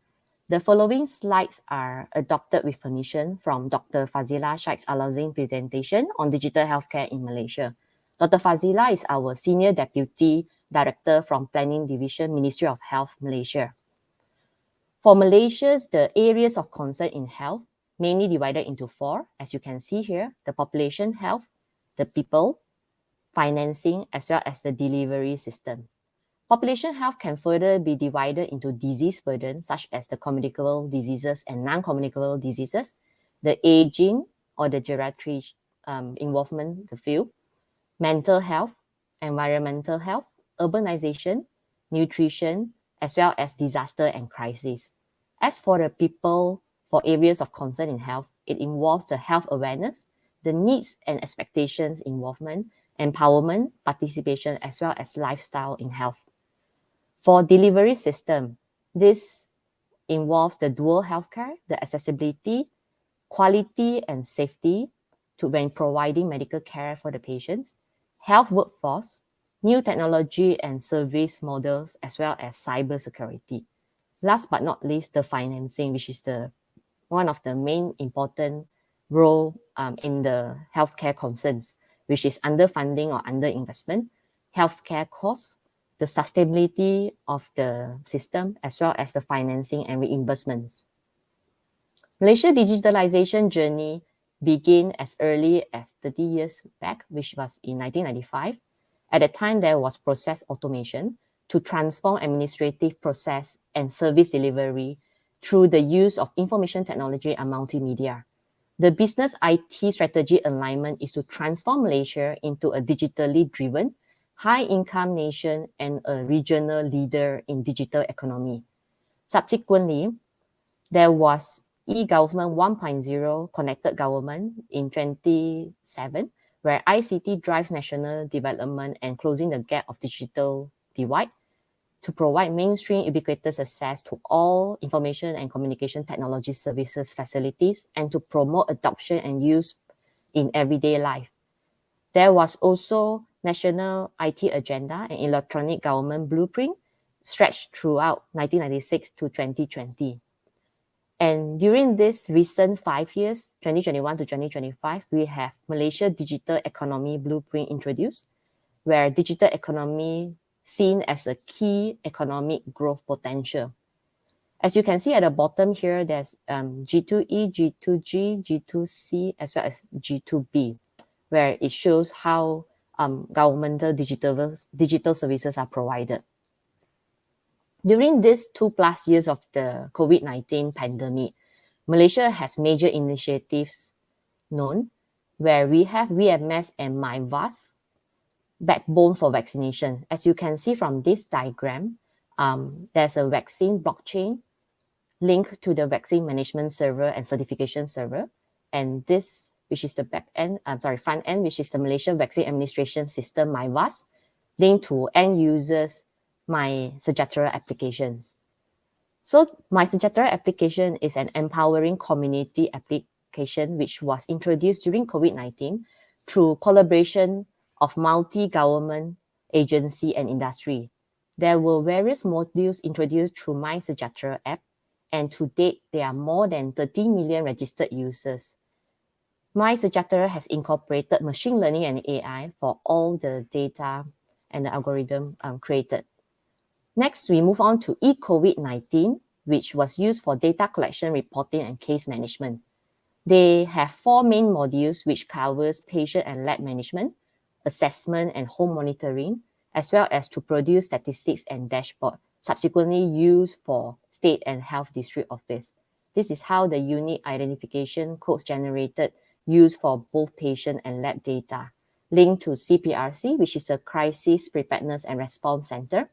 The following slides are adopted with permission from Dr. Fazila Shaikh's Alazin presentation on digital healthcare in Malaysia. Dr. Fazila is our Senior Deputy Director from Planning Division, Ministry of Health, Malaysia. For Malaysia, the areas of concern in health mainly divided into four, as you can see here: the population health, the people, financing, as well as the delivery system. Population health can further be divided into disease burden, such as the communicable diseases and non-communicable diseases, the aging or the geriatric involvement, the field, mental health, environmental health, urbanization, nutrition, as well as disaster and crisis. As for the people, for areas of concern in health, it involves the health awareness, the needs and expectations involvement, empowerment, participation, as well as lifestyle in health. For delivery system, this involves the dual healthcare, the accessibility, quality and safety to when providing medical care for the patients, health workforce, new technology and service models, as well as cybersecurity. Last but not least, the financing, which is one of the main important role in the healthcare concerns, which is underfunding or underinvestment, healthcare costs, the sustainability of the system, as well as the financing and reimbursements. Malaysia digitalization journey began as early as 30 years back, which was in 1995. At the time, there was process automation to transform administrative process and service delivery through the use of information technology and multimedia. The business IT strategy alignment is to transform Malaysia into a digitally driven, high-income nation and a regional leader in digital economy. Subsequently, there was e-government 1.0 connected government in 2007, where ICT drives national development and closing the gap of digital divide to provide mainstream ubiquitous access to all information and communication technology services facilities and to promote adoption and use in everyday life. There was also National IT Agenda and Electronic Government Blueprint stretched throughout 1996 to 2020. And during this recent 5 years, 2021 to 2025, we have Malaysia Digital Economy Blueprint introduced, where digital economy seen as a key economic growth potential. As you can see at the bottom here, there's G2E, G2G, G2C, as well as G2B, where it shows how governmental digital services are provided. During these 2+ years of the COVID-19 pandemic, Malaysia has major initiatives known where we have VMS and MyVAS, backbone for vaccination. As you can see from this diagram, there's a vaccine blockchain linked to the vaccine management server and certification server. And this, which is the front end, which is the Malaysian Vaccine Administration System, MyVAS, linked to end users, My Sejahtera applications. So My Sejahtera application is an empowering community application which was introduced during COVID-19 through collaboration of multi-government agency and industry. There were various modules introduced through My Sejahtera app, and to date, there are more than 30 million registered users. My Sejahtera has incorporated machine learning and AI for all the data and the algorithm created. Next, we move on to eCOVID-19, which was used for data collection, reporting, and case management. They have 4 main modules which covers patient and lab management, assessment and home monitoring, as well as to produce statistics and dashboard, subsequently used for state and health district office. This is how the unique identification codes generated used for both patient and lab data, linked to CPRC, which is a Crisis Preparedness and Response Center,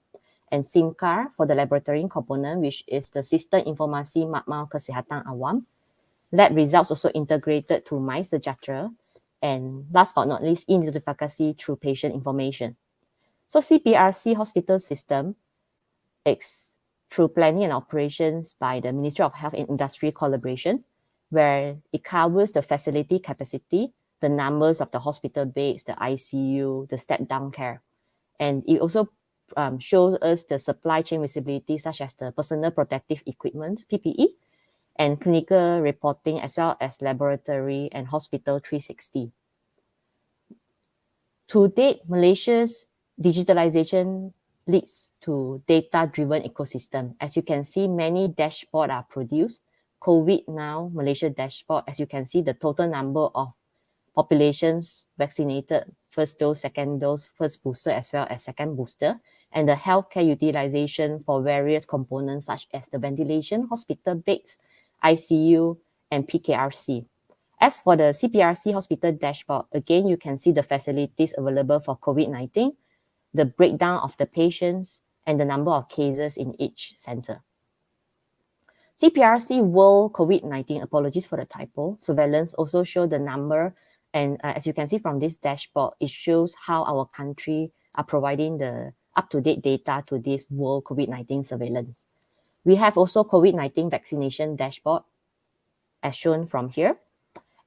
and SIMCAR for the laboratory component, which is the Sistem Informasi Makmal Kesihatan Awam. Lab results also integrated to My Sejahtera, and last but not least, identification through patient information. So CPRC hospital system is through planning and operations by the Ministry of Health and Industry collaboration, where it covers the facility capacity, the numbers of the hospital beds, the ICU, the step-down care. And it also shows us the supply chain visibility, such as the personal protective equipment, PPE, and clinical reporting, as well as laboratory and hospital 360. To date, Malaysia's digitalization leads to data-driven ecosystem. As you can see, many dashboards are produced. COVID now, Malaysia dashboard, as you can see, the total number of populations vaccinated, first dose, second dose, first booster, as well as second booster, and the healthcare utilization for various components such as the ventilation, hospital beds, ICU, and PKRC. As for the CPRC hospital dashboard, again, you can see the facilities available for COVID-19, the breakdown of the patients, and the number of cases in each center. CPRC World COVID-19, apologies for the typo, surveillance also show the number, and as you can see from this dashboard, it shows how our country are providing the up-to-date data to this World COVID-19 surveillance. We have also COVID-19 vaccination dashboard, as shown from here.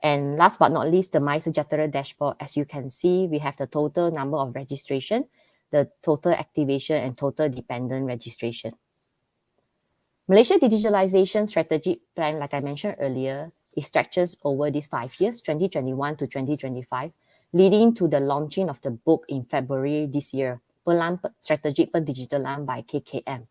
And last but not least, the MySejahtera dashboard. As you can see, we have the total number of registration, the total activation, and total dependent registration. Malaysia Digitalization Strategic Plan, like I mentioned earlier, it stretches over these 5 years, 2021 to 2025, leading to the launching of the book in February this year, Pelan Strategic Pendigitalan by KKM.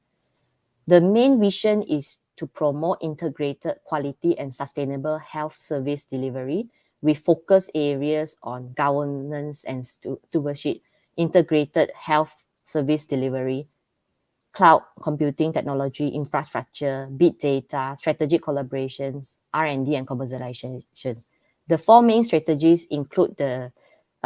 The main vision is to promote integrated quality and sustainable health service delivery with focus areas on governance and stewardship, integrated health service delivery, cloud computing technology, infrastructure, big data, strategic collaborations, R&D, and commercialization. The 4 main strategies include the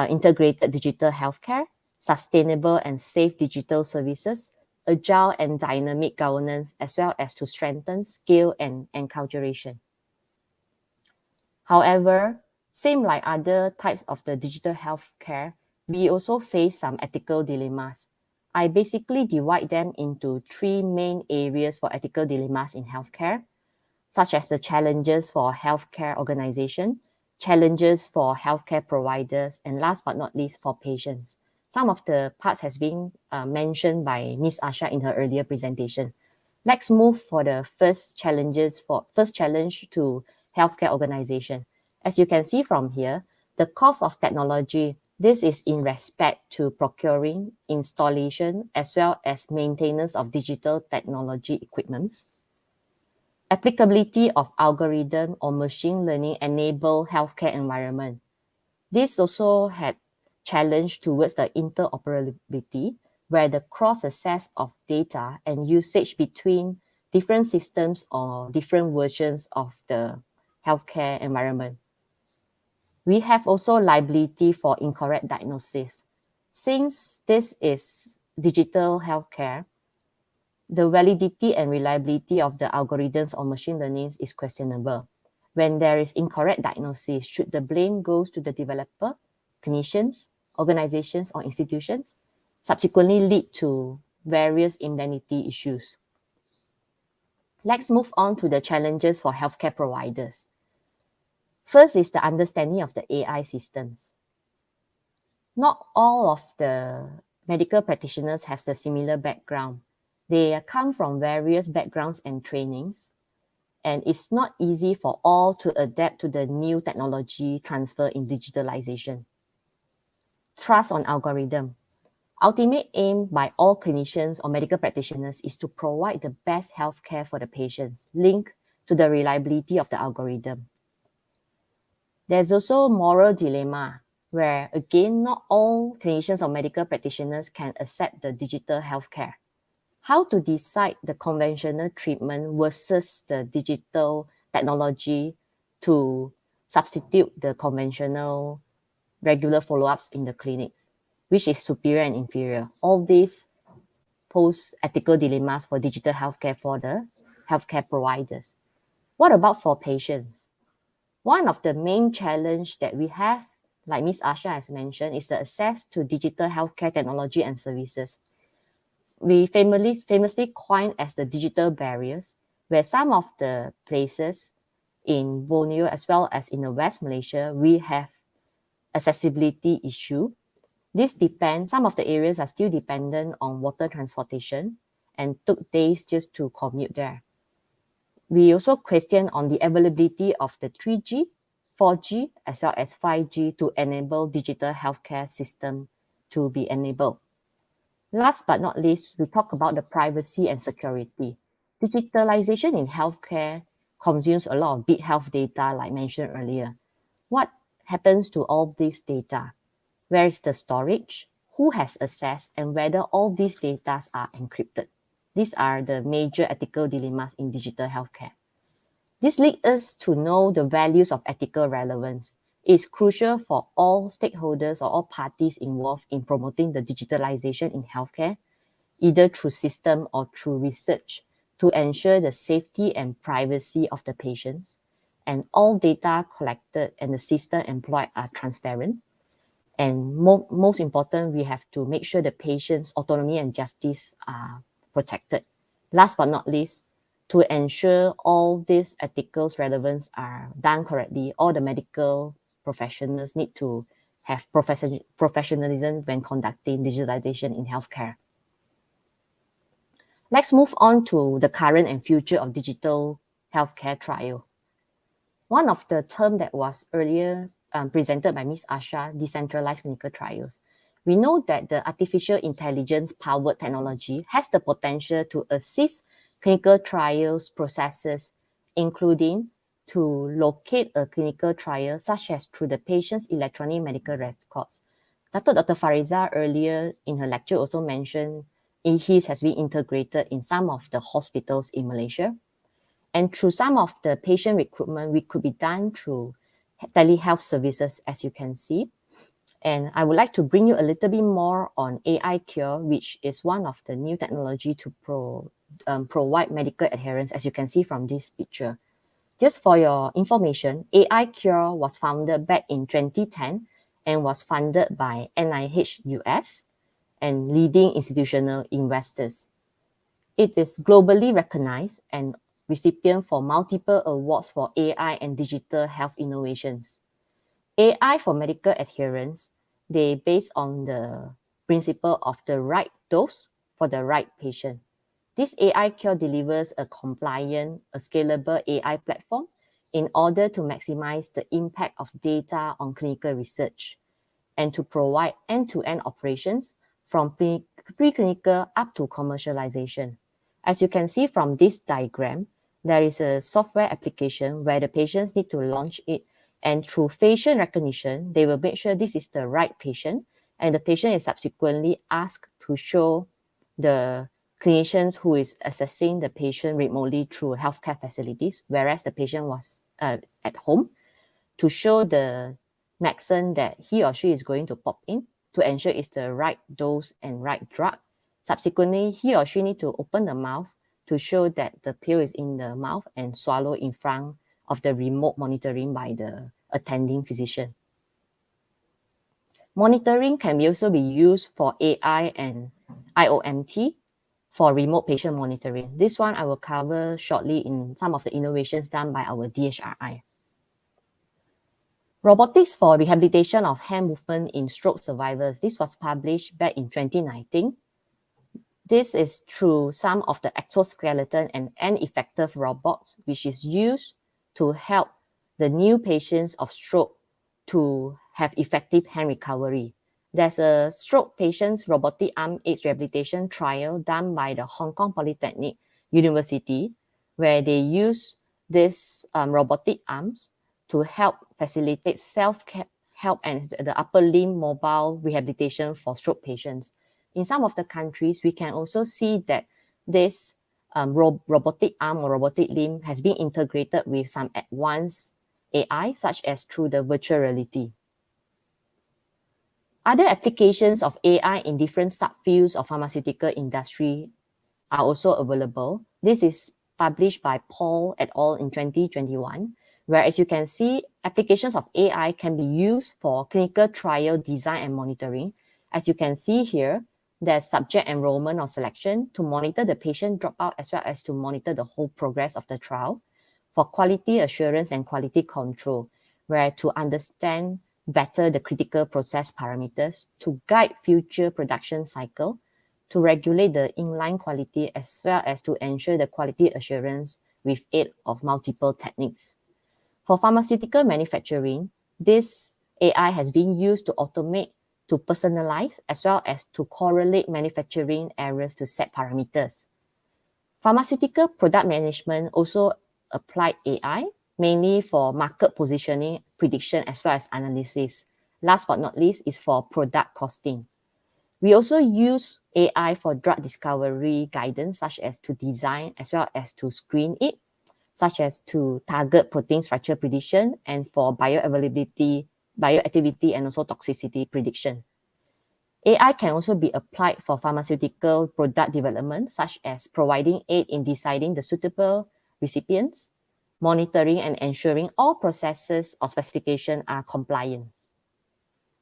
integrated digital healthcare, sustainable and safe digital services, agile and dynamic governance, as well as to strengthen skill and enculturation. However, same like other types of the digital healthcare, we also face some ethical dilemmas. I basically divide them into 3 main areas for ethical dilemmas in healthcare, such as the challenges for healthcare organization, challenges for healthcare providers, and last but not least, for patients. Some of the parts has been mentioned by Ms. Asha in her earlier presentation. Let's move for the first challenge to healthcare organization. As you can see from here, the cost of technology, this is in respect to procuring, installation, as well as maintenance of digital technology equipments. Applicability of algorithm or machine learning enable healthcare environment. This also had challenge towards the interoperability, where the cross-access of data and usage between different systems or different versions of the healthcare environment. We have also liability for incorrect diagnosis. Since this is digital healthcare, the validity and reliability of the algorithms or machine learning is questionable. When there is incorrect diagnosis, should the blame goes to the developer, clinicians, organizations, or institutions, subsequently lead to various indemnity issues. Let's move on to the challenges for healthcare providers. First is the understanding of the AI systems. Not all of the medical practitioners have the similar background. They come from various backgrounds and trainings, and it's not easy for all to adapt to the new technology transfer in digitalization. Trust on algorithm. Ultimate aim by all clinicians or medical practitioners is to provide the best healthcare for the patients, linked to the reliability of the algorithm. There's also moral dilemma, where again, not all clinicians or medical practitioners can accept the digital healthcare. How to decide the conventional treatment versus the digital technology to substitute the conventional regular follow-ups in the clinics, which is superior and inferior. All these pose ethical dilemmas for digital healthcare for the healthcare providers. What about for patients? One of the main challenge that we have, like Ms. Asha has mentioned, is the access to digital healthcare technology and services. We famously coined as the digital barriers, where some of the places in Borneo as well as in the West Malaysia, we have accessibility issue. Some of the areas are still dependent on water transportation and took days just to commute there. We also question on the availability of the 3G, 4G, as well as 5G to enable digital healthcare system to be enabled. Last but not least, we talk about the privacy and security. Digitalization in healthcare consumes a lot of big health data, like mentioned earlier. What happens to all this data? Where is the storage? Who has access? And whether all these data are encrypted? These are the major ethical dilemmas in digital healthcare. This leads us to know the values of ethical relevance. It's crucial for all stakeholders or all parties involved in promoting the digitalization in healthcare, either through system or through research, to ensure the safety and privacy of the patients, and all data collected and the system employed are transparent. And most important, we have to make sure the patient's autonomy and justice are protected. Last but not least, to ensure all these ethical relevance are done correctly, all the medical professionals need to have professionalism when conducting digitalization in healthcare. Let's move on to the current and future of digital healthcare trial. One of the terms that was earlier presented by Ms. Asha, decentralized clinical trials. We know that the artificial intelligence powered technology has the potential to assist clinical trials processes, including to locate a clinical trial, such as through the patient's electronic medical records. Dr. Fariza earlier in her lecture also mentioned his has been integrated in some of the hospitals in Malaysia. And through some of the patient recruitment, we could be done through telehealth services, as you can see. And I would like to bring you a little bit more on AI Cure, which is one of the new technology to provide medical adherence, as you can see from this picture. Just for your information, AI Cure was founded back in 2010 and was funded by NIH US and leading institutional investors. It is globally recognized and recipient for multiple awards for AI and digital health innovations. AI for medical adherence, they based on the principle of the right dose for the right patient. This AI Cure delivers a compliant, a scalable AI platform in order to maximize the impact of data on clinical research and to provide end-to-end operations from preclinical up to commercialization. As you can see from this diagram, there is a software application where the patients need to launch it, and through facial recognition, they will make sure this is the right patient, and the patient is subsequently asked to show the clinicians who is assessing the patient remotely through healthcare facilities, whereas the patient was at home, to show the medicine that he or she is going to pop in to ensure it's the right dose and right drug. Subsequently, he or she need to open the mouth to show that the pill is in the mouth and swallow in front of the remote monitoring by the attending physician. Monitoring can also be used for AI and IOMT for remote patient monitoring. This one I will cover shortly in some of the innovations done by our DHRI. Robotics for rehabilitation of hand movement in stroke survivors. This was published back in 2019. This is through some of the exoskeleton and effective robots, which is used to help the new patients of stroke to have effective hand recovery. There's a stroke patient's robotic arm aids rehabilitation trial done by the Hong Kong Polytechnic University, where they use these robotic arms to help facilitate self-help and the upper limb mobile rehabilitation for stroke patients. In some of the countries, we can also see that this robotic arm or robotic limb has been integrated with some advanced AI, such as through the virtual reality. Other applications of AI in different subfields of pharmaceutical industry are also available. This is published by Paul et al. In 2021, where, as you can see, applications of AI can be used for clinical trial design and monitoring. As you can see here, there's subject enrollment or selection to monitor the patient dropout as well as to monitor the whole progress of the trial, for quality assurance and quality control, where to understand better the critical process parameters, to guide future production cycle, to regulate the inline quality as well as to ensure the quality assurance with aid of multiple techniques. For pharmaceutical manufacturing, this AI has been used to automate to personalize as well as to correlate manufacturing errors to set parameters. Pharmaceutical product management also applied AI, mainly for market positioning, prediction, as well as analysis. Last but not least is for product costing. We also use AI for drug discovery guidance, such as to design as well as to screen it, such as to target protein structure prediction and for bioavailability, bioactivity, and also toxicity prediction. AI can also be applied for pharmaceutical product development, such as providing aid in deciding the suitable recipients, monitoring and ensuring all processes or specifications are compliant.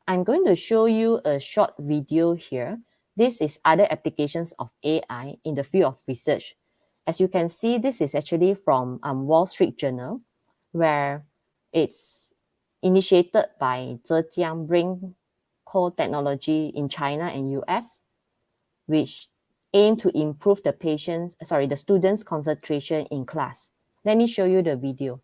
I'm going to show you a short video here. This is other applications of AI in the field of research. As you can see, this is actually from Wall Street Journal, where it's initiated by Zhejiang Brain Core Technology in China and US, which aim to improve the students' concentration in class. Let me show you the video.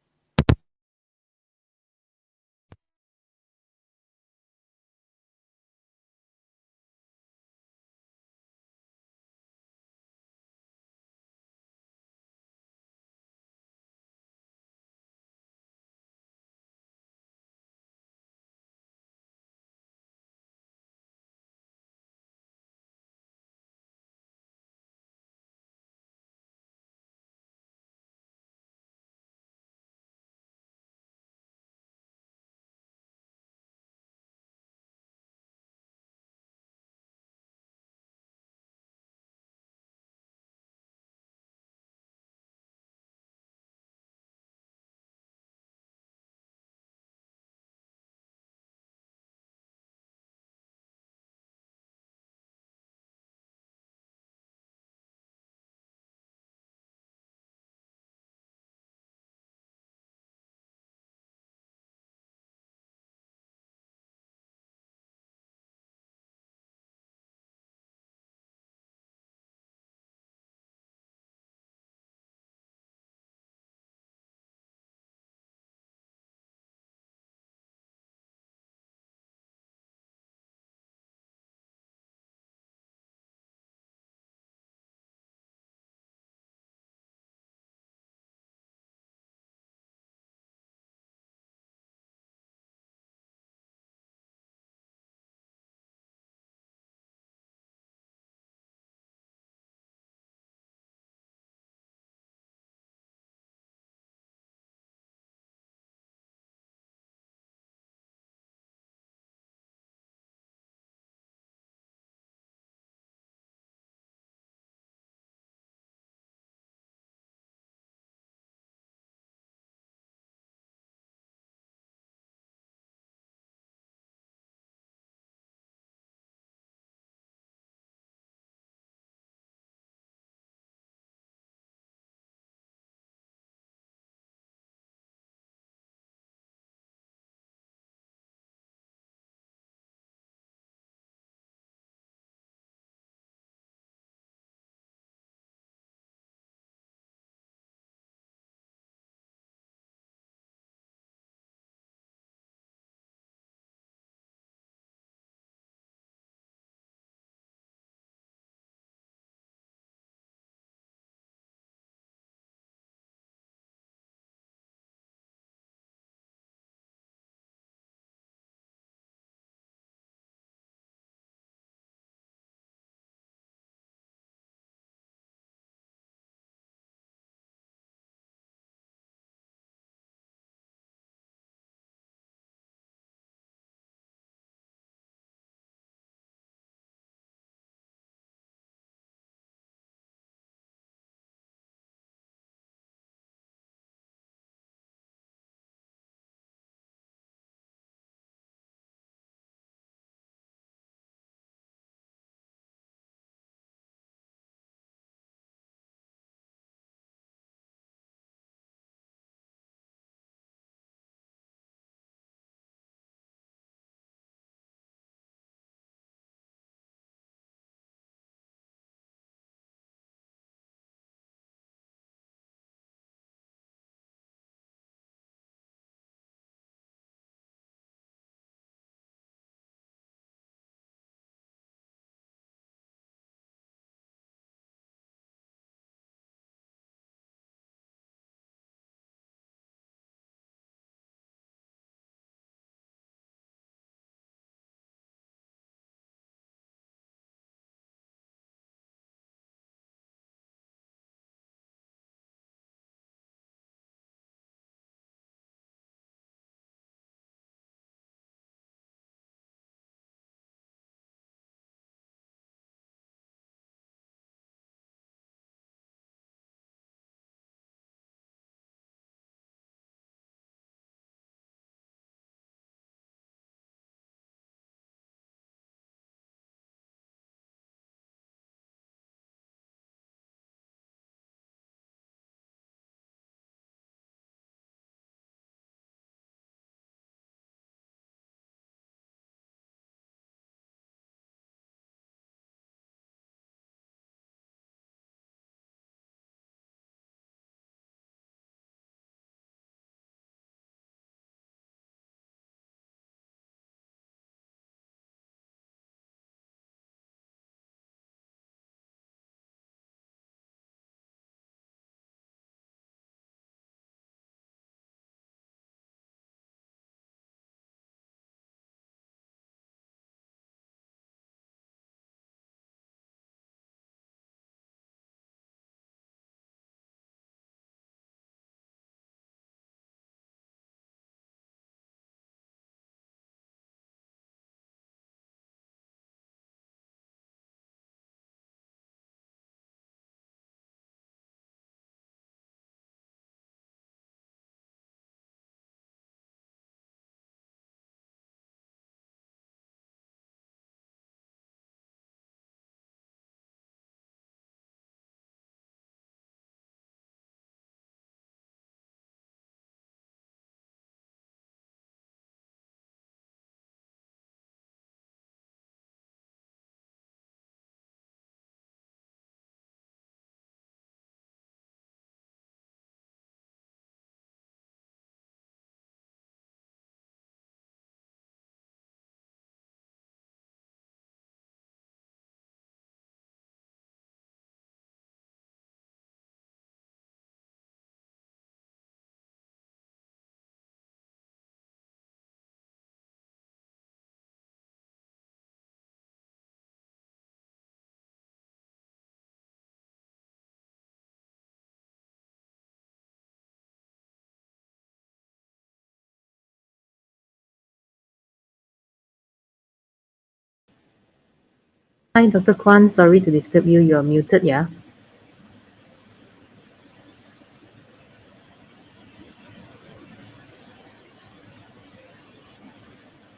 Hi, Dr. Kwan. Sorry to disturb you. You're muted, yeah?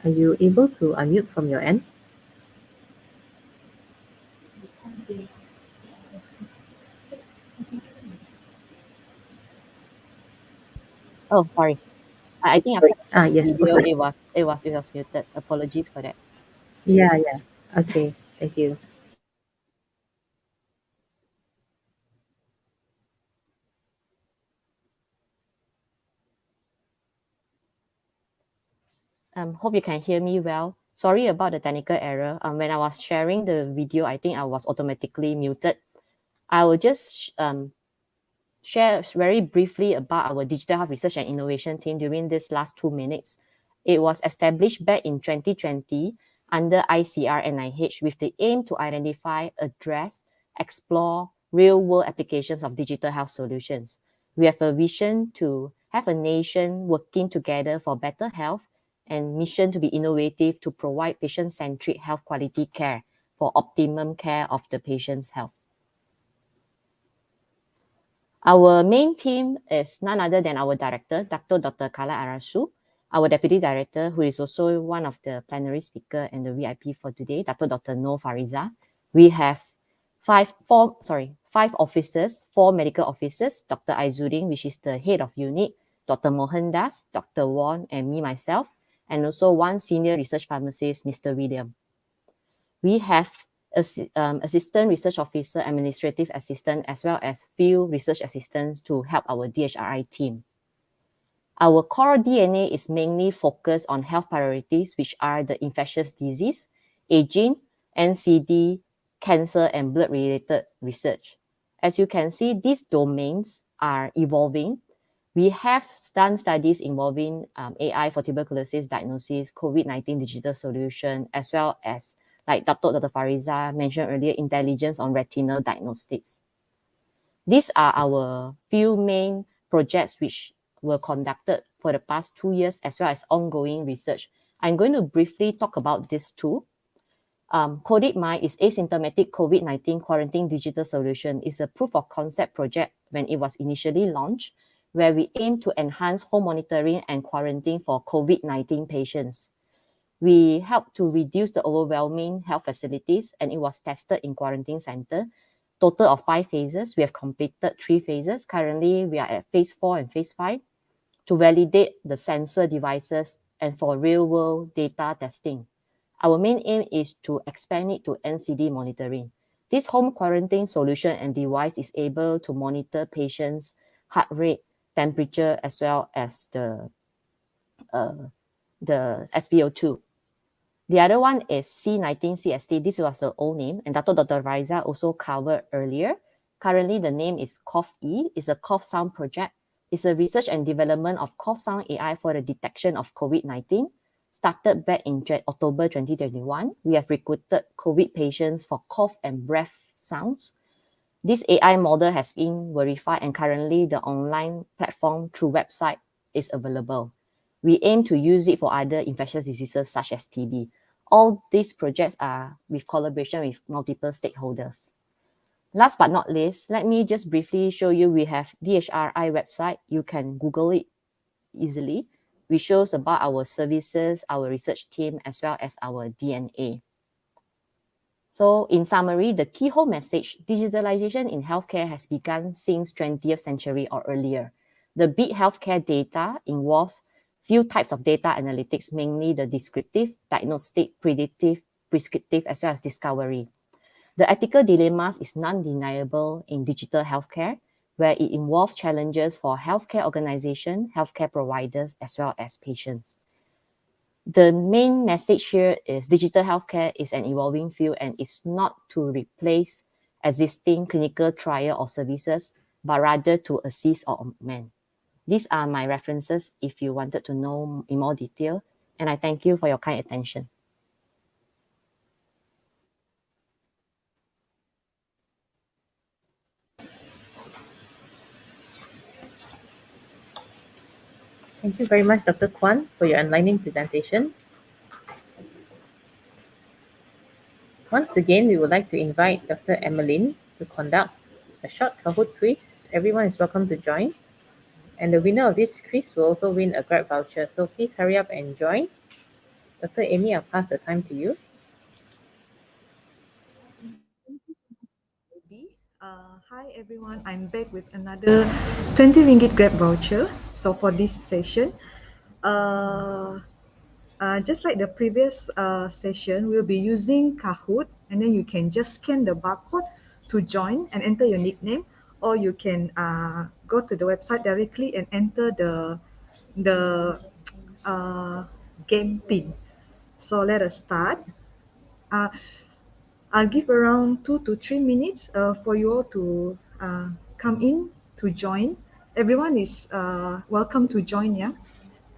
Are you able to unmute from your end? Oh, sorry. I think after I shared the Yes, video, okay. it was muted. Apologies for that. Yeah, yeah. Okay, thank you. Hope you can hear me well. Sorry about the technical error. When I was sharing the video, I think I was automatically muted. I will just share very briefly about our digital health research and innovation team during this last 2 minutes. It was established back in 2020 under ICR NIH with the aim to identify, address, explore real-world applications of digital health solutions. We have a vision to have a nation working together for better health and mission to be innovative to provide patient-centric health quality care for optimum care of the patient's health. Our main team is none other than our director, Dr. Kala Arasu, our deputy director, who is also one of the plenary speaker and the VIP for today, Dr. Noor Fariza. We have five officers, 4 medical officers, Dr. Aizuddin, which is the head of unit, Dr. Mohandas, Dr. Won, and me, myself, and also 1 senior research pharmacist, Mr. William. We have assistant research officer, administrative assistant, as well as field research assistants to help our DHRI team. Our core DNA is mainly focused on health priorities, which are the infectious disease, aging, NCD, cancer, and blood-related research. As you can see, these domains are evolving. We have done studies involving AI for tuberculosis diagnosis, COVID-19 digital solution, as well as, like Dr. Fariza mentioned earlier, intelligence on retinal diagnostics. These are our few main projects which were conducted for the past 2 years, as well as ongoing research. I'm going to briefly talk about these two. CODIC-MY is asymptomatic COVID-19 quarantine digital solution. Is a proof of concept project when it was initially launched, where we aim to enhance home monitoring and quarantine for COVID-19 patients. We helped to reduce the overwhelming health facilities, and it was tested in quarantine center. Total of 5 phases. We have completed 3 phases. Currently, we are at phase 4 and phase 5 to validate the sensor devices and for real-world data testing. Our main aim is to expand it to NCD monitoring. This home quarantine solution and device is able to monitor patients' heart rate, temperature, as well as the SpO2. The other one is C19CST. This was the old name, and Dr. Raiza also covered earlier. Currently, the name is COUGH-E. It's a cough sound project. It's a research and development of cough sound AI for the detection of COVID-19. Started back in October 2021. We have recruited COVID patients for cough and breath sounds. This AI model has been verified, and currently the online platform through website is available. We aim to use it for other infectious diseases such as TB. All these projects are with collaboration with multiple stakeholders. Last but not least, let me just briefly show you, we have DHRI website. You can Google it easily. We shows about our services, our research team, as well as our DNA. So in summary, the key home message, digitalization in healthcare has begun since 20th century or earlier. The big healthcare data involves few types of data analytics, mainly the descriptive, diagnostic, predictive, prescriptive, as well as discovery. The ethical dilemmas is non-deniable in digital healthcare, where it involves challenges for healthcare organizations, healthcare providers, as well as patients. The main message here is digital healthcare is an evolving field and is not to replace existing clinical trial or services, but rather to assist or augment. These are my references if you wanted to know in more detail, and I thank you for your kind attention. Thank you very much, Dr. Kwan, for your enlightening presentation. Once again, we would like to invite Dr. Emmeline to conduct a short Kahoot quiz. Everyone is welcome to join. And the winner of this quiz will also win a Grab voucher. So please hurry up and join. Dr. Amy, I'll pass the time to you. Hi everyone, I'm back with another 20 ringgit Grab voucher. So for this session, just like the previous session, we'll be using Kahoot, and then you can just scan the barcode to join and enter your nickname, or you can go to the website directly and enter the game pin. So let us start. Uh, I'll give around 2 to 3 minutes for you all to come in to join. Everyone is welcome to join, yeah.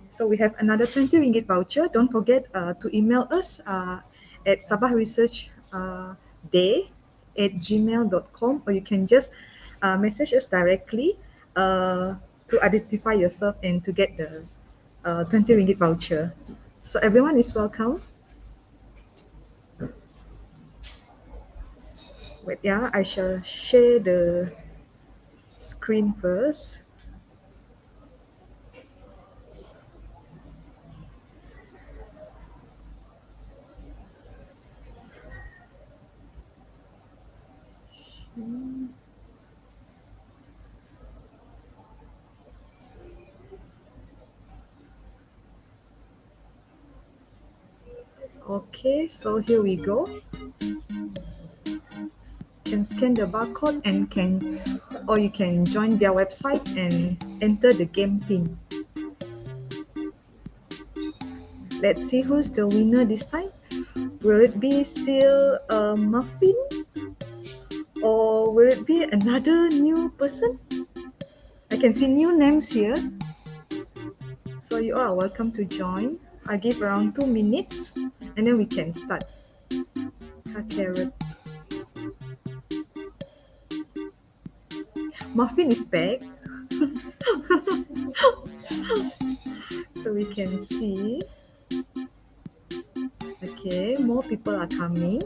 So we have another 20 ringgit voucher. Don't forget to email us at Sabah Research day@gmail.com, or you can just message us directly to identify yourself and to get the 20 ringgit voucher. So everyone is welcome. Wait, yeah, I shall share the screen first. Okay, so here we go. Can scan the barcode and or you can join their website and enter the game pin. Let's see who's the winner this time. Will it be still a muffin, or will it be another new person? I can see new names here. So you are welcome to join. I'll give around 2 minutes and then we can start. Carrot. Muffin is back. So we can see. Okay, more people are coming.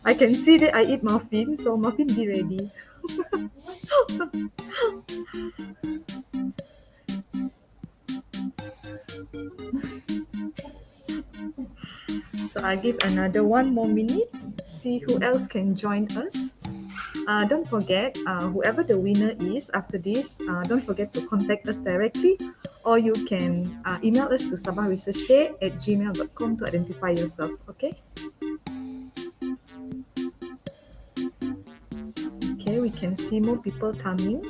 I can see that I eat muffin, so muffin be ready. So I give another 1 more minute, see who else can join us. Don't forget, whoever the winner is after this, don't forget to contact us directly, or you can email us to sabahresearchday@gmail.com to identify yourself, okay? Okay, we can see more people coming.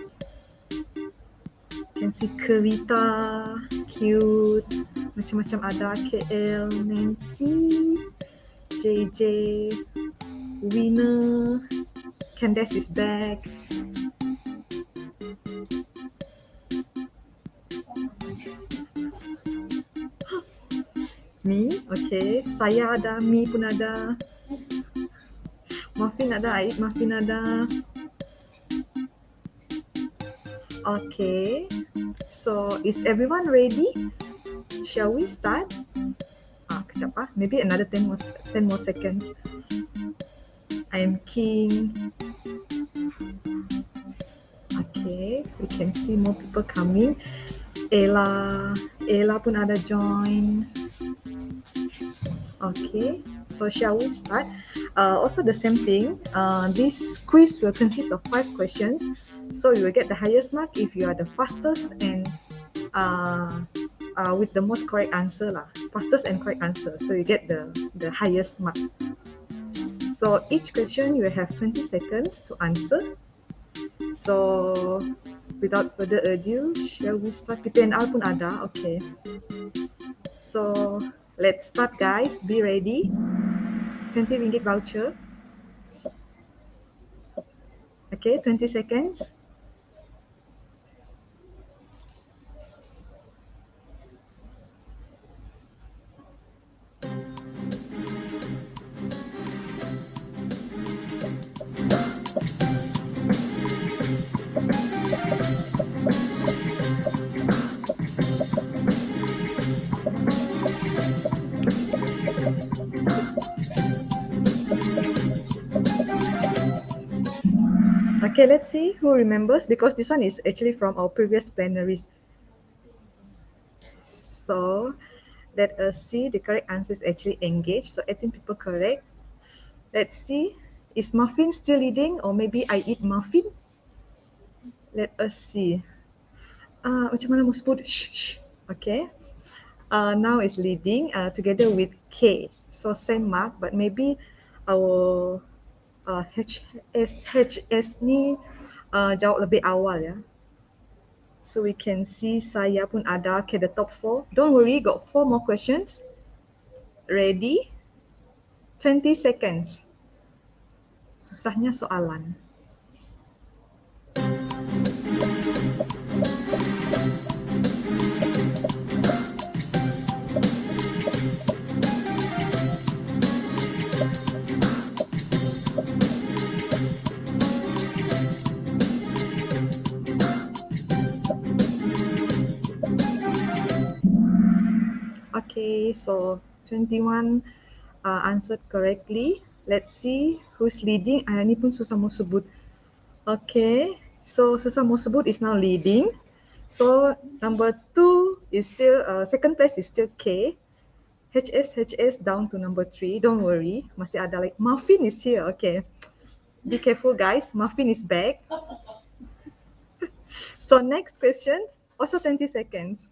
Can see Kerita, cute, macam-macam ada, KL, Nancy, JJ, winner, Candace is back. Mi, okay. Saya ada, Mi pun ada. Muffin ada, Aid Muffin ada. Okay. So, is everyone ready? Shall we start? Kejap ah. Maybe another 10 more seconds. I am King. Okay, we can see more people coming. Ella pun ada join. Okay, so shall we start? Also the same thing. This quiz will consist of 5 questions. So you will get the highest mark if you are the fastest and with the most correct answer lah. Fastest and correct answer. So you get the highest mark. So each question you will have 20 seconds to answer. So without further ado, shall we start? PPNR pun ada, okay. So let's start guys, be ready. 20 ringgit voucher. Okay, 20 seconds. Okay, let's see who remembers because this one is actually from our previous plenaries. So let us see. The correct answer is actually engaged. So 18 people correct. Let's see. Is muffin still leading or maybe I eat muffin? Let us see. Macam mana mau sebut? Shh, shh. Okay. Now is leading together with K. So same mark, but maybe our HS ni jawab lebih awal ya. So we can see saya pun ada. Okay, the top 4. Don't worry, got 4 more questions. Ready? 20 seconds. Susahnya soalan. Okay, so 21 answered correctly. Let's see who's leading. Ni pun susah mau sebut. Okay, so susah mau sebut is now leading. So number 2 is still, second place is still K. HS down to number 3. Don't worry, masih ada like Muffin is here. Okay, be careful guys. Muffin is back. So next question, also 20 seconds.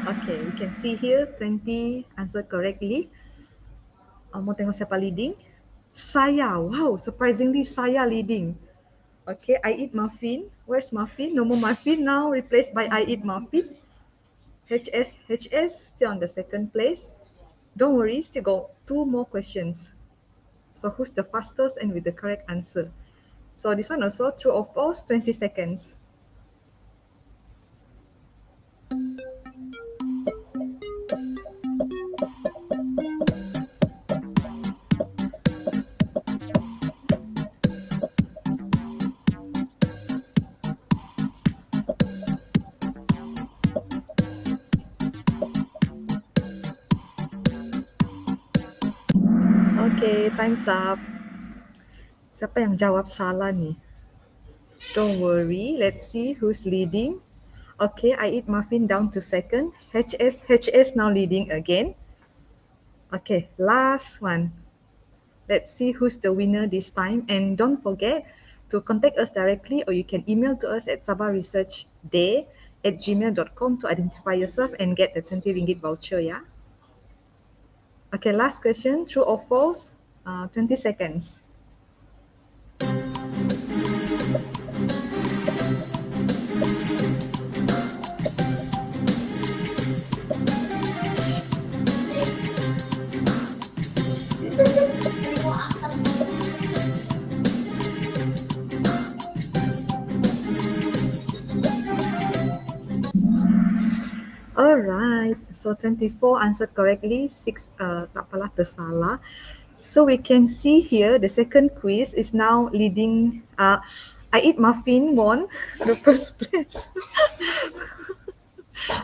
Okay, we can see here 20 answered correctly. Mau tengok siapa leading? Saya. Wow, surprisingly saya leading. Okay, I eat muffin. Where's muffin? No more muffin now, replaced by I eat muffin. HS still on the second place. Don't worry, still got 2 more questions. So who's the fastest and with the correct answer? So this one also true or false, 20 seconds. Okay, time's up. Siapa yang jawab salah ni? Don't worry, let's see who's leading. Okay, I eat muffin down to second. HS now leading again. Okay, last one. Let's see who's the winner this time. And don't forget to contact us directly or you can email to us at sabahresearchday@gmail.com to identify yourself and get the 20 ringgit voucher, yeah? Okay, last question, true or false? 20 seconds. Alright, so 24 answered correctly, 6 tak apalah tersalah. So we can see here the second quiz is now leading. I eat muffin won the first place.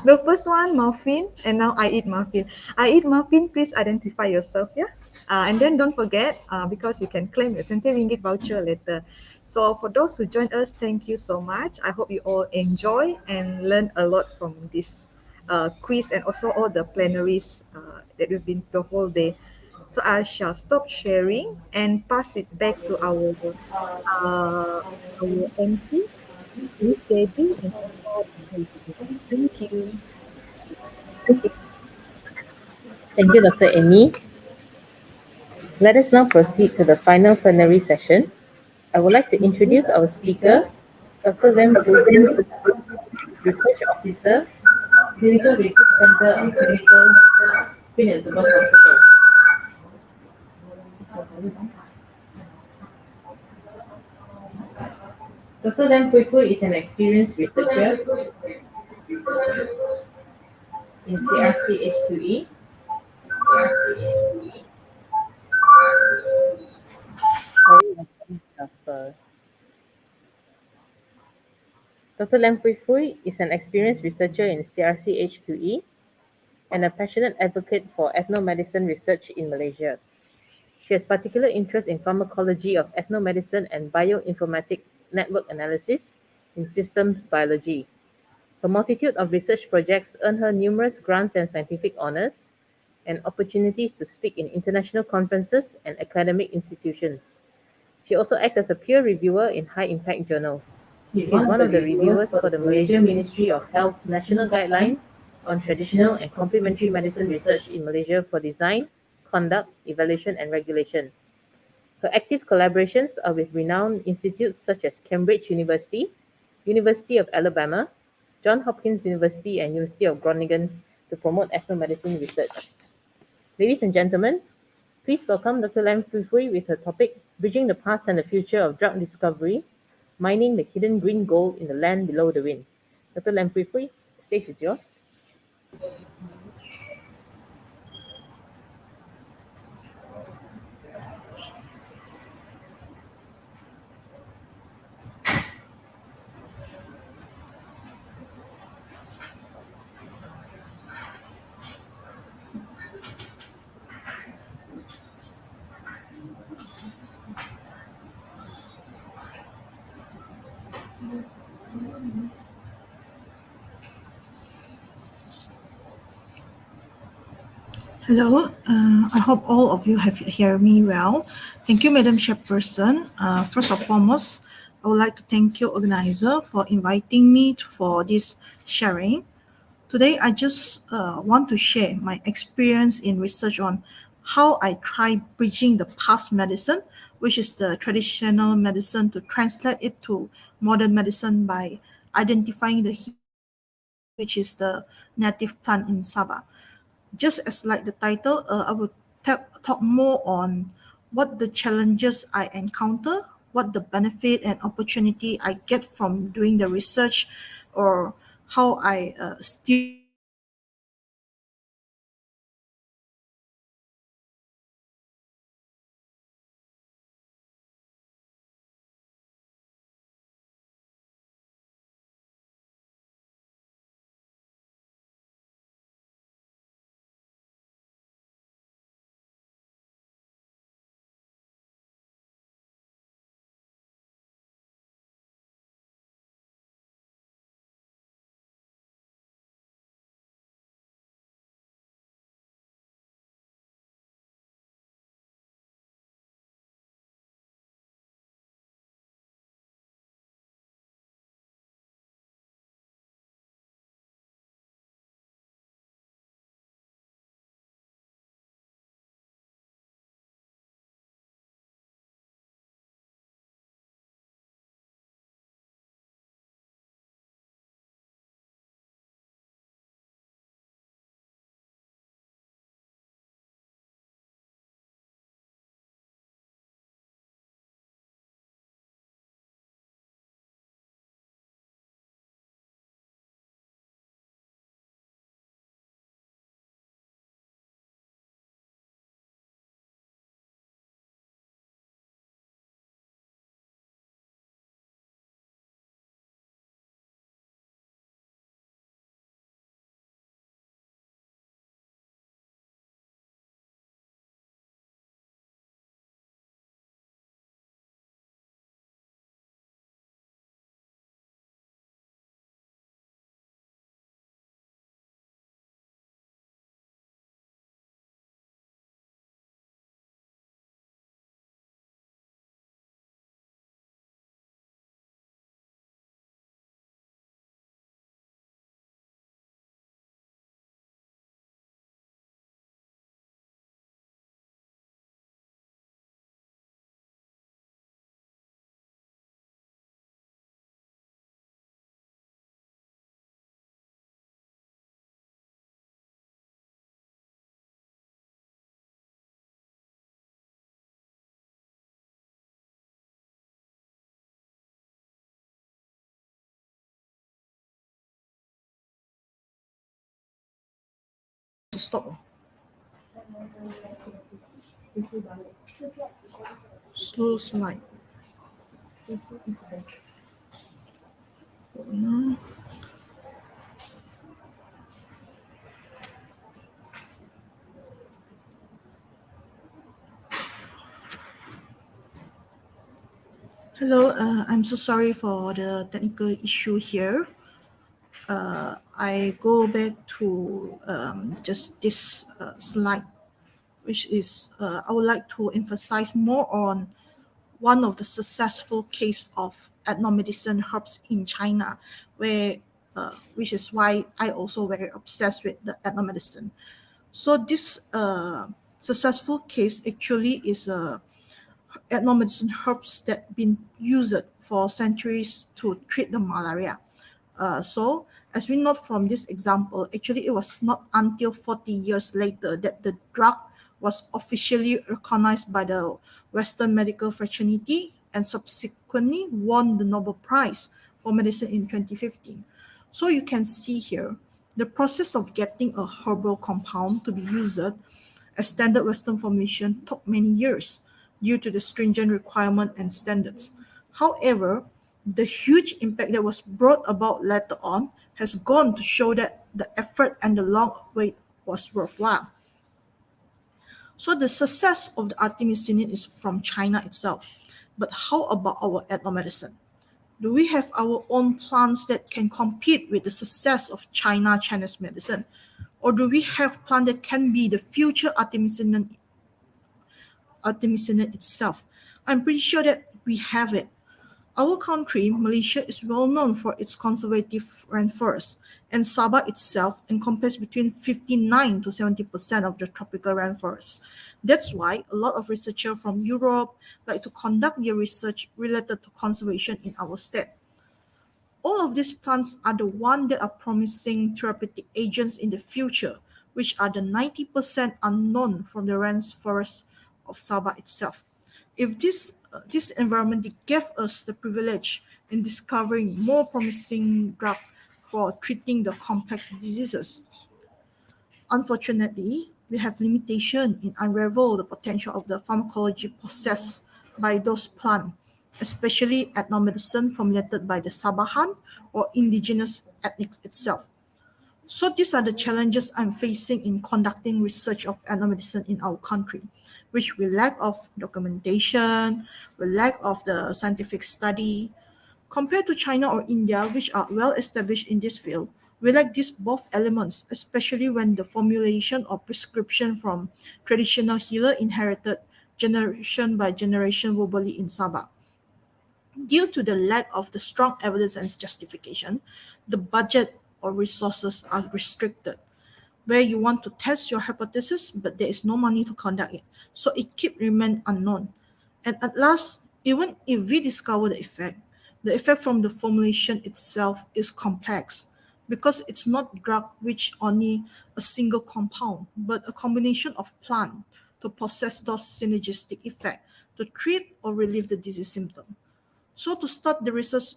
The first one muffin and now I eat muffin. I eat muffin, please identify yourself, yeah? And then don't forget because you can claim your 20 ringgit voucher later. So for those who joined us, thank you so much. I hope you all enjoy and learn a lot from this quiz and also all the plenaries that we've been the whole day. So I shall stop sharing and pass it back to our MC, Miss Debbie, and also thank you. Thank you, Dr. Amy. Let us now proceed to the final plenary session. I would like to introduce our speaker, Dr. Lim Wilson, Research Officer, Clinical Research Center of Clinical Queen Elizabeth Hospital. Dr. Lam Pui Pui is an experienced researcher in CRC HQE. Dr. Lam Pui Pui is an experienced researcher in CRC HQE and a passionate advocate for ethnomedicine research in Malaysia. She has particular interest in pharmacology of ethnomedicine and bioinformatic network analysis in systems biology. Her multitude of research projects earn her numerous grants and scientific honors, and opportunities to speak in international conferences and academic institutions. She also acts as a peer reviewer in high-impact journals. She is one of the reviewers for the Malaysia Ministry of Health's National Guideline on Traditional and Complementary Medicine Research in Malaysia for design, conduct, evaluation, and regulation. Her active collaborations are with renowned institutes such as Cambridge University, University of Alabama, Johns Hopkins University, and University of Groningen to promote ethnomedicine research. Ladies and gentlemen, please welcome Dr. Lam Fui Fui with her topic, Bridging the Past and the Future of Drug Discovery, Mining the Hidden Green Gold in the Land Below the Wind. Dr. Lam Fui Fui, the stage is yours. Hello, I hope all of you have hear me well. Thank you, Madam Chairperson. First and foremost, I would like to thank you, organizer, for inviting me for this sharing. Today, I just want to share my experience in research on how I try bridging the past medicine, which is the traditional medicine, to translate it to modern medicine by identifying the which is the native plant in Sabah. Just as like the title, I will talk more on what the challenges I encounter, what the benefit and opportunity I get from doing the research, or how I still stop. Slow slide. No. Hello, I'm so sorry for the technical issue here. I go back to just this slide, which is I would like to emphasize more on one of the successful case of ethnomedicine herbs in China, which is why I also very obsessed with the ethnomedicine. So this successful case actually is a ethnomedicine herbs that been used for centuries to treat the malaria. So as we know from this example, actually it was not until 40 years later that the drug was officially recognized by the Western medical fraternity and subsequently won the Nobel Prize for medicine in 2015. So you can see here, the process of getting a herbal compound to be used as standard Western formulation took many years due to the stringent requirement and standards. However, the huge impact that was brought about later on has gone to show that the effort and the long wait was worthwhile. So the success of the artemisinin is from China itself. But how about our ethnomedicine? Do we have our own plants that can compete with the success of Chinese medicine? Or do we have plants that can be the future artemisinin itself? I'm pretty sure that we have it. Our country, Malaysia, is well known for its conservative rainforests, and Sabah itself encompasses between 59 to 70% of the tropical rainforests. That's why a lot of researchers from Europe like to conduct their research related to conservation in our state. All of these plants are the ones that are promising therapeutic agents in the future, which are the 90% unknown from the rainforest of Sabah itself. If this environment gave us the privilege in discovering more promising drug for treating the complex diseases. Unfortunately, we have limitation in unravel the potential of the pharmacology possessed by those plants, especially ethnomedicine formulated by the Sabahan or indigenous ethnics itself. So these are the challenges I'm facing in conducting research of ethnomedicine in our country, which we lack of documentation, we lack of the scientific study. Compared to China or India, which are well established in this field, we lack these both elements, especially when the formulation or prescription from traditional healer inherited generation by generation globally in Sabah. Due to the lack of the strong evidence and justification, the budget or resources are restricted, where you want to test your hypothesis, but there is no money to conduct it. So it keep remain unknown. And at last, even if we discover the effect from the formulation itself is complex because it's not drug which only a single compound, but a combination of plant to possess those synergistic effect to treat or relieve the disease symptom. So to start the research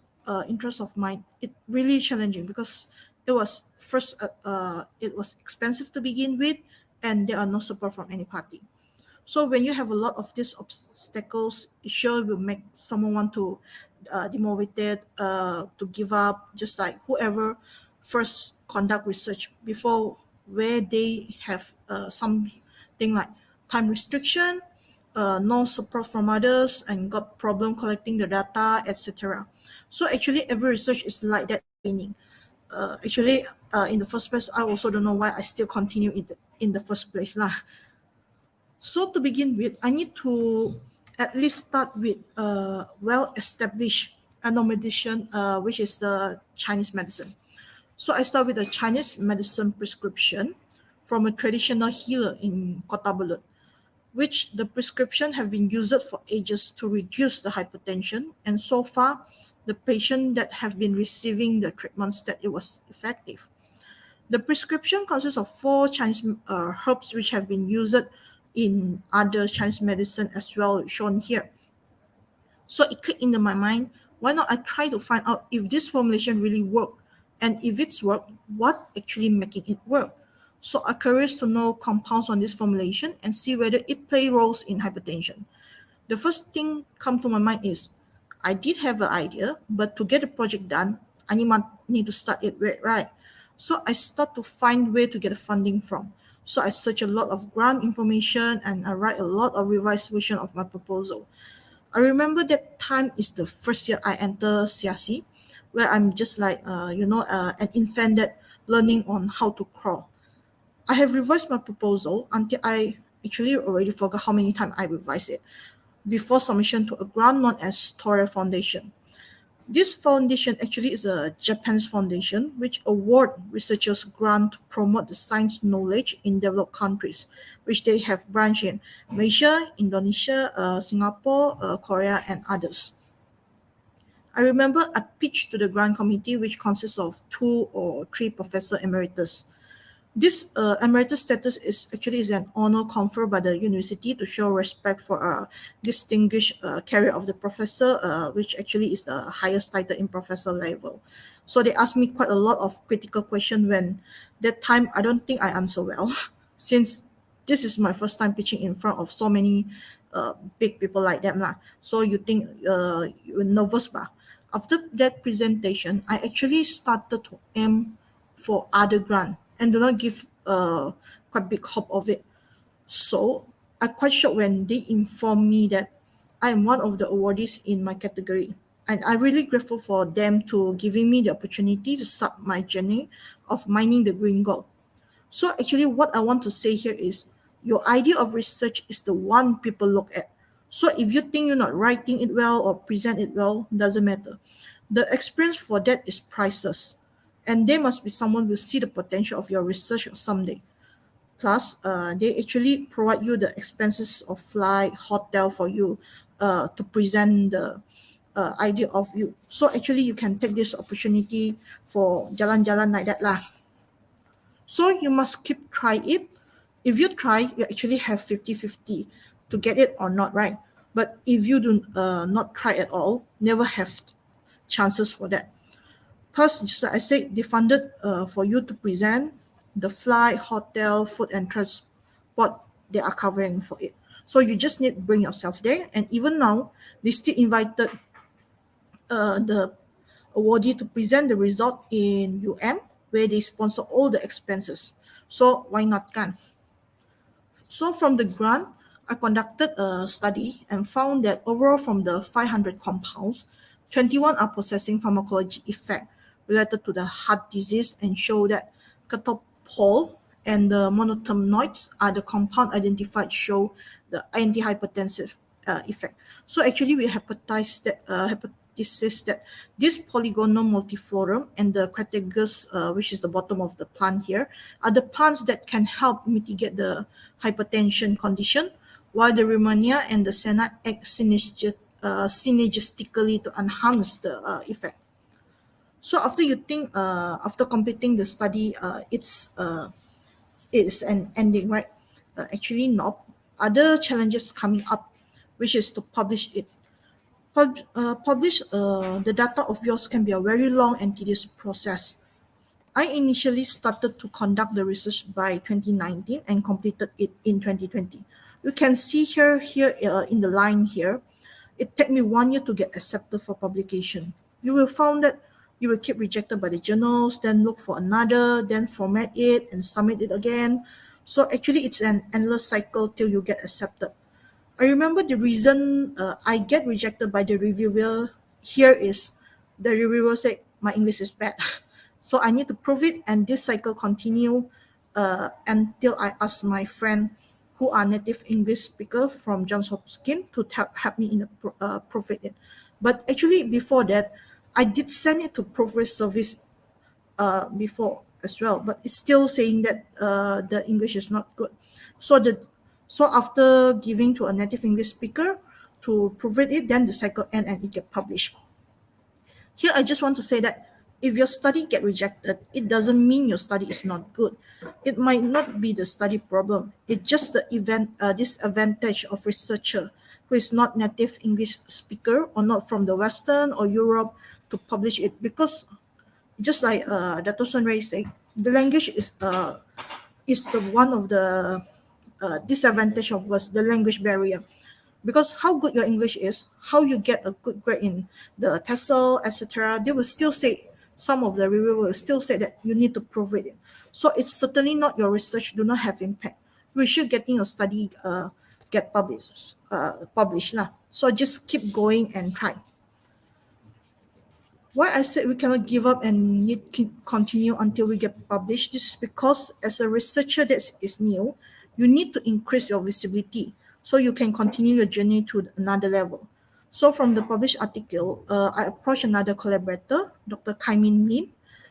interest of mine, it really challenging because it was expensive to begin with, and there are no support from any party. So when you have a lot of these obstacles, it sure will make someone want to demotivated, to give up, just like whoever first conduct research before where they have something like time restriction, no support from others, and got problem collecting the data, etc. So actually every research is like that beginning. In the first place, I also don't know why I still continue in the first place lah. So to begin with, I need to at least start with well-established medicine, which is the Chinese medicine. So I start with the Chinese medicine prescription from a traditional healer in Kota Belud, which the prescription have been used for ages to reduce the hypertension, and so far, the patient that have been receiving the treatments that it was effective. The prescription consists of 4 Chinese herbs which have been used in other Chinese medicine as well, shown here. So it clicked into my mind, why not I try to find out if this formulation really work, and if it's work, what actually making it work. So I'm curious to know compounds on this formulation and see whether it play roles in hypertension. The first thing come to my mind is I did have an idea, but to get the project done, I need to start it right. So I start to find where to get the funding from. So I search a lot of grant information and I write a lot of revised version of my proposal. I remember that time is the first year I enter CRC, where I'm just like an infant that learning on how to crawl. I have revised my proposal until I actually already forgot how many times I revised it before submission to a grant known as Toray Foundation. This foundation actually is a Japanese foundation which award researchers grant to promote the science knowledge in developed countries, which they have branch in Malaysia, Indonesia, Singapore, Korea, and others. I remember I pitched to the grant committee, which consists of 2 or 3 professor emeritus. This emeritus status is an honor conferred by the university to show respect for a distinguished career of the professor, which actually is the highest title in professor level. So they asked me quite a lot of critical questions when that time I don't think I answer well, since this is my first time pitching in front of so many big people like them lah. So you think you're nervous ba? After that presentation, I actually started to aim for other grant and do not give quite big hope of it. So I quite shocked when they informed me that I am one of the awardees in my category. And I'm really grateful for them to giving me the opportunity to start my journey of mining the green gold. So actually what I want to say here is your idea of research is the one people look at. So if you think you're not writing it well or present it well, doesn't matter. The experience for that is priceless. And there must be someone who see the potential of your research someday. Plus, they actually provide you the expenses of flight, hotel for you to present the idea of you. So actually, you can take this opportunity for jalan-jalan like that lah. So you must keep try it. If you try, you actually have 50-50 to get it or not, right? But if you do not try at all, never have chances for that. Plus, just like I said, they funded for you to present the flight, hotel, food, and transport they are covering for it. So you just need to bring yourself there. And even now, they still invited the awardee to present the result in UM, where they sponsor all the expenses. So why not can? So from the grant, I conducted a study and found that overall from the 500 compounds, 21 are possessing pharmacology effect related to the heart disease and show that catopol and the monoterminoids are the compound identified show the antihypertensive effect. So actually we hypothesize that this polygonal multiflorum and the crataegus, which is the bottom of the plant here, are the plants that can help mitigate the hypertension condition, while the Rehmannia and the Senna act synergistically to enhance the effect. So after completing the study, it's an ending, right? Actually, not. Other challenges coming up, which is to publish it. Publish the data of yours can be a very long and tedious process. I initially started to conduct the research by 2019 and completed it in 2020. You can see here in the line here, it took me 1 year to get accepted for publication. You will find that you will keep rejected by the journals, then look for another, then format it and submit it again. So actually it's an endless cycle till you get accepted. I remember the reason I get rejected by the reviewer here is the reviewer said my English is bad. So I need to prove it, and this cycle continue until I ask my friend who are native English speaker from Johns Hopkins to help me in the proof it. But actually before that, I did send it to proofread service before as well, but it's still saying that the English is not good. So after giving to a native English speaker to proofread it, then the cycle end and it get published. Here, I just want to say that if your study get rejected, it doesn't mean your study is not good. It might not be the study problem. It's just the disadvantage of researcher who is not native English speaker or not from the Western or Europe to publish it, because just like Dr. Sun Ray said, the language is is the one of the disadvantage of was the language barrier. Because how good your English is, how you get a good grade in the TESOL, etc., they will still say, some of the reviewer will still say that you need to prove it. So it's certainly not your research do not have impact. We should getting your study get published lah. So just keep going and try. Why I said we cannot give up and need to continue until we get published, this is because as a researcher that is new, you need to increase your visibility so you can continue your journey to another level. So from the published article, I approached another collaborator, Dr. Kaimin Lin.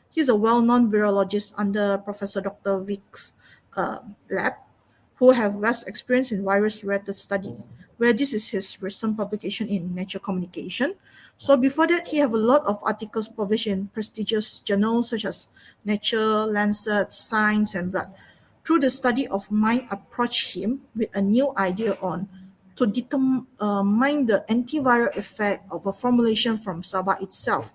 He's a well-known virologist under Professor Dr. Vic's lab, who have vast experience in virus-related study, where this is his recent publication in Nature Communication. So before that, he have a lot of articles published in prestigious journals such as Nature, Lancet, Science, and Blood. Through the study of mine, approached him with a new idea on to determine the antiviral effect of a formulation from Sabah itself.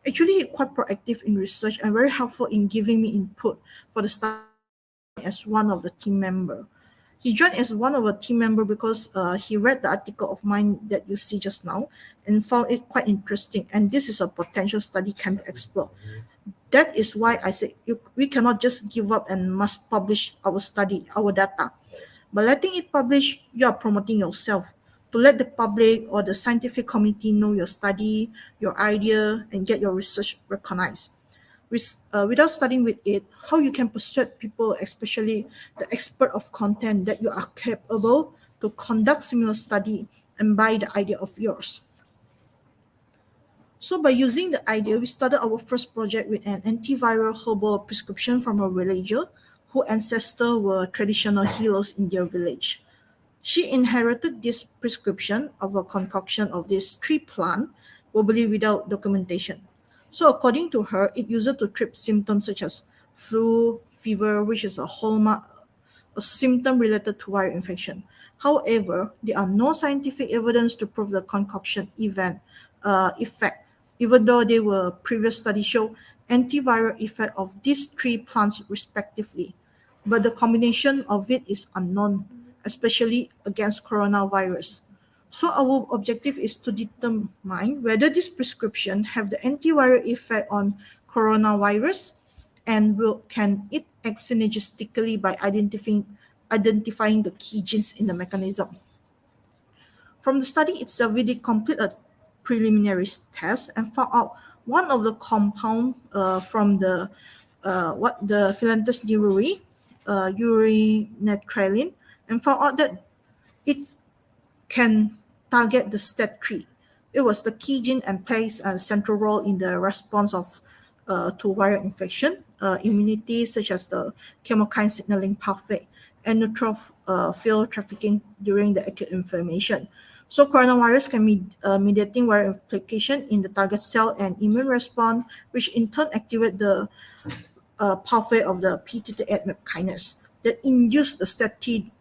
Actually, he's quite proactive in research and very helpful in giving me input for the study as one of the team member. He joined as one of a team member because he read the article of mine that you see just now and found it quite interesting. And this is a potential study can be explored. That is why I say we cannot just give up and must publish our study, our data. By letting it publish, you are promoting yourself to let the public or the scientific community know your study, your idea, and get your research recognized. Without studying with it, how you can persuade people, especially the expert of content, that you are capable to conduct similar study and buy the idea of yours. So by using the idea, we started our first project with an antiviral herbal prescription from a villager whose ancestors were traditional healers in their village. She inherited this prescription of a concoction of this tree plant, probably without documentation. So according to her, it used to treat symptoms such as flu, fever, which is a hallmark, a symptom related to viral infection. However, there are no scientific evidence to prove the concoction effect, even though there were previous studies show antiviral effect of these three plants respectively. But the combination of it is unknown, especially against coronavirus. So our objective is to determine whether this prescription have the antiviral effect on coronavirus and can it act synergistically by identifying the key genes in the mechanism. From the study itself, we did complete a preliminary test and found out one of the compound from the Phyllanthus neurui, urinetrilin, and found out that it can target the STAT3. It was the key gene and plays a central role in the response of to viral infection, immunity, such as the chemokine signaling pathway, and neutrophil trafficking during the acute inflammation. So coronavirus can be mediating viral implication in the target cell and immune response, which in turn activate the pathway of the p38 MAP kinase that induce the STAT3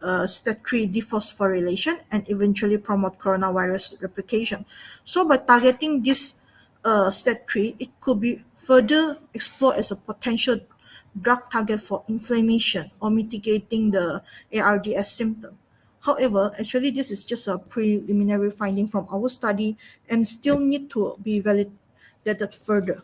dephosphorylation and eventually promote coronavirus replication. So by targeting this STAT3, it could be further explored as a potential drug target for inflammation or mitigating the ARDS symptom. However, actually this is just a preliminary finding from our study and still need to be validated further.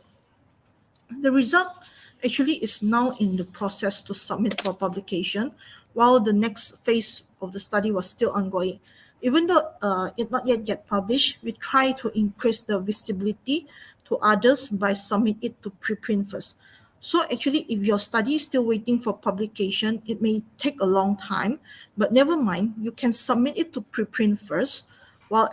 The result actually is now in the process to submit for publication, while the next phase of the study was still ongoing. Even though it not yet get published, we try to increase the visibility to others by submit it to preprint first. So actually, if your study is still waiting for publication, it may take a long time, but never mind, you can submit it to preprint first while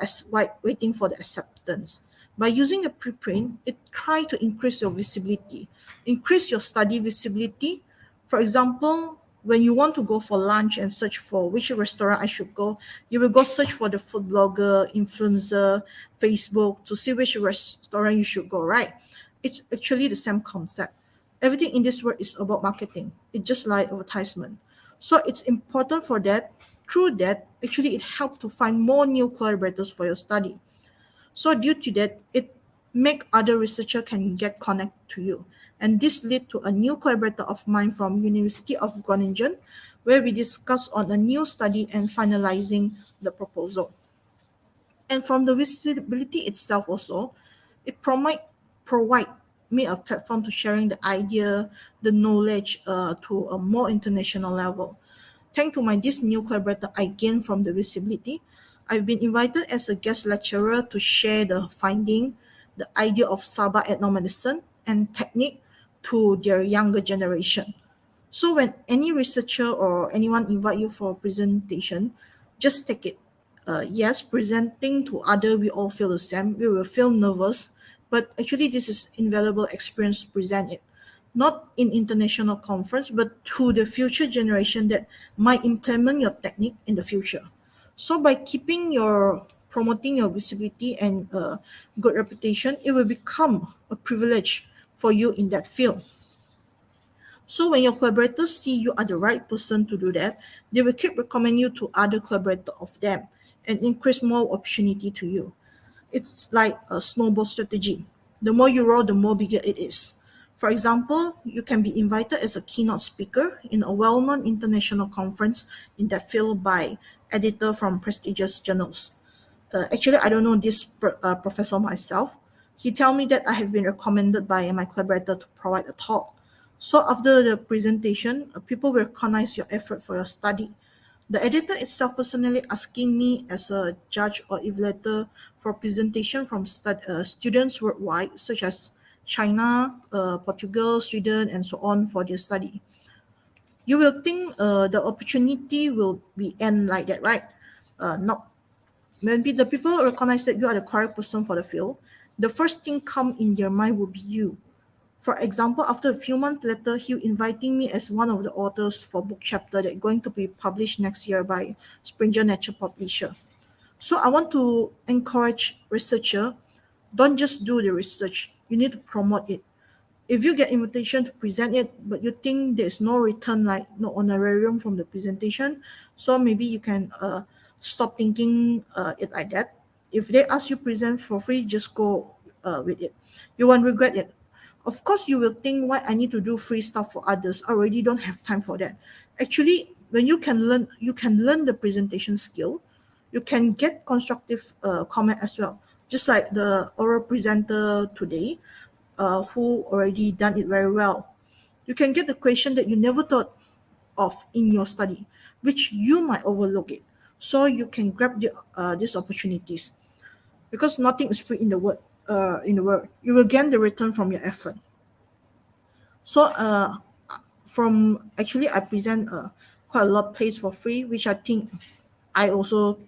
waiting for the acceptance. By using a preprint, it try to increase your visibility, increase your study visibility. For example, when you want to go for lunch and search for which restaurant I should go, you will go search for the food blogger, influencer, Facebook to see which restaurant you should go, right? It's actually the same concept. Everything in this world is about marketing. It's just like advertisement. So it's important for that. Through that, actually it helps to find more new collaborators for your study. So due to that, it make other researcher can get connect to you. And this led to a new collaborator of mine from University of Groningen, where we discussed on a new study and finalizing the proposal. And from the visibility itself also, it provide me a platform to sharing the idea, the knowledge to a more international level. Thanks to this new collaborator I gained from the visibility, I've been invited as a guest lecturer to share the finding, the idea of Sabah ethnomedicine and technique to their younger generation. So when any researcher or anyone invite you for a presentation, just take it. Yes, presenting to other, we all feel the same. We will feel nervous, but actually this is invaluable experience to present it. Not in international conference, but to the future generation that might implement your technique in the future. So by promoting your visibility and good reputation, it will become a privilege for you in that field. So when your collaborators see you are the right person to do that, they will keep recommending you to other collaborators of them and increase more opportunity to you. It's like a snowball strategy. The more you roll, the more bigger it is. For example, you can be invited as a keynote speaker in a well-known international conference in that field by editor from prestigious journals. Actually, I don't know this professor myself. He tell me that I have been recommended by my collaborator to provide a talk. So after the presentation, people will recognize your effort for your study. The editor itself personally asking me as a judge or evaluator for presentation from students worldwide, such as China, Portugal, Sweden, and so on for their study. You will think the opportunity will be end like that, right? Not maybe the people recognize that you are the correct person for the field. The first thing come in their mind will be you. For example, after a few months later, he inviting me as one of the authors for book chapter that going to be published next year by Springer Nature Publisher. So I want to encourage researcher, don't just do the research, you need to promote it. If you get invitation to present it, but you think there's no return, like no honorarium from the presentation, so maybe you can stop thinking it like that. If they ask you present for free, just go with it. You won't regret it. Of course, you will think why I need to do free stuff for others. I already don't have time for that. Actually, when you can learn the presentation skill. You can get constructive comment as well. Just like the oral presenter today, who already done it very well. You can get the question that you never thought of in your study, which you might overlook it. So you can grab these opportunities, because nothing is free in the world. You will gain the return from your effort. So from actually I present quite a lot of place for free, which I think I also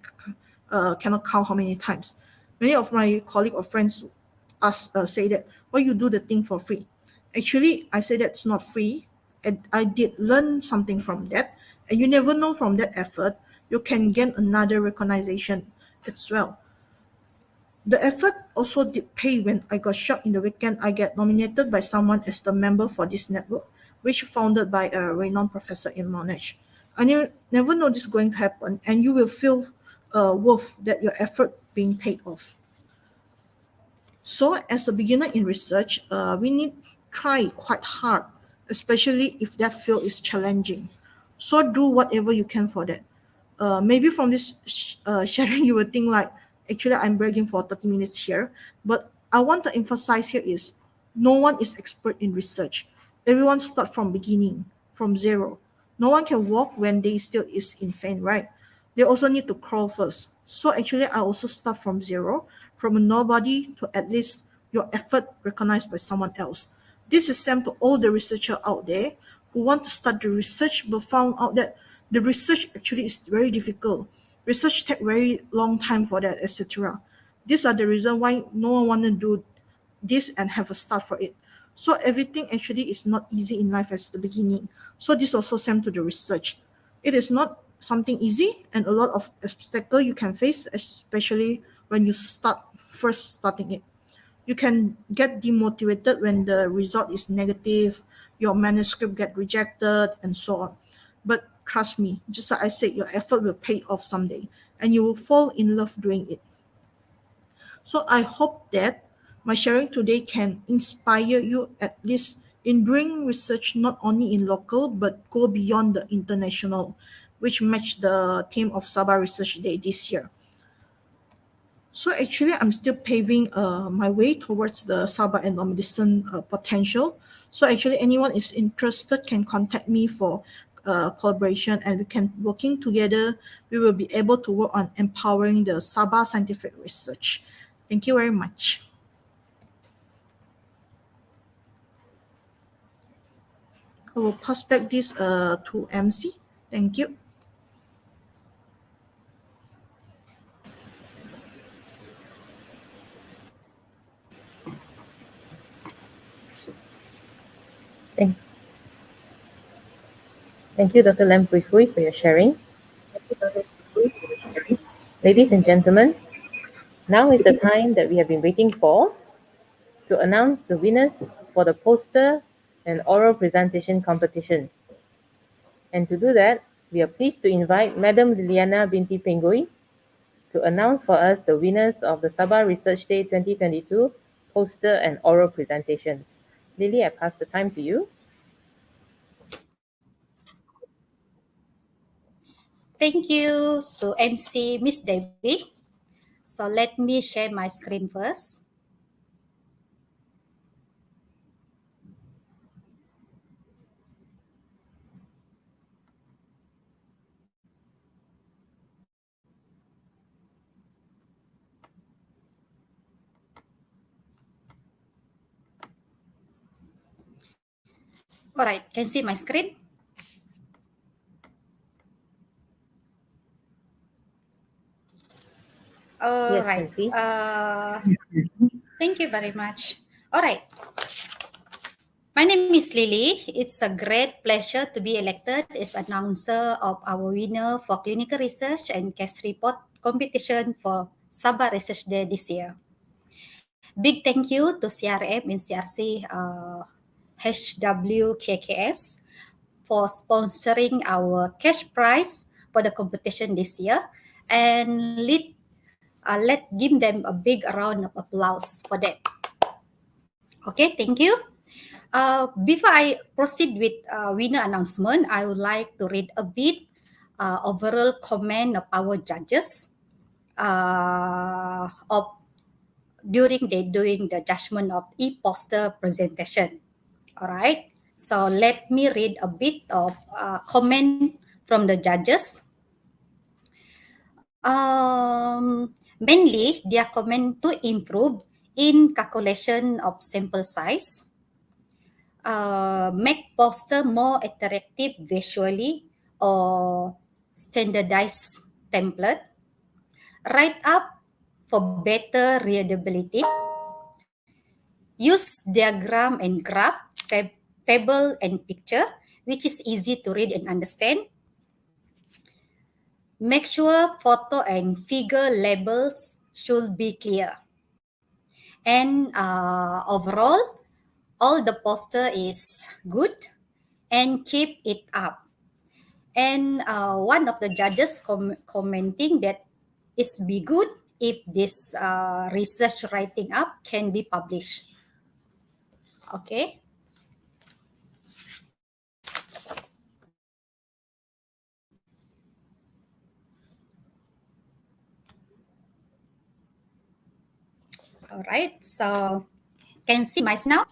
cannot count how many times. Many of my colleague or friends say that, why you do the thing for free? Actually, I say that's not free, and I did learn something from that. And you never know, from that effort, you can gain another recognition as well. The effort also did pay when I got shocked in the weekend. I get nominated by someone as the member for this network, which founded by a renowned professor in Monash. I never know this is going to happen, and you will feel worth that your effort being paid off. So as a beginner in research, we need try quite hard, especially if that field is challenging. So do whatever you can for that. Maybe from this sharing, you will think like, actually I'm bragging for 30 minutes here, but I want to emphasize here is no one is expert in research. Everyone start from beginning, from zero. No one can walk when they still is in faint, right? They also need to crawl first. So actually I also start from zero, from a nobody to at least your effort recognized by someone else. This is same to all the researchers out there who want to start the research but found out that the research actually is very difficult. Research take very long time for that, etc. These are the reason why no one want to do this and have a start for it. So everything actually is not easy in life as the beginning. So this also same to the research. It is not something easy, and a lot of obstacle you can face, especially when you first starting it. You can get demotivated when the result is negative, your manuscript get rejected, and so on. But trust me, just like I said, your effort will pay off someday, and you will fall in love doing it. So I hope that my sharing today can inspire you at least in doing research not only in local but go beyond the international, which match the theme of Sabah Research Day this year. So actually, I'm still paving my way towards the Sabah and medicine potential. So actually, anyone is interested can contact me for collaboration, and we can working together. We will be able to work on empowering the Sabah scientific research. Thank you very much. I will pass back this to MC. Thank you. Thank, thank you, Dr. Lam Pui Fui, for your sharing. Ladies and gentlemen, now is the time that we have been waiting for to announce the winners for the poster and oral presentation competition. And to do that, we are pleased to invite Madam Liliana Binti Pengui to announce for us the winners of the Sabah Research Day 2022 poster and oral presentations. Lily, I pass the time to you. Thank you to MC Miss Devi. So let me share my screen first. All right, can see my screen? All Yes, right. can see. Thank you very much. All right. My name is Lily. It's a great pleasure to be elected as announcer of our winner for clinical research and case report competition for Sabah Research Day this year. Big thank you to CRM and CRC HWKKS for sponsoring our cash prize for the competition this year, and let give them a big round of applause for that. Okay, thank you. Before I proceed with winner announcement, I would like to read a bit overall comment of our judges of during they doing the judgment of e-poster presentation. All right. So let me read a bit of comment from the judges. Mainly, their comment to improve in calculation of sample size, make poster more interactive visually or standardized template, write up for better readability, use diagram and graph, table and picture, which is easy to read and understand. Make sure photo and figure labels should be clear. And overall, all the poster is good and keep it up. And one of the judges commenting that it's be good if this research writing up can be published. Okay. All right. So can see my now.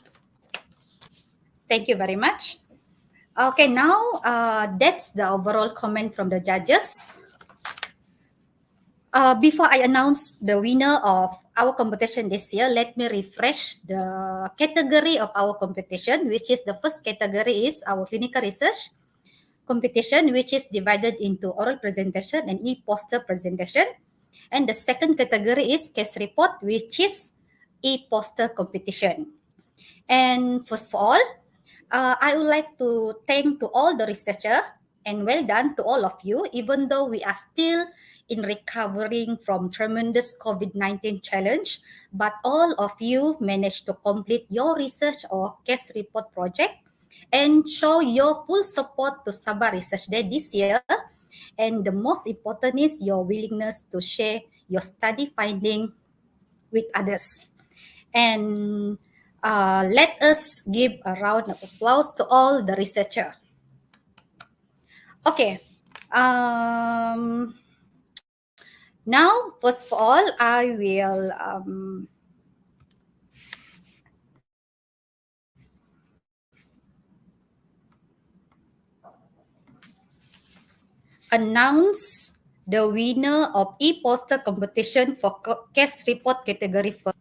Thank you very much. Okay, now that's the overall comment from the judges. Before I announce the winner of our competition this year, let me refresh the category of our competition, which is the first category is our clinical research competition, which is divided into oral presentation and e-poster presentation. And the second category is case report, which is e-poster competition. And first of all, I would like to thank to all the researcher and well done to all of you, even though we are still in recovering from tremendous COVID-19 challenge, but all of you managed to complete your research or case report project and show your full support to Sabah Research Day this year. And the most important is your willingness to share your study finding with others. And Let us give a round of applause to all the researcher. Okay. Now, first of all, I will announce the winner of e-poster competition for case report category first.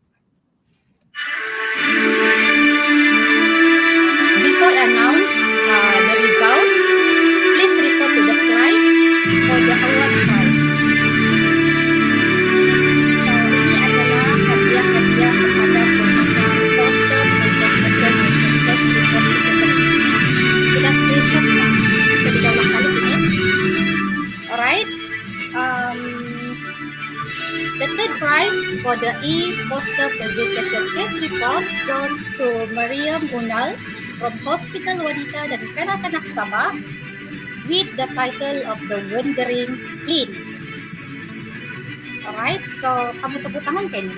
Before I announce the result, please refer to the slide for the award prize. So ini adalah hadiah-hadiah kepada pemenang poster presentation untuk case report category. Sudah screenshot kan? Bisa didownload balik ini. Alright. The third prize for the e-poster presentation case report goes to Mariam Unal from Hospital Wanita dan Kanak-Kanak Sabah with the title of The Wandering Spleen. Alright, so kamu tepuk tangan kan?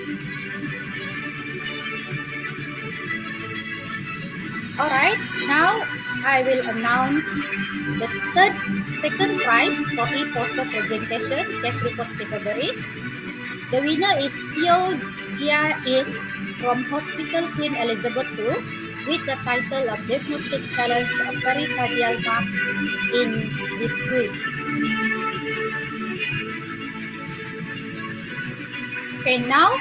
Alright, now I will announce the second prize for e-poster presentation case report category. The winner is Teo Jia In from Hospital Queen Elizabeth II with the title of Diagnostic Challenge of Pericardial Mass in this quiz. Okay, now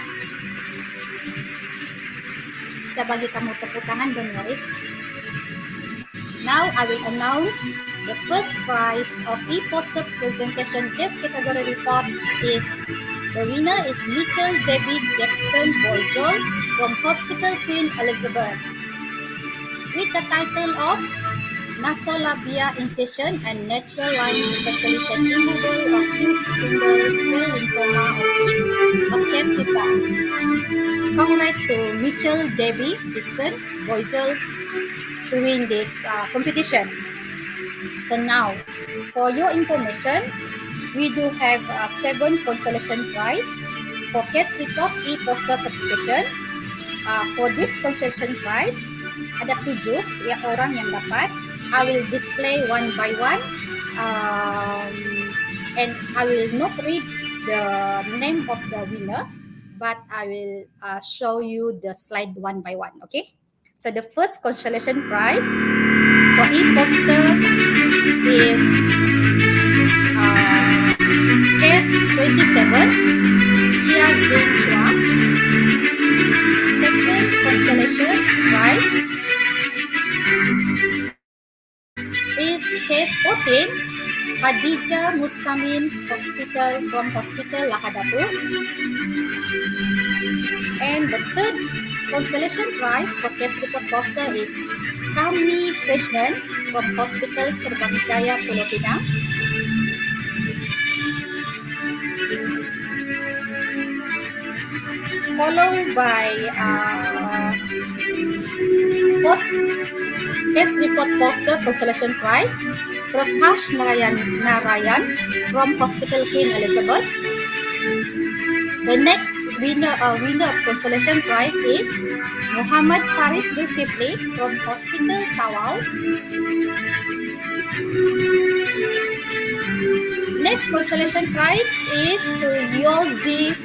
saya bagi kamu tepuk tangan, don't worry. Now I will announce the first prize of e-poster presentation case category report is the winner is Mitchell David Jackson Boyjol from Hospital Queen Elizabeth with the title of Nasolabia Incision and Natural Line Facilitated Removal of Huge Spindle Cell Lymphoma of case report. Congrats to Mitchell David Jackson Boyjol to win this competition. So now, for your information, we do have 7 consolation prize for case report e-poster competition. For this consolation prize, ada 7 orang yang dapat. I will display one by one, and I will not read the name of the winner, but I will show you the slide one by one. Okay. So the first consolation prize for e-poster is case 27, Chia Zin Chua. Second consolation prize is case 14, Khadija Mustamin Hospital from Hospital Lahadatu. And the third consolation prize for case report poster is Kami Krishnan from Hospital Serbahijaya Pulau Pinang. Followed by fourth case report poster consolation prize, Prakash Narayan from Hospital Queen Elizabeth. The next winner of consolation prize is Muhammad Faris Zulkifli from Hospital Tawau. Next consolation prize is to Yozi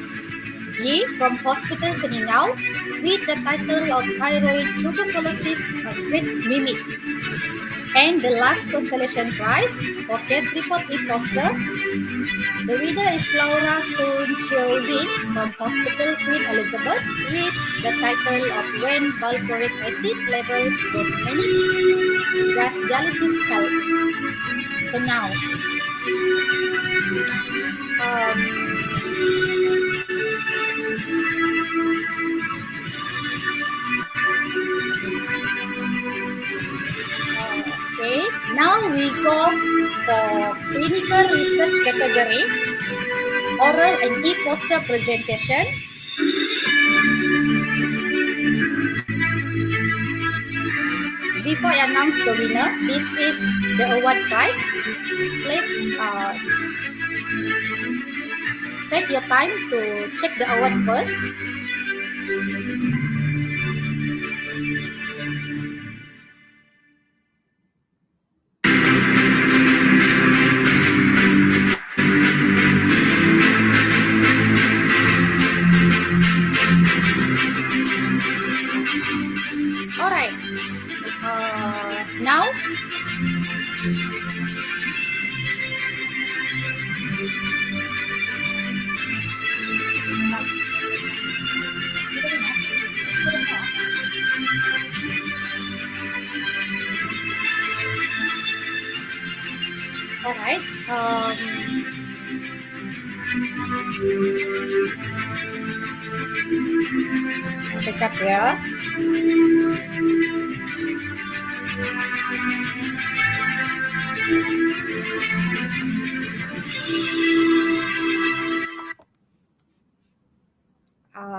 G from Hospital Peningau with the title of Thyroid Tuberculosis Great Mimic. And the last consolation prize for case report e-poster, the winner is Laura Sun Chiu Lin from Hospital Queen Elizabeth with the title of When Valproic Acid Levels Goes Many, Gas Dialysis Help. So now, okay, now we go for clinical research category, oral and e-poster presentation. Before I announce the winner, this is the award prize. Please take your time to check the award first. Alright. Sekejap ya.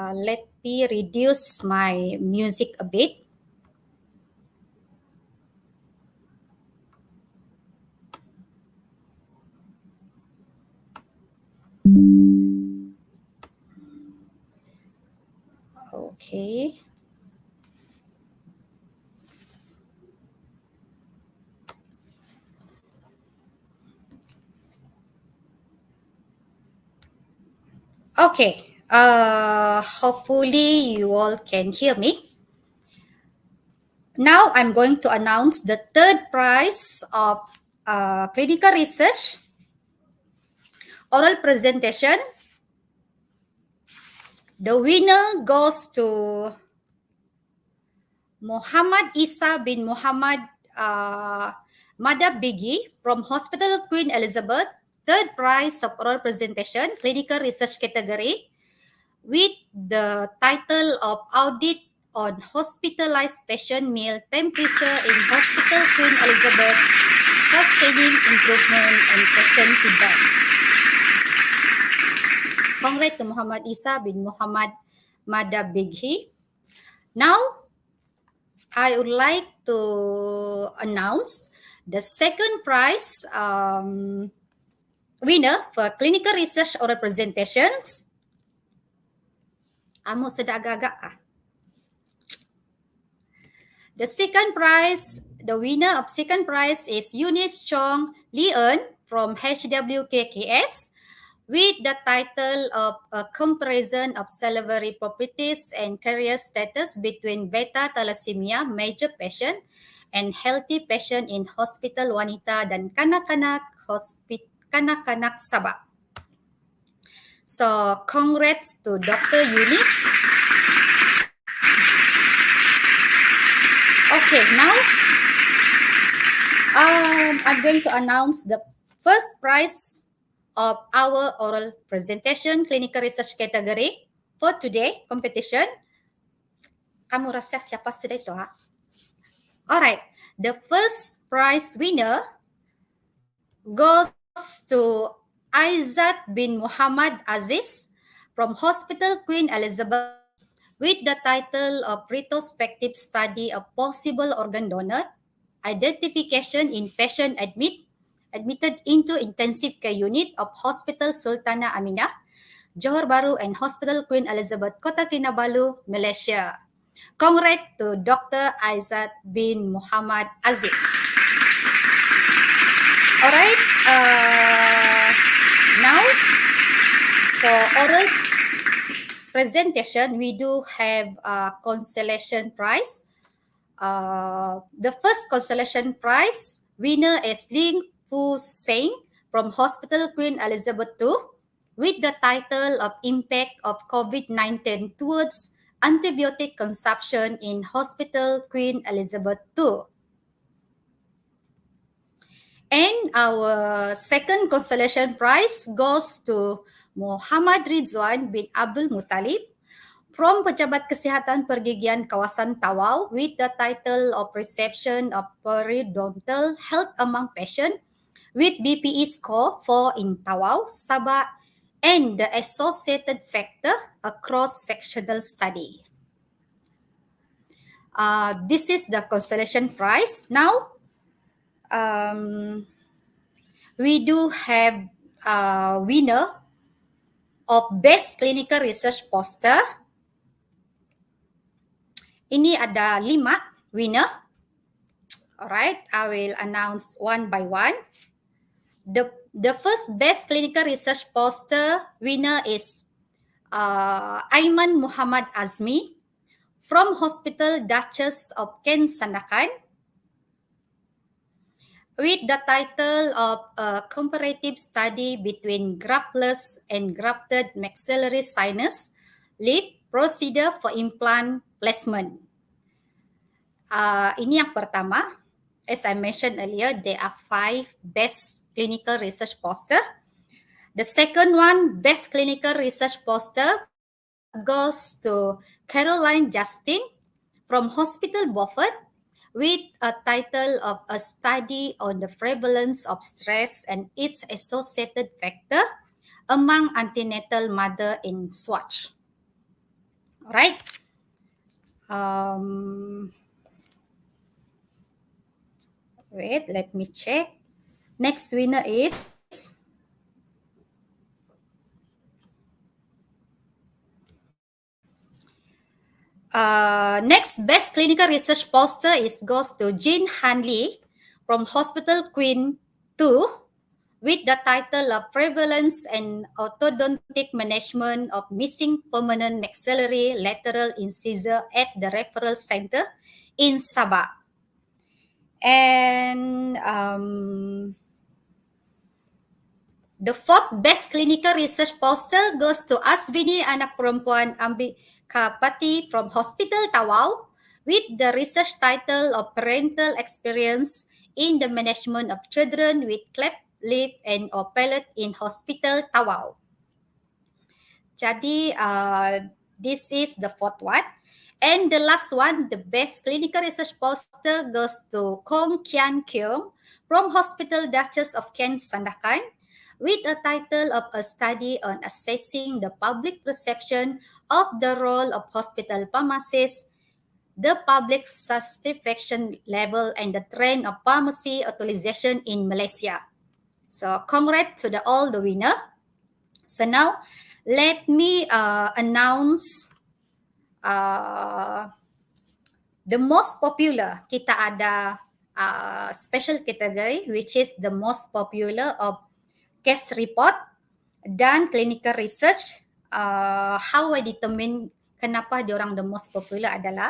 Let me reduce my music a bit. Okay. Okay. Hopefully you all can hear me. Now I'm going to announce the third prize of clinical research oral presentation. The winner goes to Muhammad Isa bin Muhammad Madab Bigi from Hospital Queen Elizabeth, third prize of oral presentation, clinical research category, with the title of Audit on Hospitalized Patient Meal Temperature in Hospital Queen Elizabeth, Sustaining Improvement and Patient Feedback. Congrats to Muhammad Isa bin Muhammad Madab Bigi. Now, I would like to announce the second prize winner for clinical research oral presentations. Amo sudah agak-agak kah? The second prize, the winner of second prize is Eunice Chong Leon from HWKKS with the title of A Comparison of Salivary Properties and Carrier Status Between Beta Thalassemia Major Patient and Healthy Patient in Hospital Wanita dan Kanak-kanak Sabah. So, congrats to Dr. Eunice. Okay, now I'm going to announce the first prize of our oral presentation clinical research category for today competition. Kamu rasa siapa sudah itu? Alright, the first prize winner goes to Aizat bin Muhammad Aziz from Hospital Queen Elizabeth with the title of Retrospective Study of Possible Organ Donor, Identification in Patient Admitted into Intensive Care Unit of Hospital Sultanah Aminah, Johor Bahru and Hospital Queen Elizabeth, Kota Kinabalu, Malaysia. Congrats to Dr. Aizat bin Muhammad Aziz. Alright, now for oral presentation, we do have a consolation prize. The first consolation prize winner is Ling Fu Seng from Hospital Queen Elizabeth II with the title of Impact of COVID-19 Towards Antibiotic Consumption in Hospital Queen Elizabeth II. And our second consolation prize goes to Muhammad Ridwan bin Abdul Muttalib from Pejabat Kesihatan Pergigian Kawasan Tawau with the title of Reception of Periodontal Health Among Patients with BPE score 4 in Tawau, Sabah, and the associated factor, a cross-sectional study. This is the consolation prize. Now, we do have a winner of Best Clinical Research Poster. Ini ada 5 winner. Alright, I will announce one by one. The first Best Clinical Research Poster winner is Aiman Muhammad Azmi from Hospital Duchess of Kent Sandakan. with the title of a comparative study between graftless and grafted maxillary sinus lip procedure for implant placement. Ini yang pertama. As I mentioned earlier, there are 5 best clinical research poster. The second one, best clinical research poster, goes to Caroline Justin from Hospital Beaufort with a title of a study on the prevalence of stress and its associated factor among antenatal mother in Swatch. Alright. Wait, let me check. Next winner is next best clinical research poster goes to Jean Hanley from Hospital Queen 2 with the title of Prevalence and Orthodontic Management of Missing Permanent Maxillary Lateral Incisor at the Referral Center in Sabah. And the fourth best clinical research poster goes to Aswini Anak Perempuan Ambikapati from Hospital Tawau with the research title of Parental Experience in the Management of Children with Cleft Lip and or Palate in Hospital Tawau. Jadi, this is the fourth one. And the last one, the best clinical research poster goes to Kong Kian Keong from Hospital Duchess of Kent Sandakan with a title of a study on assessing the public perception of the role of hospital pharmacists, the public satisfaction level, and the trend of pharmacy utilization in Malaysia. So congrats to all the winner. So now let me announce the most popular. Kita ada special category which is the most popular of case report dan clinical research. How I determine kenapa diorang the most popular adalah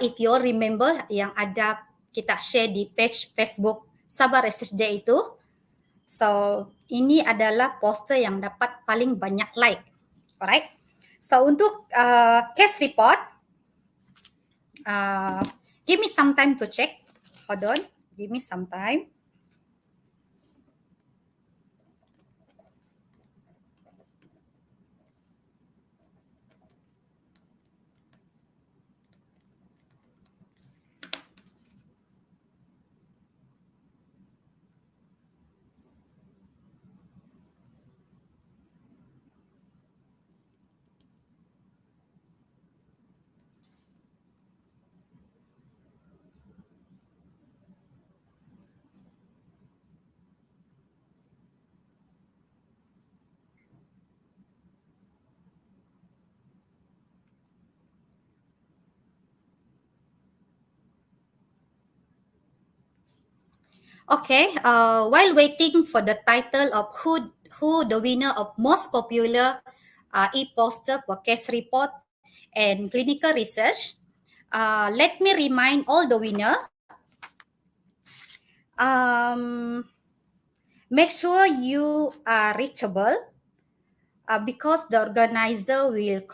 if you all remember yang ada kita share di page Facebook Sabah Research Day itu. So, ini adalah poster yang dapat paling banyak like. Alright. So, untuk case report, give me some time to check. Hold on. Give me some time. Okay, while waiting for the title of who the winner of most popular e-poster for case report and clinical research, let me remind all the winner. Make sure you are reachable because the organizer will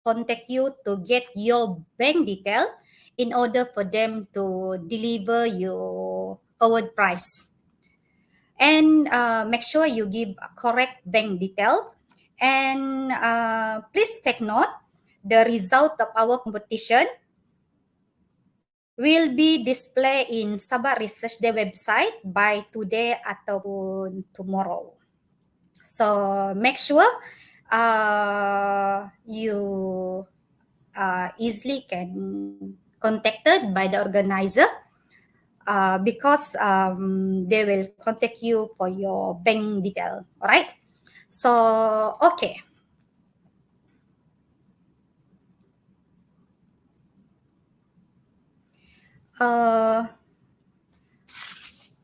contact you to get your bank detail in order for them to deliver your award prize. And make sure you give a correct bank detail. And please take note, the result of our competition will be displayed in Sabah Research Day website by today ataupun tomorrow. So make sure you easily can contacted by the organizer because they will contact you for your bank detail. All right. So, okay.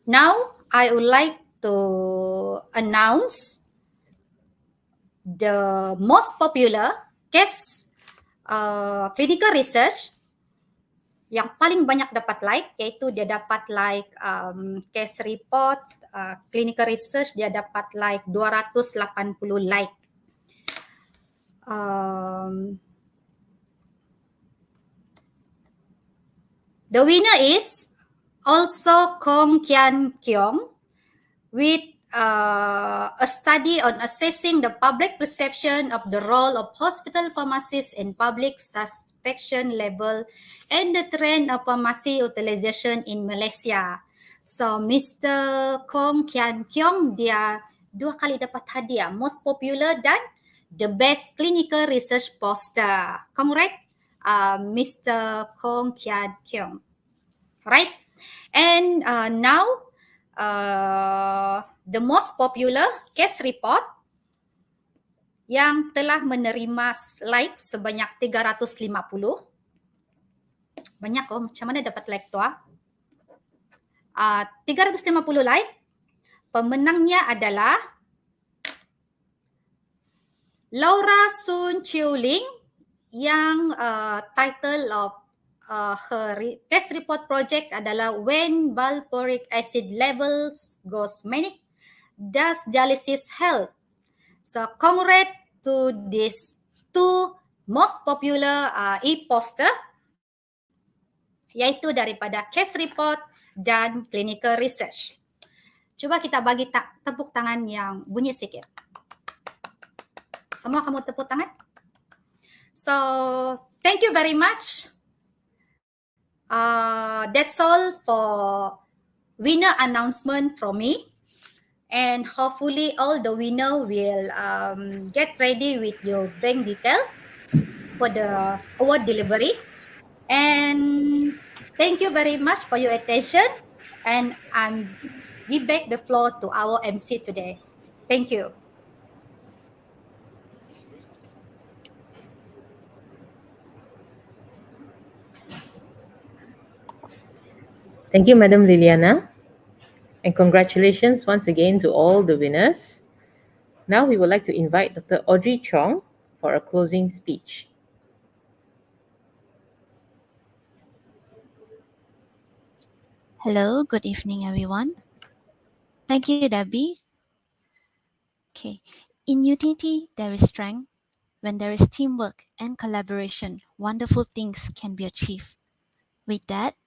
Now, I would like to announce the most popular case clinical research yang paling banyak dapat like, iaitu dia dapat like case report, clinical research, dia dapat like 280 like. The winner is also Kong Kian Kiong with a study on assessing the public perception of the role of hospital pharmacists in public suspicion level and the trend of pharmacy utilization in Malaysia. So Mr. Kong Kian Kiong dia 2 kali dapat hadiah, most popular dan the best clinical research poster. Congrats, Mr. Kong Kian Kiong. Right? And now the most popular case report yang telah menerima like sebanyak 350. Banyak macam mana dapat like tu? 350 like. Pemenangnya adalah Laura Sun Chiu Ling yang title of her case report project adalah When Valproic Acid Levels Goes Manic, Does Dialysis Help? So congrats to these 2 most popular e-poster, yaitu daripada case report dan clinical research. Cuba kita bagi tepuk tangan yang bunyi sikit. Semua kamu tepuk tangan. So thank you very much. That's all for winner announcement from me. And hopefully all the winner will get ready with your bank detail for the award delivery. And thank you very much for your attention. And I'm give back the floor to our MC today. Thank you. Thank you, Madam Liliana. And congratulations once again to all the winners. Now we would like to invite Dr. Audrey Chong for a closing speech. Hello, good evening, everyone. Thank you, Debbie. Okay, in unity, there is strength. When there is teamwork and collaboration, wonderful things can be achieved. With that,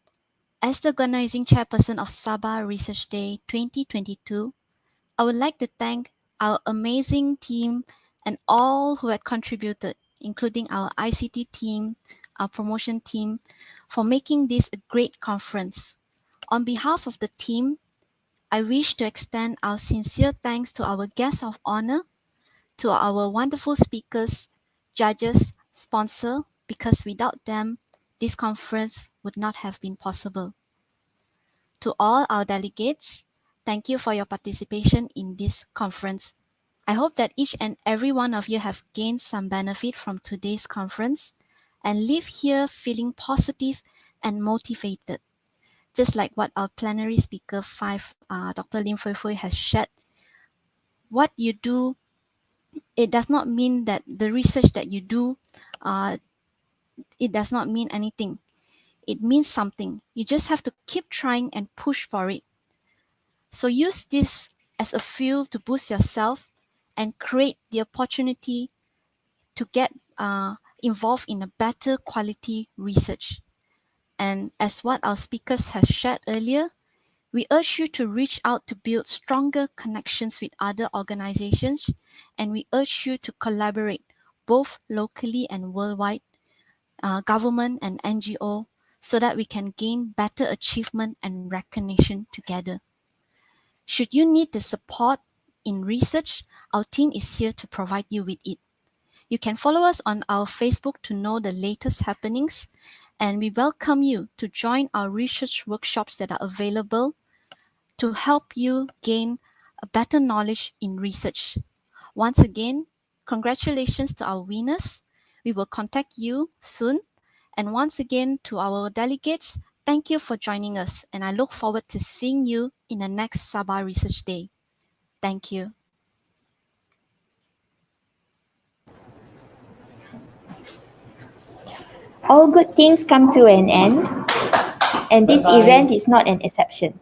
as the organizing chairperson of Sabah Research Day 2022, I would like to thank our amazing team and all who had contributed, including our ICT team, our promotion team, for making this a great conference. On behalf of the team, I wish to extend our sincere thanks to our guests of honor, to our wonderful speakers, judges, sponsor, because without them, this conference would not have been possible. To all our delegates, thank you for your participation in this conference. I hope that each and every one of you have gained some benefit from today's conference and leave here feeling positive and motivated. Just like what our plenary speaker 5, Dr. Lim Fui Fui has shared, what you do, it does not mean that the research that you do, it does not mean anything. It means something. You just have to keep trying and push for it. So use this as a fuel to boost yourself and create the opportunity to get involved in a better quality research. And as what our speakers have shared earlier, we urge you to reach out to build stronger connections with other organizations, and we urge you to collaborate both locally and worldwide, government and NGO, so that we can gain better achievement and recognition together. Should you need the support in research, our team is here to provide you with it. You can follow us on our Facebook to know the latest happenings, and we welcome you to join our research workshops that are available to help you gain a better knowledge in research. Once again, congratulations to our winners. We will contact you soon. And once again, to our delegates, thank you for joining us, and I look forward to seeing you in the next Sabah Research Day. Thank you. All good things come to an end. and this event is not an exception.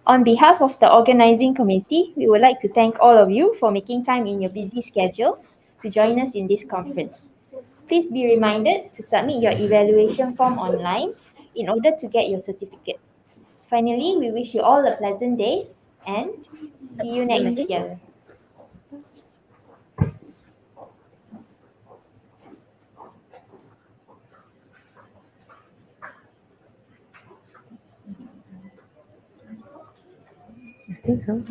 On behalf of the organizing committee, we would like to thank all of you for making time in your busy schedules to join us in this conference. Please be reminded to submit your evaluation form online in order to get your certificate. Finally, we wish you all a pleasant day and see you next year. I think so.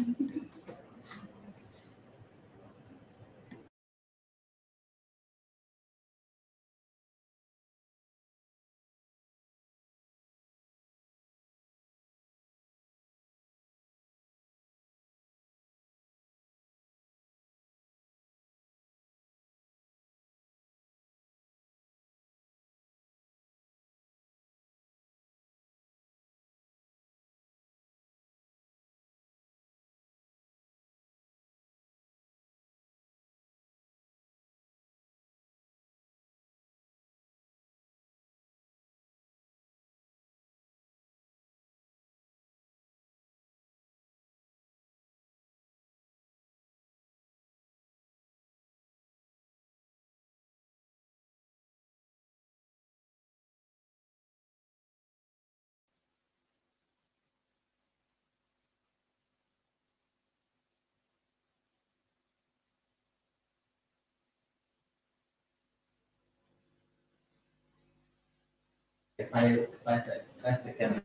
Five seconds.